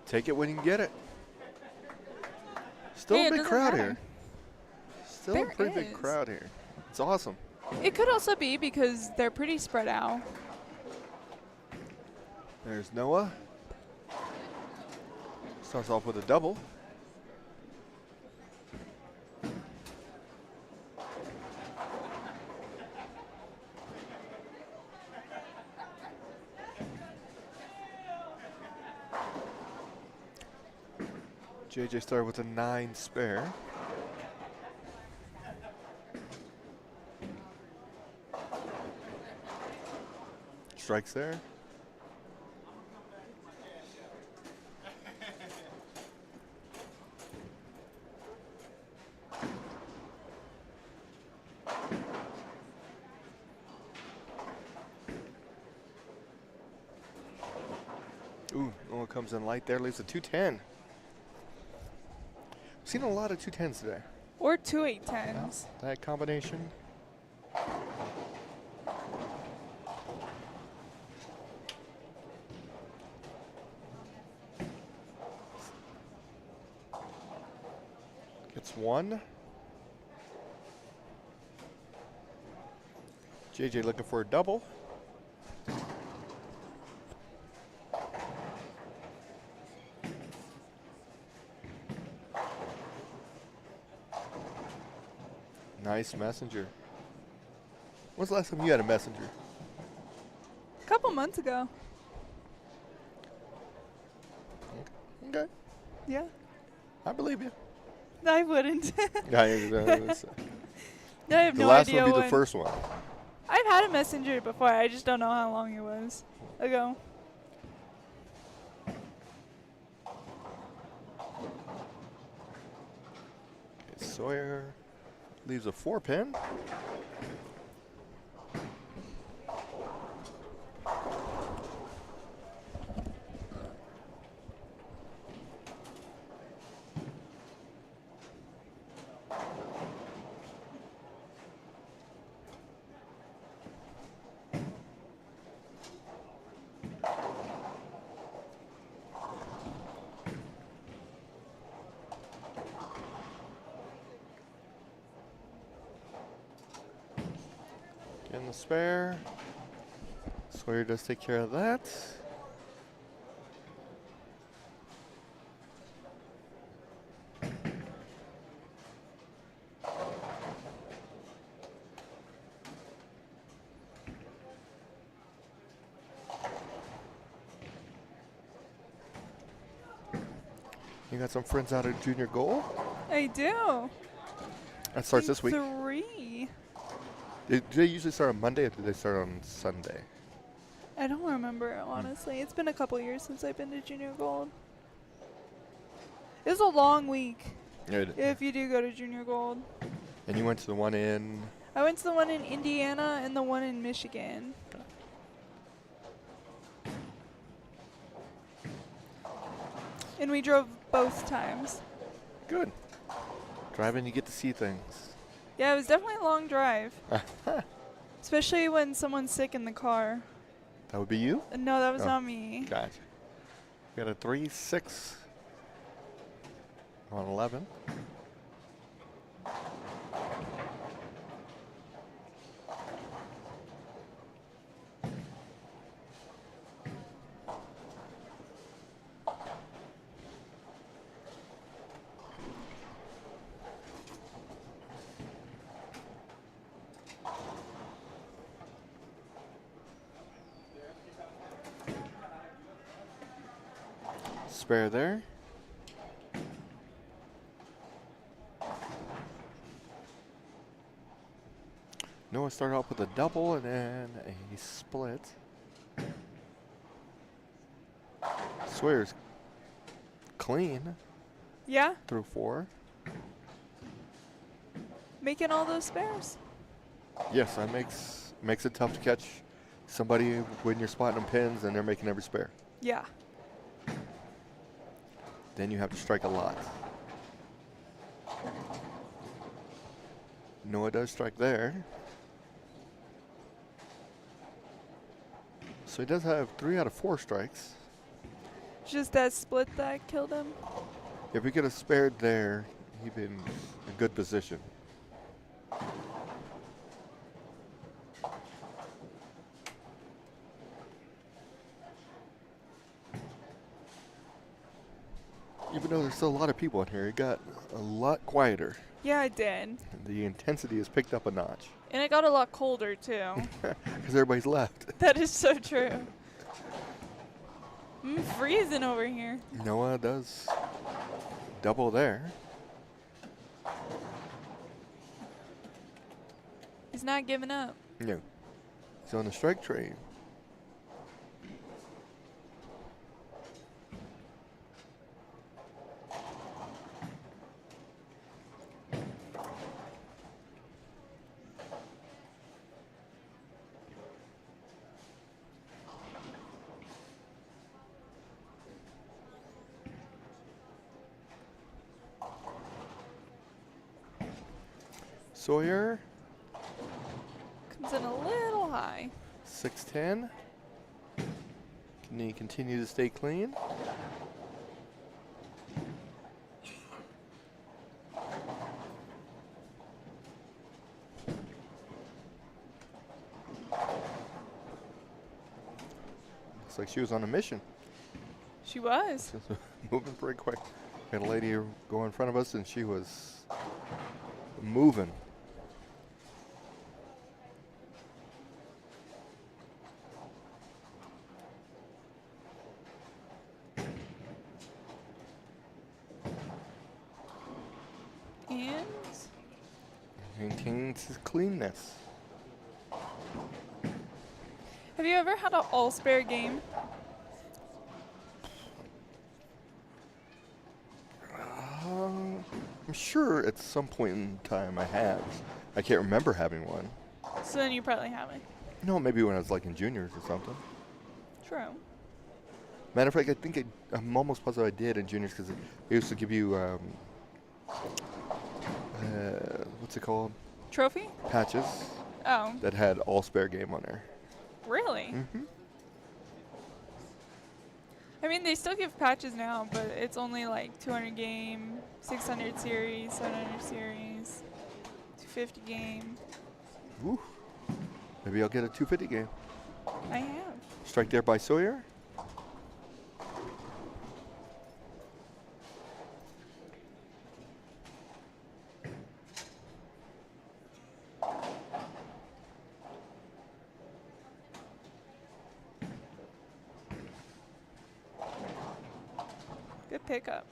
A: Take it when you can get it. Still
B: Hey,
A: a
B: it
A: big
B: doesn't
A: crowd
B: matter.
A: here. Still
B: There
A: a pretty big
B: is.
A: crowd here. It's awesome.
B: It could also be because they're pretty spread out.
A: There's Noah. Starts off with a double. JJ started with a 9 spare. Strikes there. Ooh, Noah comes in light there, leaves a 210. Seen a lot of 210s today.
B: Or 2 810s.
A: That combination. Gets 1. JJ looking for a double. Nice messenger. When's the last time you had a messenger?
B: A couple months ago.
A: Okay.
B: Yeah.
A: I believe you.
B: I wouldn't.
A: Yeah,
B: I have
A: the
B: no
A: last
B: idea
A: one would be
B: when.
A: the first one.
B: I've had a messenger before. I just don't know how long it was ago.
A: Okay, Sawyer leaves a 4-pin. the spare. Sawyer does take care of that. You got some friends out at Junior Goal?
B: I do.
A: That starts this week.
B: 3.
A: Do they usually start on Monday or do they start on Sunday?
B: I don't remember, honestly. It's been a couple years since I've been to Junior Gold. It was a long week if you do go to Junior Gold.
A: And you went to the one in?
B: I went to the one in Indiana and the one in Michigan. And we drove both times.
A: Good. Driving, you get to see things.
B: Yeah, it was definitely a long drive. Especially when someone's sick in the car.
A: That would be you?
B: No, that was not me.
A: Gotcha. We got a 3-6 on 11. Spare there. Noah started off with a double and then a split. Sawyer's clean.
B: Yeah.
A: Through 4.
B: Making all those spares.
A: Yes, that makes it tough to catch somebody when you're spotting them pins and they're making every spare.
B: Yeah.
A: Then you have to strike a lot. Noah does strike there. So he does have 3 out of 4 strikes.
B: Just that split that killed him.
A: If he could have spared there, he'd been in a good position. Even though there's still a lot of people in here, it got a lot quieter.
B: Yeah, it did.
A: The intensity has picked up a notch.
B: And it got a lot colder, too.
A: Because everybody's left.
B: That is so true. I'm freezing over here.
A: Noah does double there.
B: He's not giving up.
A: No. He's on the strike train. Sawyer.
B: Comes in a little high.
A: 6'10". Can he continue to stay clean? Looks like she was on a mission.
B: She was.
A: Moving pretty quick. We had a lady go in front of us and she was moving.
B: And
A: maintains his cleanness.
B: have you ever had an all-spare game?
A: I'm sure at some point in time I have. I can't remember having one.
B: So then you probably haven't.
A: No, maybe when I was like in juniors or something.
B: True.
A: Matter of fact, I think I'm almost positive I did in juniors because they used to give you, what's it called?
B: Trophy?
A: Patches.
B: Oh.
A: That had all spare game on there.
B: Really?
A: Mm-hmm.
B: I mean, they still give patches now, but it's only like 200 game, 600 series, 700 series, 250 game.
A: Woo. Maybe I'll get a 250 game.
B: I have.
A: Strike there by Sawyer.
B: Good pickup.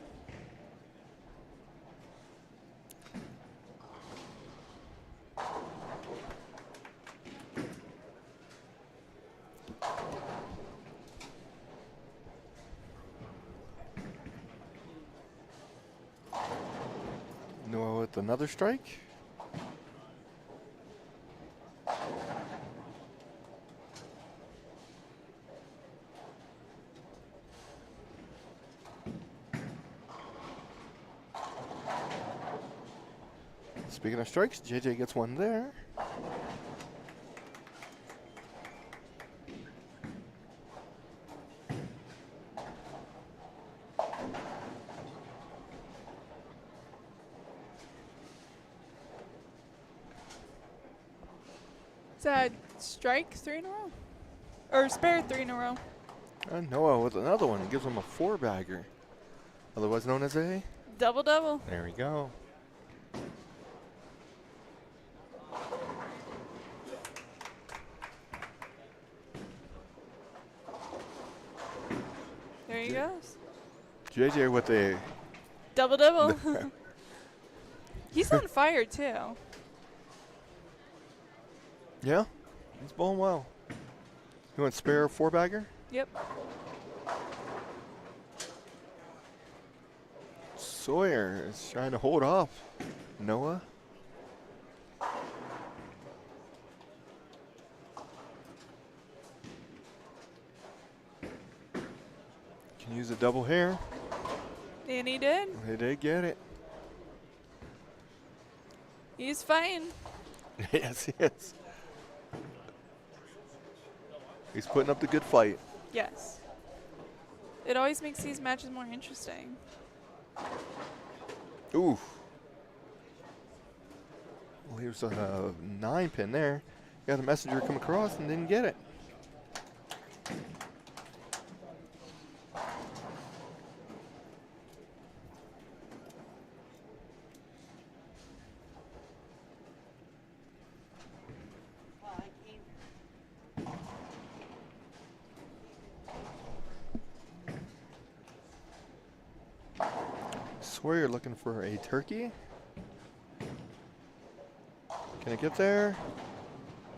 A: Noah with another strike. Speaking of strikes, JJ gets one there.
B: Is that strike 3 in a row? Or spare 3 in a row?
A: And Noah with another one. It gives him a 4-bagger. Otherwise known as a...
B: Double.
A: There we go.
B: There he goes.
A: JJ with a...
B: Double. He's on fire too.
A: Yeah, he's bowling well. You want spare 4-bagger?
B: Yep.
A: Sawyer is trying to hold off Noah. Can use a double here.
B: And he did.
A: They did get it.
B: He's fine.
A: Yes, he is. He's putting up the good fight.
B: Yes. It always makes these matches more interesting.
A: Ooh. Well, here's a 9-pin there. Yeah, the messenger come across and didn't get it. Sawyer looking for a turkey. Can it get there?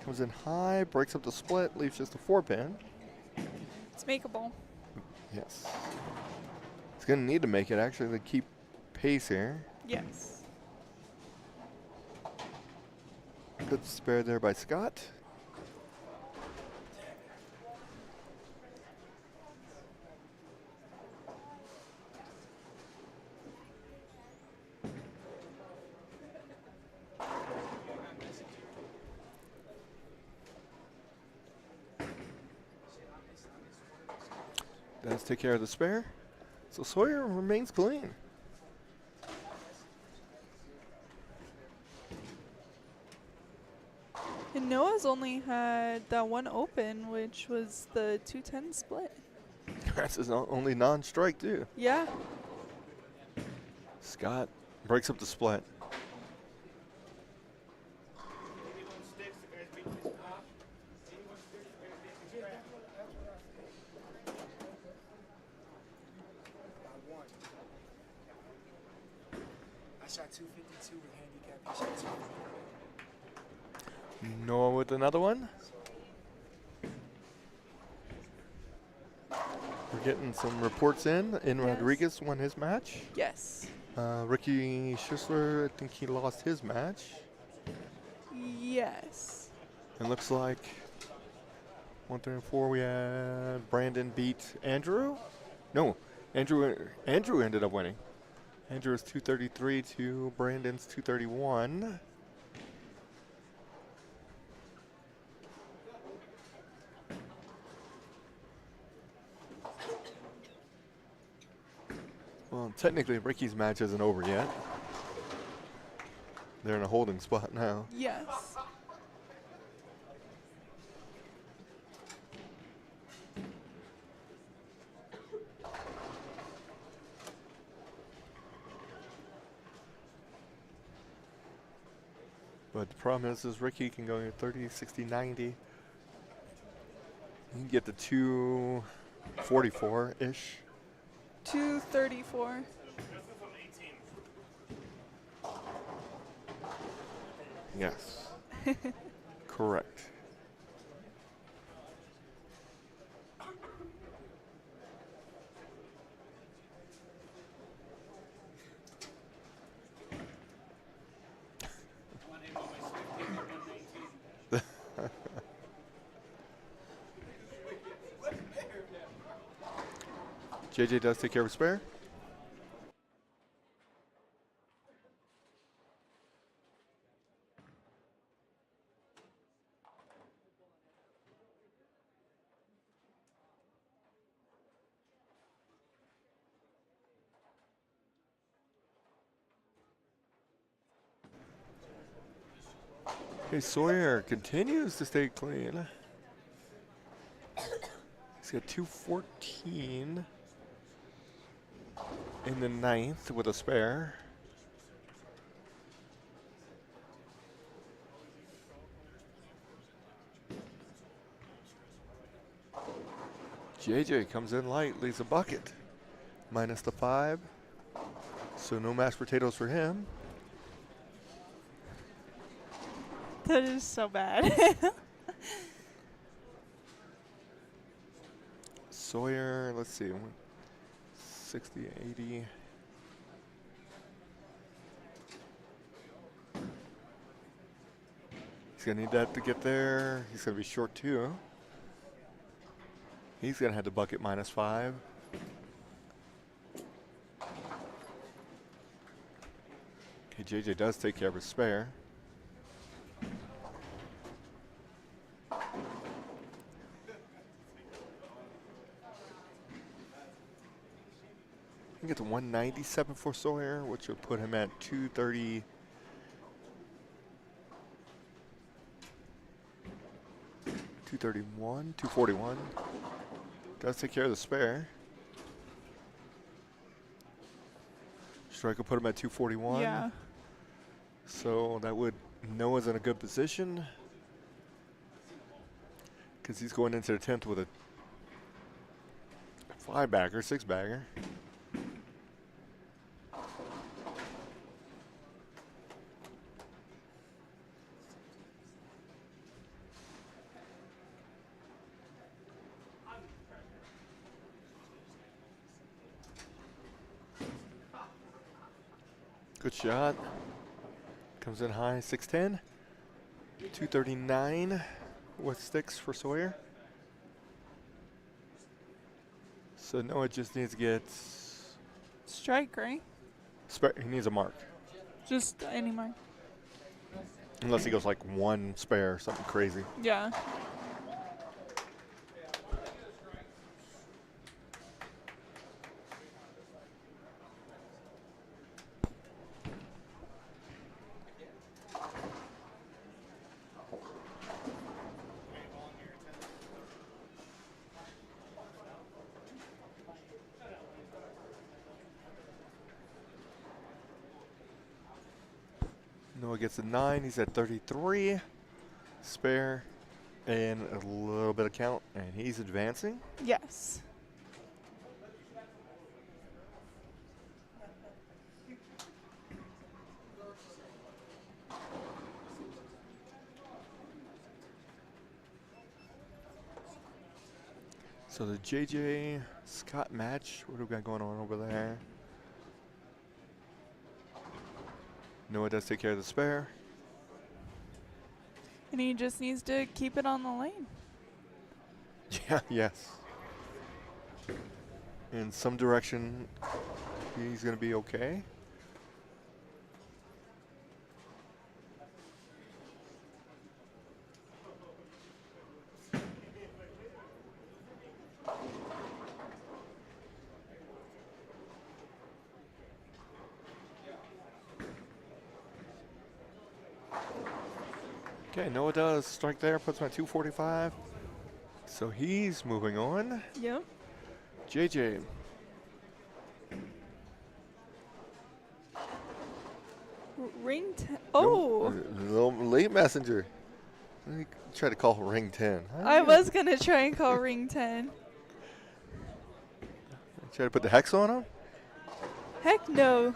A: Comes in high, breaks up the split, leaves just a 4-pin.
B: It's makeable.
A: Yes. It's going to need to make it actually to keep pace here.
B: Yes.
A: Good spare there by Scott. Does take care of the spare. So Sawyer remains clean.
B: And Noah's only had that one open, which was the 210 split.
A: That's his only non-strike too.
B: Yeah.
A: Scott breaks up the split.
M: I shot 252 with handicap. He shot 250.
A: Noah with another one. We're getting some reports in.
B: Yes.
A: Rodriguez won his match.
B: Yes.
A: Ricky Schisler, I think he lost his match.
B: Yes.
A: It looks like 1, 3, and 4. We had Brandon beat Andrew. No, Andrew ended up winning. Andrew is 233 to Brandon's 231. Well, technically Ricky's match isn't over yet. They're in a holding spot now.
B: Yes.
A: But the problem is Ricky can go 30, 60, 90. You can get to 244-ish.
B: 234.
A: Yes. Correct. JJ does take care of a spare. Okay, Sawyer continues to stay clean. He's got 214 in the ninth with a spare. JJ comes in light, leaves a bucket. Minus the 5. So no mashed potatoes for him.
B: That is so bad.
A: Sawyer, let's see, 60, 80. He's gonna need that to get there. He's gonna be short too. He's gonna have the bucket minus 5. Okay, JJ does take care of his spare. He gets a 197 for Sawyer, which would put him at 230. 231, 241. Does take care of the spare. Striker put him at 241.
B: Yeah.
A: So that would, Noah's in a good position because he's going into the 10th with a 5-bagger, 6-bagger. Good shot. Comes in high, 610. 239 with sticks for Sawyer. So Noah just needs to get
B: Strike, right?
A: he needs a mark.
B: Just any mark.
A: Unless he goes like 1 spare or something crazy.
B: Yeah.
A: Noah gets a 9. He's at 33. Spare and a little bit of count, and he's advancing.
B: Yes.
A: So the JJ Scott match, what do we got going on over there? Noah does take care of the spare.
B: And he just needs to keep it on the lane.
A: Yeah, yes. In some direction, he's going to be okay. Okay, Noah does strike there, puts him at 245. So he's moving on.
B: Yep.
A: JJ.
B: Oh,
A: Little late messenger. Let me try to call ring 10.
B: I was going to try and call ring 10.
A: Try to put the hex on him?
B: Heck no.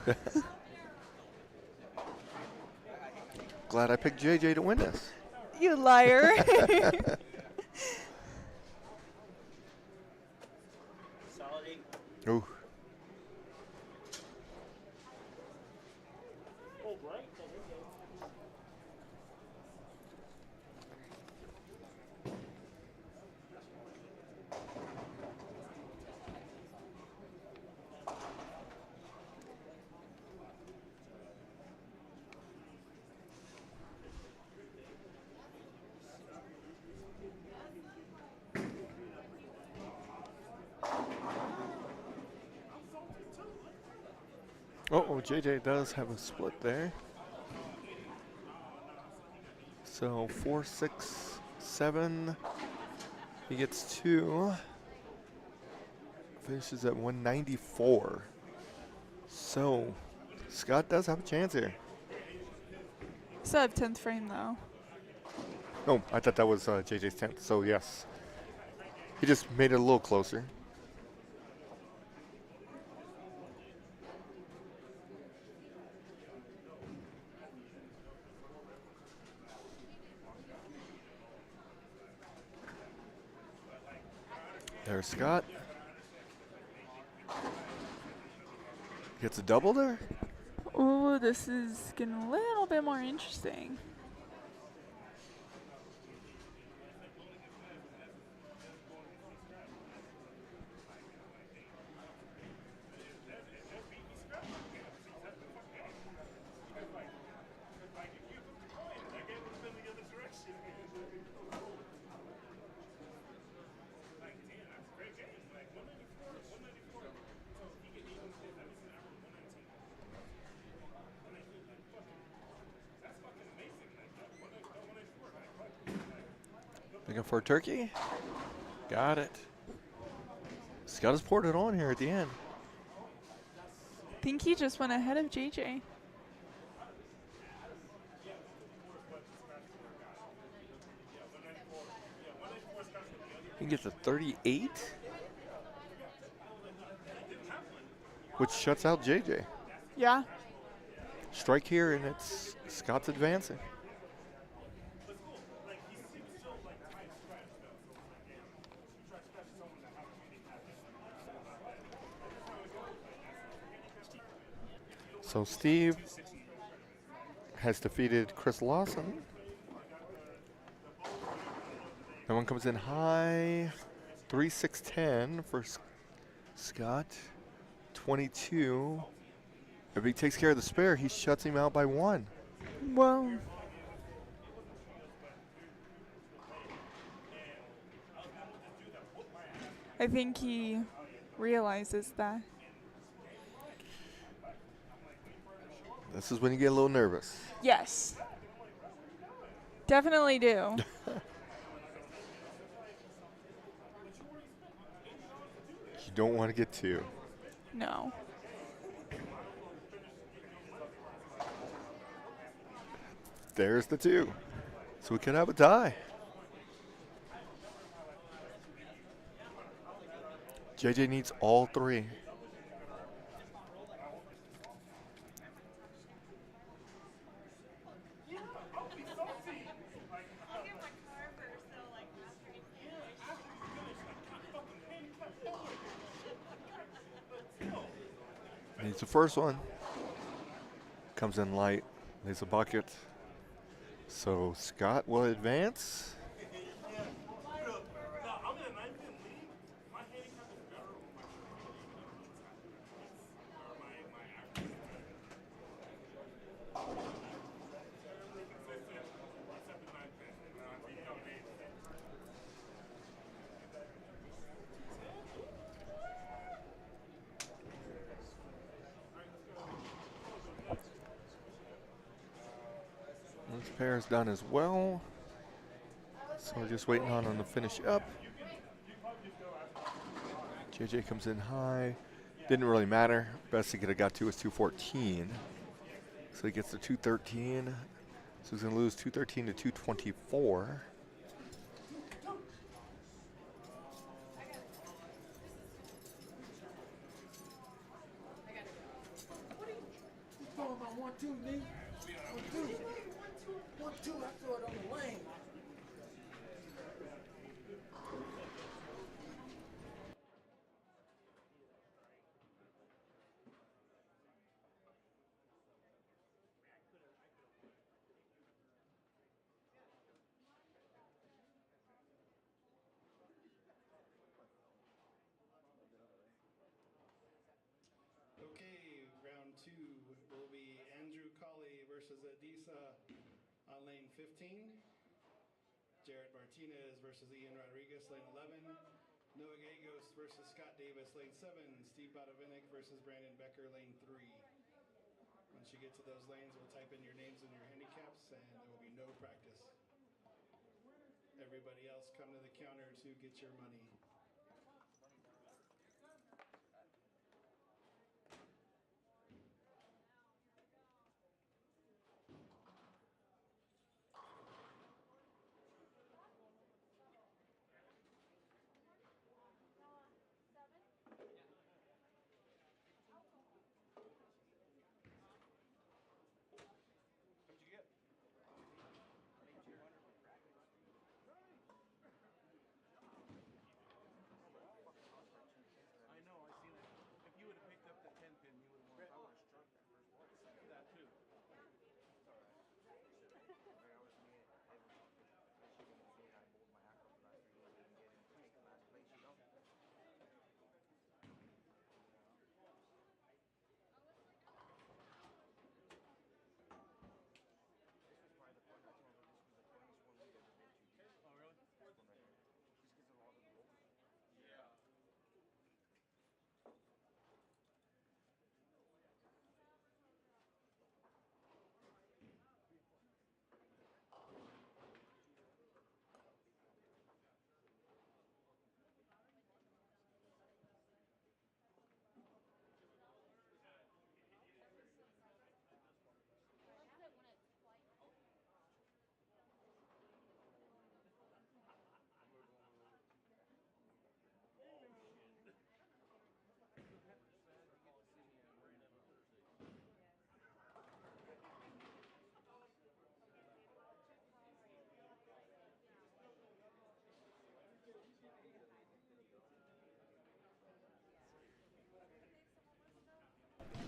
A: Glad I picked JJ to win this.
B: You liar.
H: Solid 8.
A: Ooh.
H: Oh, right.
A: Oh, JJ does have a split there. So 4, 6, 7. He gets 2. Finishes at 194. So Scott does have a chance here.
B: Still have 10th frame though.
A: Oh, I thought that was JJ's 10th. So yes. He just made it a little closer. There's Scott. Gets a double there.
B: Oh, this is getting a little bit more interesting.
A: Looking for a turkey. Got it. Scott has poured it on here at the end.
B: I think he just went ahead of JJ.
A: He gets a 38, which shuts out JJ.
B: Yeah.
A: Strike here, and it's Scott's advancing. So Steve has defeated Chris Lawson. That one comes in high, 3-6-10 for Scott, 22. If he takes care of the spare, he shuts him out by 1.
B: Well, I think he realizes that.
A: This is when you get a little nervous.
B: Yes. Definitely do.
A: You don't want to get 2.
B: No.
A: There's the 2. So we could have a tie. JJ needs all 3. Needs the first one. Comes in light. Needs a bucket. So Scott will advance. This pair is done as well. So we're just waiting on them to finish up. JJ comes in high. Didn't really matter. Best he could have got to was 214. So he gets to 213. So he's going to lose 213 to 224.
M: Talking about 1-2, nigga. 1-2. 1-2, I throw it on the lane.
E: Okay, round 2 will be Andrew Colley versus Adisa on lane 15. Jared Martinez versus Ian Rodriguez, lane 11. Noah Gagos versus Scott Davis, lane 7. Steve Bodovinik versus Brandon Becker, lane 3. Once you get to those lanes, we'll type in your names and your handicaps, and there will be no practice. Everybody else come to the counter to get your money.
H: What'd you get? I know, I seen it. If you would have picked up the 10 pin, you would have won. I would have struck that first ball. That too. It's all right. I was me. I bowled my ass off the last 3 games. Didn't get in. Take the last place, you know. This was probably the fun. I told her this was the funniest one we've ever been to. Oh really? This one right here. Just because of all the rolls. Yeah.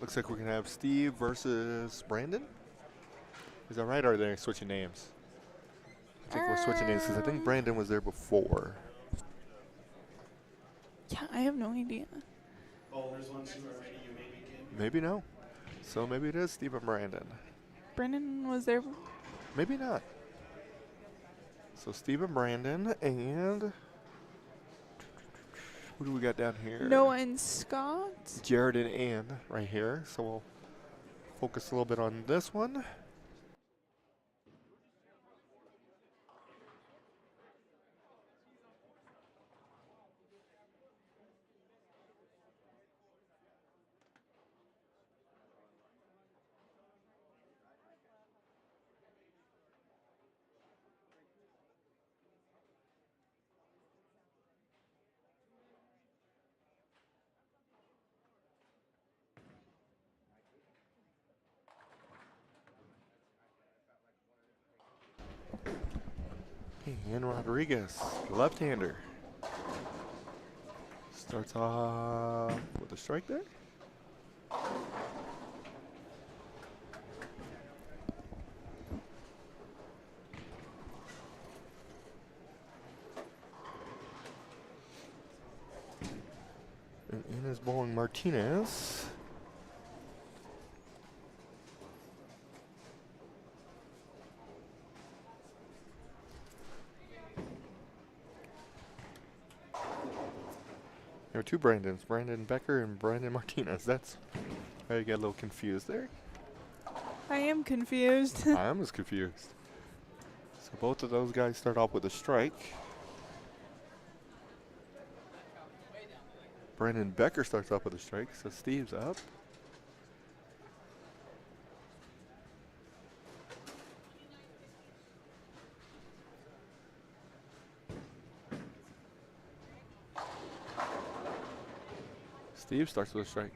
A: Looks like we're going to have Steve versus Brandon. Is that right, or are they switching names? I think we're switching names because I think Brandon was there before.
B: Yeah, I have no idea.
E: Bowlers, once you are ready, you may begin.
A: Maybe no. So maybe it is Steve and Brandon.
B: Brandon was there.
A: Maybe not. So Steve and Brandon, and who do we got down here?
B: Noah and Scott.
A: Jared and Ann right here. So we'll focus a little bit on this one. And Rodriguez, left-hander. Starts off with a strike there. And in is bowling Martinez. There are two Brandons, Brandon Becker and Brandon Martinez. That's why you get a little confused there.
B: I am confused.
A: I'm as confused. So both of those guys start off with a strike. Brandon Becker starts off with a strike, so Steve's up. Steve starts with a strike.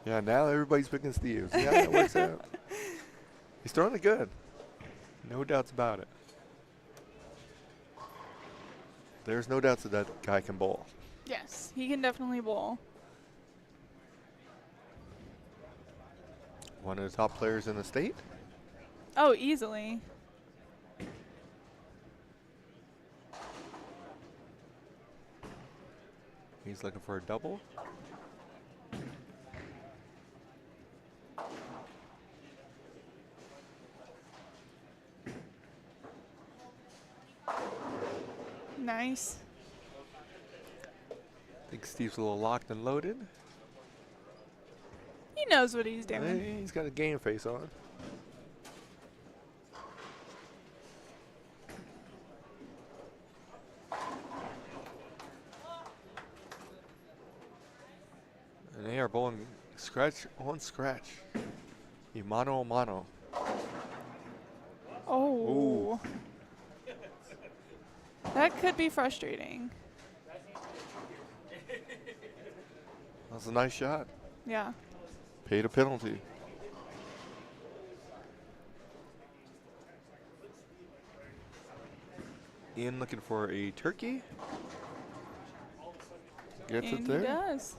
A: Yeah, now everybody's picking Steve. See how that works out? He's throwing it good. No doubts about it. There's no doubts that that guy can bowl.
B: Yes, he can definitely bowl.
A: One of the top players in the state.
B: Oh, easily.
A: He's looking for a double.
B: Nice.
A: I think Steve's a little locked and loaded.
B: He knows what he's doing.
A: Hey, he's got a game face on. And they are bowling scratch on scratch. Y mano a mano.
B: Oh. That could be frustrating.
A: That was a nice shot.
B: Yeah.
A: Paid a penalty. Ian looking for a turkey. Gets
B: And
A: it there.
B: he does.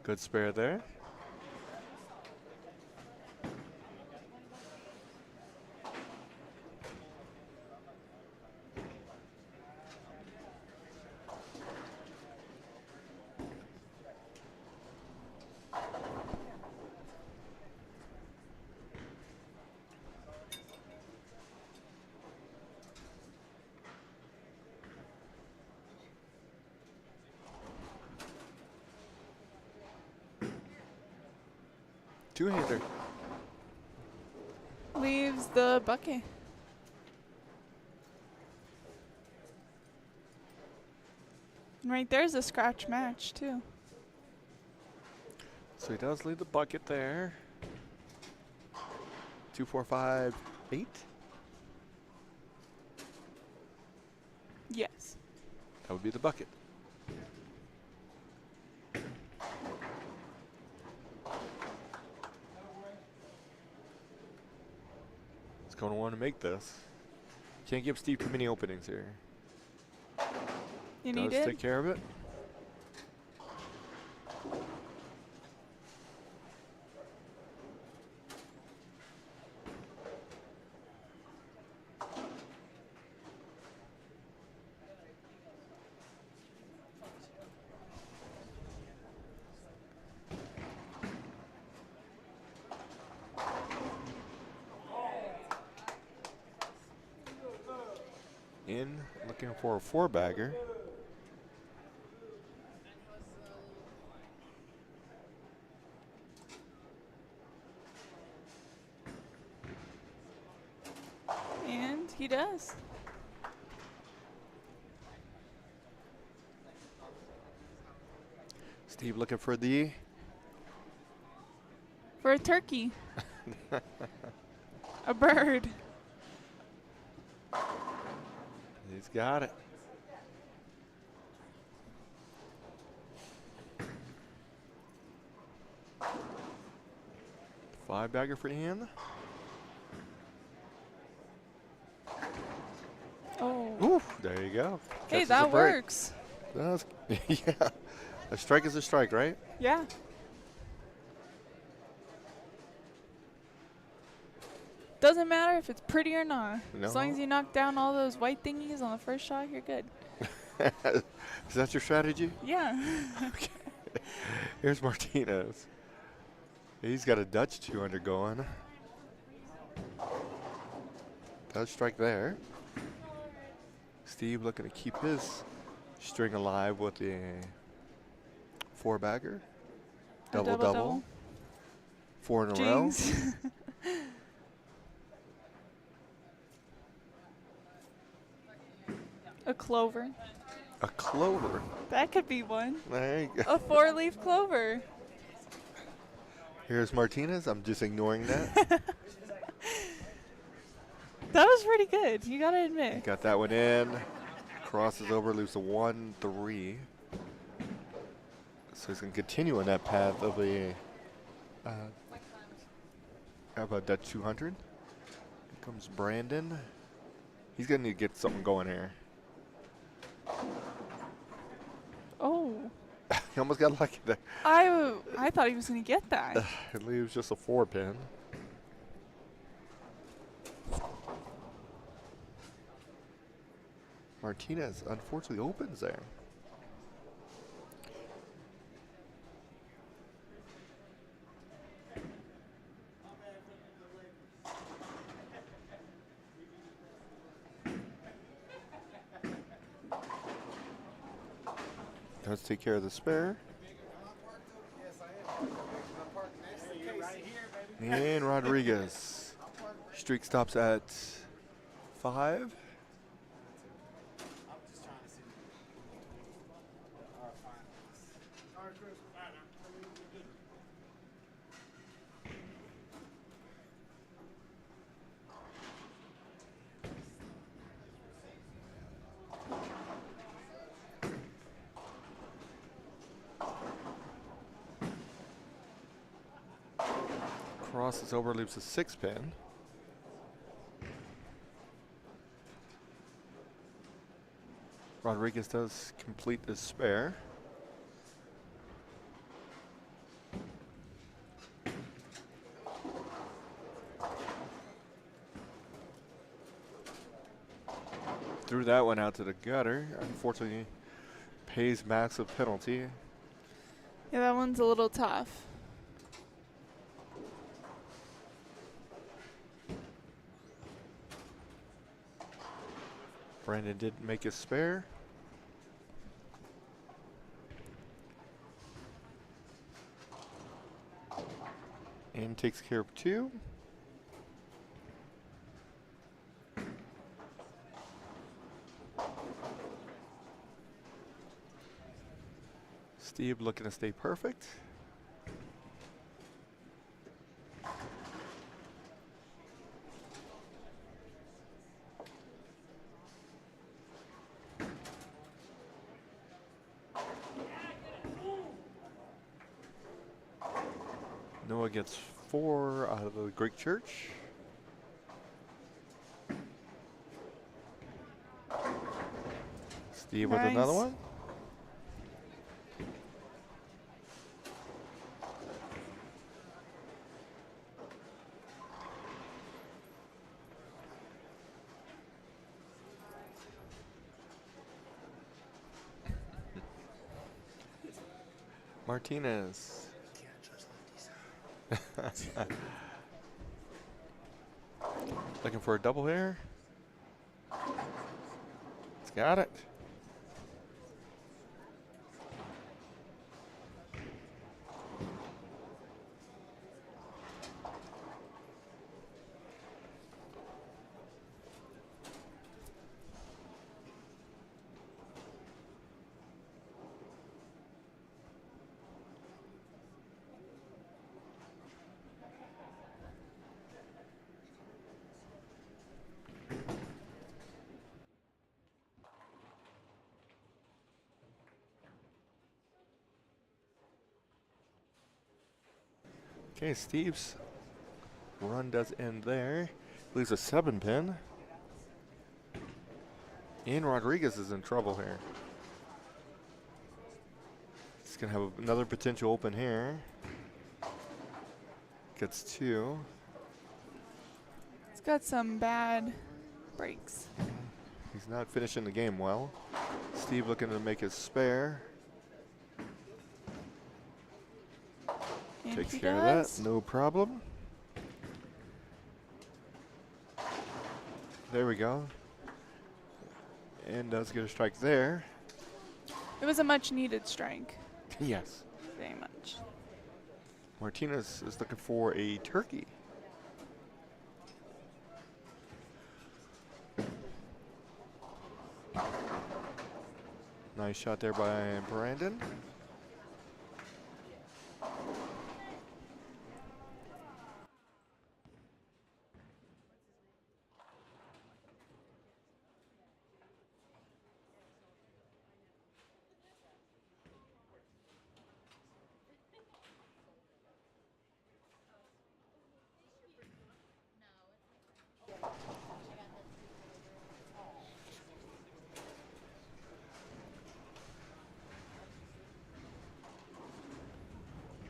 A: Good spare there. Two-hander.
B: Leaves the bucket. And right there's a scratch match, too.
A: So he does leave the bucket there. 2, 4, 5, 8.
B: Yes.
A: That would be the bucket. He's going to want to make this. Can't give Steve too many openings here.
B: And he
A: Does
B: did.
A: take care of it. In looking for a four-bagger.
B: And he does.
A: Steve looking for the
B: For a turkey. A bird.
A: He's got it. Five-bagger for Ian.
B: Oh.
A: Oof, there you go.
B: Hey,
A: Catches a
B: that
A: break.
B: works.
A: That's, yeah. A strike is a strike, right?
B: Yeah. Doesn't matter if it's pretty or not. As long
A: No.
B: as you knock down all those white thingies on the first shot, you're good.
A: Is that your strategy?
B: Yeah.
A: Okay. Here's Martinez. He's got a Dutch 200 going. Does strike there. Steve looking to keep his string alive with the four-bagger.
B: A
A: Double. 4 in a row.
B: Jinx. A clover.
A: A clover.
B: That could be one.
A: There you go.
B: A 4-leaf clover.
A: Here's Martinez. I'm just ignoring that.
B: That was pretty good. You gotta admit.
A: Got that one in. Crosses over, leaves a 1-3. So he's going to continue on that path of a that 200. Here comes Brandon. He's going to need to get something going here.
B: Oh.
A: He almost got lucky there.
B: I thought he was going to get that.
A: It leaves just a 4-pin. Martinez unfortunately opens there. Let's take care of the spare. And Rodriguez. Streak stops at 5. Crosses over, leaves a 6-pin. Rodriguez does complete the spare. Threw that one out to the gutter. Unfortunately, pays massive penalty.
B: Yeah, that one's a little tough.
A: Brandon did make his spare. And takes care of 2. Steve looking to stay perfect. Noah gets 4 out of the Greek Church. Steve with another one. Martinez. Looking for a double here. It's got it. Okay, Steve's run does end there. Leaves a 7-pin. And Rodriguez is in trouble here. He's going to have another potential open here. Gets 2.
B: It's got some bad breaks.
A: He's not finishing the game well. Steve looking to make his spare.
B: And
A: Takes
B: he
A: care
B: does.
A: of that, no problem. There we go. And does get a strike there.
B: It was a much needed strike.
A: Yes.
B: Very much.
A: Martinez is looking for a turkey. Nice shot there by Brandon.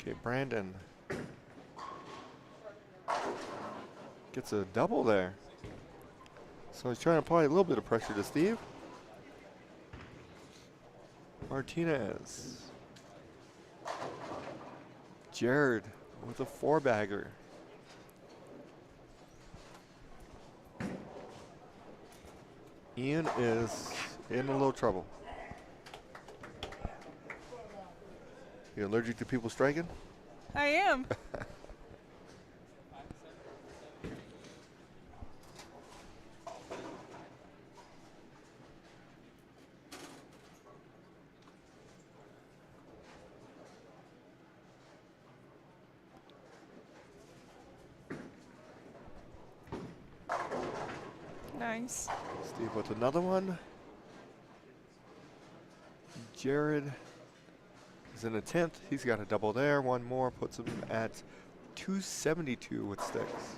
A: Okay, Brandon gets a double there. So he's trying to apply a little bit of pressure to Steve. Martinez. Jared with a 4-bagger. Ian is in a little trouble. You allergic to people striking?
B: I am. Nice.
A: Steve with another one. Jared is in the 10th. He's got a double there. One more puts him at 272 with sticks.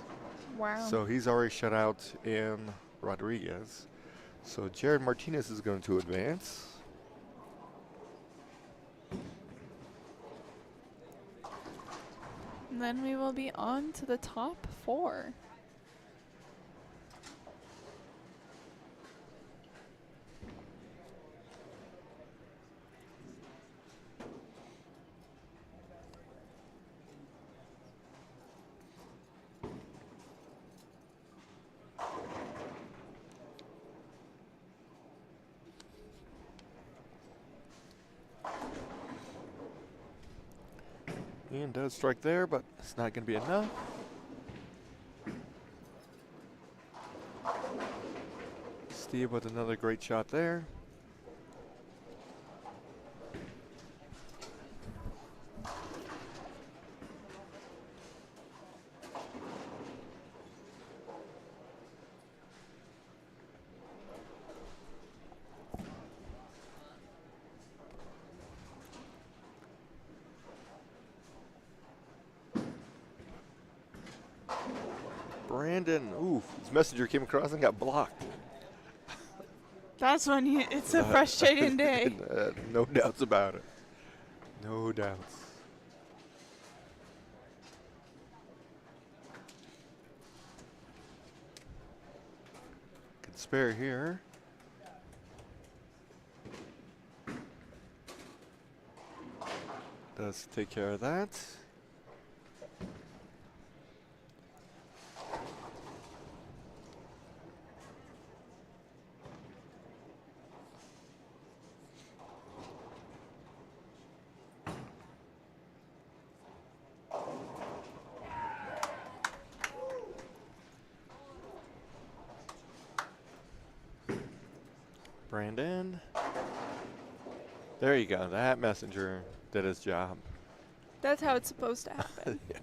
B: Wow.
A: So he's already shut out in Rodriguez. So Jared Martinez is going to advance.
B: And then we will be on to the top 4.
A: Ian does strike there, but it's not going to be enough. Steve with another great shot there. Brandon, ooh, his messenger came across and got blocked.
B: That's when it's a frustrating day.
A: No doubts about it. No doubts. Can spare here. Does take care of that. Brandon. There you go. That messenger did his job.
B: That's how it's supposed to happen.
A: Yes.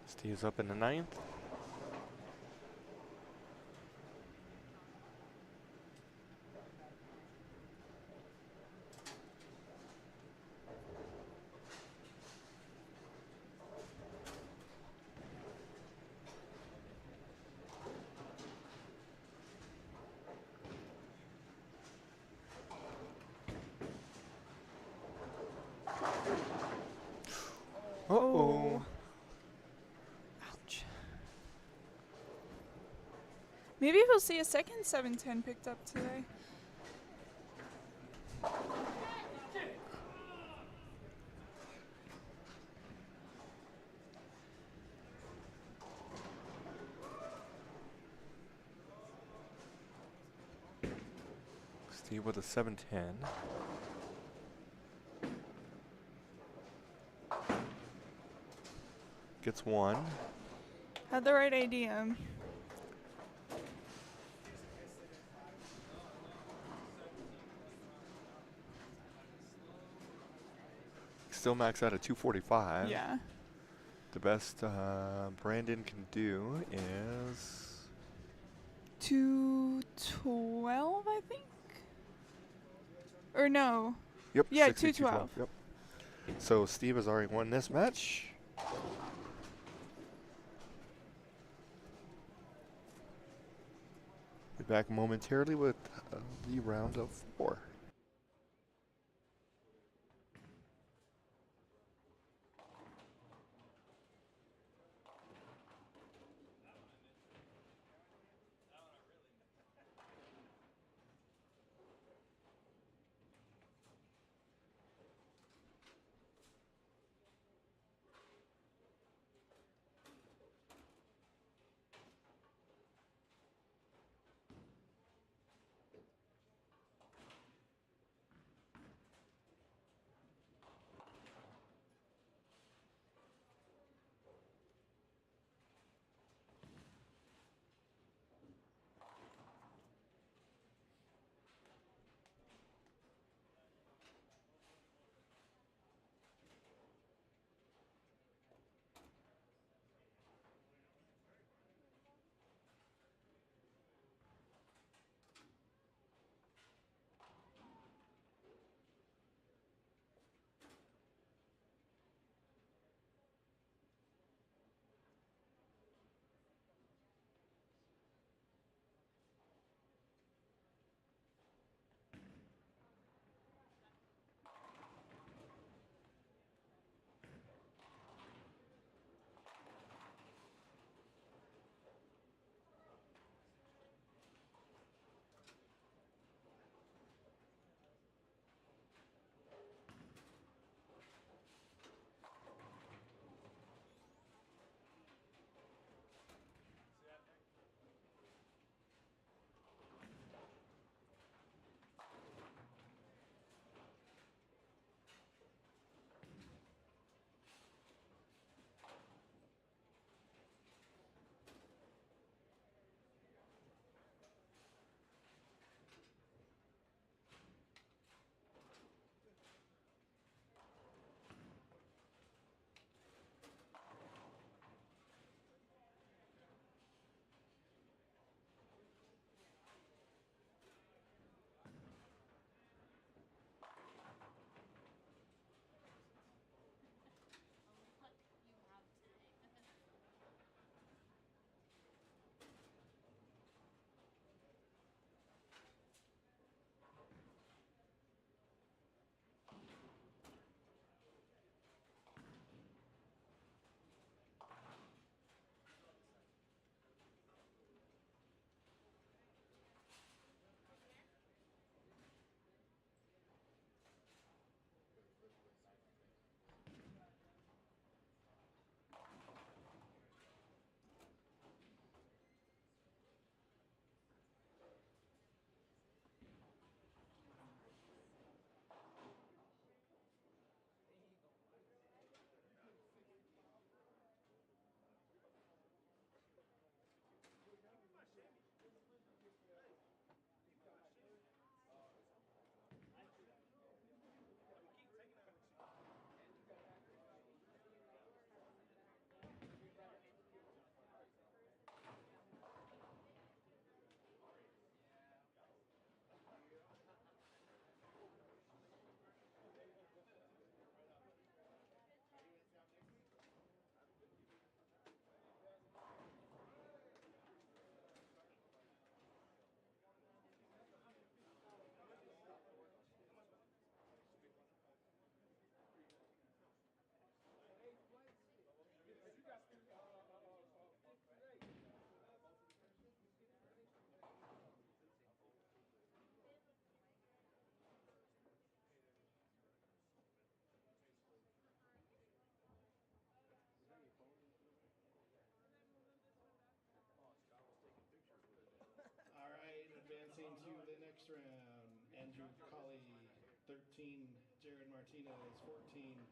A: Steve's up in the 9th. Uh-oh.
B: Ouch. Maybe we'll see a second 7-10 picked up today.
A: Steve with a 7-10. Gets one.
B: Had the right idea.
A: Still max out at 245.
B: Yeah.
A: The best Brandon can do is
B: 212, I think. Or no.
A: Yep.
B: Yeah,
A: 60,
B: 212.
A: Yep. So Steve has already won this match. Be back momentarily with the round of 4.
E: round, Andrew Colley, 13. Jared Martinez, 14.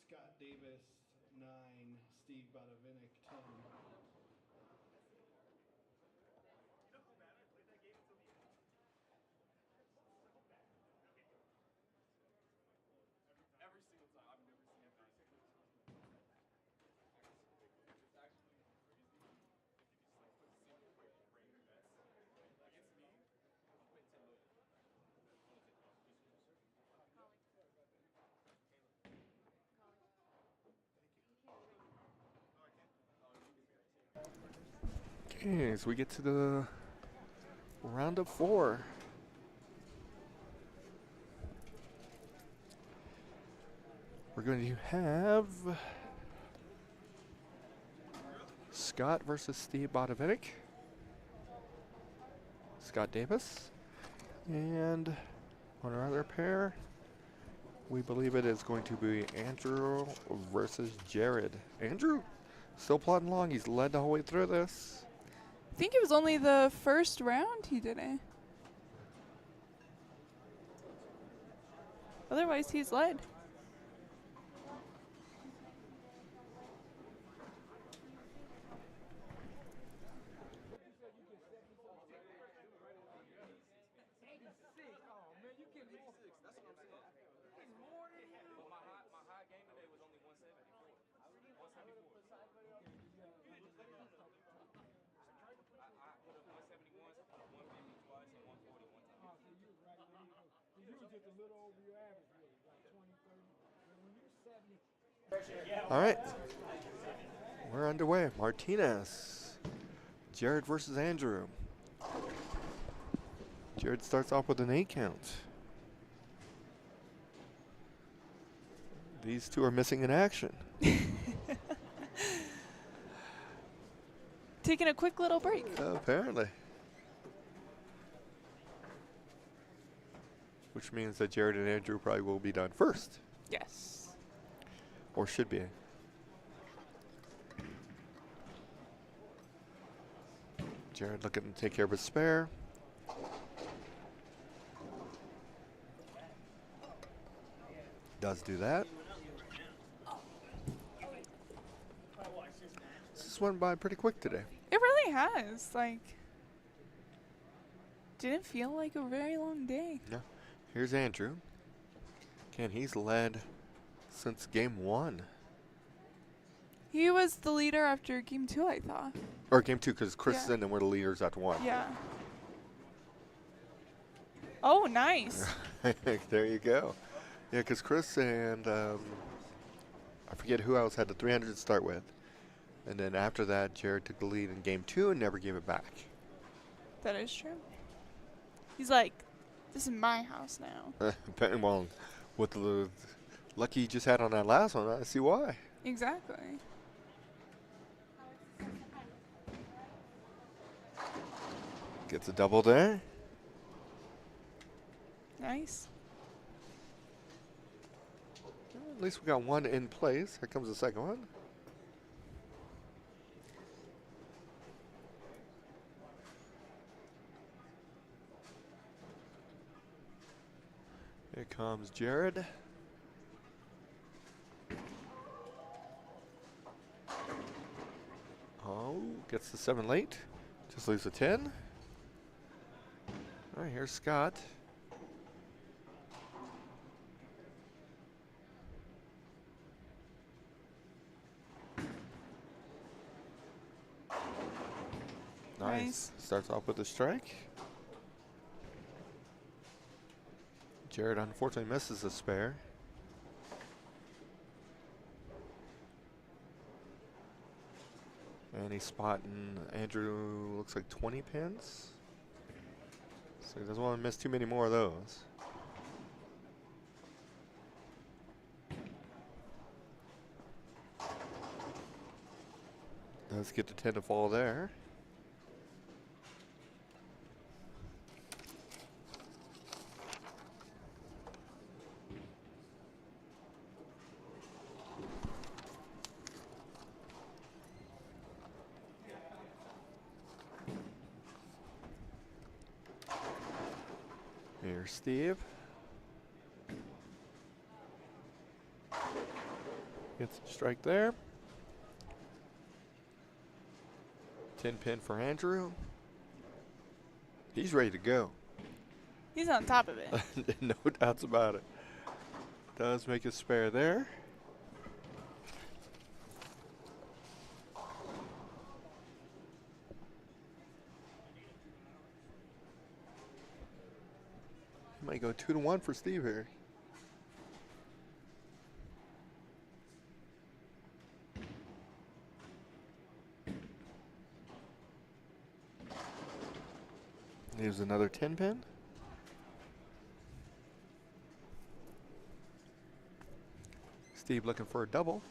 E: Scott Davis, 9. Steve Bodovinik, 10.
J: Every single time. I've never seen that. It's actually crazy. If you just like put single quick range bets against me, I'm putting 10 million.
A: Okay, so we get to the round of 4. We're going to have Scott versus Steve Bodovinik. Scott Davis. And on our other pair, we believe it is going to be Andrew versus Jared. Andrew still plodding along. He's led the whole way through this.
B: I think it was only the first round he didn't. Otherwise, he's led.
H: Oh man, you get more.
J: 86, that's what I'm saying.
H: It's more than you.
J: But my high game today was only 174. 174. I put up 171, I put up 150 twice, and 140 one time.
H: Oh, so you was right where you go. You were just a little over your average weight, like 20, 30. But when you're 70.
A: All right. We're underway. Martinez. Jared versus Andrew. Jared starts off with an 8 count. These two are missing in action.
B: Taking a quick little break.
A: Apparently. Which means that Jared and Andrew probably will be done first.
B: Yes.
A: Or should be. Jared looking to take care of his spare. Does do that. This just went by pretty quick today.
B: It really has. Like, didn't feel like a very long day.
A: Yeah. Here's Andrew. Again, he's led since game 1.
B: He was the leader after game 2, I thought.
A: Or game 2, because Chris
B: Yeah.
A: and we're the leaders after 1.
B: Yeah. Oh, nice.
A: There you go. Yeah, because Chris and I forget who else had the 300 to start with. And then after that, Jared took the lead in game 2 and never gave it back.
B: That is true. He's like, this is my house now.
A: Well, with the lucky he just had on that last one, I see why.
B: Exactly.
A: Gets a double there.
B: Nice.
A: Well, at least we got one in place. Here comes the second one. Here comes Jared. Oh, gets the 7 late. Just leaves a 10. All right, here's Scott. Nice. Starts off with a strike. Jared unfortunately misses the spare. And he's spotting Andrew, looks like 20 pins. So he doesn't want to miss too many more of those. Does get the 10 to fall there. There's Steve. Gets a strike there. 10 pin for Andrew. He's ready to go.
B: He's on top of it.
A: No doubts about it. Does make a spare there. Might go 2-1 for Steve here. Here's another 10 pin. Steve looking for a double.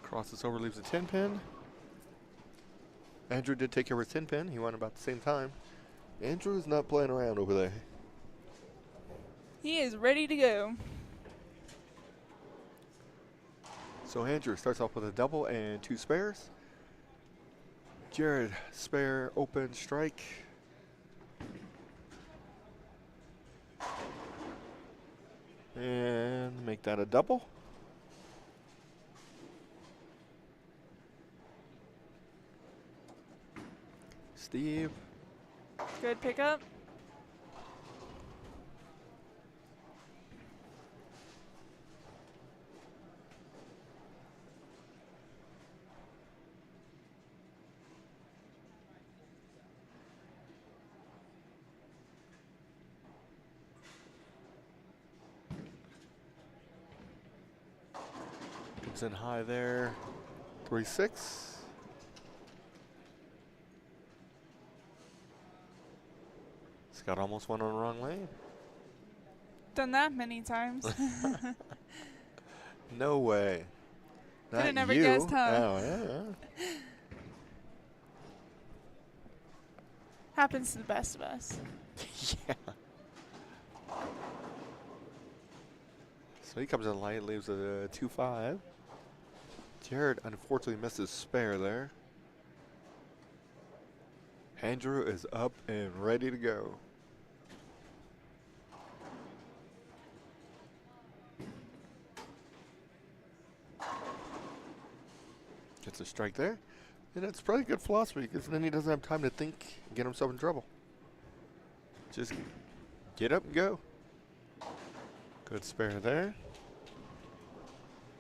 A: Crosses over, leaves a 10 pin. Andrew did take care of his 10 pin. He won about the same time. Andrew is not playing around over there.
B: He is ready to go.
A: So Andrew starts off with a double and 2 spares. Jared, spare, open, strike. And make that a double. Steve.
B: Good pickup.
A: Comes in high there. 3-6. Scott almost went on the wrong lane.
B: Done that many times.
A: No way.
B: Could have
A: Not
B: never
A: you.
B: guessed, huh?
A: Oh, yeah.
B: Happens to the best of us.
A: Yeah. So he comes in light, leaves a 2-5. Jared unfortunately misses spare there. Andrew is up and ready to go. Gets a strike there. And it's probably good philosophy because then he doesn't have time to think and get himself in trouble. Just get up and go. Good spare there.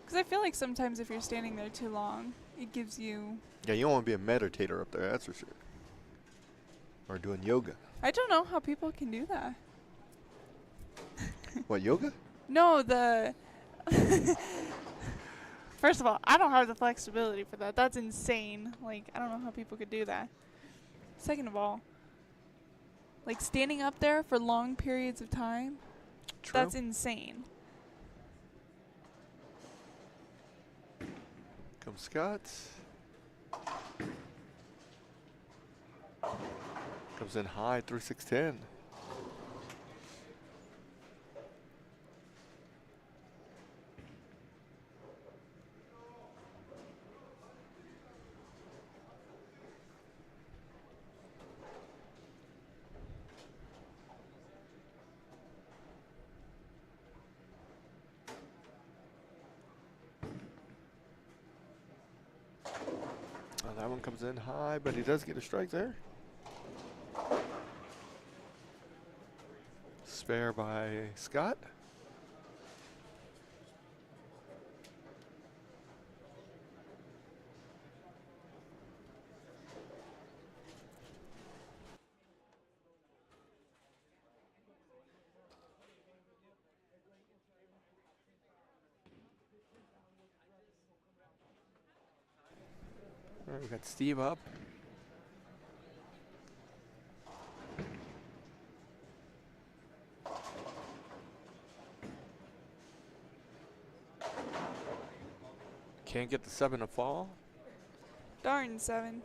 B: Because I feel like sometimes if you're standing there too long, it gives you...
A: Yeah, you don't want to be a meditator up there, that's for sure. Or doing yoga.
B: I don't know how people can do that.
A: What, yoga?
B: No, the... First of all, I don't have the flexibility for that. That's insane. Like, I don't know how people could do that. Second of all, like standing up there for long periods of time,
A: True.
B: that's insane.
A: Comes Scott. Comes in high, 3-6-10. That one comes in high, but he does get a strike there. Spare by Scott. All right, we got Steve up. Can't get the 7 to fall.
B: Darn, 7.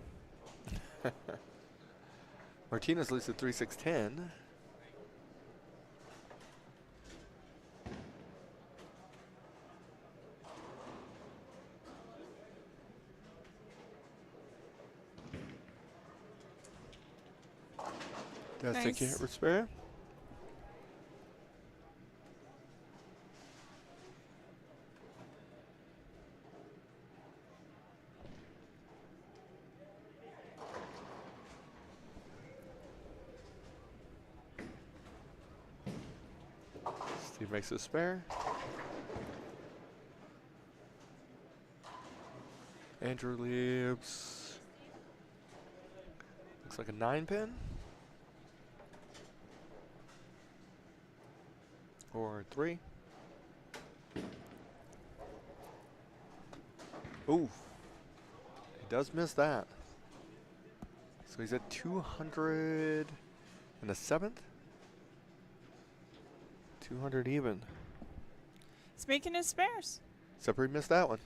A: Martinez leads at 3-6-10. That's
B: Nice.
A: the camera spare. Steve makes a spare. Andrew leaves. Looks like a 9-pin. Or 3. Ooh. He does miss that. So he's at 200 and a 7th. 200 even.
B: He's making his spares.
A: Except for he missed that one.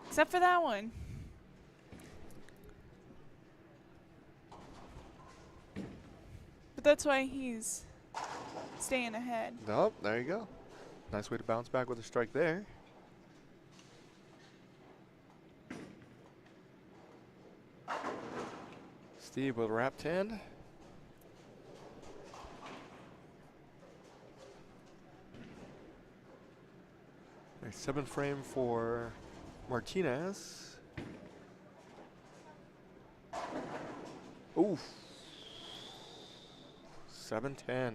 B: Except for that one. But that's why he's staying ahead.
A: Nope, there you go. Nice way to bounce back with a strike there. Steve with wrap 10. A 7 frame for Martinez. Ooh. 7-10.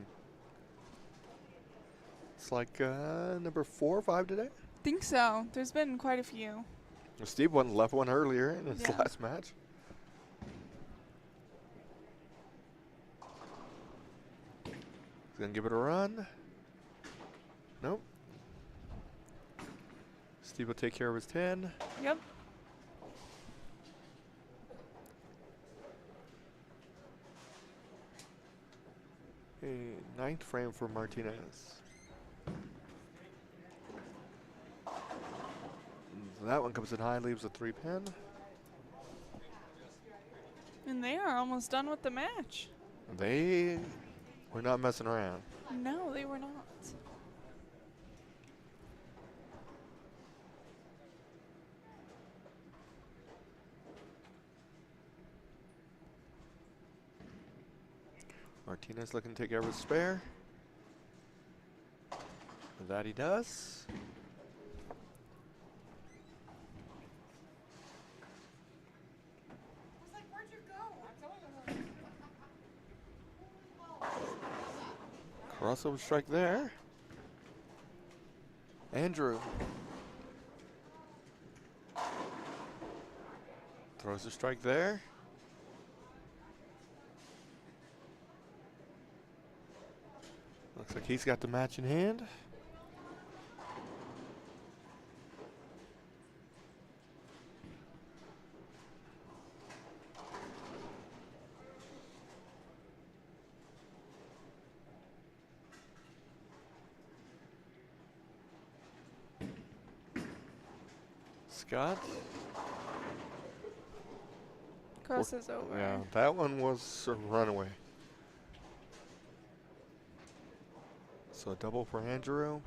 A: It's like number 4 or 5 today.
B: Think so. There's been quite a few.
A: Well, Steve left one earlier in his
B: Yeah.
A: last match. He's gonna give it a run. Nope. Steve will take care of his 10.
B: Yep.
A: A 9th frame for Martinez. That one comes in high, leaves a 3-pin.
B: And they are almost done with the match.
A: They were not messing around.
B: No, they were not.
A: Martinez looking to take care of his spare. That he does. Crossover strike there. Andrew throws a strike there. Looks like he's got the match in hand. Scott.
B: Crosses over.
A: Yeah, that one was a runaway. So a double for Andrew.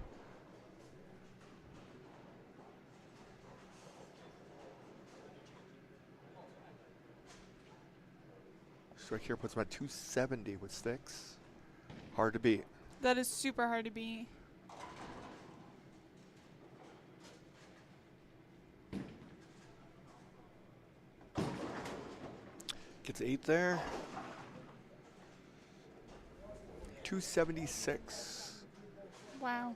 A: Strike here puts him at 270 with sticks. Hard to beat.
B: That is super hard to beat.
A: Gets 8 there. 276.
B: Wow.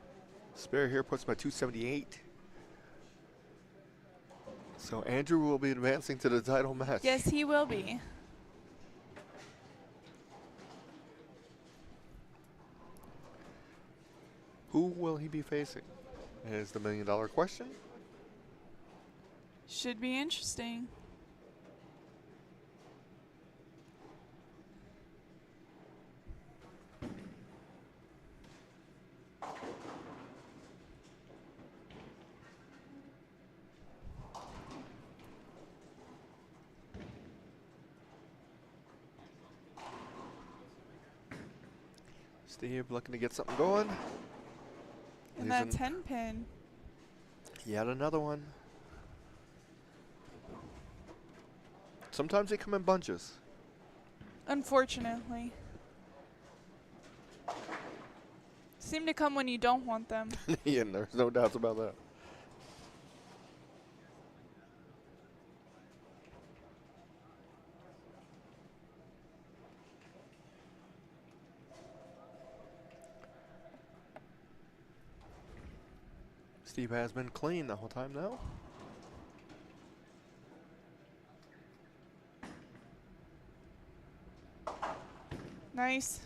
A: Spare here puts him at 278. So Andrew will be advancing to the title match.
B: Yes, he will be.
A: Who will he be facing? Is the $1 million question.
B: Should be interesting.
A: Steve looking to get something going.
B: And that 10 pin.
A: Yet another one. Sometimes they come in bunches.
B: Unfortunately. Seem to come when you don't want them.
A: Yeah, there's no doubts about that. Steve has been clean the whole time now.
B: Nice.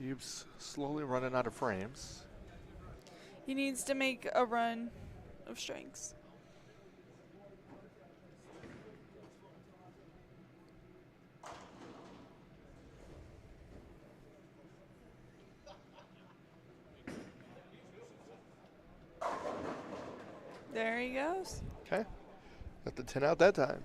A: Steve's slowly running out of frames.
B: He needs to make a run of strengths. There he goes.
A: Okay. Got the 10 out that time.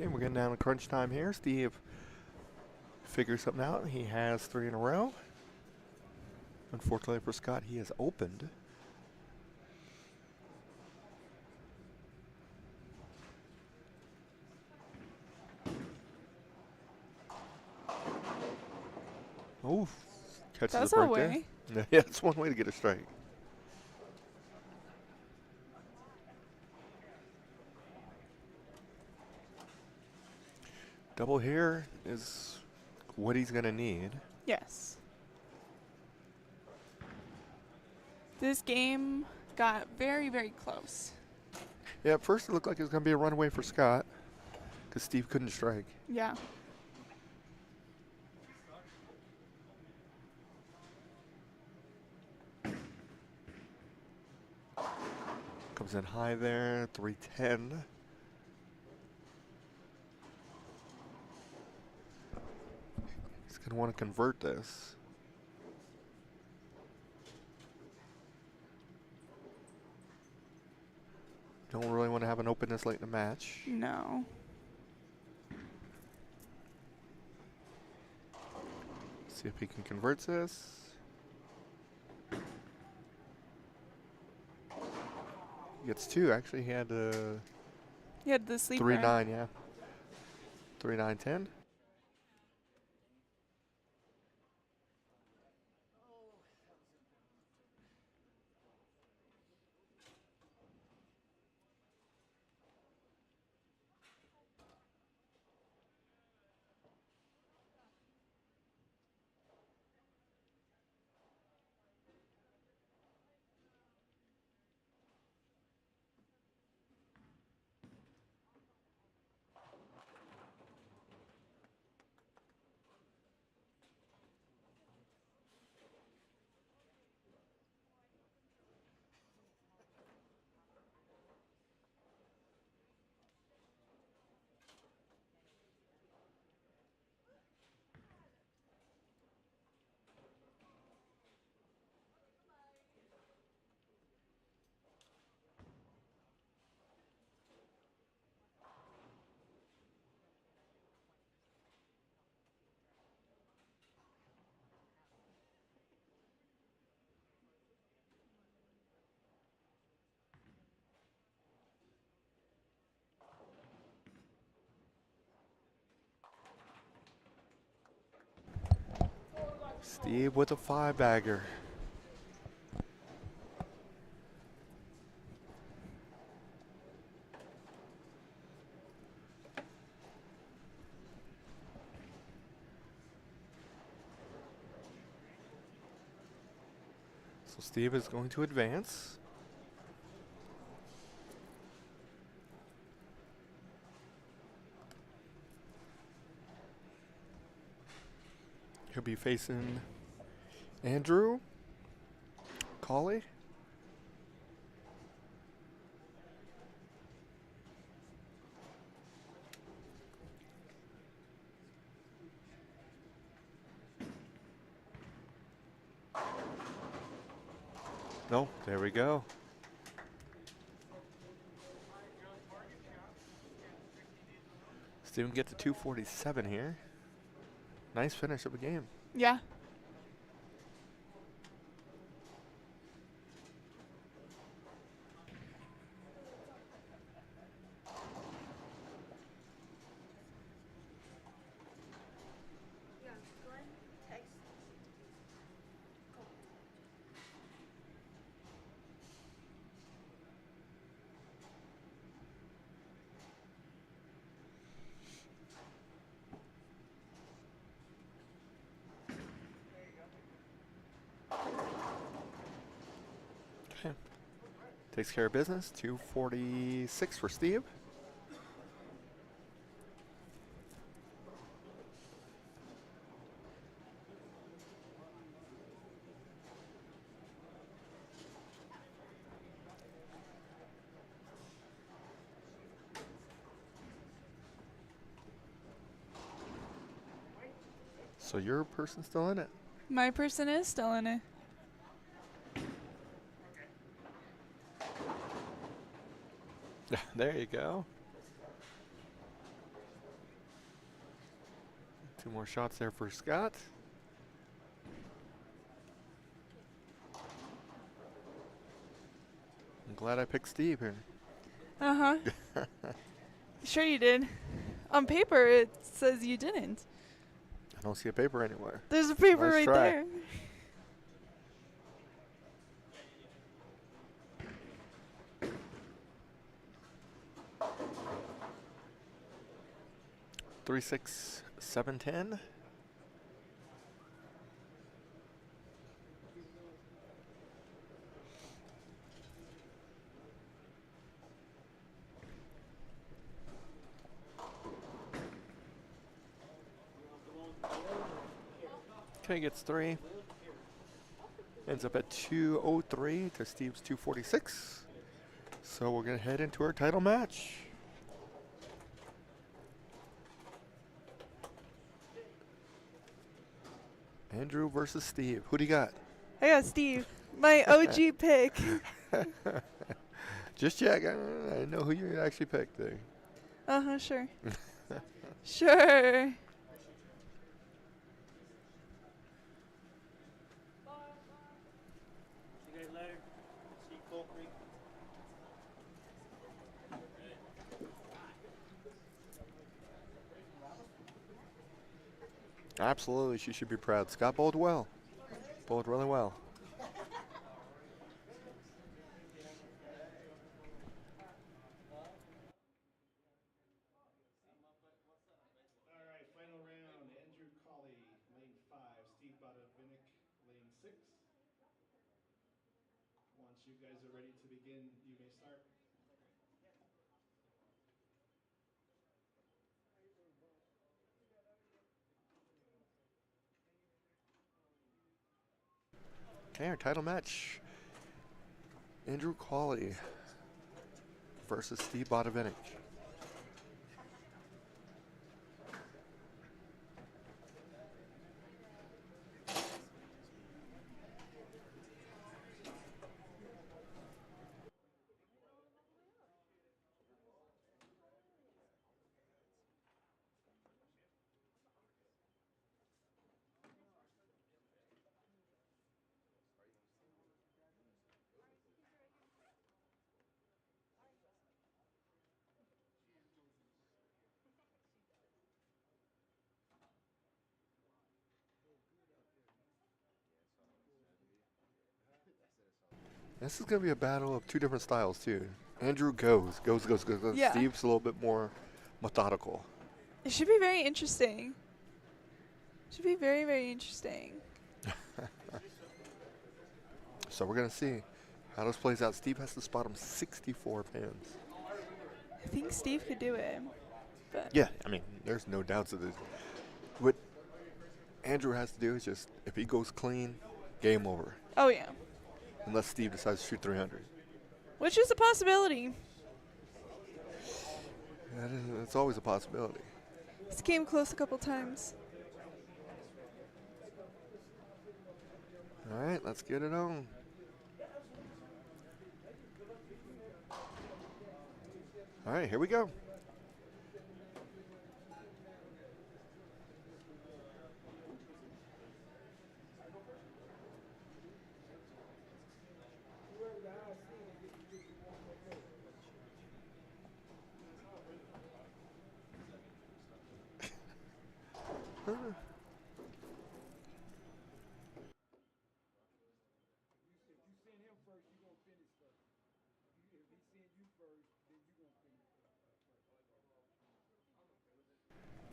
A: Okay, we're getting down to crunch time here. Steve figures something out. He has 3 in a row. Unfortunately for Scott, he has opened. Oh, catches
B: That's
A: a break
B: a
A: there.
B: way.
A: Yeah, it's one way to get a strike. Double here is what he's going to need.
B: Yes. This game got very, very close.
A: Yeah, at first it looked like it was going to be a runaway for Scott because Steve couldn't strike.
B: Yeah.
A: Comes in high there, 310. He's going to want to convert this. Don't really want to have an open this late in the match.
B: No.
A: See if he can convert this. He gets 2, actually. He had
B: He had the sleeper.
A: 3-9, yeah. 3-9-10. Steve with a 5-bagger. So Steve is going to advance. He'll be facing Andrew Colley. No, there we go. Steven get to 247 here. Nice finish of the game.
B: Yeah.
A: Okay. Takes care of business. 246 for Steve. So your person's still in it.
B: My person is still in it.
A: There you go. 2 more shots there for Scott. I'm glad I picked Steve here.
B: Uh-huh. Sure you did. On paper, it says you didn't.
A: I don't see a paper anywhere.
B: There's a paper
A: Nice
B: right
A: try.
B: there.
A: Three, 6, 7, 10. Okay, gets 3. Ends up at 203 to Steve's 246. So we're going to head into our title match. Andrew versus Steve. Who do you got?
B: I got Steve. My OG pick.
A: Just check. I know who you actually picked there.
B: Uh-huh, sure. Sure.
H: See you guys later. See you, Coal Creek.
A: Absolutely, she should be proud. Scott bowled well. Bowled really well.
E: All right, final round. Andrew Colley, lane 5. Steve Bodovinik, lane 6. Once you guys are ready to begin, you may start.
A: Okay, our title match. Andrew Colley versus Steve Bodovinik. This is going to be a battle of 2 different styles, too. Andrew goes.
B: Yeah.
A: Steve's a little bit more methodical.
B: It should be very interesting. Should be very, very interesting.
A: So we're going to see how this plays out. Steve has to spot him 64 pins.
B: I think Steve could do it. But
A: Yeah, I mean, there's no doubts of this. What Andrew has to do is just, if he goes clean, game over.
B: oh yeah.
A: Unless Steve decides to shoot 300.
B: Which is a possibility.
A: That's always a possibility.
B: This came close a couple times.
A: All right, let's get it on. All right, here we go.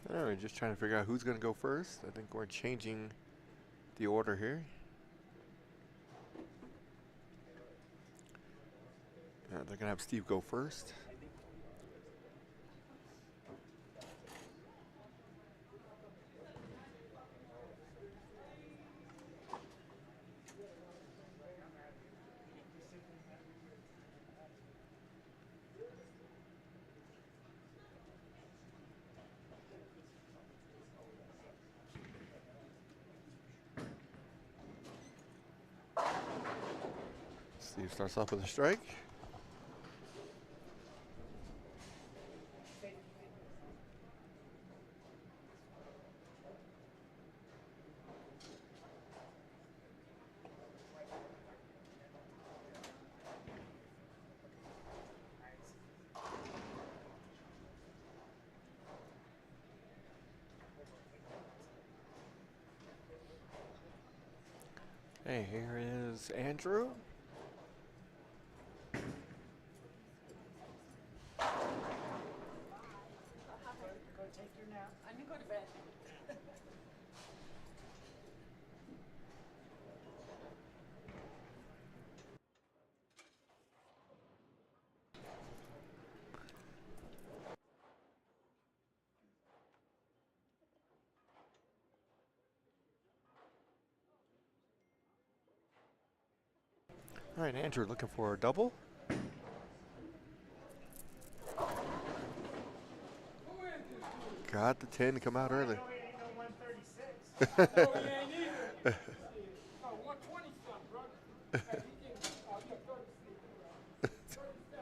A: All right, just trying to figure out who's going to go first. I think we're changing the order here. They're going to have Steve go first. Steve starts off with a strike. Hey, here is Andrew.
F: Go take your nap. I'm gonna go to bed.
A: All right, Andrew looking for a double. Got the 10 to come out early.
I: No, he ain't no 136.
H: No, he ain't either. No, 120 something, brother. Hey, he can, yeah, 36, bro. 37.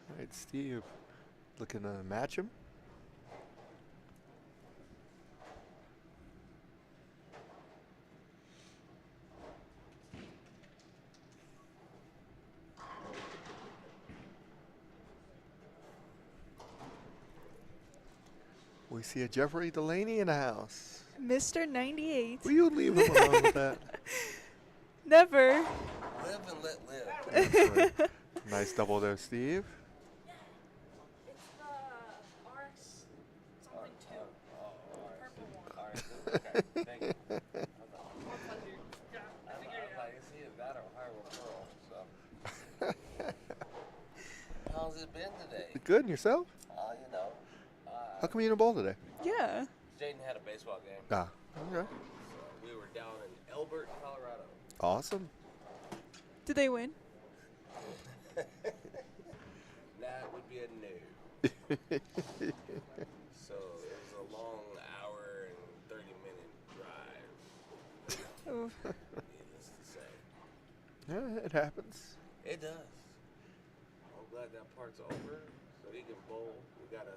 A: All right, Steve looking to match him. We see a Jeffrey Delaney in the house.
B: Mr. 98.
A: Will you leave him alone with that?
B: Never.
N: Live and let live.
A: That's right. Nice double there, Steve.
D: It's the RX something two.
N: Oh,
D: Purple one.
N: all right. Okay, thank you. I see it that or higher referral, so. How's it been today?
A: Good, and yourself?
N: You know.
A: How come you didn't bowl today?
B: Yeah.
N: Jaden had a baseball game.
A: Ah, okay.
N: So we were down in Elbert, Colorado.
A: Awesome.
B: Did they win?
N: That would be a no. So it was a long hour and 30-minute drive.
B: Oof.
N: Needless to say.
A: Yeah, it happens.
N: It does. I'm glad that part's over, so he can bowl. We gotta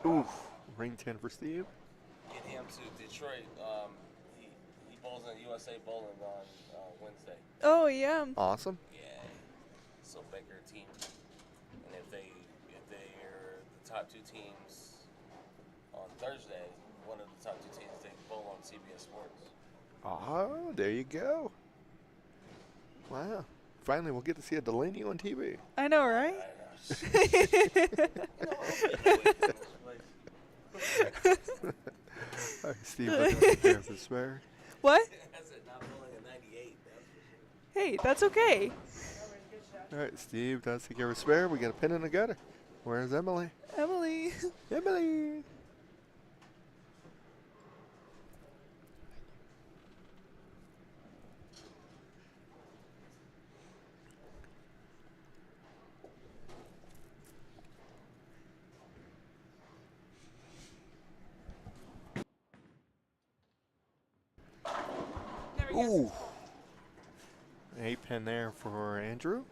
A: Oof. Ring 10 for Steve.
N: get him to Detroit. He bowls in USA Bowling on Wednesday.
B: Oh, yeah.
A: Awesome.
N: Yeah. So Baker team, and if they're the top two teams on Thursday, one of the top two teams they bowl on CBS Sports.
A: Oh, there you go. Wow. Finally, we'll get to see a Delaney on TV.
B: I know, right?
A: All right, Steve, looking for the spare.
B: What?
N: I said not bowling in 98.
B: Hey, that's okay.
A: All right, Steve does take care of spare. We got a pin in the gutter. Where's Emily?
B: Emily.
A: Emily. Ooh. 8 pin there for Andrew.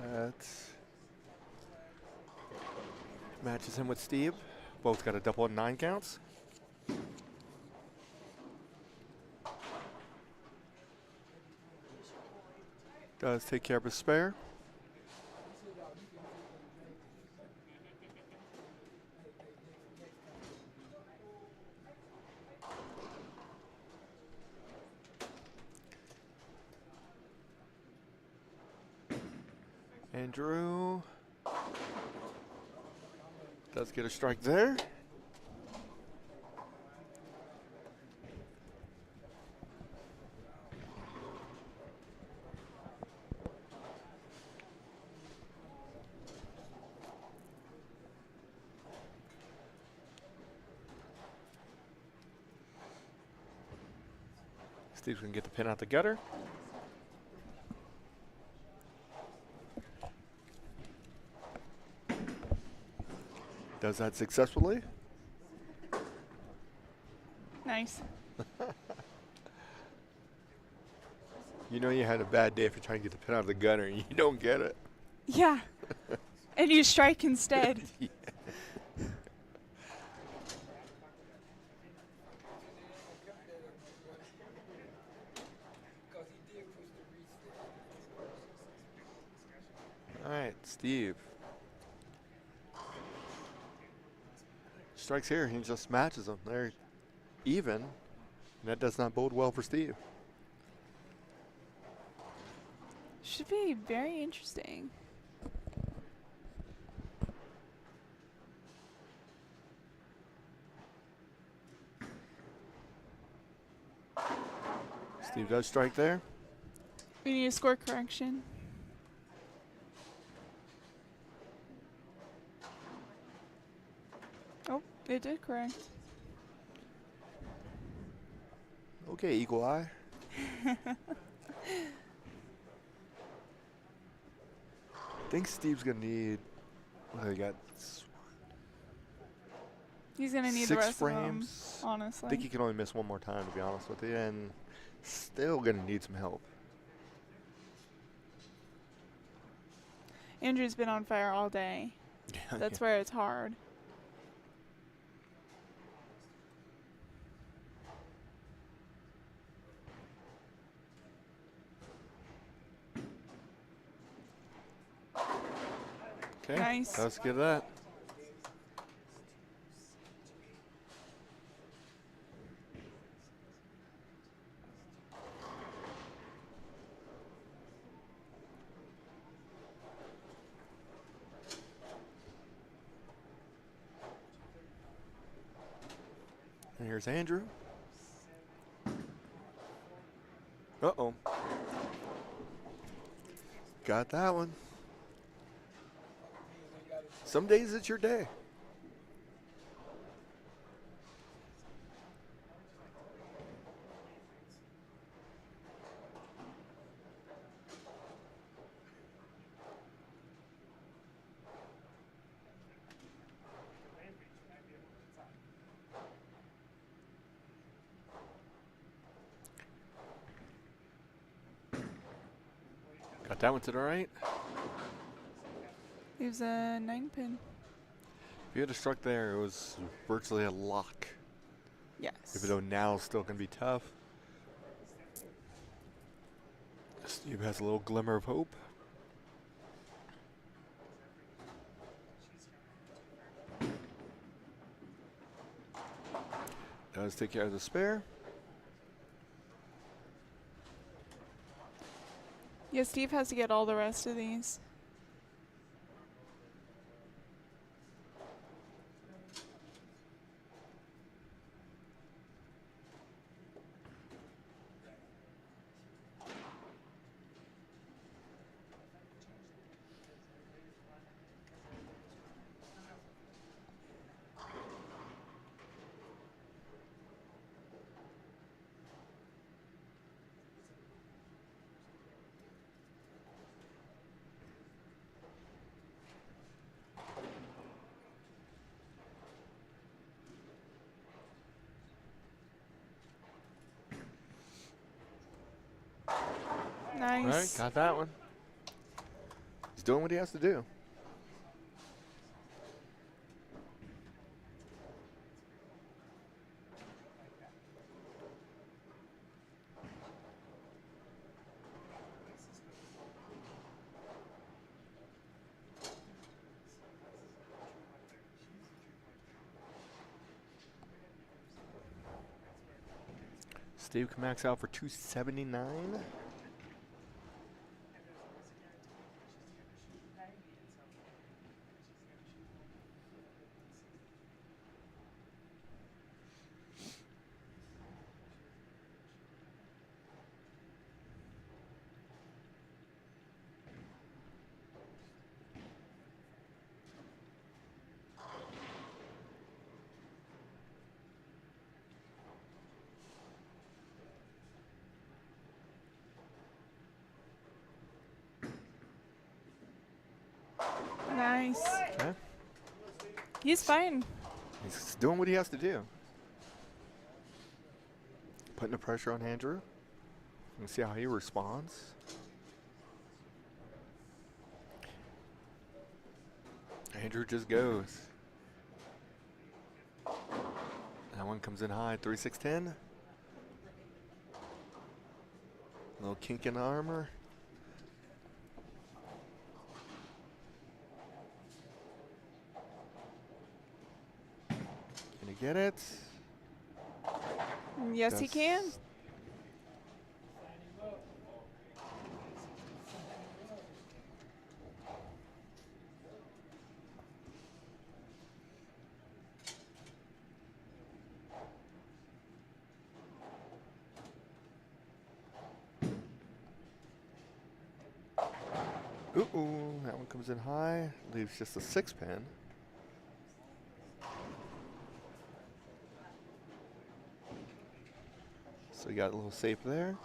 A: That matches him with Steve. Both got a double and 9 counts. Does take care of his spare. Andrew does get a strike there. Steve's gonna get the pin out the gutter. Does that successfully.
B: Nice.
A: You know you had a bad day if you're trying to get the pin out of the gutter and you don't get it.
B: Yeah. And you strike instead.
A: Yeah. Steve. Strikes here. He just matches them. They're even. And that does not bode well for Steve.
B: Should be very interesting.
A: Steve does strike there.
B: We need a score correction. Oh, it did correct.
A: Okay, eagle eye. I think Steve's going to need, what do they got?
B: He's going to need the
A: 6
B: rest
A: frames.
B: of them, honestly.
A: I think he can only miss one more time, to be honest with you, and still going to need some help.
B: Andrew's been on fire all day. That's where it's hard.
A: Okay,
B: nice.
A: Let's get that. And here's Andrew. Uh-oh. Got that one. Some days it's your day. Got that one to the right.
B: Leaves a 9-pin.
A: If you had a struck there, it was virtually a lock.
B: Yes.
A: Even though now it's still going to be tough. Steve has a little glimmer of hope. Does take care of the spare.
B: Yeah, Steve has to get all the rest of these. Nice.
A: All right, got that one. He's doing what he has to do. Steve can max out for 279.
B: Nice.
A: Okay.
B: He's fine.
A: He's doing what he has to do. Putting the pressure on Andrew. Let's see how he responds. Andrew just goes. That one comes in high, 3-6-10. Little kink in the armor. get it?
B: Yes, he can.
A: Ooh, that one comes in high. Leaves just a 6-pin. So you got a little safe there.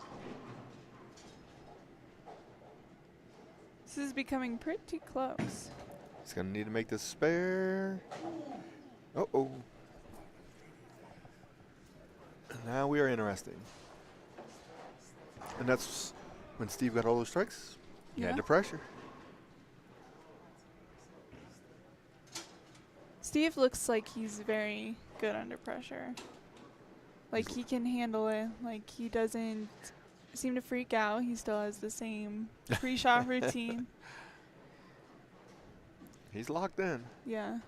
B: This is becoming pretty close.
A: He's going to need to make this spare. Uh-oh. And now we are interesting. And that's when Steve got all those strikes. He had the pressure.
B: Steve looks like he's very good under pressure. Like he can handle it. Like he doesn't seem to freak out. He still has the same pre-shot routine.
A: He's locked in.
B: Yeah.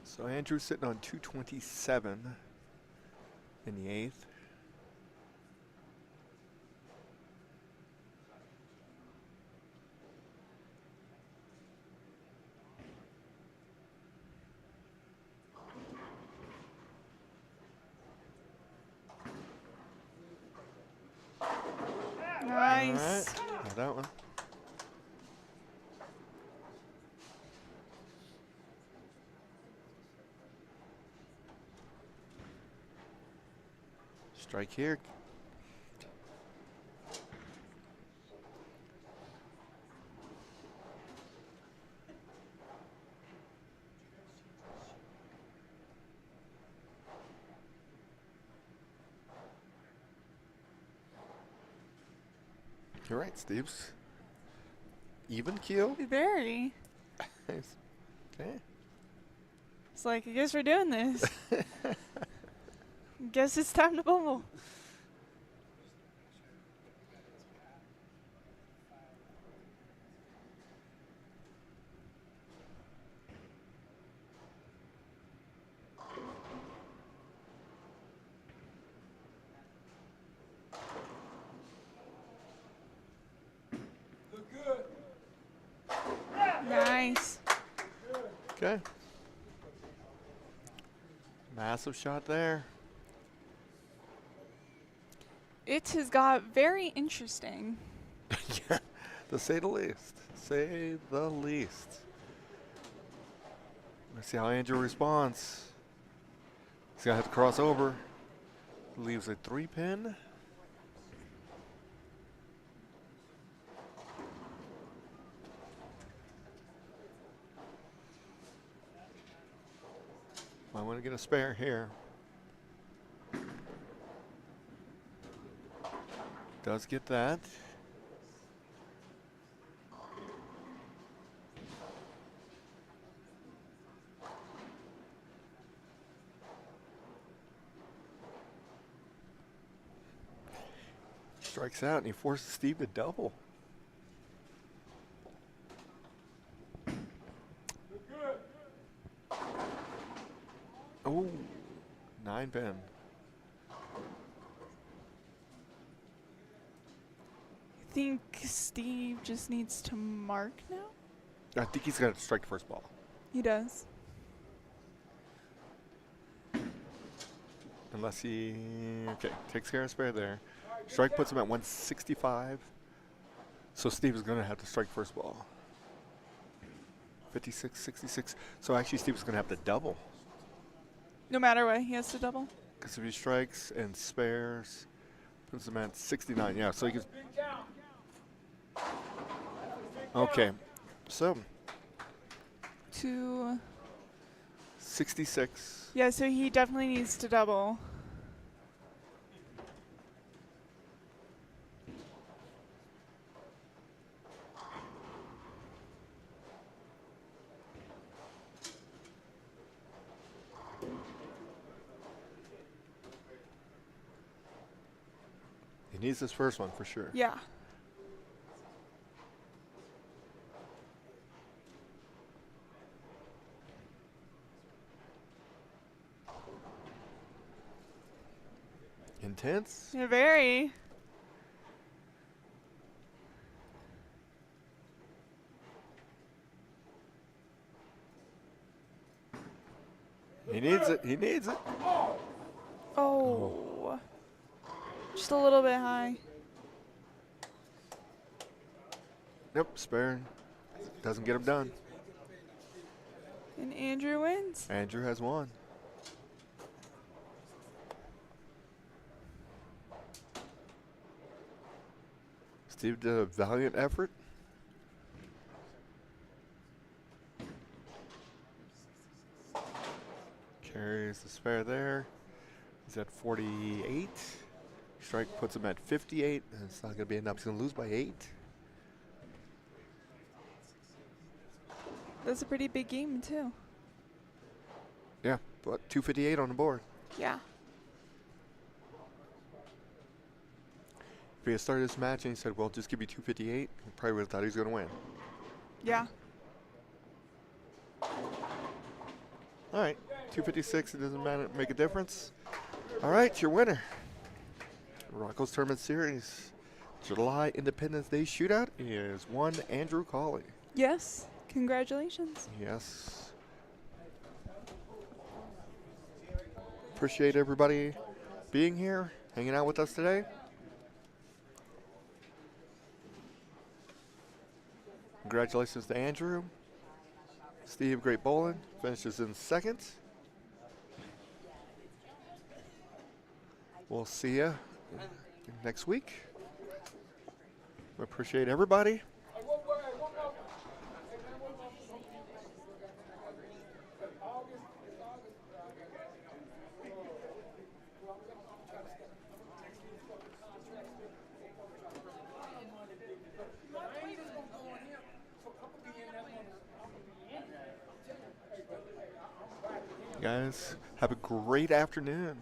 A: So Andrew's sitting on 227 in the 8th.
B: Nice.
A: All right. Got that one. Strike here. You're right, Steve's. Even keel.
B: Very.
A: Nice. Okay.
B: It's like, I guess we're doing this. Guess it's time to bubble. Nice.
A: Okay. Massive shot there.
B: It has got very interesting.
A: Yeah, to say the least. Say the least. Let's see how Andrew responds. He's gonna have to cross over. Leaves a 3-pin. I want to get a spare here. Does get that. Strikes out and he forces Steve to double. Oh, 9-pin.
B: I think Steve just needs to mark now.
A: I think he's got to strike the first ball.
B: He does.
A: Unless he, okay, takes care of spare there. Strike puts him at 165. So Steve is going to have to strike first ball. 56, 66. So actually Steve is going to have to double.
B: No matter what, he has to double.
A: Because if he strikes and spares, puts him at 69. Yeah, so he gets. Okay, so. 66.
B: Yeah, so he definitely needs to double.
A: He needs this first one for sure.
B: Yeah.
A: intense.
B: Yeah, very.
A: He needs it. He needs it.
B: Oh. Just a little bit high.
A: Nope, spare. Doesn't get him done.
B: And Andrew wins.
A: Andrew has won. Steve did a valiant effort. Carries the spare there. He's at 48. Strike puts him at 58. And it's not going to be enough. He's going to lose by 8.
B: That's a pretty big game, too.
A: Yeah, but 258 on the board.
B: Yeah.
A: If he had started this match and he said, well, just give me 258, he probably would have thought he was going to win.
B: Yeah.
A: All right, 256, it doesn't matter, make a difference. All right, your winner. Rocco's Tournament Series, July Independence Day Shootout is one Andrew Cawley.
B: Yes. Congratulations.
A: Yes. Appreciate everybody being here, hanging out with us today. Congratulations to Andrew. Steve, great bowling, finishes in second. We'll see you next week. We appreciate everybody. Guys, have a great afternoon.